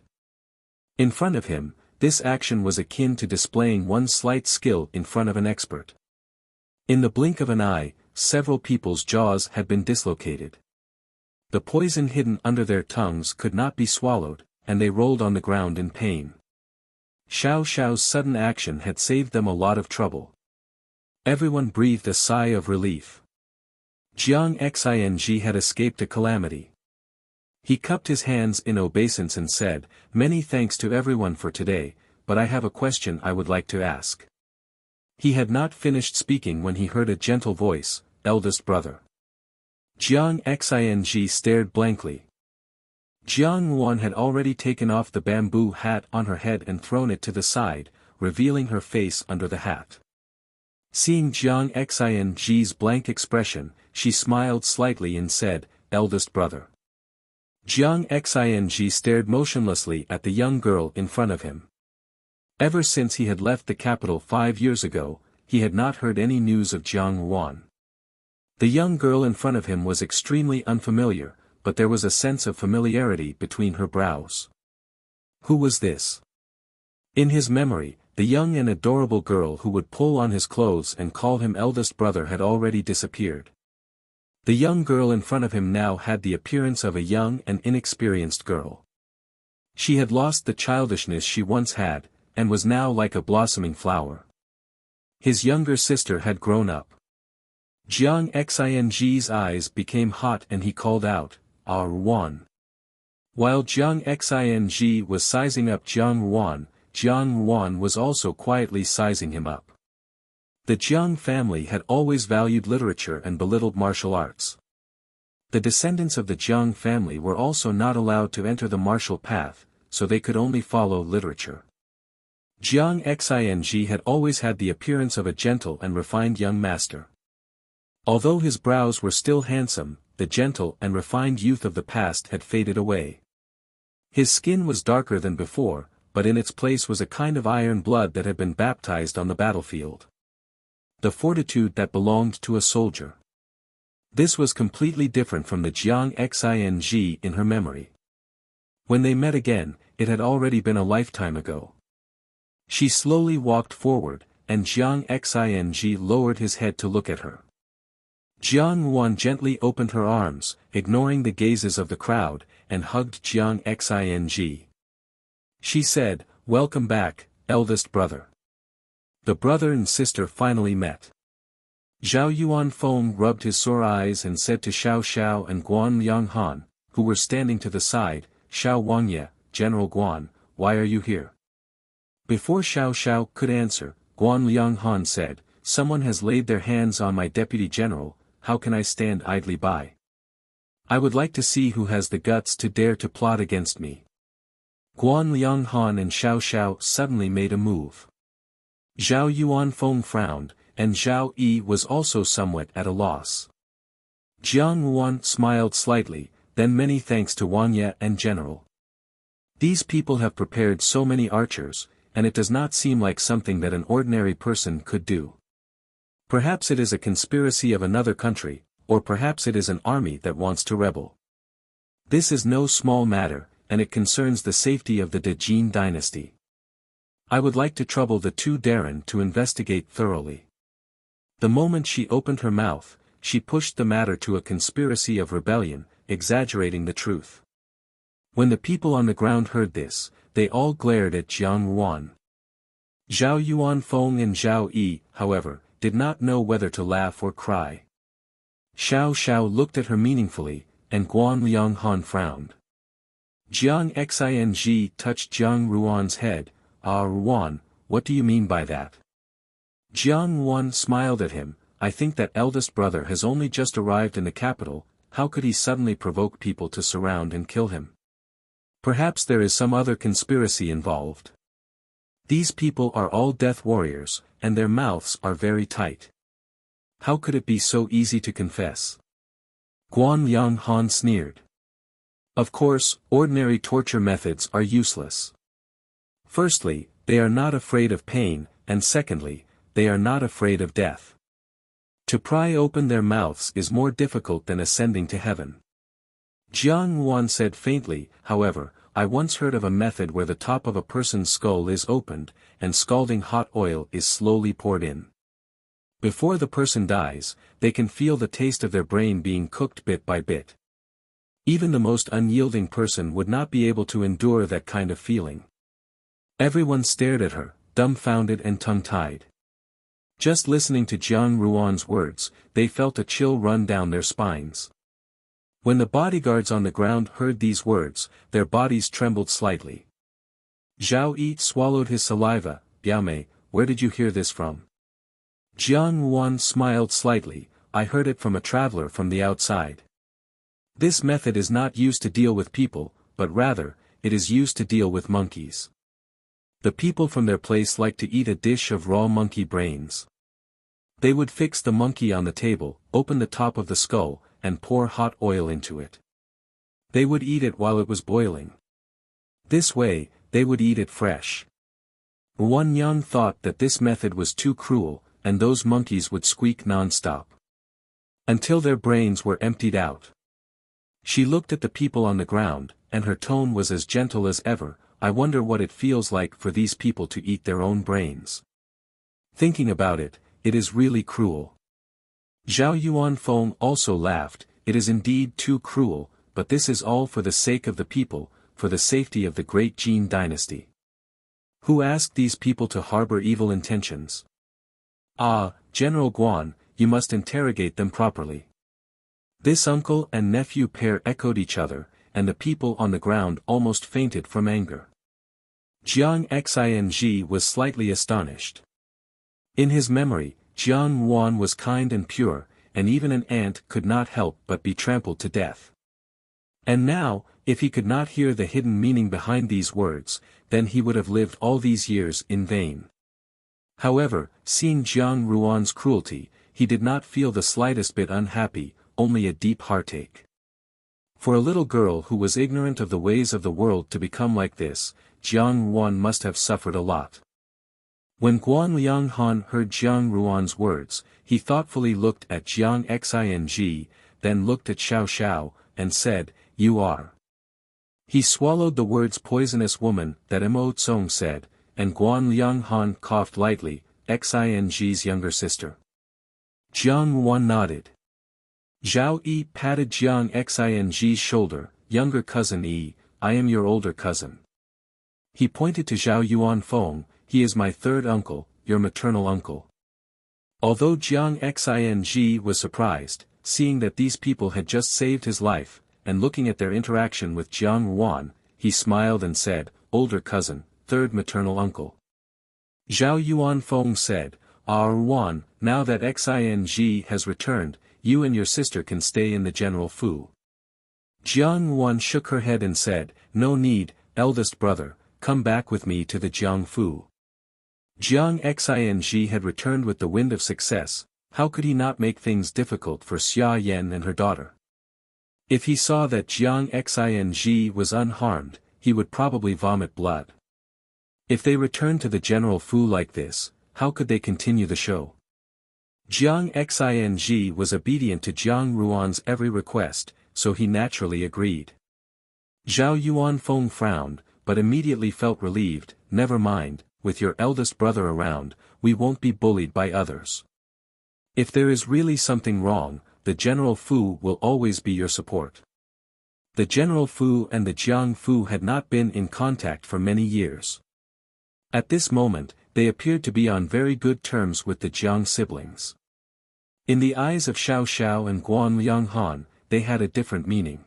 In front of him, this action was akin to displaying one slight skill in front of an expert. In the blink of an eye, several people's jaws had been dislocated. The poison hidden under their tongues could not be swallowed, and they rolled on the ground in pain. Xiao Xiao's sudden action had saved them a lot of trouble. Everyone breathed a sigh of relief. Jiang Xing had escaped a calamity. He cupped his hands in obeisance and said, "Many thanks to everyone for today, but I have a question I would like to ask." He had not finished speaking when he heard a gentle voice, "Eldest brother." Jiang Xing stared blankly. Jiang Yuan had already taken off the bamboo hat on her head and thrown it to the side, revealing her face under the hat. Seeing Jiang Xing's blank expression, she smiled slightly and said, "Eldest brother." Jiang Xing stared motionlessly at the young girl in front of him. Ever since he had left the capital 5 years ago, he had not heard any news of Jiang Yuan. The young girl in front of him was extremely unfamiliar, but there was a sense of familiarity between her brows. Who was this? In his memory, the young and adorable girl who would pull on his clothes and call him eldest brother had already disappeared. The young girl in front of him now had the appearance of a young and inexperienced girl. She had lost the childishness she once had, and was now like a blossoming flower. His younger sister had grown up. Jiang Xing's eyes became hot and he called out, "Ah Yuan." While Jiang Xing was sizing up Jiang Yuan was also quietly sizing him up. The Jiang family had always valued literature and belittled martial arts. The descendants of the Jiang family were also not allowed to enter the martial path, so they could only follow literature. Jiang Xing had always had the appearance of a gentle and refined young master. Although his brows were still handsome, the gentle and refined youth of the past had faded away. His skin was darker than before, but in its place was a kind of iron blood that had been baptized on the battlefield. The fortitude that belonged to a soldier. This was completely different from the Jiang Xing in her memory. When they met again, it had already been a lifetime ago. She slowly walked forward, and Jiang Xing lowered his head to look at her. Jiang Yuan gently opened her arms, ignoring the gazes of the crowd, and hugged Jiang Xing. She said, "Welcome back, eldest brother." The brother and sister finally met. Zhao Yuanfeng rubbed his sore eyes and said to Xiao Xiao and Guan Lianghan, who were standing to the side, "Xiao Wangye, General Guan, why are you here?" Before Xiao Xiao could answer, Guan Lianghan said, "Someone has laid their hands on my deputy general, how can I stand idly by? I would like to see who has the guts to dare to plot against me." Guan Lianghan and Xiao Xiao suddenly made a move. Zhao Yuanfeng frowned, and Zhao Yi was also somewhat at a loss. Jiang Yuan smiled slightly, then many thanks to Wang Ye and General. These people have prepared so many archers, and it does not seem like something that an ordinary person could do. Perhaps it is a conspiracy of another country, or perhaps it is an army that wants to rebel. This is no small matter, and it concerns the safety of the De Jin dynasty. I would like to trouble the two Darren to investigate thoroughly. The moment she opened her mouth, she pushed the matter to a conspiracy of rebellion, exaggerating the truth. When the people on the ground heard this, they all glared at Jiang Ruan. Zhao Yuanfeng and Zhao Yi, however, did not know whether to laugh or cry. Xiao Xiao looked at her meaningfully, and Guan Lianghan frowned. Jiang Xing touched Jiang Ruan's head. "Ah Ruan, what do you mean by that?" Jiang Ruan smiled at him. "I think that eldest brother has only just arrived in the capital, how could he suddenly provoke people to surround and kill him? Perhaps there is some other conspiracy involved. These people are all death warriors, and their mouths are very tight. How could it be so easy to confess?" Guan Lianghan sneered. Of course, ordinary torture methods are useless. Firstly, they are not afraid of pain, and secondly, they are not afraid of death. To pry open their mouths is more difficult than ascending to heaven. Jiang Ruan said faintly, "However, I once heard of a method where the top of a person's skull is opened, and scalding hot oil is slowly poured in. Before the person dies, they can feel the taste of their brain being cooked bit by bit. Even the most unyielding person would not be able to endure that kind of feeling." Everyone stared at her, dumbfounded and tongue-tied. Just listening to Jiang Ruan's words, they felt a chill run down their spines. When the bodyguards on the ground heard these words, their bodies trembled slightly. Zhao Yi swallowed his saliva. "Biaomei, where did you hear this from?" Jiang Ruan smiled slightly. "I heard it from a traveler from the outside. This method is not used to deal with people, but rather, it is used to deal with monkeys. The people from their place like to eat a dish of raw monkey brains. They would fix the monkey on the table, open the top of the skull, and pour hot oil into it. They would eat it while it was boiling. This way, they would eat it fresh." Ruan Yang thought that this method was too cruel, and those monkeys would squeak non-stop until their brains were emptied out. She looked at the people on the ground, and her tone was as gentle as ever. "I wonder what it feels like for these people to eat their own brains. Thinking about it, it is really cruel." Zhao Yuanfeng also laughed. "It is indeed too cruel, but this is all for the sake of the people, for the safety of the great Jin dynasty. Who asked these people to harbor evil intentions? Ah, General Guan, you must interrogate them properly." This uncle and nephew pair echoed each other, and the people on the ground almost fainted from anger. Jiang Xing was slightly astonished. In his memory, Jiang Ruan was kind and pure, and even an ant could not help but be trampled to death. And now, if he could not hear the hidden meaning behind these words, then he would have lived all these years in vain. However, seeing Jiang Ruan's cruelty, he did not feel the slightest bit unhappy, only a deep heartache. For a little girl who was ignorant of the ways of the world to become like this, Jiang Ruan must have suffered a lot. When Guan Lianghan heard Jiang Ruan's words, he thoughtfully looked at Jiang Xing, then looked at Xiao Xiao, and said, "You are." He swallowed the words "poisonous woman" that Mo Tsong said, and Guan Lianghan coughed lightly. "Xing's younger sister." Jiang Ruan nodded. Zhao Yi patted Jiang Xing's shoulder. "Younger cousin Yi, I am your older cousin." He pointed to Zhao Yuanfeng. "He is my third uncle, your maternal uncle." Although Jiang Xing was surprised, seeing that these people had just saved his life, and looking at their interaction with Jiang Ruan, he smiled and said, "Older cousin, third maternal uncle." Zhao Yuanfeng said, "Ah Ruan, now that Xing has returned, you and your sister can stay in the General Fu." Jiang Ruan shook her head and said, "No need, eldest brother, come back with me to the Jiang Fu." Jiang Xing had returned with the wind of success. How could he not make things difficult for Xia Yan and her daughter? If he saw that Jiang Xing was unharmed, he would probably vomit blood. If they returned to the General Fu like this, how could they continue the show? Jiang Xing was obedient to Jiang Ruan's every request, so he naturally agreed. Zhao Yuanfeng frowned, but immediately felt relieved. Never mind, with your eldest brother around, we won't be bullied by others. If there is really something wrong, the General Fu will always be your support. The General Fu and the Jiang Fu had not been in contact for many years. At this moment, they appeared to be on very good terms with the Jiang siblings. In the eyes of Xiao Xiao and Guan Lianghan, they had a different meaning.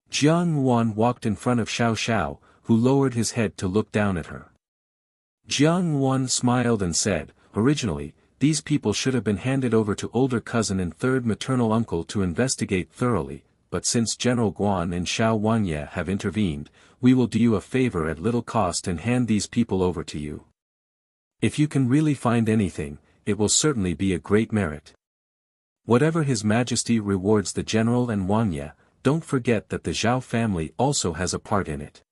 Jiang Yuan walked in front of Xiao Xiao, who lowered his head to look down at her. Jiang Yuan smiled and said, "Originally, these people should have been handed over to older cousin and third maternal uncle to investigate thoroughly, but since General Guan and Xiao Wanye have intervened, we will do you a favor at little cost and hand these people over to you. If you can really find anything, it will certainly be a great merit. Whatever His Majesty rewards the General and Wanye, don't forget that the Zhao family also has a part in it."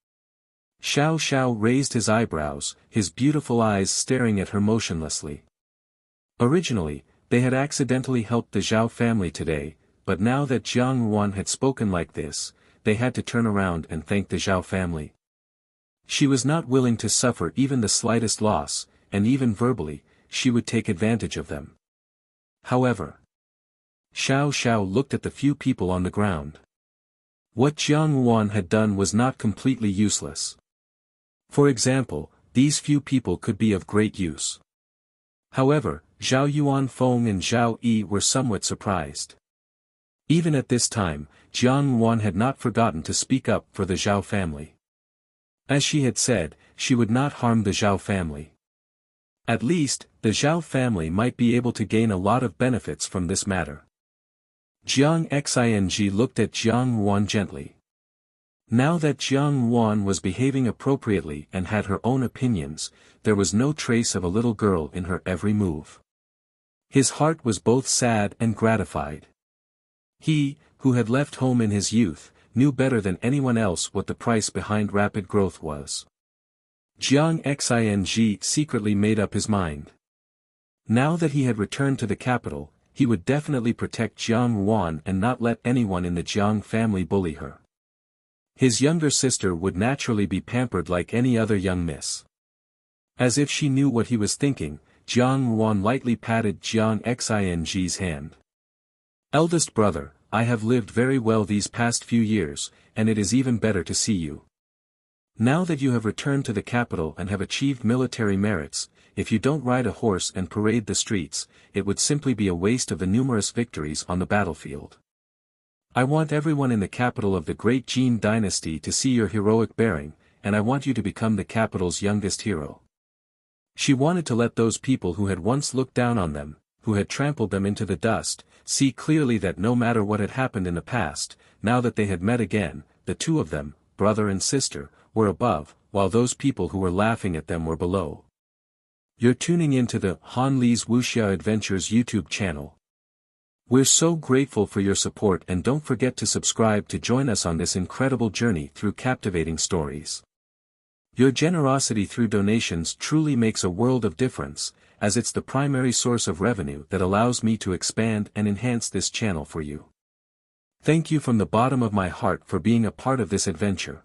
Xiao Xiao raised his eyebrows, his beautiful eyes staring at her motionlessly. Originally, they had accidentally helped the Zhao family today, but now that Jiang Yuan had spoken like this, they had to turn around and thank the Zhao family. She was not willing to suffer even the slightest loss, and even verbally, she would take advantage of them. However, Xiao Xiao looked at the few people on the ground. What Jiang Yuan had done was not completely useless. For example, these few people could be of great use. However, Zhao Yuanfeng and Zhao Yi were somewhat surprised. Even at this time, Jiang Yuan had not forgotten to speak up for the Zhao family. As she had said, she would not harm the Zhao family. At least, the Zhao family might be able to gain a lot of benefits from this matter. Jiang Xing looked at Jiang Yuan gently. Now that Jiang Yuan was behaving appropriately and had her own opinions, there was no trace of a little girl in her every move. His heart was both sad and gratified. He, who had left home in his youth, knew better than anyone else what the price behind rapid growth was. Jiang Xing secretly made up his mind. Now that he had returned to the capital, he would definitely protect Jiang Yuan and not let anyone in the Jiang family bully her. His younger sister would naturally be pampered like any other young miss. As if she knew what he was thinking, Jiang Yuan lightly patted Jiang Xing's hand. "Eldest brother, I have lived very well these past few years, and it is even better to see you. Now that you have returned to the capital and have achieved military merits, if you don't ride a horse and parade the streets, it would simply be a waste of the numerous victories on the battlefield. I want everyone in the capital of the great Jin dynasty to see your heroic bearing, and I want you to become the capital's youngest hero." She wanted to let those people who had once looked down on them, who had trampled them into the dust, see clearly that no matter what had happened in the past, now that they had met again, the two of them, brother and sister, were above, while those people who were laughing at them were below. You're tuning into the Han Li's Wuxia Adventures YouTube channel. We're so grateful for your support, and don't forget to subscribe to join us on this incredible journey through captivating stories. Your generosity through donations truly makes a world of difference, as it's the primary source of revenue that allows me to expand and enhance this channel for you. Thank you from the bottom of my heart for being a part of this adventure.